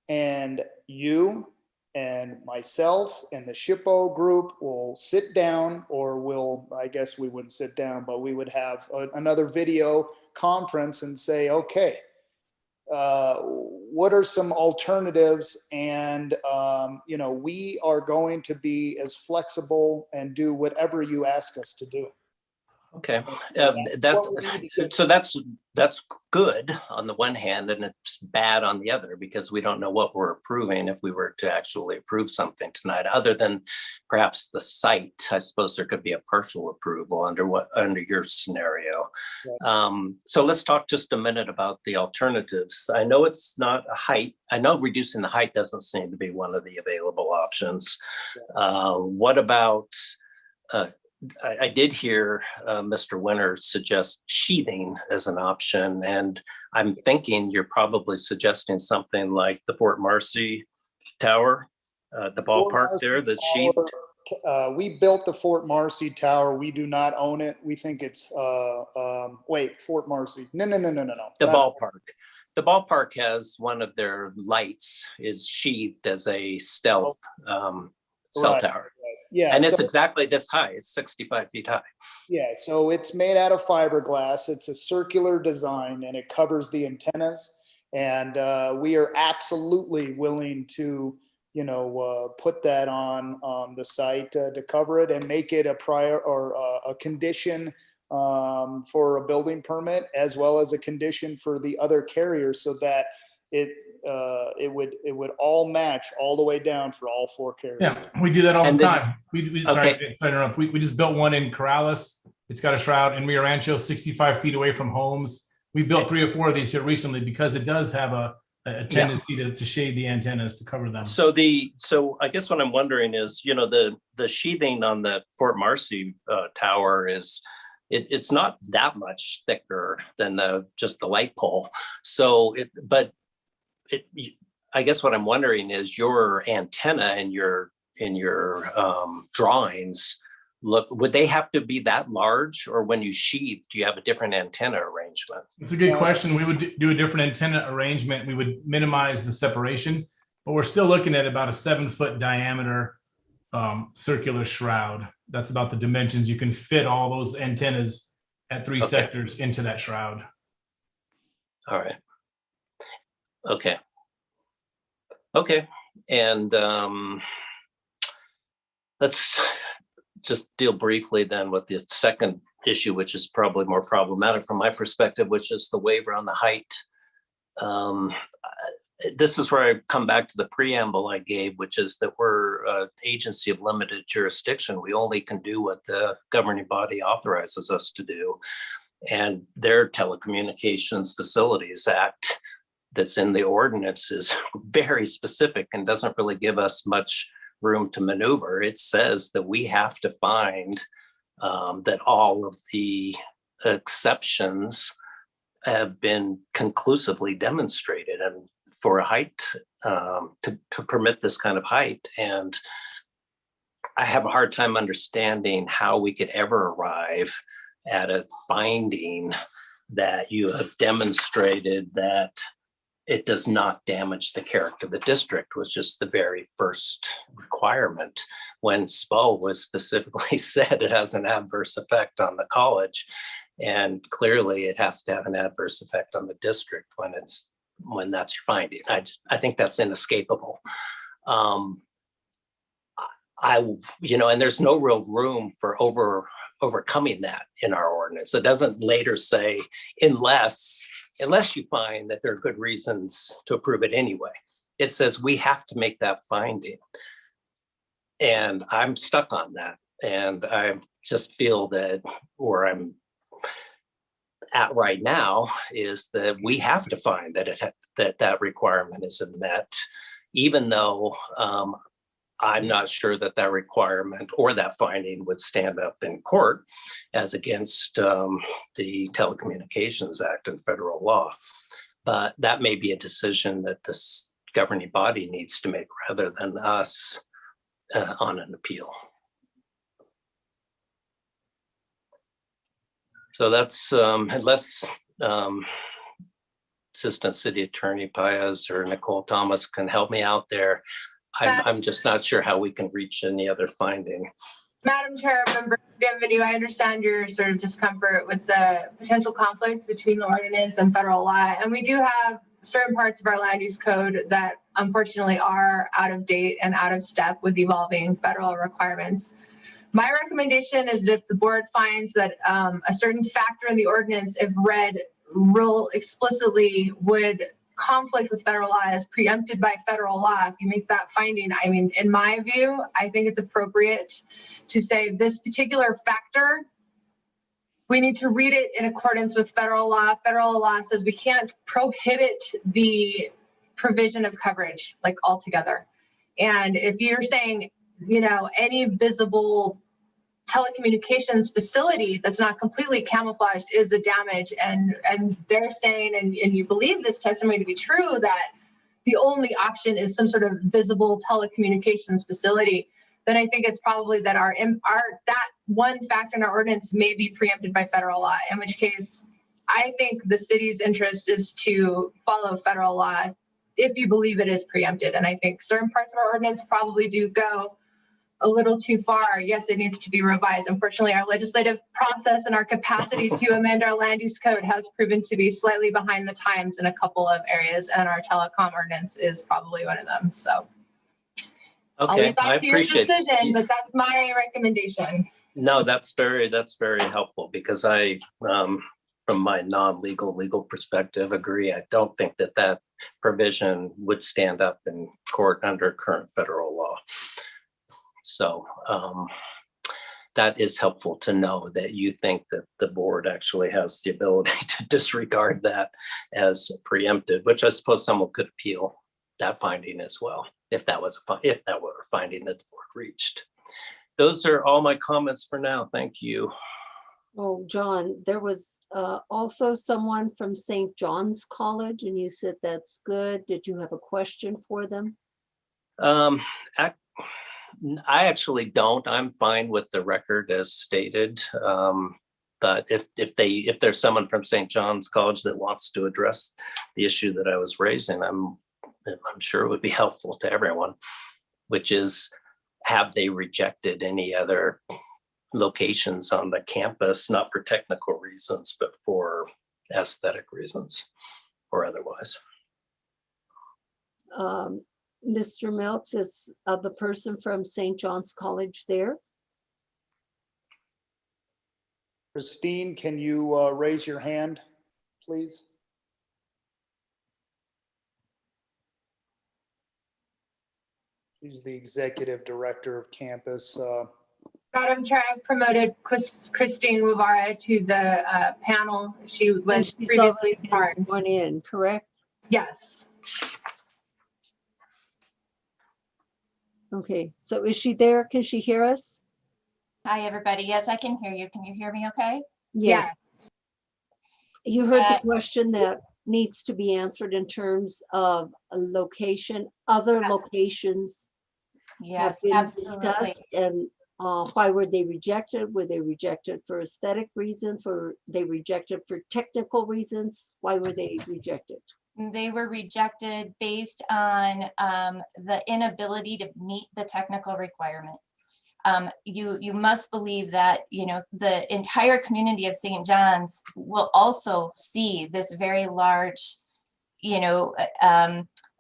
and you and myself and the SHPO group will sit down, or I guess we wouldn't sit down, but we would have another video conference and say, okay, what are some alternatives? And, we are going to be as flexible and do whatever you ask us to do. Okay, so that's good on the one hand, and it's bad on the other, because we don't know what we're approving if we were to actually approve something tonight, other than perhaps the site. I suppose there could be a partial approval under your scenario. So let's talk just a minute about the alternatives. I know it's not a height. I know reducing the height doesn't seem to be one of the available options. What about I did hear Mr. Winter suggest sheathing as an option, and I'm thinking you're probably suggesting something like the Fort Marcy Tower, the ballpark there, the sheath. We built the Fort Marcy Tower. We do not own it. We think it's, Fort Marcy. No. The ballpark. The ballpark has one of their lights is sheathed as a stealth cell tower. Yeah, and it's exactly this high. It's 65 feet high. Yeah, so it's made out of fiberglass. It's a circular design, and it covers the antennas. And we are absolutely willing to, put that on the site to cover it and make it a condition for a building permit, as well as a condition for the other carriers, so that it would all match all the way down for all four carriers. Yeah, we do that all the time. Sorry to interrupt. We just built one in Corrales. It's got a shroud in Rio Rancho, 65 feet away from homes. We built 3 or 4 of these here recently because it does have a tendency to shade the antennas to cover them. So I guess what I'm wondering is, the sheathing on the Fort Marcy tower is, it's not that much thicker than just the light pole. So I guess what I'm wondering is your antenna in your drawings, would they have to be that large, or when you sheathe, do you have a different antenna arrangement? It's a good question. We would do a different antenna arrangement. We would minimize the separation, but we're still looking at about a 7-foot diameter circular shroud. That's about the dimensions. You can fit all those antennas at 3 sectors into that shroud. All right. Okay. And let's just deal briefly then with the second issue, which is probably more problematic from my perspective, which is the waiver on the height. This is where I come back to the preamble I gave, which is that we're an agency of limited jurisdiction. We only can do what the governing body authorizes us to do. And their Telecommunications Facilities Act that's in the ordinance is very specific and doesn't really give us much room to maneuver. It says that we have to find that all of the exceptions have been conclusively demonstrated, and for a height to permit this kind of height. And I have a hard time understanding how we could ever arrive at a finding that you have demonstrated that it does not damage the character of the district was just the very first requirement when SPO was specifically said it has an adverse effect on the college. And clearly it has to have an adverse effect on the district when that's your finding. I think that's inescapable. And there's no real room for overcoming that in our ordinance. It doesn't later say unless you find that there are good reasons to approve it anyway. It says we have to make that finding. And I'm stuck on that. And I just feel that where I'm at right now is that we have to find that that requirement isn't met, even though I'm not sure that that requirement or that finding would stand up in court as against the Telecommunications Act and federal law. But that may be a decision that this governing body needs to make rather than us on an appeal. So that's unless Assistant City Attorney Paez or Nicole Thomas can help me out there. I'm just not sure how we can reach any other finding. Madam Chair, Member Bienvenu, I understand your sort of discomfort with the potential conflict between the ordinance and federal law. And we do have certain parts of our land use code that unfortunately are out of date and out of step with evolving federal requirements. My recommendation is that if the board finds that a certain factor in the ordinance, if read real explicitly, would conflict with federal law, is preempted by federal law, if you make that finding, I mean, in my view, I think it's appropriate to say this particular factor, we need to read it in accordance with federal law. Federal law says we can't prohibit the provision of coverage like altogether. And if you're saying, any visible telecommunications facility that's not completely camouflaged is a damage, and they're saying, and you believe this testimony to be true, that the only option is some sort of visible telecommunications facility, then I think it's probably that that one factor in our ordinance may be preempted by federal law, in which case I think the city's interest is to follow federal law if you believe it is preempted. And I think certain parts of our ordinance probably do go a little too far. Yes, it needs to be revised. Unfortunately, our legislative process and our capacity to amend our land use code has proven to be slightly behind the times in a couple of areas, and our telecom ordinance is probably one of them. So I'll leave that to your decision, but that's my recommendation. No, that's very helpful, because I, from my non-legal legal perspective, agree. I don't think that provision would stand up in court under current federal law. So that is helpful to know that you think that the board actually has the ability to disregard that as preemptive, which I suppose someone could appeal that finding as well, if that were a finding that the board reached. Those are all my comments for now. Thank you. Oh, John, there was also someone from St. John's College, and you said that's good. Did you have a question for them? I actually don't. I'm fine with the record as stated. But if there's someone from St. John's College that wants to address the issue that I was raising, I'm sure it would be helpful to everyone, which is, have they rejected any other locations on the campus, not for technical reasons, but for aesthetic reasons or otherwise? Mr. Meltz, is the person from St. John's College there? Christine, can you raise your hand, please? She's the executive director of campus. Madam Chair, I've promoted Christine Wavara to the panel. She was previously part. One in, correct? Yes. Okay, so is she there? Can she hear us? Hi, everybody. Yes, I can hear you. Can you hear me okay? Yes. You heard the question that needs to be answered in terms of a location, other locations. Yes, have been absolutely. discussed, and Why were they rejected? Were they rejected for aesthetic reasons? Were they rejected for technical reasons? Why were they rejected? They were rejected based on the inability to meet the technical requirement. You must believe that, you know, the entire community of St. John's will also see this very large, you know,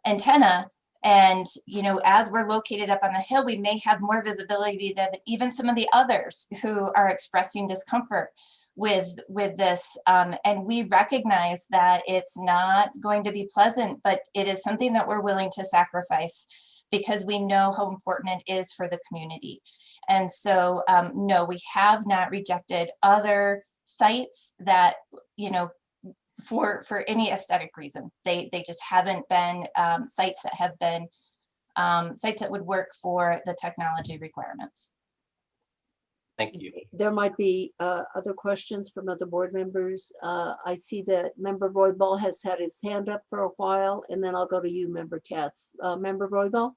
antenna. And, you know, as we're located up on the hill, we may have more visibility than even some of the others who are expressing discomfort with this. And we recognize that it's not going to be pleasant, but it is something that we're willing to sacrifice because we know how important it is for the community. And so, no, we have not rejected other sites that, you know, for any aesthetic reason. They just haven't been sites that have been sites that would work for the technology requirements. Thank you. There might be other questions from other board members. I see that Member Roybal has had his hand up for a while, and then I'll go to you, Member Katz. Member Roybal?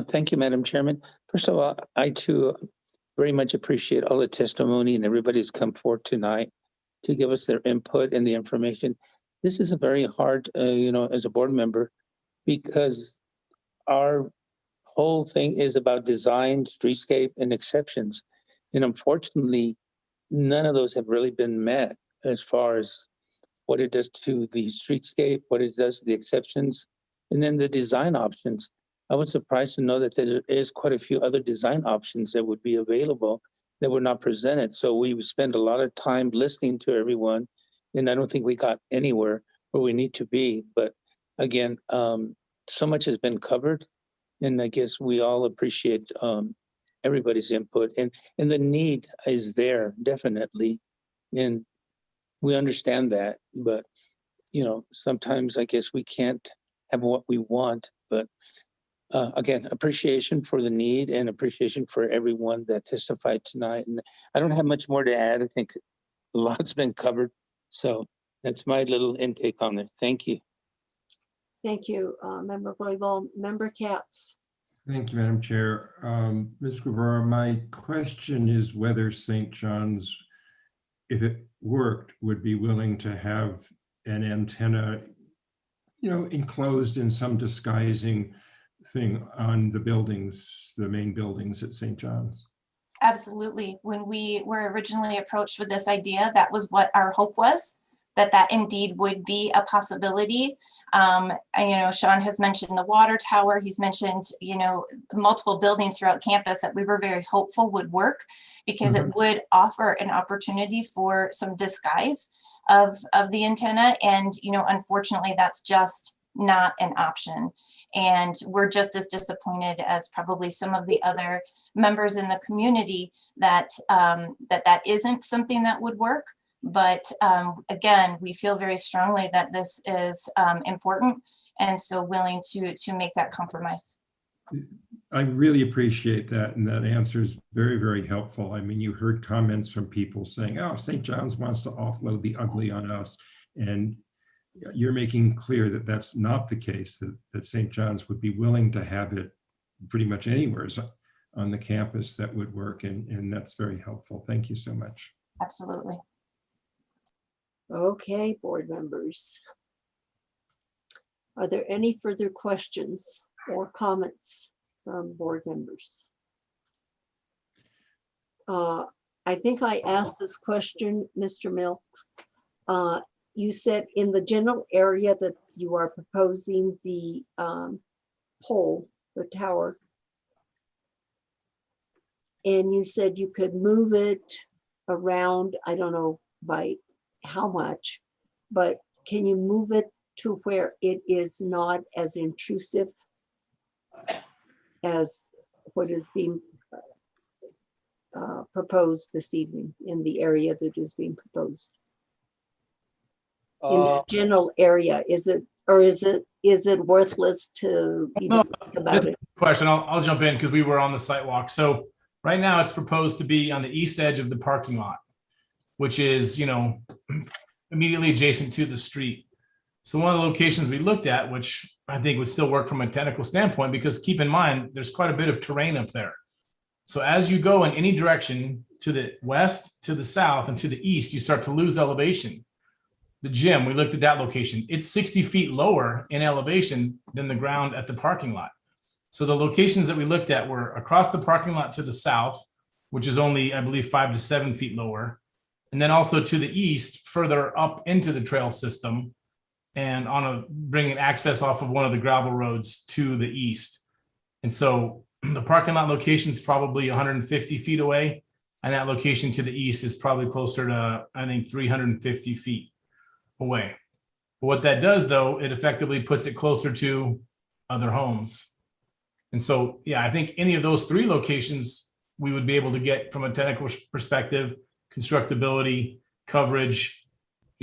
Thank you, Madam Chairman. First of all, I too very much appreciate all the testimony and everybody's come forward tonight to give us their input and the information. This is a very hard, you know, as a board member, because our whole thing is about design, streetscape, and exceptions. And unfortunately, none of those have really been met as far as what it does to the streetscape, what it does to the exceptions, and then the design options. I was surprised to know that there is quite a few other design options that would be available that were not presented. So we spend a lot of time listening to everyone, and I don't think we got anywhere where we need to be. But again, so much has been covered, and I guess we all appreciate everybody's input, and the need is there definitely, and we understand that. But you know, sometimes I guess we can't have what we want. But again, appreciation for the need and appreciation for everyone that testified tonight. And I don't have much more to add. I think a lot's been covered. So that's my little intake on it. Thank you. Thank you, Member Roybal. Member Katz? Thank you, Madam Chair. Ms. Guevara, my question is whether St. John's, if it worked, would be willing to have an antenna, you know, enclosed in some disguising thing on the buildings, the main buildings at St. John's. Absolutely. When we were originally approached with this idea, that was what our hope was, that indeed would be a possibility. You know, Sean has mentioned the water tower. He's mentioned, you know, multiple buildings throughout campus that we were very hopeful would work because it would offer an opportunity for some disguise of the antenna. And, you know, unfortunately, that's just not an option. And we're just as disappointed as probably some of the other members in the community that that isn't something that would work. But again, we feel very strongly that this is important, and so willing to make that compromise. I really appreciate that, and that answer is very, very helpful. I mean, you heard comments from people saying, oh, St. John's wants to offload the ugly on us. And you're making clear that that's not the case, that St. John's would be willing to have it pretty much anywhere on the campus that would work. And that's very helpful. Thank you so much. Absolutely. Okay, board members. Are there any further questions or comments from board members? I think I asked this question, Mr. Milks. You said in the general area that you are proposing the pole, the tower, and you said you could move it around, I don't know by how much, but can you move it to where it is not as intrusive as what is being proposed this evening in the area that is being proposed? In the general area, is it, or is it worthless to even think about it? Question, I'll jump in because we were on the site walk. So right now it's proposed to be on the east edge of the parking lot, which is, you know, immediately adjacent to the street. So one of the locations we looked at, which I think would still work from a technical standpoint, because keep in mind, there's quite a bit of terrain up there. So as you go in any direction to the west, to the south, and to the east, you start to lose elevation. The gym, we looked at that location. It's 60 feet lower in elevation than the ground at the parking lot. So the locations that we looked at were across the parking lot to the south, which is only, I believe, 5 to 7 feet lower. And then also to the east, further up into the trail system and bringing access off of one of the gravel roads to the east. And so the parking lot location is probably 150 feet away. And that location to the east is probably closer to, I think, 350 feet away. But what that does, though, it effectively puts it closer to other homes. And so, yeah, I think any of those three locations, we would be able to get from a technical perspective, constructability, coverage.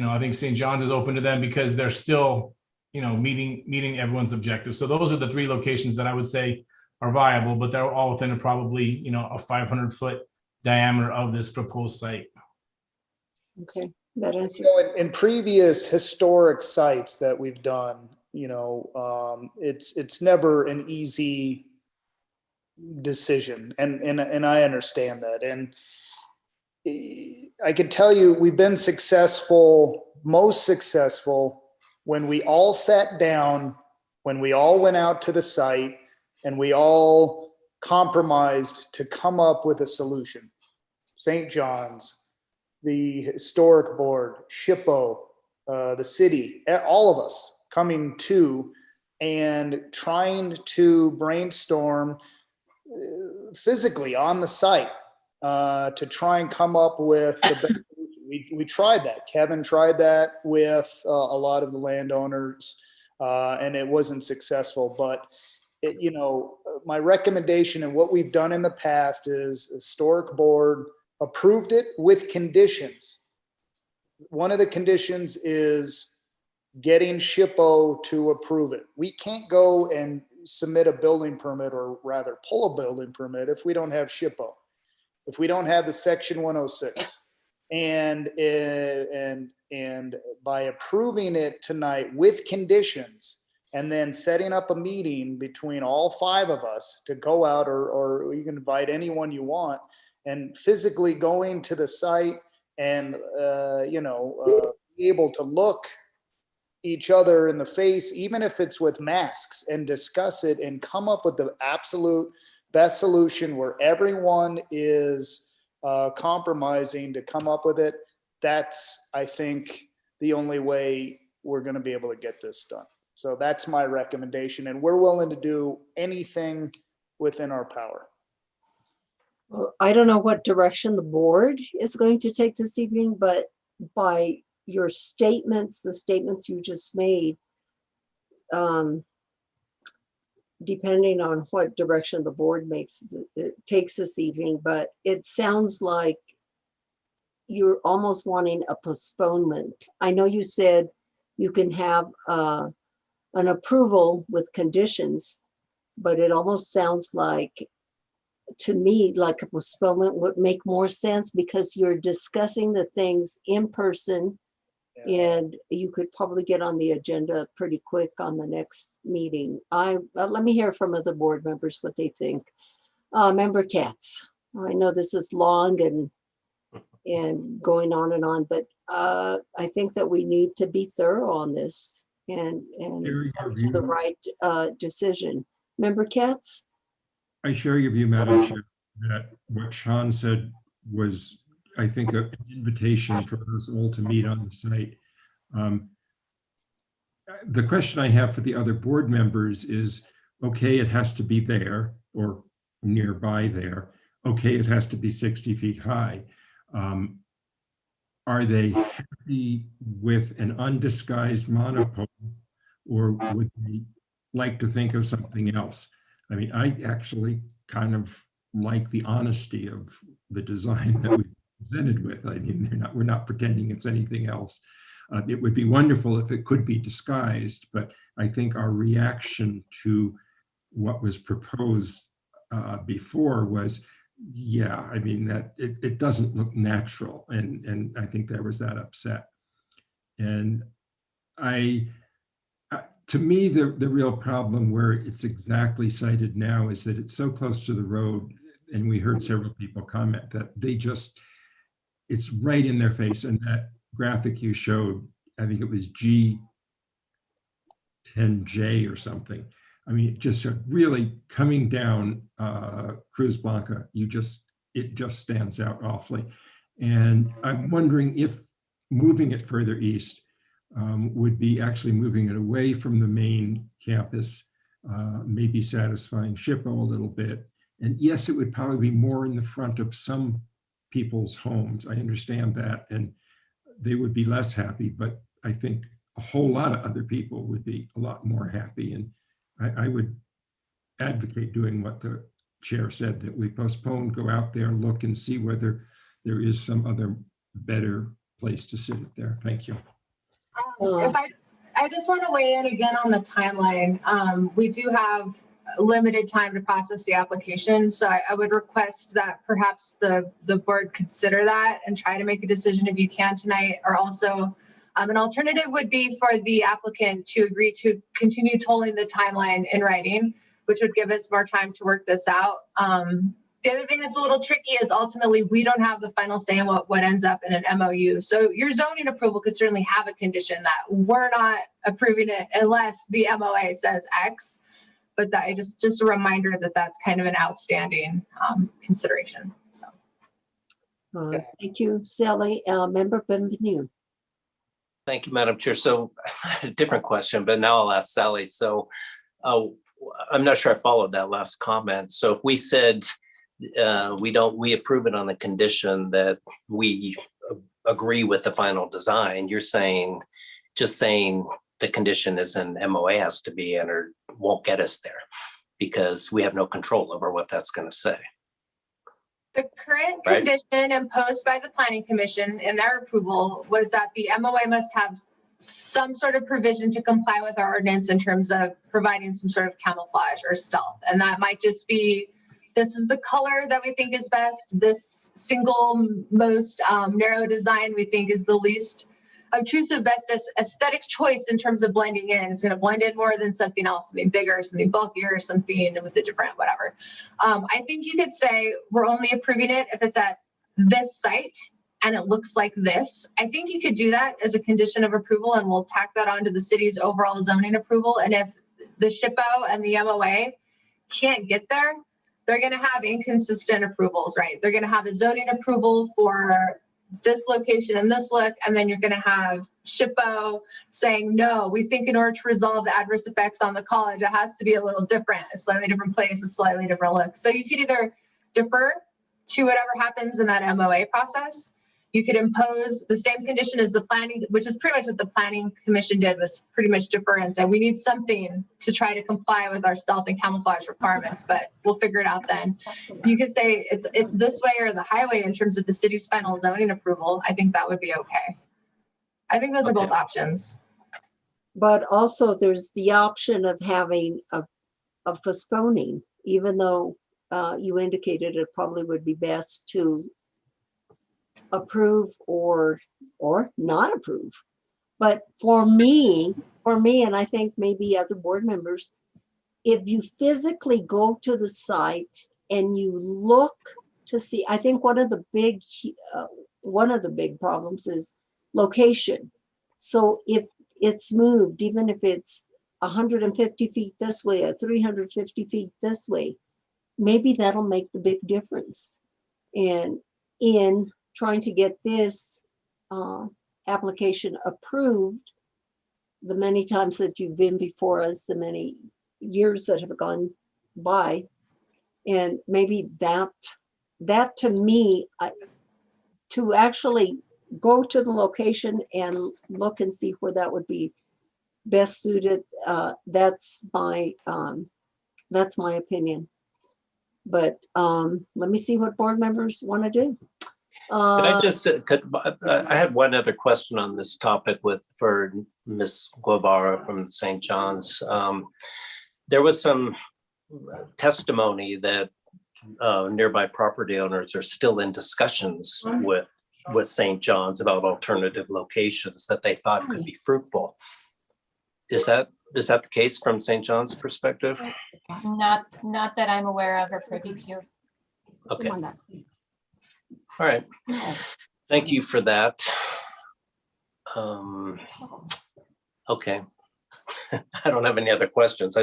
I think St. John's is open to them because they're still, meeting everyone's objectives. So those are the three locations that I would say are viable, but they're all within probably, a 500-foot diameter of this proposed site. Okay, that is. In previous historic sites that we've done, it's never an easy decision, and I understand that. And I can tell you, we've been most successful when we all sat down, when we all went out to the site, and we all compromised to come up with a solution. St. John's, the historic board, SHPO, the city, all of us coming to and trying to brainstorm physically on the site to try and come up with the best solution. We tried that. Kevin tried that with a lot of the landowners, and it wasn't successful. But my recommendation and what we've done in the past is the historic board approved it with conditions. One of the conditions is getting SHPO to approve it. We can't go and submit a building permit, or rather pull a building permit, if we don't have SHPO, if we don't have the section 106. And by approving it tonight with conditions, and then setting up a meeting between all 5 of us to go out, or you can invite anyone you want, and physically going to the site and be able to look each other in the face, even if it's with masks, and discuss it and come up with the absolute best solution where everyone is compromising to come up with it. That's, I think, the only way we're going to be able to get this done. So that's my recommendation, and we're willing to do anything within our power. Well, I don't know what direction the board is going to take this evening, but by your statements, the statements you just made, depending on what direction the board takes this evening, but it sounds like you're almost wanting a postponement. I know you said you can have an approval with conditions, but it almost sounds like, to me, like a postponement would make more sense because you're discussing the things in person. Yeah. And you could probably get on the agenda pretty quick on the next meeting. Let me hear from other board members what they think. Member Katz, I know this is long and going on, but I think that we need to be thorough on this and come to the right decision. Member Katz? I share your view, Madam Chair, that what Sean said was, I think, an invitation for us all to meet on the site. The question I have for the other board members is, okay, it has to be there or nearby there. Okay, it has to be 60 feet high. Are they happy with an undisguised monopole, or would they like to think of something else? I mean, I actually kind of like the honesty of the design that we presented with. I mean, we're not pretending it's anything else. It would be wonderful if it could be disguised, but I think our reaction to what was proposed before was, yeah, I mean, that it doesn't look natural, and I think there was that upset. And to me, the real problem where it's exactly sited now is that it's so close to the road. and we heard several people comment that it's right in their face. And that graphic you showed, I think it was G10J or something. I mean, it just really coming down Cruz Blanca, it just stands out awfully. And I'm wondering if moving it further east would be actually moving it away from the main campus, maybe satisfying SHPO a little bit. And yes, it would probably be more in the front of some people's homes. I understand that, and they would be less happy, but I think a whole lot of other people would be a lot more happy. And I would advocate doing what the chair said, that we postpone, go out there and look and see whether there is some other better place to sit it there. Thank you. If I just want to weigh in again on the timeline. We do have limited time to process the application. So I would request that perhaps the board consider that and try to make a decision if you can tonight, or also an alternative would be for the applicant to agree to continue tolling the timeline in writing, which would give us more time to work this out. The other thing that's a little tricky is ultimately we don't have the final say in what ends up in an MOU. So your zoning approval could certainly have a condition that we're not approving it unless the MOA says X. But that just a reminder that that's kind of an outstanding consideration. So, thank you, Sally. Member Benvenu. Thank you, Madam Chair. So a different question, but now I'll ask Sally. So I'm not sure I followed that last comment. So if we said we approve it on the condition that we agree with the final design, you're just saying the condition is an MOA has to be entered won't get us there because we have no control over what that's going to say. the current condition imposed by the Planning Commission in their approval was that the MOA must have some sort of provision to comply with our ordinance in terms of providing some sort of camouflage or stealth. And that might just be, this is the color that we think is best. This single most narrow design we think is the least obtrusive, best aesthetic choice in terms of blending in. It's going to blend in more than something else, something bigger, something bulkier, something with a different whatever. I think you could say we're only approving it if it's at this site and it looks like this. I think you could do that as a condition of approval, and we'll tack that onto the city's overall zoning approval. And if the SHPO and the MOA can't get there, they're going to have inconsistent approvals, right? They're going to have a zoning approval for this location and this look, and then you're going to have SHPO saying, no, we think in order to resolve the adverse effects on the college, it has to be a little different, a slightly different place, a slightly different look. So you could either defer to whatever happens in that MOA process. You could impose the same condition as the planning, which is pretty much what the Planning Commission did, was pretty much defer and say, we need something to try to comply with our stealth and camouflage requirements, but we'll figure it out then. You could say it's this way or the highway in terms of the city's final zoning approval. I think that would be okay. I think those are both options. But also there's the option of having of postponing, even though you indicated it probably would be best to approve or not approve. But for me, and I think maybe other board members, if you physically go to the site and you look to see, I think one of the big problems is location. So if it's moved, even if it's 150 feet this way or 350 feet this way, maybe that'll make the big difference. And in trying to get this application approved, the many times that you've been before us, the many years that have gone by, and maybe that to me, to actually go to the location and look and see where that would be best suited, that's my opinion. But let me see what board members want to do. I had one other question on this topic for Ms. Guevara from St. John's. There was some testimony that nearby property owners are still in discussions with St. John's about alternative locations that they thought could be fruitful. Is that the case from St. John's perspective? Not that I'm aware of or privy to. Okay, Come on now. all right. No. Thank you for that. Okay. I don't have any other questions.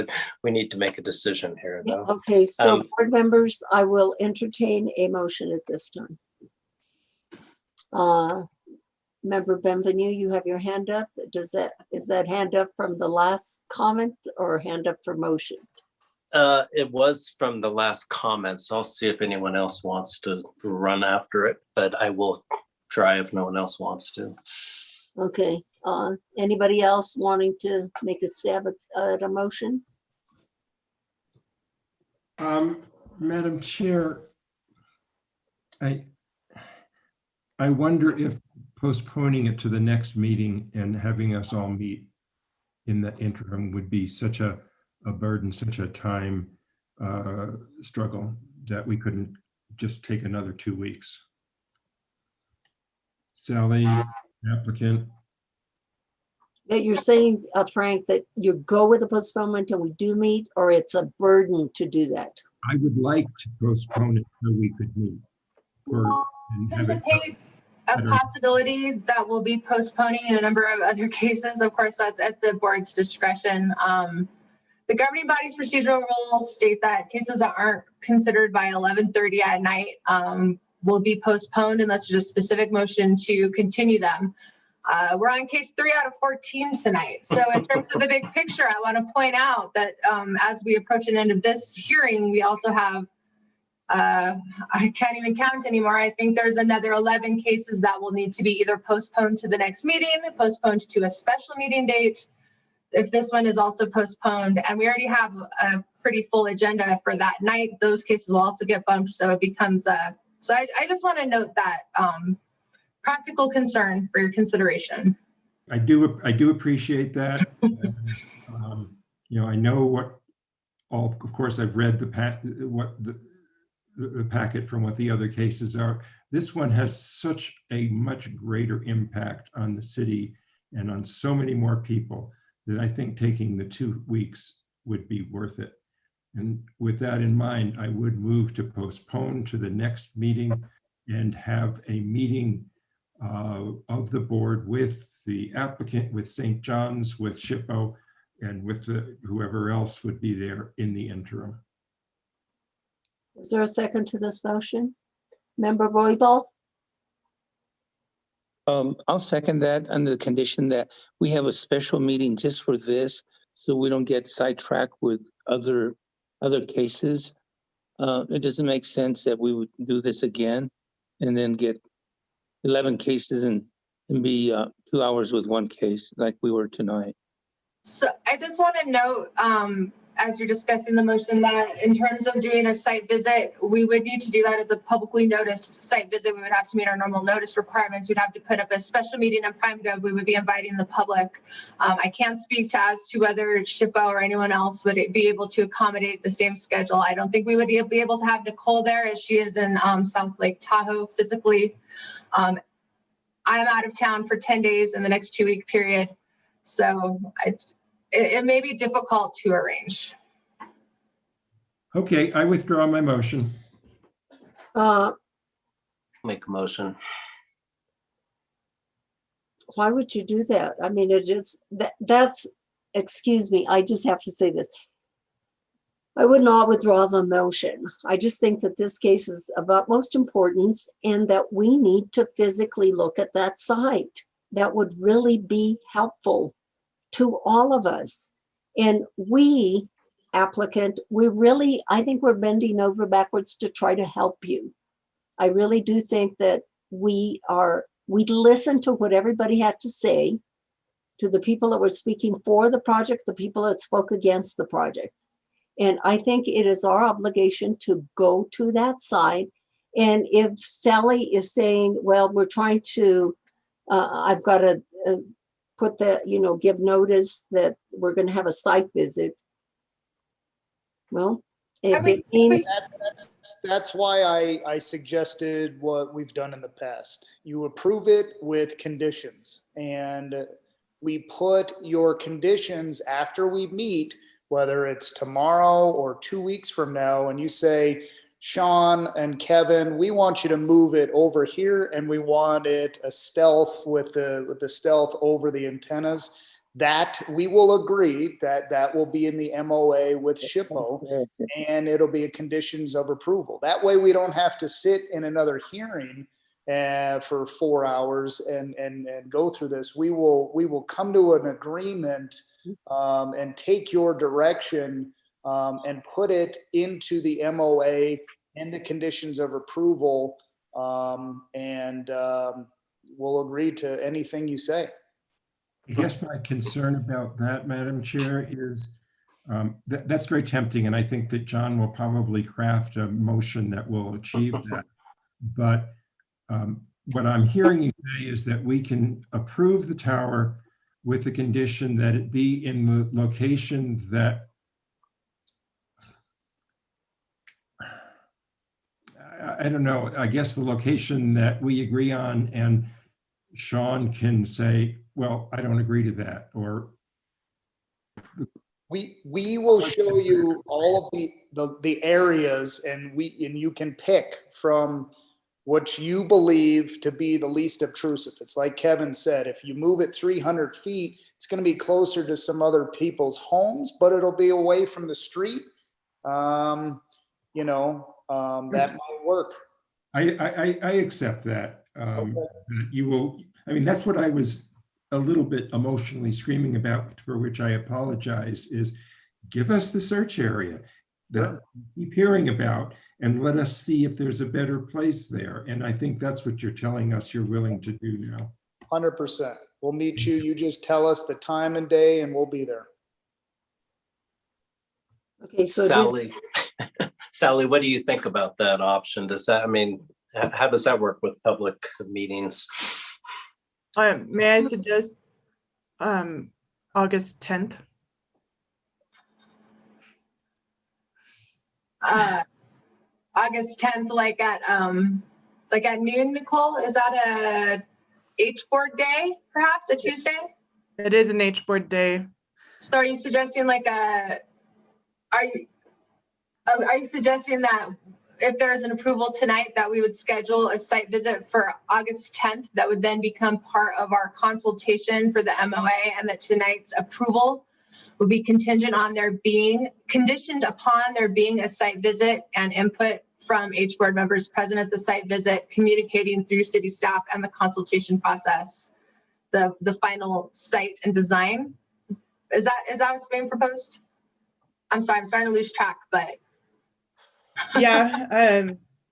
We need to make a decision here, Yeah, though. okay, so Um, board members, I will entertain a motion at this time. Member Benvenu, you have your hand up. Is that hand up from the last comment or hand up for motion? It was from the last comments. I'll see if anyone else wants to run after it, but I will try if no one else wants to. Okay, anybody else wanting to make a stab at a motion? Madam Chair, I wonder if postponing it to the next meeting and having us all meet in the interim would be such a burden, such a time struggle that we couldn't just take another 2 weeks. Sally, applicant. That you're saying, Frank, that you go with a postponement and we do meet, or it's a burden to do that? I would like to postpone it so we could meet. And have it A possibility that we'll be postponing in a number of other cases. Of course, that's at the board's discretion. The governing body's procedural rules state that cases that aren't considered by 11:30 at night will be postponed unless there's a specific motion to continue them. We're on case 3 out of 14 tonight. So in terms of the big picture, I want to point out that as we approach an end of this hearing, we also have, I can't even count anymore. I think there's another 11 cases that will need to be either postponed to the next meeting, postponed to a special meeting date, if this one is also postponed. And we already have a pretty full agenda for that night. Those cases will also get bumped. So it becomes so I just want to note that practical concern for your consideration. I do appreciate that. I know what all, of course, I've read the packet from what the other cases are. This one has such a much greater impact on the city and on so many more people that I think taking the 2 weeks would be worth it. And with that in mind, I would move to postpone to the next meeting and have a meeting of the board with the applicant, with St. John's, with SHPO, and with whoever else would be there in the interim. Is there a second to this motion? Member Roybal? I'll second that under the condition that we have a special meeting just for this, so we don't get sidetracked with other cases. It doesn't make sense that we would do this again and then get 11 cases and be 2 hours with one case like we were tonight. So I just want to note, as you're discussing the motion, that in terms of doing a site visit, we would need to do that as a publicly noticed site visit. We would have to meet our normal notice requirements. We'd have to put up a special meeting on PrimeGov. We would be inviting the public. I can't speak as to whether SHPO or anyone else would be able to accommodate the same schedule. I don't think we would be able to have Nicole there, as she is in South Lake Tahoe physically. I'm out of town for 10 days in the next 2-week period. So it may be difficult to arrange. Okay, I withdraw my motion. Make a motion. Why would you do that? I mean, it is, that's, excuse me, I just have to say this. I would not withdraw the motion. I just think that this case is of utmost importance and that we need to physically look at that site. That would really be helpful to all of us. And we, applicant, I think we're bending over backwards to try to help you. I really do think that we listened to what everybody had to say, to the people that were speaking for the project, the people that spoke against the project. And I think it is our obligation to go to that site. And if Sally is saying, well, we're trying to, I've got to put the, give notice that we're going to have a site visit. Well, if it means. That's why I suggested what we've done in the past. You approve it with conditions, and we put your conditions after we meet, whether it's tomorrow or 2 weeks from now, and you say, Sean and Kevin, we want you to move it over here, and we want it a stealth with the stealth over the antennas. That we will agree that will be in the MOA with SHPO, and it'll be a conditions of approval. That way we don't have to sit in another hearing for 4 hours and go through this. We will come to an agreement and take your direction and put it into the MOA and the conditions of approval, and we'll agree to anything you say. I guess my concern about that, Madam Chair, is that's very tempting, and I think that John will probably craft a motion that will achieve that. But what I'm hearing you say is that we can approve the tower with the condition that it be in the location that I don't know, I guess the location that we agree on, and Sean can say, well, I don't agree to that, or we will show you all of the areas, and you can pick from what you believe to be the least obtrusive. It's like Kevin said, if you move it 300 feet, it's going to be closer to some other people's homes, but it'll be away from the street. That might work. I accept that. Okay. You will, I mean, that's what I was a little bit emotionally screaming about, for which I apologize, is give us the search area that we keep hearing about and let us see if there's a better place there. And I think that's what you're telling us you're willing to do now. 100%. We'll meet you. You just tell us the time and day and we'll be there. Okay, so Sally, Sally, what do you think about that option? Does that, I mean, how does that work with public meetings? May I suggest August 10th? August 10th, like at noon, Nicole? Is that a H-board day, perhaps, a Tuesday? It is an H-board day. So are you suggesting are you suggesting that if there is an approval tonight, that we would schedule a site visit for August 10th that would then become part of our consultation for the MOA, and that tonight's approval would be conditioned upon there being a site visit and input from H-board members present at the site visit, communicating through city staff and the consultation process, the final site and design? Is that what's being proposed? I'm sorry, I'm starting to lose track, but. Yeah,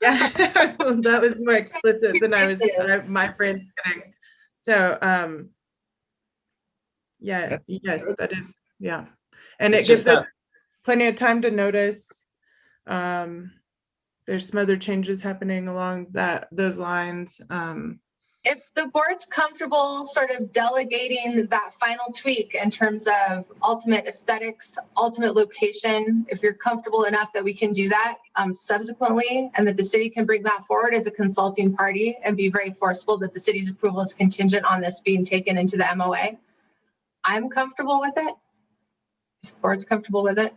that was more explicit than I was, my brain's getting. So, yeah, yes, that is, yeah. And it gives us plenty of time to notice. There's some other changes happening along those lines. If the board's comfortable sort of delegating that final tweak in terms of ultimate aesthetics, ultimate location, if you're comfortable enough that we can do that subsequently, and that the city can bring that forward as a consulting party and be very forceful that the city's approval is contingent on this being taken into the MOA, I'm comfortable with it. If the board's comfortable with it.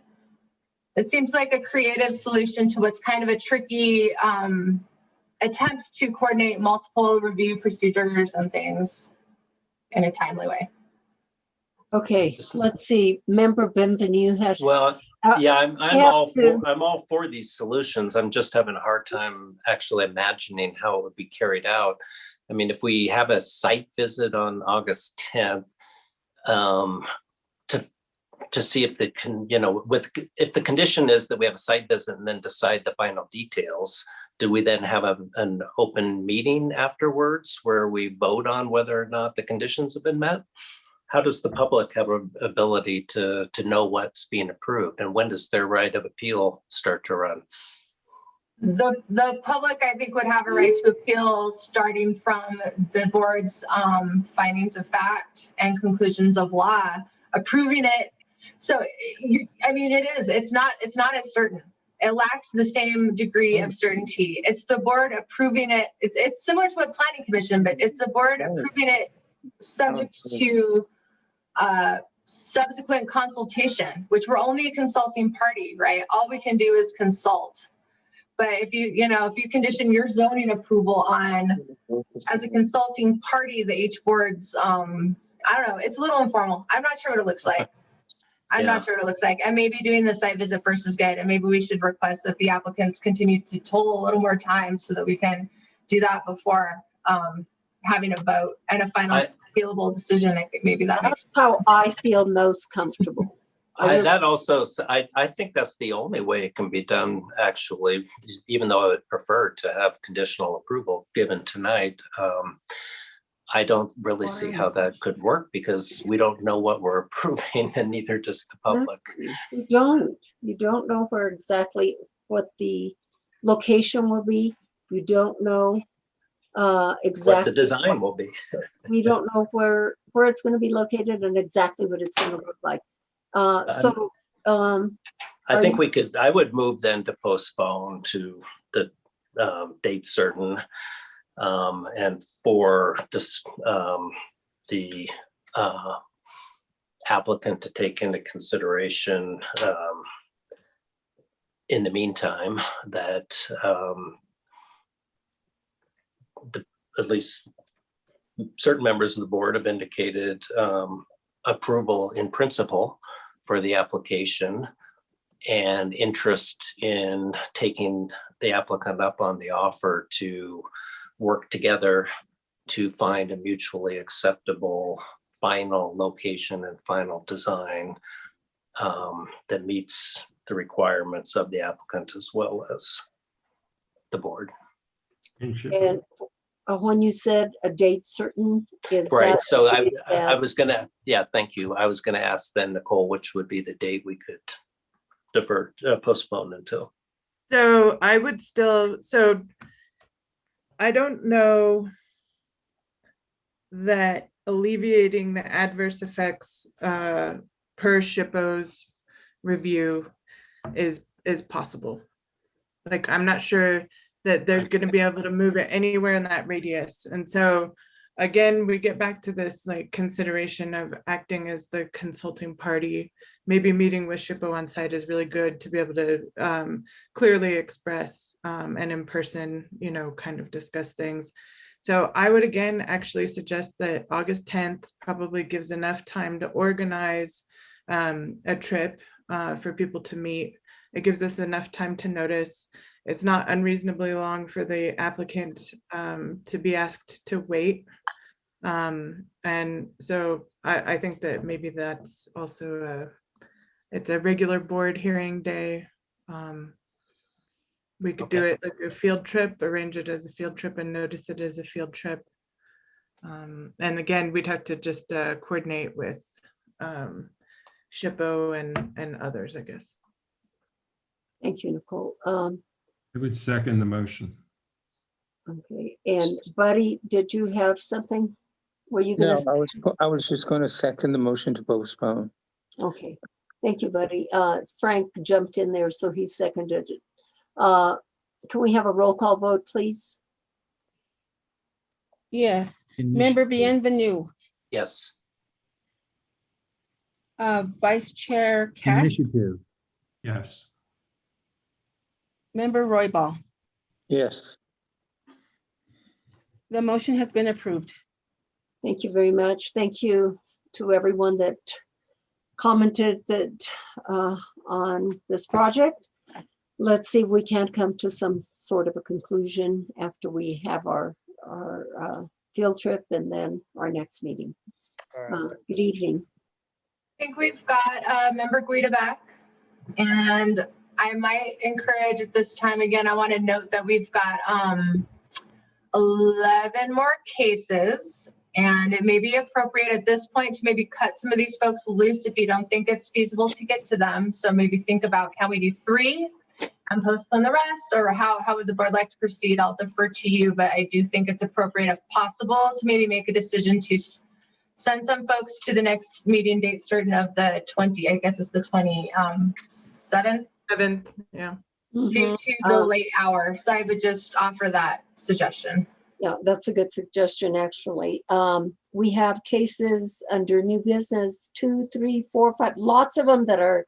It seems like a creative solution to what's kind of a tricky attempt to coordinate multiple review procedures and things in a timely way. Okay, let's see. Member Benvenu has. Well, yeah, I'm all for these solutions. I'm just having a hard time actually imagining how it would be carried out. I mean, if we have a site visit on August 10th, to see if if the condition is that we have a site visit and then decide the final details, do we then have an open meeting afterwards where we vote on whether or not the conditions have been met? How does the public have an ability to know what's being approved, and when does their right of appeal start to run? The public, I think, would have a right to appeal starting from the board's findings of fact and conclusions of law, approving it. So, I mean, it's not as certain. It lacks the same degree of certainty. It's the board approving it. It's similar to a planning commission, but it's the board approving it subject to subsequent consultation, which we're only a consulting party, right? All we can do is consult. But if if you condition your zoning approval on, as a consulting party, the H boards, I don't know, it's a little informal. I'm not sure what it looks like. I'm not sure what it looks like. And maybe doing the site visit first is good. And maybe we should request that the applicants continue to toll a little more time so that we can do that before having a vote and a final feelable decision. I think maybe that makes That's how I feel most comfortable. I think that's the only way it can be done, actually, even though I would prefer to have conditional approval given tonight. I don't really see how that could work because we don't know what we're approving and neither does the public. You don't know where exactly what the location will be. You don't know exactly What the design will be. We don't know where it's going to be located and exactly what it's going to look like. I think I would move then to postpone to the date certain, and for this, the applicant to take into consideration in the meantime that at least certain members of the board have indicated approval in principle for the application and interest in taking the applicant up on the offer to work together to find a mutually acceptable final location and final design that meets the requirements of the applicant as well as the board. And when you said a date certain, is Right, that so a date I that- was gonna, thank you. I was gonna ask then Nicole, which would be the date we could postpone until. So I would still, I don't know that alleviating the adverse effects per SHPO's review is possible. Like, I'm not sure that they're going to be able to move it anywhere in that radius. And so again, we get back to this like consideration of acting as the consulting party. Maybe meeting with SHPO on site is really good to be able to clearly express and in person, kind of discuss things. So I would again actually suggest that August 10th probably gives enough time to organize a trip for people to meet. It gives us enough time to notice. It's not unreasonably long for the applicant to be asked to wait. And so I think that maybe that's also it's a regular board hearing day. We could do it like a field trip, arrange it as a field trip and notice it as a field trip. And again, we'd have to just coordinate with SHPO and others, I guess. Thank you, Nicole. I would second the motion. Okay, and Buddy, did you have something? Were you No, gonna? I was just going to second the motion to postpone. Okay, thank you, Buddy. Frank jumped in there, so he seconded it. Can we have a roll call vote, please? Yes. Member Bienvenue, Yes. Vice Chair Katz, Initiative. Yes. Member Roybal. Yes. The motion has been approved. Thank you very much. Thank you to everyone that commented that on this project. Let's see if we can't come to some sort of a conclusion after we have our field trip and then our next meeting. Good evening. I think we've got Member Guida back, and I might encourage at this time, again, I want to note that we've got 11 more cases, and it may be appropriate at this point to maybe cut some of these folks loose if you don't think it's feasible to get to them. So maybe think about, can we do 3 and postpone the rest, or how would the board like to proceed? I'll defer to you, but I do think it's appropriate, if possible, to maybe make a decision to send some folks to the next meeting date certain of the 20, I guess it's the 27th. 7th, yeah. Due to the late hour. So I would just offer that suggestion. Yeah, that's a good suggestion, actually. We have cases under new business, 2, 3, 4, 5, lots of them that are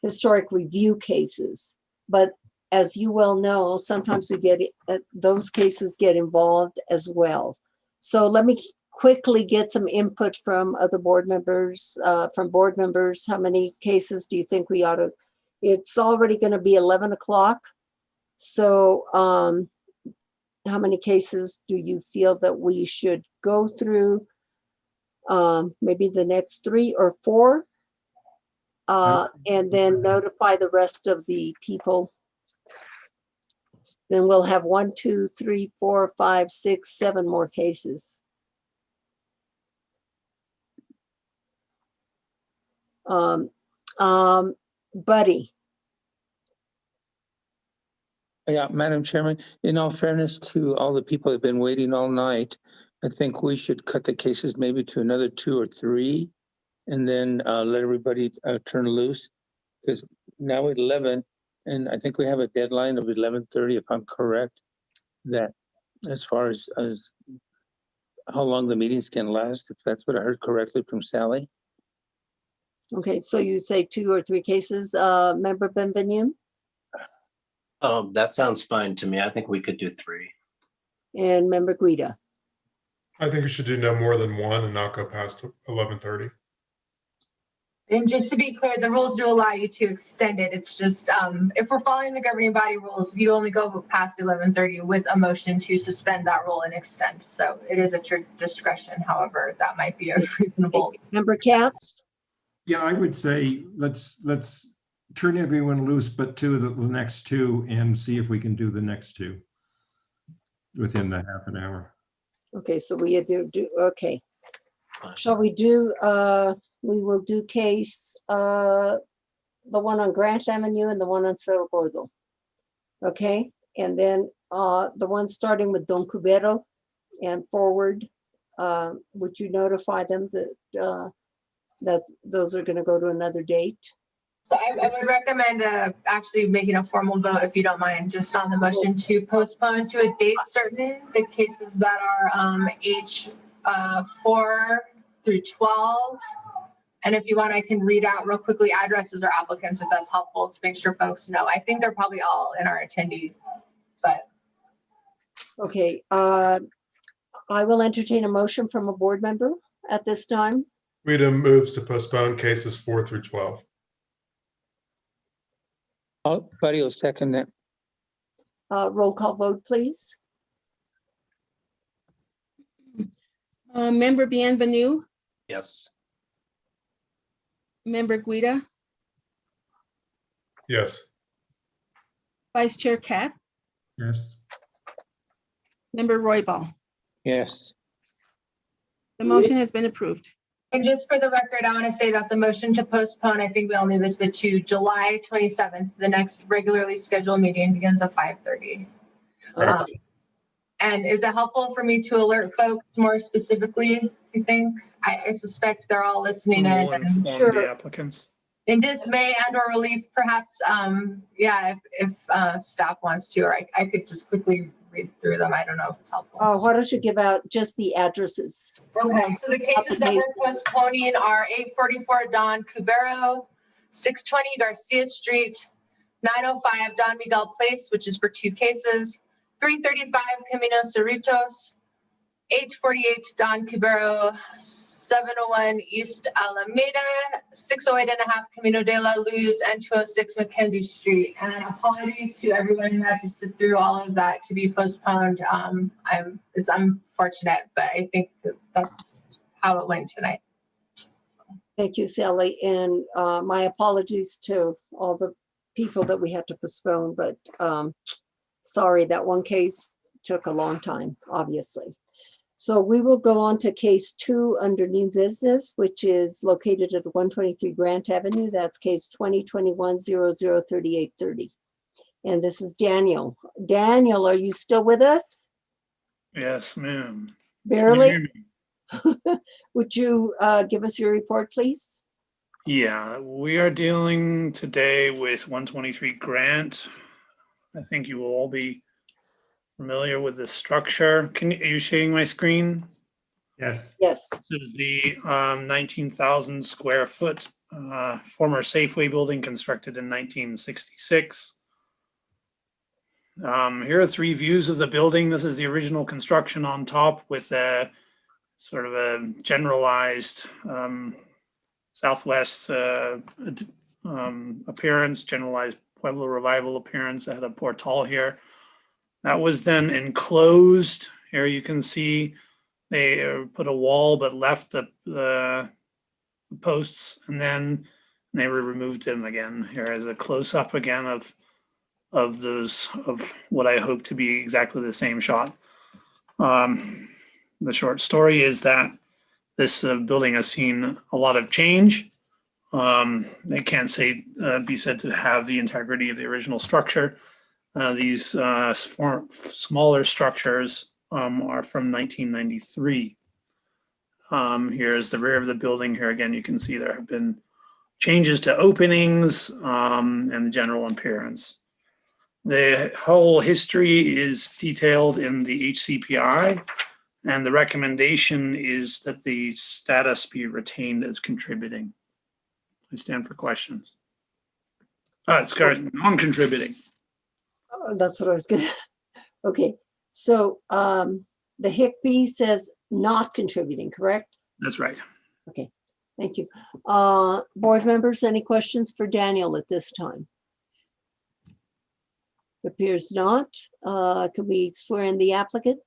historic review cases. But as you well know, sometimes we get, those cases get involved as well. So let me quickly get some input from other board members, How many cases do you think we ought to? It's already going to be 11 o'clock. So how many cases do you feel that we should go through? Maybe the next 3 or 4, and then notify the rest of the people. Then we'll have 1, 2, 3, 4, 5, 6, 7 more cases. Buddy. Yeah, Madam Chairman, in all fairness to all the people that have been waiting all night, I think we should cut the cases maybe to another 2 or 3 and then let everybody turn loose. Because now at 11, and I think we have a deadline of 11:30, if I'm correct, that as far as how long the meetings can last, if that's what I heard correctly from Sally. Okay, so you say 2 or 3 cases, Member Benvenue That sounds fine to me. I think we could do 3. and Member Guida. I think we should do no more than 1 and not go past 11:30. And just to be clear, the rules do allow you to extend it. It's just, if we're following the governing body rules, you only go past 11:30 with a motion to suspend that rule and extend. So it is at your discretion. However, that might be a reasonable. Member Katz? Yeah, I would say let's turn everyone loose, but to the next 2 and see if we can do the next 2 within the half an hour. Okay, so we do, okay. Shall we do, we will do case, the one on Grant Avenue and the one on Cerro Gordo. Okay, and then the one starting with Don Cubero and forward, would you notify them that those are going to go to another date? So I would recommend actually making a formal vote, if you don't mind, just on the motion to postpone to a date certain the cases that are H 4 through 12. And if you want, I can read out real quickly addresses or applicants if that's helpful to make sure folks know. I think they're probably all in our attendee, but. Okay, I will entertain a motion from a board member at this time. Weedham moves to postpone cases 4 through 12. Oh, Buddy will second that. Roll call vote, please. Member Bienvenue, Yes. Member Guida, Yes. Vice Chair Katz, Yes. Member Roybal. Yes. The motion has been approved. And just for the record, I want to say that's a motion to postpone. I think we all knew this, but to July 27th, the next regularly scheduled meeting begins at 5:30. And is it helpful for me to alert folks more specifically, do you think? I suspect they're all listening in. And The applicants. in dismay and or relief, perhaps, yeah, if staff wants to, or I could just quickly read through them. I don't know if it's helpful. Why don't you give out just the addresses? Okay, so the cases that we're postponing are 844 Don Cubero, 620 Garcia Street, 905 Don Miguel Place, which is for 2 cases, 335 Camino Cerritos, 848 Don Cubero, 701 East Alameda, 608.5 Camino de la Luz, and 206 Mackenzie Street. And apologies to everyone who had to sit through all of that to be postponed. It's unfortunate, but I think that's how it went tonight. Thank you, Sally, and my apologies to all the people that we had to postpone, but sorry, that one case took a long time, obviously. So we will go on to case 2 under new business, which is located at 123 Grant Avenue. That's case 2021-003830. And this is Daniel. Daniel, are you still with us? Yes, ma'am. Barely? Would you give us your report, please? Yeah, we are dealing today with 123 Grant. I think you will all be familiar with the structure. Are you sharing my screen? Yes. Yes. This is the 19,000 square foot former Safeway building constructed in 1966. Here are three views of the building. This is the original construction on top with a sort of a generalized Southwest appearance, generalized Pueblo Revival appearance. I had a portal here. That was then enclosed. Here you can see they put a wall but left the posts, and then they removed them again. Here is a close up again of what I hope to be exactly the same shot. The short story is that this building has seen a lot of change. It can't be said to have the integrity of the original structure. These smaller structures are from 1993. Here's the rear of the building. Here again, you can see there have been changes to openings and the general appearance. The whole history is detailed in the HCPI, and the recommendation is that the status be retained as contributing. I stand for questions. It's non-contributing. Oh, that's what I was gonna, okay. So the HICP says not contributing, correct? That's right. Okay, thank you. Board members, any questions for Daniel at this time? Appears not. Could we swear in the applicant?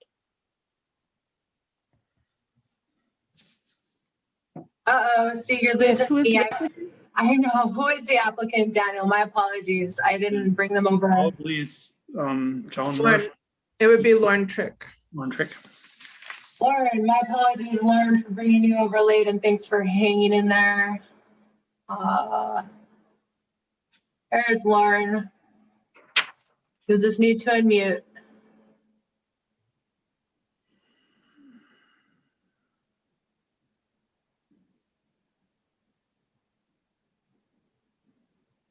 Uh-oh, see, you're losing who is me. the I know. Who is the applicant, Daniel? My apologies. I didn't bring them over. Probably it's John Lauren, Murphy. it would be Lauren Trick. Lauren Trick. Lauren, my apologies, Lauren, for bringing you over late, and thanks for hanging in there. There's Lauren. You'll just need to unmute.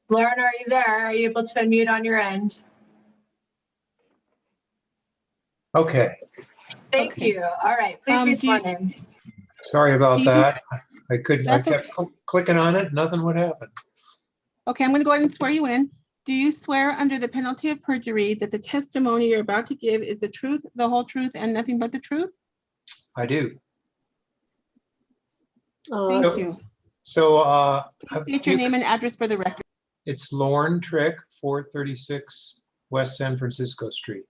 Lauren, are you there? Are you able to unmute on your end? Okay, Thank you. All right, please be sworn in. sorry about that. I That's kept clicking on it, nothing would happen. Okay, I'm going to go ahead and swear you in. Do you swear under the penalty of perjury that the testimony you're about to give is the truth, the whole truth, and nothing but the truth? I do. Thank you. So Please state your name and address for the record. it's Lauren Trick, 436 West San Francisco Street.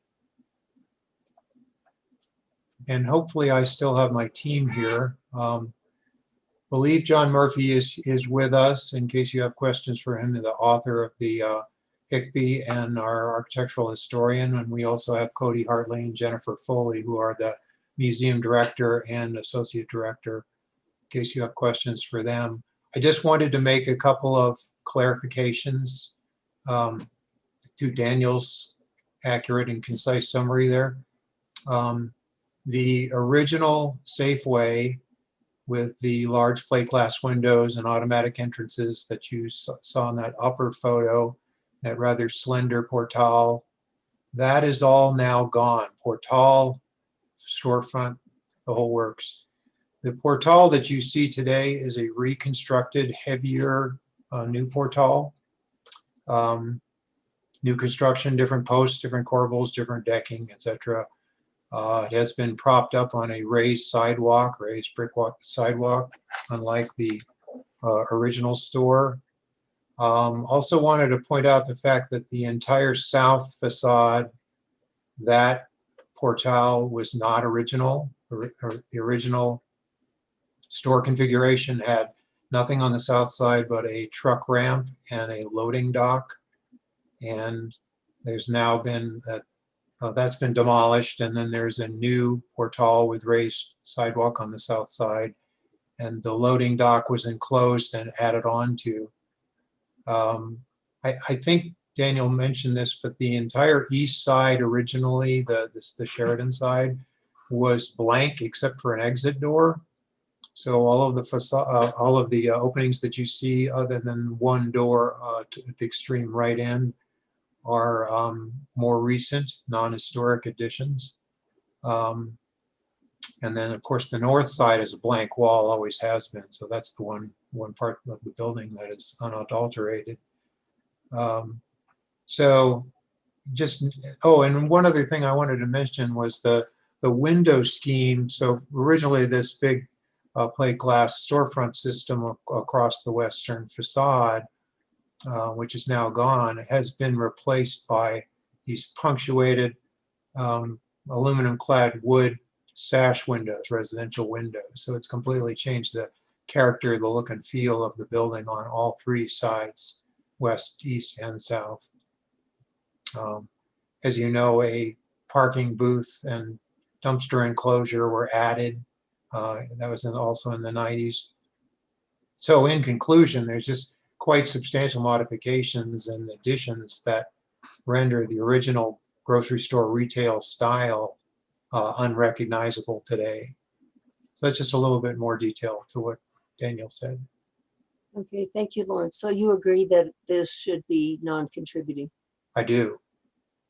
And hopefully I still have my team here. Believe John Murphy is with us in case you have questions for him, the author of the HICP and our architectural historian. And we also have Cody Hartley and Jennifer Foley, who are the museum director and associate director, in case you have questions for them. I just wanted to make a couple of clarifications to Daniel's accurate and concise summary there. The original Safeway with the large plate glass windows and automatic entrances that you saw in that upper photo, that rather slender portal, that is all now gone. Portal, storefront, the whole works. The portal that you see today is a reconstructed, heavier new portal. New construction, different posts, different corbels, different decking, etc. It has been propped up on a raised sidewalk, raised brick sidewalk, unlike the original store. Also wanted to point out the fact that the entire south facade, that portal was not original. The original store configuration had nothing on the south side but a truck ramp and a loading dock. And there's now been that's been demolished, and then there's a new portal with raised sidewalk on the south side, and the loading dock was enclosed and added on to. I think Daniel mentioned this, but the entire east side originally, the Sheridan side, was blank except for an exit door. So all of the facade, all of the openings that you see, other than one door at the extreme right end, are more recent, non-historic additions. And then, of course, the north side is a blank wall, always has been. So that's the one part of the building that is unadulterated. So And one other thing I wanted to mention was the window scheme. So originally this big plate glass storefront system across the western facade, which is now gone, has been replaced by these punctuated aluminum clad wood sash windows, residential windows. So it's completely changed the character, the look and feel of the building on all three sides, west, east, and south. As you know, a parking booth and dumpster enclosure were added. That was also in the 90s. So in conclusion, there's just quite substantial modifications and additions that render the original grocery store retail style unrecognizable today. So that's just a little bit more detail to what Daniel said. Okay, thank you, Lawrence. So you agree that this should be non-contributing? I do.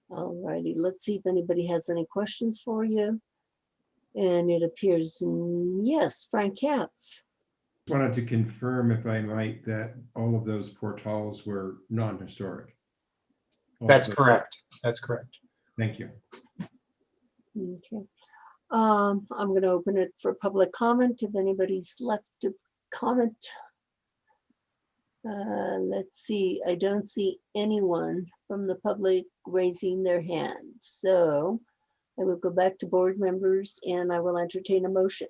All righty, let's see if anybody has any questions for you. And it appears, yes, Frank Katz. Wanted to confirm, if I might, that all of those portals were non-historic. That's correct. That's correct. Thank you. Okay. I'm going to open it for public comment. If anybody's left to comment. Let's see. I don't see anyone from the public raising their hand. So I will go back to board members and I will entertain a motion.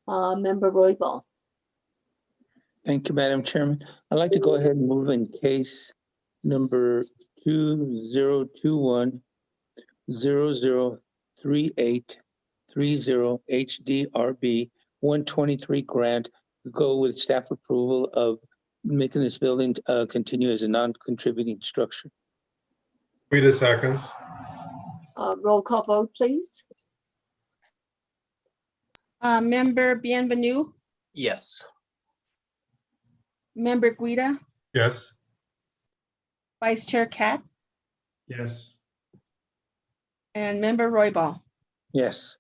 Member Roybal. Thank you, Madam Chairman. I'd like to go ahead and move in case number 2021 003830 HDRB 123 grant, go with staff approval of making this building continue as a non-contributing structure. Wait a second. Roll call vote, please. Member Bienvenue, Yes. Member Guida, Yes. Vice Chair Katz, Yes. and Member Roybal. Yes.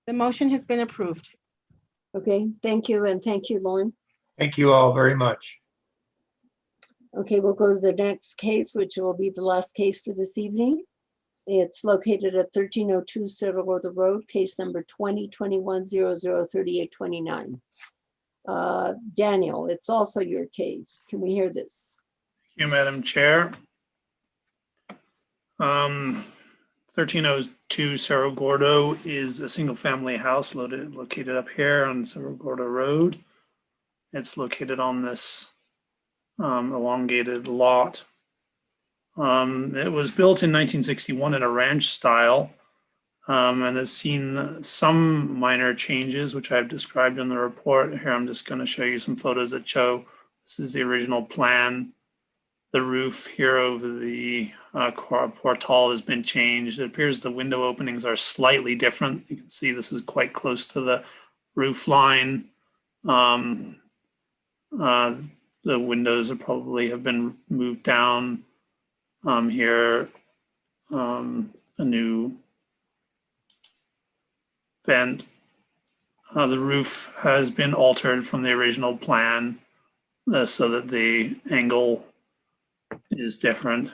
The motion has been approved. Okay, thank you. And thank you, Lauren. Thank you all very much. Okay, we'll go to the next case, which will be the last case for this evening. It's located at 1302 Saddle Road, case number 2021-003829. Daniel, it's also your case. Can we hear this? Thank you, Madam Chair. 1302 Cerro Gordo is a single-family house located up here on Cerro Gordo Road. It's located on this elongated lot. It was built in 1961 in a ranch style and has seen some minor changes, which I've described in the report. Here, I'm just going to show you some photos that show this is the original plan. The roof here over the portal has been changed. It appears the window openings are slightly different. You can see this is quite close to the roof line. The windows probably have been moved down. Here, a new vent. The roof has been altered from the original plan so that the angle is different.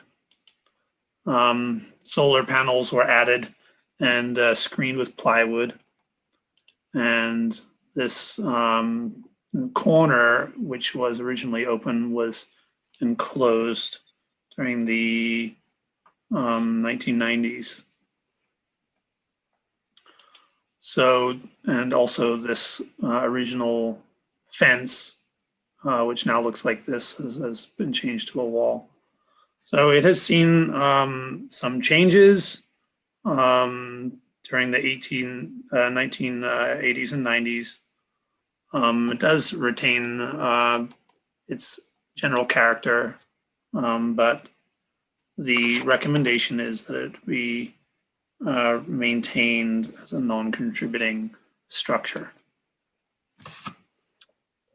Solar panels were added and screened with plywood. And this corner, which was originally open, was enclosed during the 1990s. So, and also this original fence, which now looks like this, has been changed to a wall. So it has seen some changes during the 1980s and 90s. It does retain its general character, but the recommendation is that it be maintained as a non-contributing structure.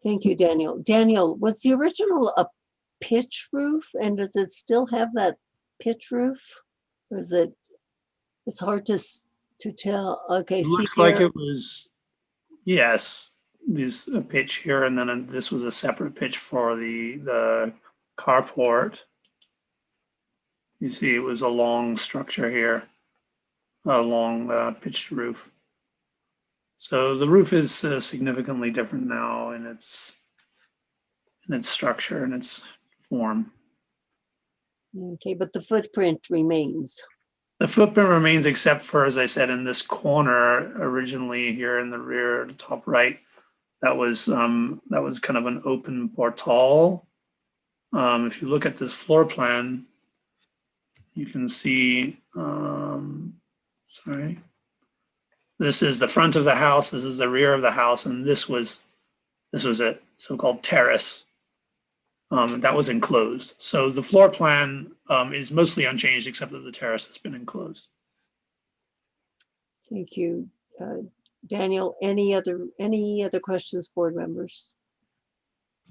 Thank you, Daniel. Daniel, was the original a pitch roof, and does it still have that pitch roof? Or is it, it's hard to tell. Okay, It looks like it was, yes, this a pitch here, and then this was a separate pitch for the carport. You see, it was a long structure here, a long pitched roof. So the roof is significantly different now in its structure and its form. Okay, but the footprint remains. The footprint remains except for, as I said, in this corner originally here in the rear, the top right, that was kind of an open portal. If you look at this floor plan, you can see, sorry, this is the front of the house, this is the rear of the house, and this was a so-called terrace that was enclosed. So the floor plan is mostly unchanged except that the terrace has been enclosed. Thank you. Daniel, any other questions, board members?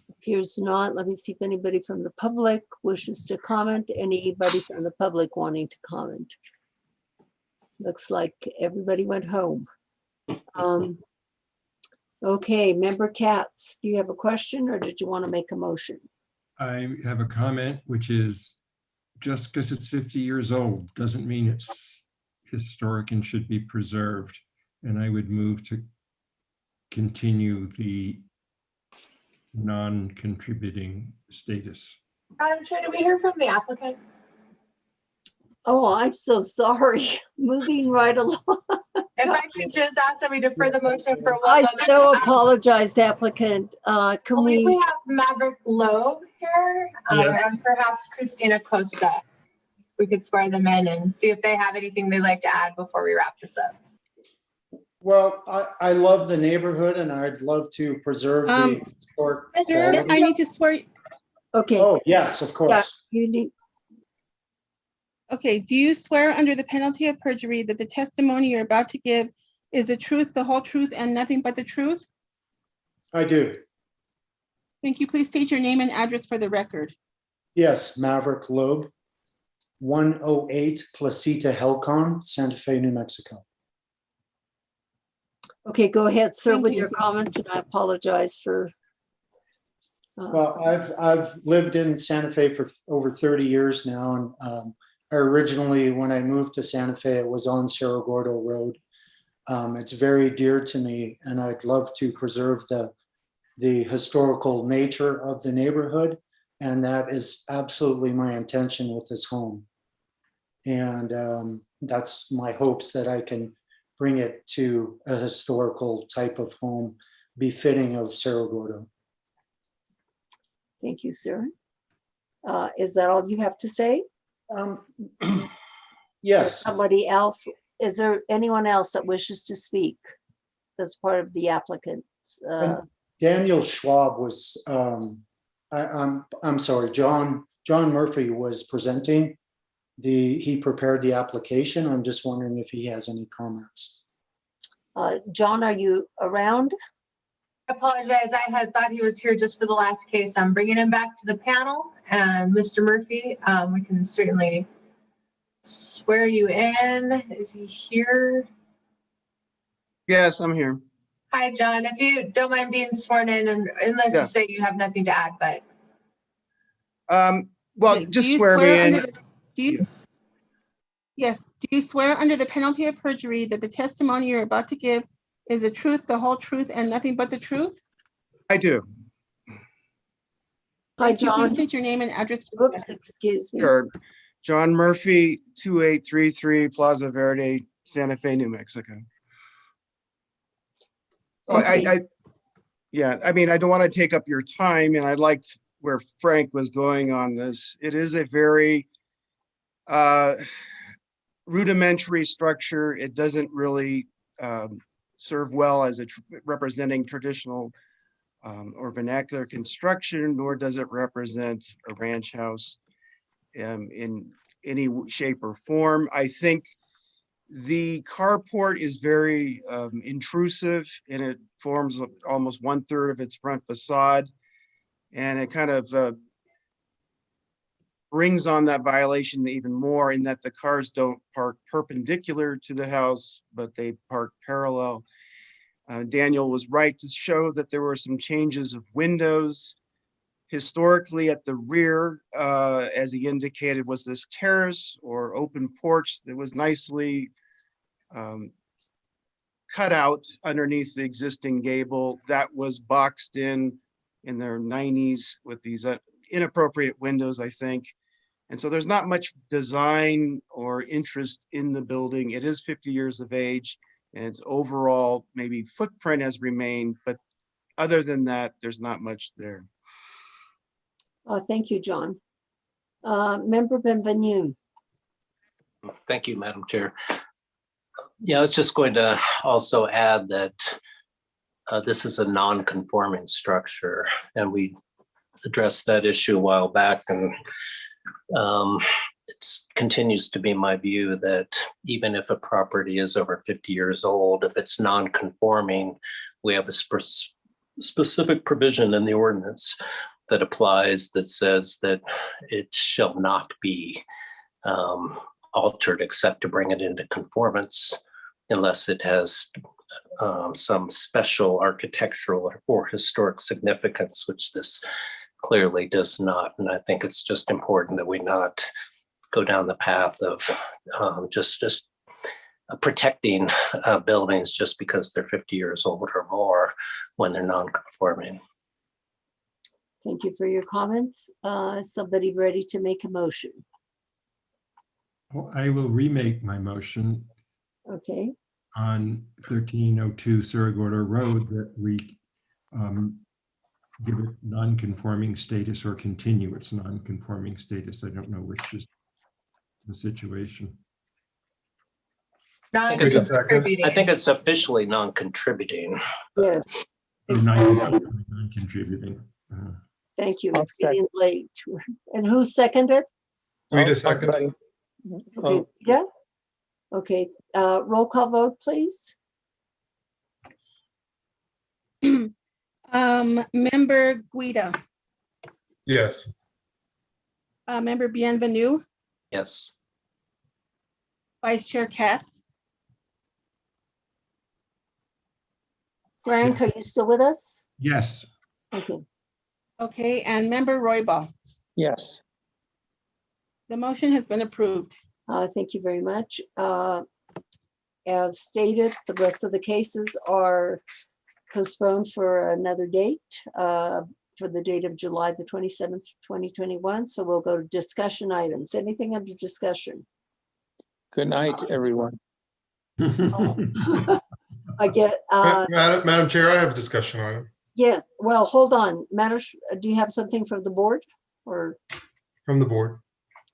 Appears not. Let me see if anybody from the public wishes to comment. Anybody from the public wanting to comment? Looks like everybody went home. Okay, Member Katz, do you have a question or did you want to make a motion? I have a comment, which is just because it's 50 years old doesn't mean it's historic and should be preserved. And I would move to continue the non-contributing status. Chair, do we hear from the applicant? Oh, I'm so sorry. Moving right along. If I could just ask that we defer the motion for one I moment. so apologize, applicant. Can I believe we? we have Maverick Loeb here and perhaps Christina Costa. We could swear them in and see if they have anything they'd like to add before we wrap this up. Well, I love the neighborhood and I'd love to preserve the historic. Sir, I need to swear. Okay. Oh, yes, of course. Yeah, you need. Okay, do you swear under the penalty of perjury that the testimony you're about to give is the truth, the whole truth, and nothing but the truth? I do. Thank you. Please state your name and address for the record. Yes, Maverick Loeb, 108 Placita Helcon, Santa Fe, New Mexico. Okay, go ahead, sir, Thank with you. your comments, and I apologize for. Well, I've lived in Santa Fe for over 30 years now, and originally, when I moved to Santa Fe, it was on Cerro Gordo Road. It's very dear to me, and I'd love to preserve the historical nature of the neighborhood, and that is absolutely my intention with this home. And that's my hopes that I can bring it to a historical type of home befitting of Cerro Gordo. Thank you, sir. Is that all you have to say? Yes. Somebody else, is there anyone else that wishes to speak as part of the applicants? Daniel Schwab was, I'm sorry, John Murphy was presenting. He prepared the application. I'm just wondering if he has any comments. John, are you around? I apologize. I had thought he was here just for the last case. I'm bringing him back to the panel. And Mr. Murphy, we can certainly swear you in. Is he here? Yes, I'm here. Hi, John. If you don't mind being sworn in, and unless Yeah. you say you have nothing to add, but. Well, Do just you swear me in. under Yes, do you swear under the penalty of perjury that the testimony you're about to give is the truth, the whole truth, and nothing but the truth? I do. Hi, Thank you. Please John. state your name and address. for the Oops, record. excuse me. Sure. John Murphy, 2833 Plaza Verde, Santa Fe, New Mexico. Oh, Okay. Yeah, I mean, I don't want to take up your time, and I liked where Frank was going on this. It is a very rudimentary structure. It doesn't really serve well as representing traditional or vernacular construction, nor does it represent a ranch house in any shape or form. I think the carport is very intrusive, and it forms almost 1/3 of its front facade. And it kind of brings on that violation even more in that the cars don't park perpendicular to the house, but they park parallel. Daniel was right to show that there were some changes of windows Historically, at the rear, as he indicated, was this terrace or open porch that was nicely cut out underneath the existing gable that was boxed in their 90s with these inappropriate windows, I think. And so there's not much design or interest in the building. It is 50 years of age, and its overall maybe footprint has remained, but other than that, there's not much there. Thank you, John. Member Benvenu. Thank you, Madam Chair. Yeah, I was just going to also add that this is a non-conforming structure, and we addressed that issue a while back, and it continues to be my view that even if a property is over 50 years old, if it's non-conforming, we have a specific provision in the ordinance that applies that says that it shall not be altered except to bring it into conformance unless it has some special architectural or historic significance, which this clearly does not. And I think it's just important that we not go down the path of just protecting buildings just because they're 50 years old or more when they're non-conforming. Thank you for your comments. Somebody ready to make a motion? Well, I will remake my motion Okay, on 1302 Surrey-Gordo Road that we give it non-conforming status or continue its non-conforming status. I don't know which is the situation. I think it's officially non-contributing. Yes. Non-contributing. Thank you. It's getting late. And who seconded? Wait a second. Okay, yeah. Okay, roll call vote, please. Member Guida, Yes. Member Bienvenue, Yes. Vice Chair Katz, Frank, are you still with us? Yes. Okay, okay, and Member Roybal. Yes. The motion has been approved. thank you very much. As stated, the rest of the cases are postponed for another date, for the date of July the 27th, 2021. So we'll go to discussion items. Anything under discussion? Good night, everyone. I get, Madam Chair, I have a discussion on it. yes, well, hold on. Matters, do you have something from the board or? From the board.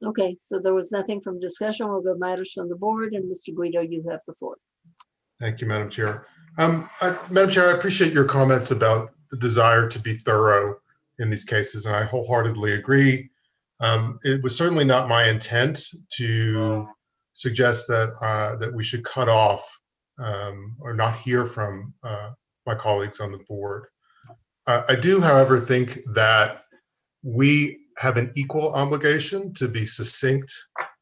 Okay, so there was nothing from discussion. We'll go matters from the board, and Mr. Guido, you have the floor. Thank you, Madam Chair. Madam Chair, I appreciate your comments about the desire to be thorough in these cases, and I wholeheartedly agree. It was certainly not my intent to suggest that that we should cut off or not hear from my colleagues on the board. I do, however, think that we have an equal obligation to be succinct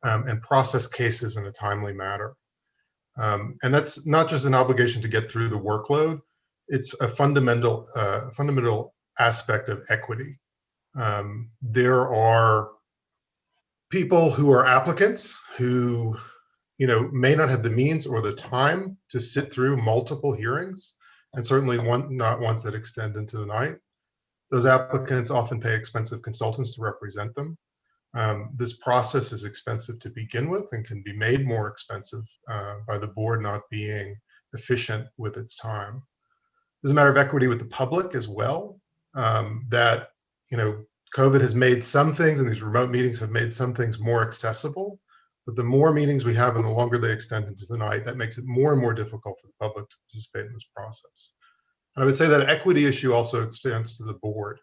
and process cases in a timely manner. And that's not just an obligation to get through the workload, it's a fundamental aspect of equity. There are people who are applicants who may not have the means or the time to sit through multiple hearings, and certainly not ones that extend into the night. Those applicants often pay expensive consultants to represent them. This process is expensive to begin with and can be made more expensive by the board not being efficient with its time. There's a matter of equity with the public as well, that COVID has made some things, and these remote meetings have made some things more accessible, but the more meetings we have and the longer they extend into the night, that makes it more and more difficult for the public to participate in this process. And I would say that equity issue also extends to the board,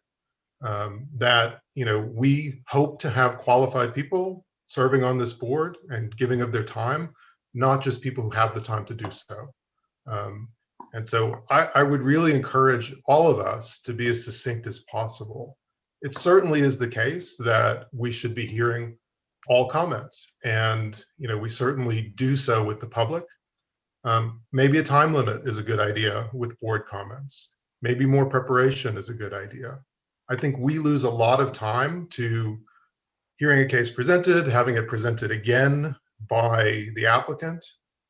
that we hope to have qualified people serving on this board and giving of their time, not just people who have the time to do so. And so I would really encourage all of us to be as succinct as possible. It certainly is the case that we should be hearing all comments, and we certainly do so with the public. Maybe a time limit is a good idea with board comments. Maybe more preparation is a good idea. I think we lose a lot of time to hearing a case presented, having it presented again by the applicant,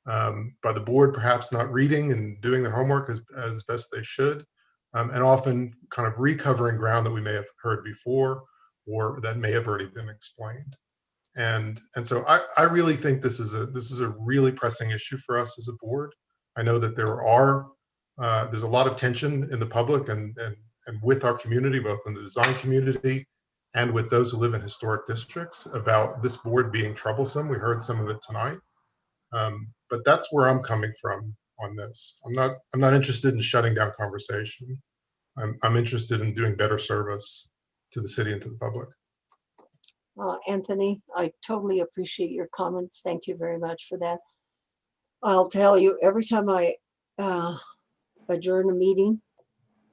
by the board perhaps not reading and doing their homework as best they should, and often kind of recovering ground that we may have heard before or that may have already been explained. And so I really think this is a really pressing issue for us as a board. I know that there's a lot of tension in the public and with our community, both in the design community and with those who live in historic districts, about this board being troublesome. We heard some of it tonight, but that's where I'm coming from on this. I'm not interested in shutting down conversation. I'm interested in doing better service to the city and to the public. Anthony, I totally appreciate your comments. Thank you very much for that. I'll tell you, every time I adjourn a meeting,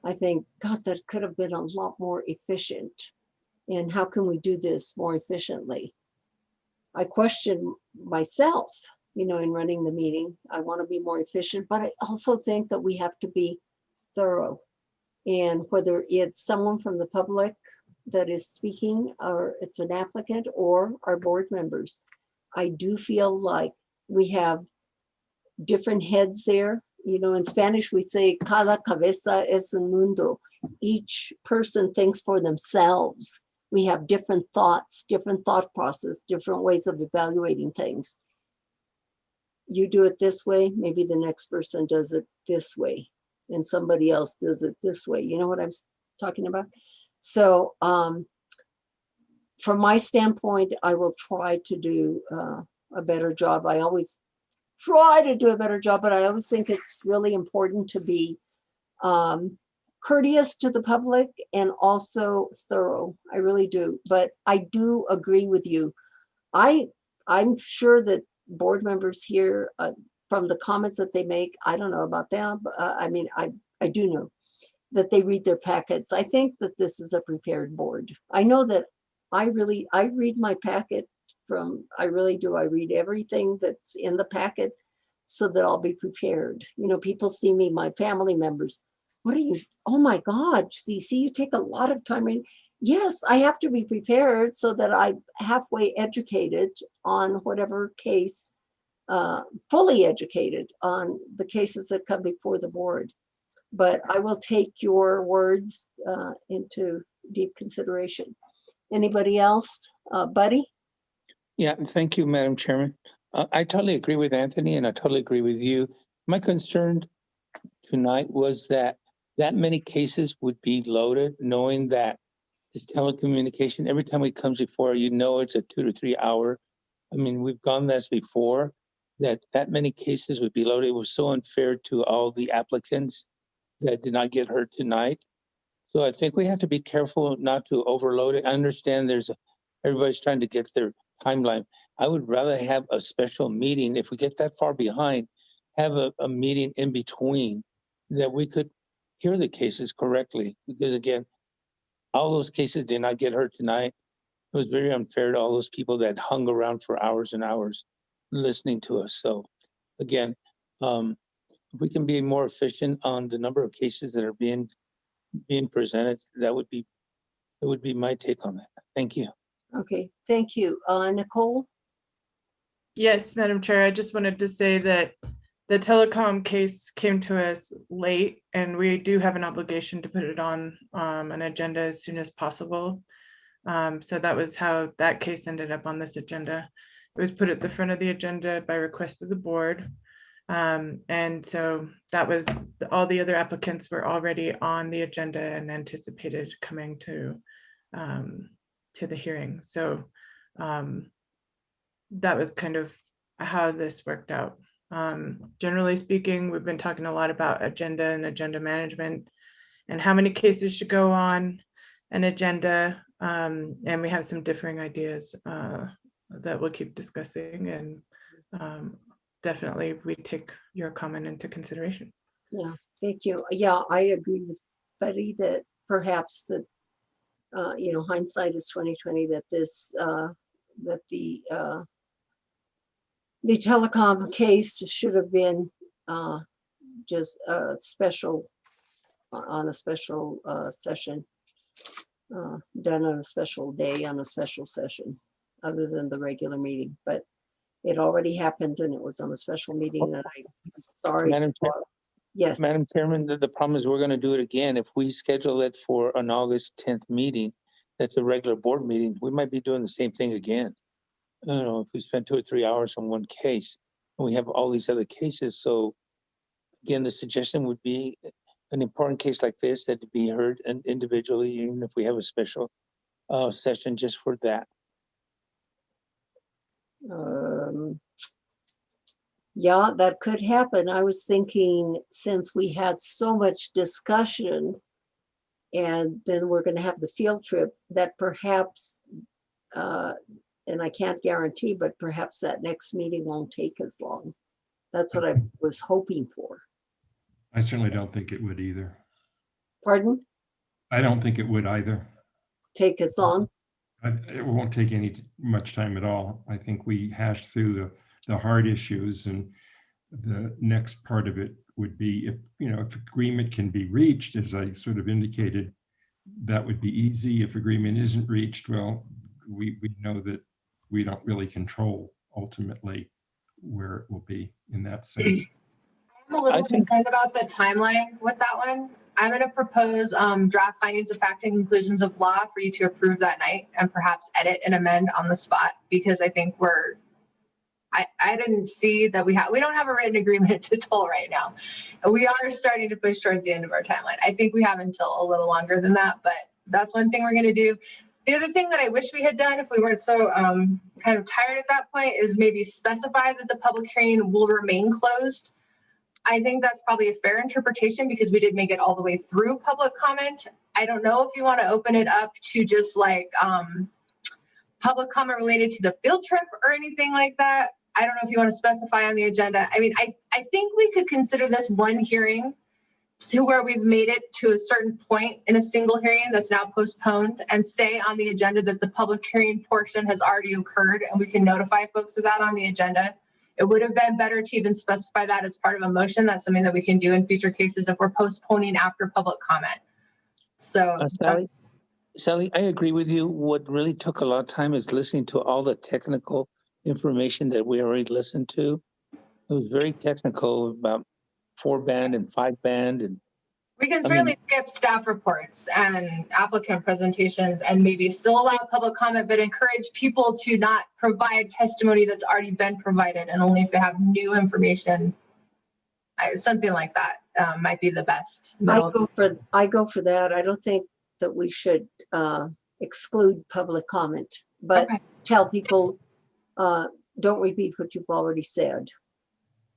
I think, God, that could have been a lot more efficient. And how can we do this more efficiently? I question myself, in running the meeting. I want to be more efficient, but I also think that we have to be thorough. And whether it's someone from the public that is speaking, or it's an applicant or our board members, I do feel like we have different heads there. In Spanish, we say, cada cabeza es un mundo. Each person thinks for themselves. We have different thoughts, different thought process, different ways of evaluating things. You do it this way, maybe the next person does it this way, and somebody else does it this way. You know what I'm talking about? So from my standpoint, I will try to do a better job. I always try to do a better job, but I always think it's really important to be courteous to the public and also thorough. I really do. But I do agree with you. I'm sure that board members here, from the comments that they make, I don't know about them, but I do know that they read their packets. I think that this is a prepared board. I know that I read my packet I really do. I read everything that's in the packet so that I'll be prepared. People see me, my family members. Oh my God, see, you take a lot of time. Yes, I have to be prepared so that I'm halfway educated on whatever case, fully educated on the cases that come before the board. But I will take your words into deep consideration. Anybody else? Buddy? Yeah, thank you, Madam Chairman. I totally agree with Anthony and I totally agree with you. My concern tonight was that many cases would be loaded, knowing that this telecommunication, every time it comes before, it's a 2 to 3 hour. We've gone this before, that many cases would be loaded. It was so unfair to all the applicants that did not get heard tonight. So I think we have to be careful not to overload it. I understand everybody's trying to get their timeline. I would rather have a special meeting. If we get that far behind, have a meeting in between that we could hear the cases correctly. Because again, all those cases did not get heard tonight. It was very unfair to all those people that hung around for hours and hours listening to us. So again, if we can be more efficient on the number of cases that are being presented, that would be my take on that. Thank you. Okay, thank you. Nicole? Yes, Madam Chair, I just wanted to say that the telecom case came to us late and we do have an obligation to put it on an agenda as soon as possible. So that was how that case ended up on this agenda. It was put at the front of the agenda by request of the board. And so that was, all the other applicants were already on the agenda and anticipated coming to the hearing. So that was kind of how this worked out. Generally speaking, we've been talking a lot about agenda and agenda management and how many cases should go on an agenda. And we have some differing ideas that we'll keep discussing, and definitely we take your comment into consideration. Yeah, thank you. Yeah, I agree with Betty that perhaps that hindsight is 20/20, that this that the telecom case should have been just a special on a special session. done on a special day, on a special session, other than the regular meeting, but it already happened and it was on a special meeting and I'm sorry. Madam Chair, Yes, Madam Chairman, the problem is we're going to do it again. If we schedule it for an August 10th meeting, that's a regular board meeting, we might be doing the same thing again. You know, if we spend 2 or 3 hours on one case and we have all these other cases. So again, the suggestion would be an important case like this that to be heard and individually, even if we have a special session just for that. yeah, that could happen. I was thinking since we had so much discussion and then we're going to have the field trip that perhaps, and I can't guarantee, but perhaps that next meeting won't take as long. That's what I was hoping for. I certainly don't think it would either. Pardon? I don't think it would either. Take as long? It won't take much time at all. I think we hashed through the hard issues, and the next part of it would be if agreement can be reached, as I sort of indicated, that would be easy. If agreement isn't reached, well, we know that we don't really control ultimately where it will be in that sense. I'm a little concerned about the timeline with that one. I'm going to propose draft findings of fact and conclusions of law for you to approve that night and perhaps edit and amend on the spot, because I think I didn't see that we don't have a written agreement to toll right now. And we are starting to push towards the end of our timeline. I think we have until a little longer than that, but that's one thing we're going to do. The other thing that I wish we had done if we weren't so kind of tired at that point is maybe specify that the public hearing will remain closed. I think that's probably a fair interpretation because we did make it all the way through public comment. I don't know if you want to open it up to just like public comment related to the field trip or anything like that. I don't know if you want to specify on the agenda. I mean, I think we could consider this one hearing to where we've made it to a certain point in a single hearing that's now postponed and say on the agenda that the public hearing portion has already occurred and we can notify folks of that on the agenda. It would have been better to even specify that as part of a motion. That's something that we can do in future cases if we're postponing after public comment. So Sally, I agree with you. What really took a lot of time is listening to all the technical information that we already listened to. It was very technical about 4-band and 5-band. And we can certainly skip staff reports and applicant presentations and maybe still allow public comment, but encourage people to not provide testimony that's already been provided and only if they have new information. Something like that might be the best. I go for that. I don't think that we should exclude public comment, but tell people don't repeat what you've already said.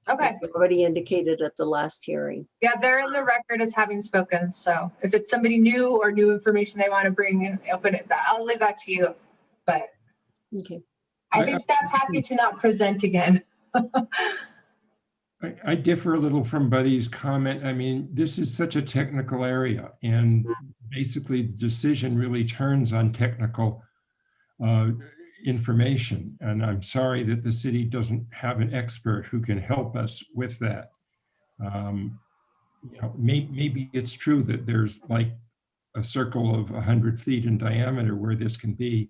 Okay. You already indicated at the last hearing. Yeah, they're in the record as having spoken. So if it's somebody new or new information they want to bring in, open it. I'll leave that to you. But okay, I think staff's happy to not present again. I differ a little from Buddy's comment. I mean, this is such a technical area, and basically the decision really turns on technical information. And I'm sorry that the city doesn't have an expert who can help us with that. Maybe it's true that there's like a circle of 100 feet in diameter where this can be.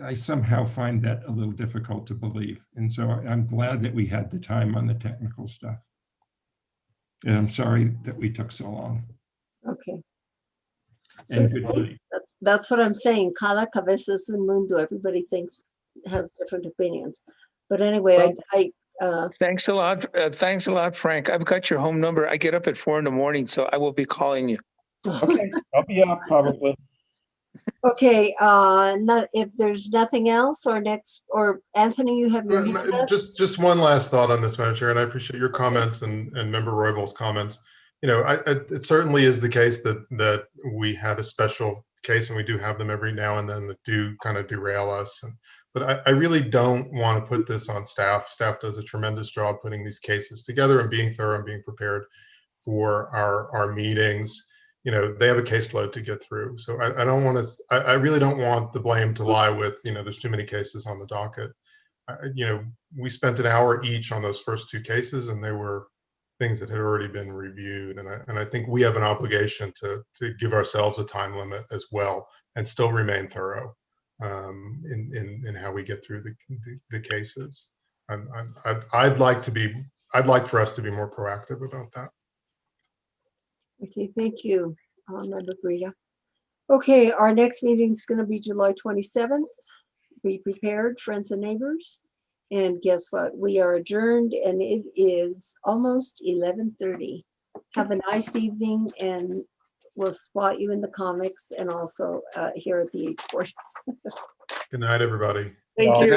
I somehow find that a little difficult to believe. And so I'm glad that we had the time on the technical stuff. And I'm sorry that we took so long. Okay. And So good night. that's what I'm saying. Cada cabeza es un mundo. Everybody has different opinions. But anyway, thanks a lot. Thanks a lot, Frank. I've got your home number. I get up at 4 a.m, so I will be calling you. Okay, I'll be up probably. Okay, if there's nothing else or Anthony, you have your hand up? Just one last thought on this, Madam Chair, and I appreciate your comments and Member Royball's comments. It certainly is the case that we had a special case, and we do have them every now and then that do kind of derail us. But I really don't want to put this on staff. Staff does a tremendous job putting these cases together and being thorough and being prepared for our meetings. They have a caseload to get through. So I don't want to, I really don't want the blame to lie with, there's too many cases on the docket. We spent an hour each on those first 2 cases, and they were things that had already been reviewed. And I think we have an obligation to give ourselves a time limit as well and still remain thorough in how we get through the cases. I'd like for us to be more proactive about that. Okay, thank you, Member Greta. Okay, our next meeting is going to be July 27th. Be prepared, friends and neighbors. And guess what? We are adjourned and it is almost 11:30. Have a nice evening and we'll spot you in the comics and also here at the H board. Good night, everybody. Thank you.